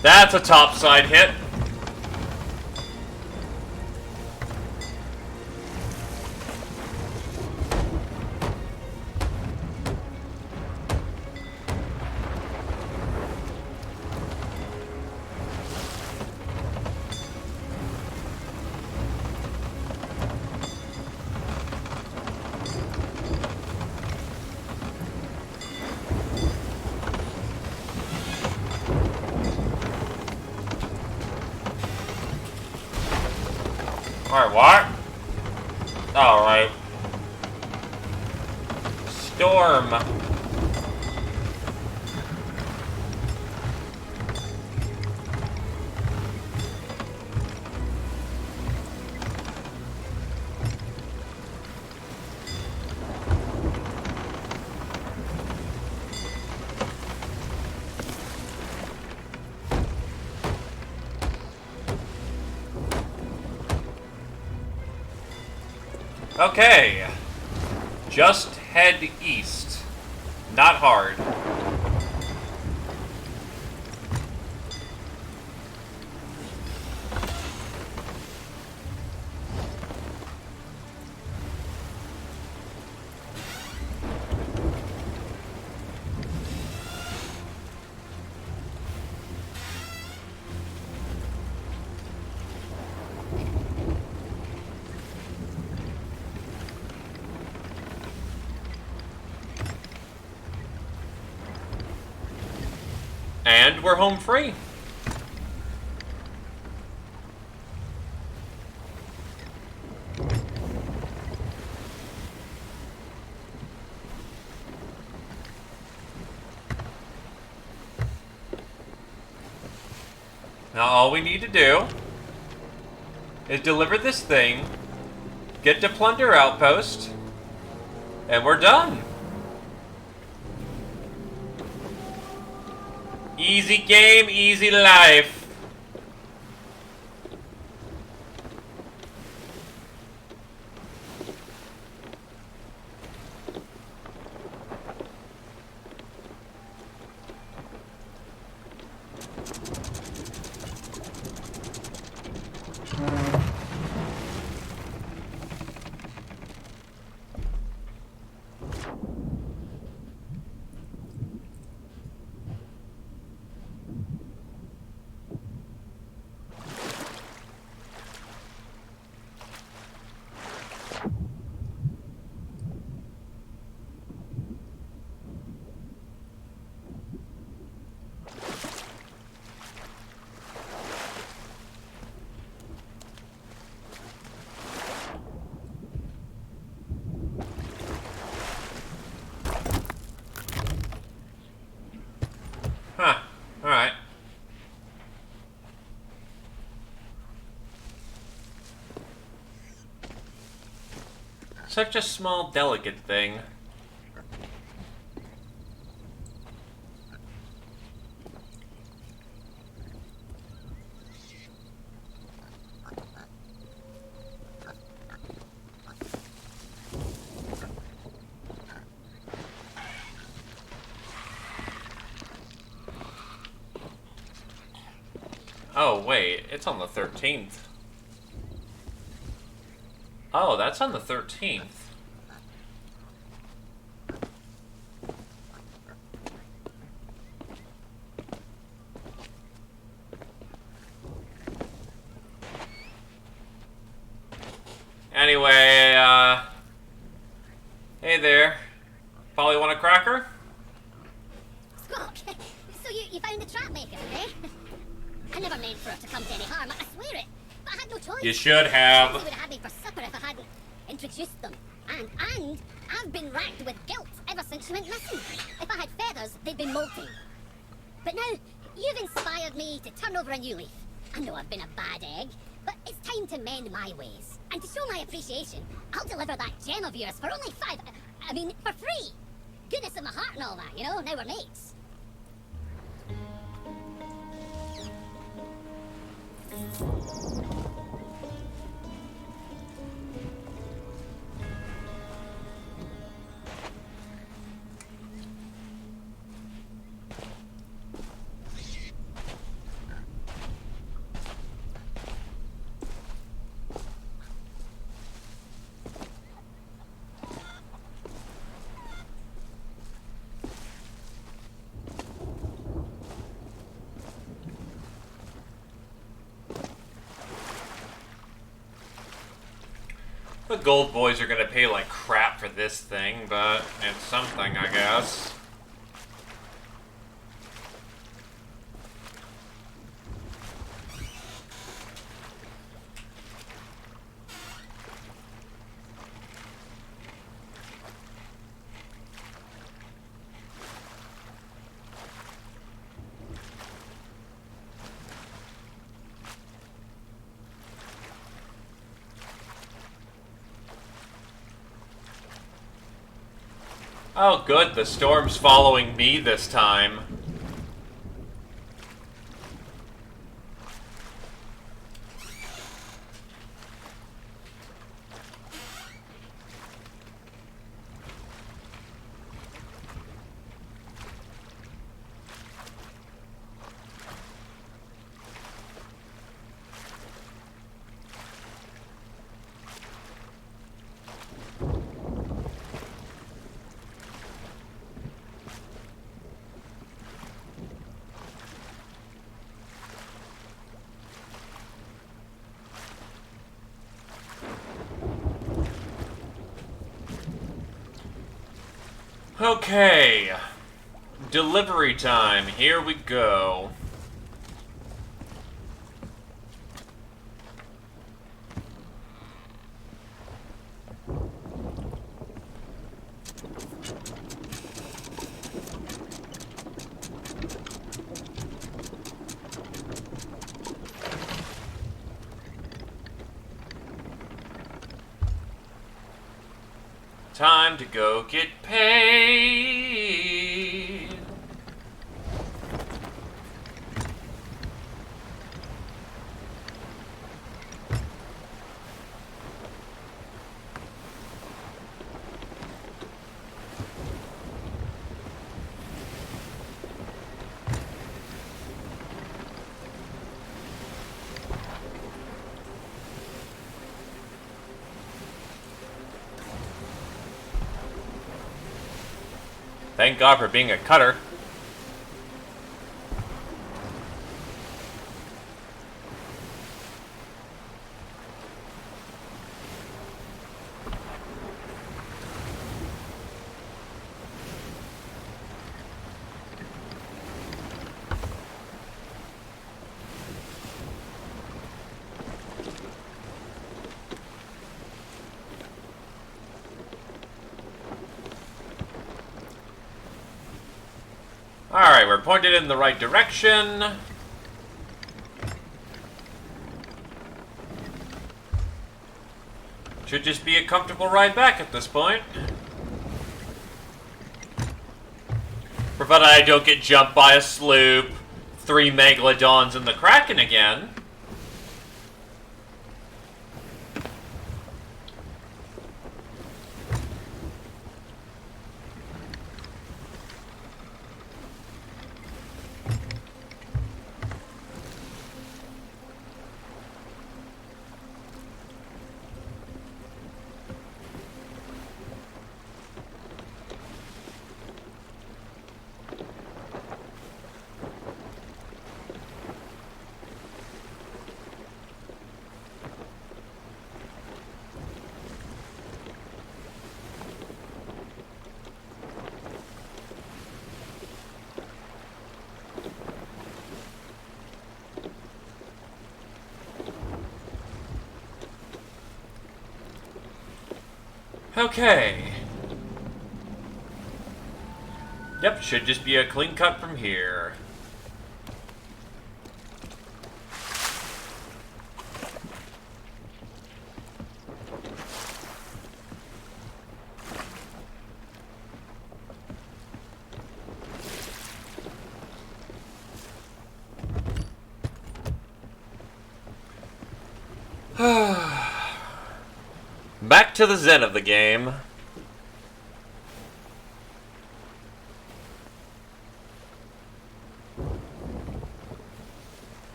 That's a topside hit. Alright, what? Alright. Storm. Okay. Just head east. Not hard. And we're home free. Now all we need to do is deliver this thing, get to Plunder Outpost, and we're done. Easy game, easy life. Huh. Alright. Such a small, delicate thing. Oh, wait. It's on the 13th. Oh, that's on the 13th. Anyway, hey there. Probably want a cracker? Squawk! So you found the trap maker, eh? I never meant for it to come to any harm, I swear it. But I had no choice. You should They have. would have had me for supper if I hadn't introduced them. And I've been racked with guilt ever since she went missing. If I had feathers, they'd be molting. But now, you've inspired me to turn over a new leaf. I know I've been a bad egg, but it's time to mend my ways. And to show my appreciation, I'll deliver that gem of yours for only for free. Goodness of my heart and all that, you know, now we're mates. The gold boys are gonna pay like crap for this thing, but it's something, I guess. Oh good, the storm's following me this time. Okay. Delivery time. Here we go. Time to go get paid. Thank God for being a cutter. Alright, we're pointed in the right direction. Should just be a comfortable ride back at this point. Provided I don't get jumped by a sloop, 3 megalodons, and the Kraken again. Okay. Yep, should just be a clean cut from here. Back to the zen of the game.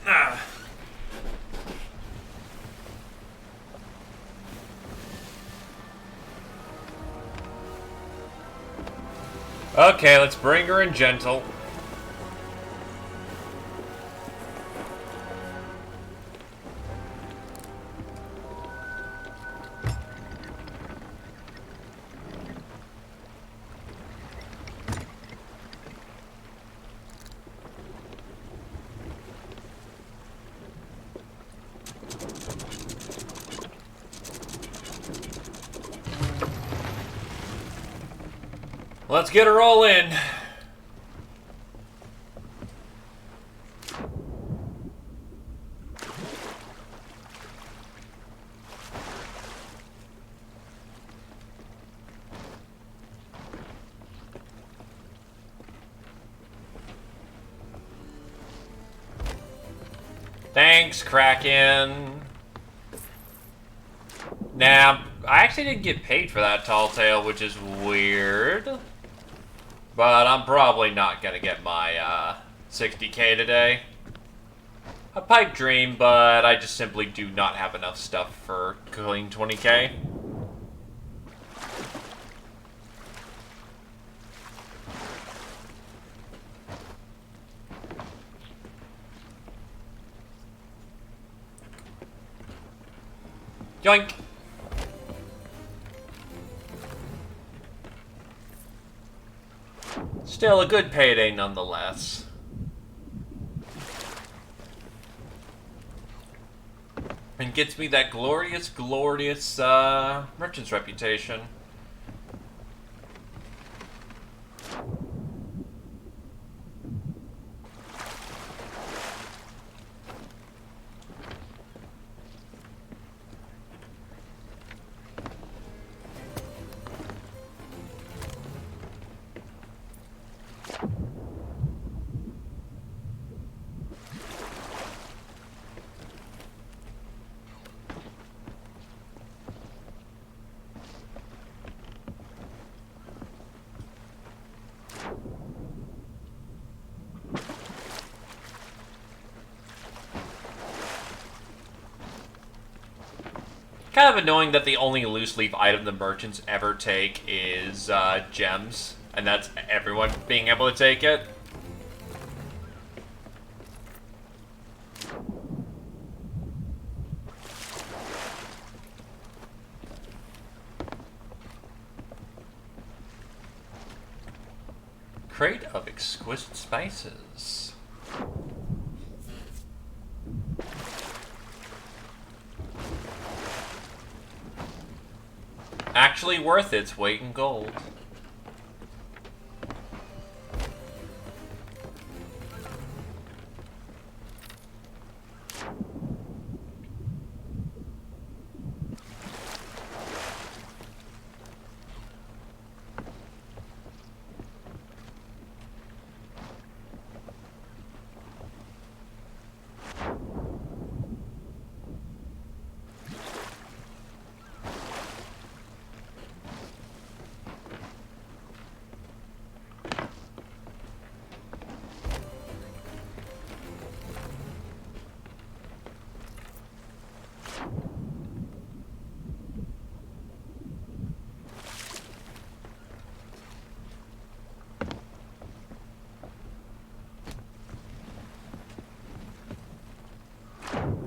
Ah. Okay, let's bring her in gentle. Let's get her all in. Thanks, Kraken. Now, I actually didn't get paid for that tall tale, which is weird. But I'm probably not gonna get my 60k today. A pipe dream, but I just simply do not have enough stuff for clean 20k. Yoink! Still a good payday nonetheless. And gets me that glorious, glorious merchant's reputation. Kind of annoying that the only loose leaf item the merchants ever take is gems, and that's everyone being able to take it. Crate of exquisite spices. Actually worth its weight in gold.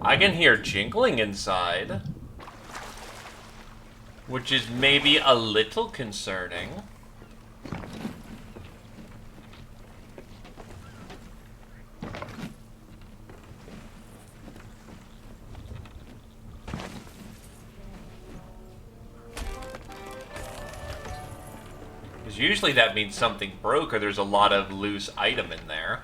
I can hear jingling inside, which is maybe a little concerning. Because usually that means something broke or there's a lot of loose item in there.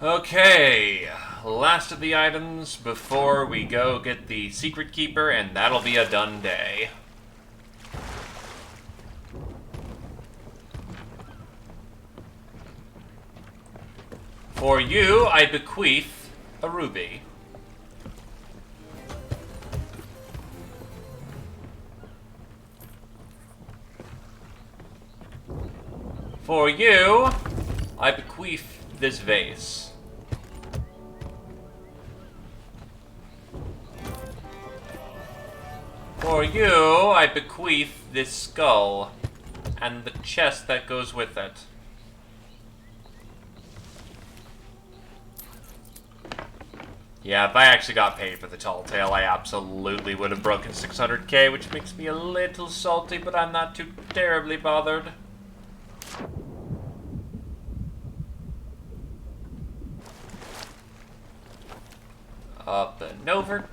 Okay, last of the items before we go get the secret keeper, and that'll be a done day. For you, I bequeath a ruby. For you, I bequeath this vase. For you, I bequeath this skull and the chest that goes with it. Yeah, if I actually got paid for the tall tale, I absolutely would have broken 600k, which makes me a little salty, but I'm not too terribly bothered. Up and over.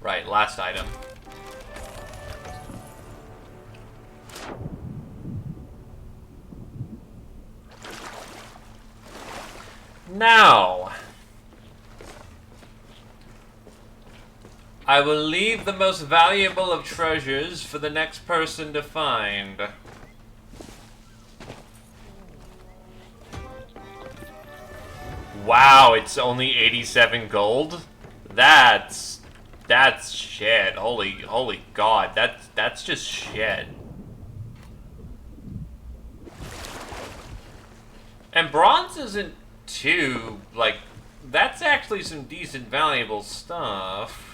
Right, last item. Now, I will leave the most valuable of treasures for the next person to find. Wow, it's only 87 gold? That's shit. Holy god, that's just shit. And bronze isn't too, like, that's actually some decent valuable stuff.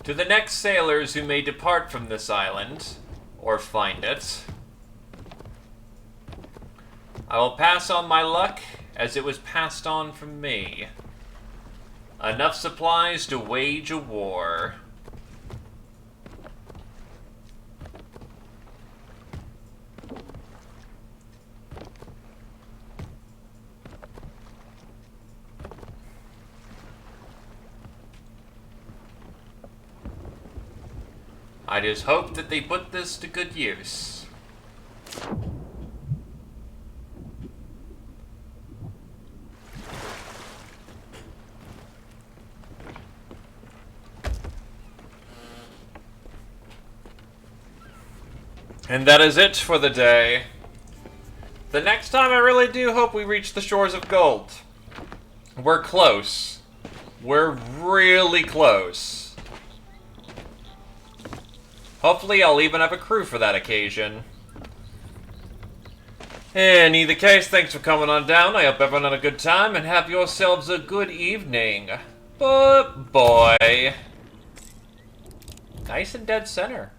To the next sailors who may depart from this island, or find it, I will pass on my luck as it was passed on from me. Enough supplies to wage a war. I just hope that they put this to good use. And that is it for the day. The next time I really do hope we reach the shores of gold. We're close. We're really close. Hopefully I'll even have a crew for that occasion. In either case, thanks for coming on down. I hope everyone had a good time, and have yourselves a good evening. But boy. Nice and dead center.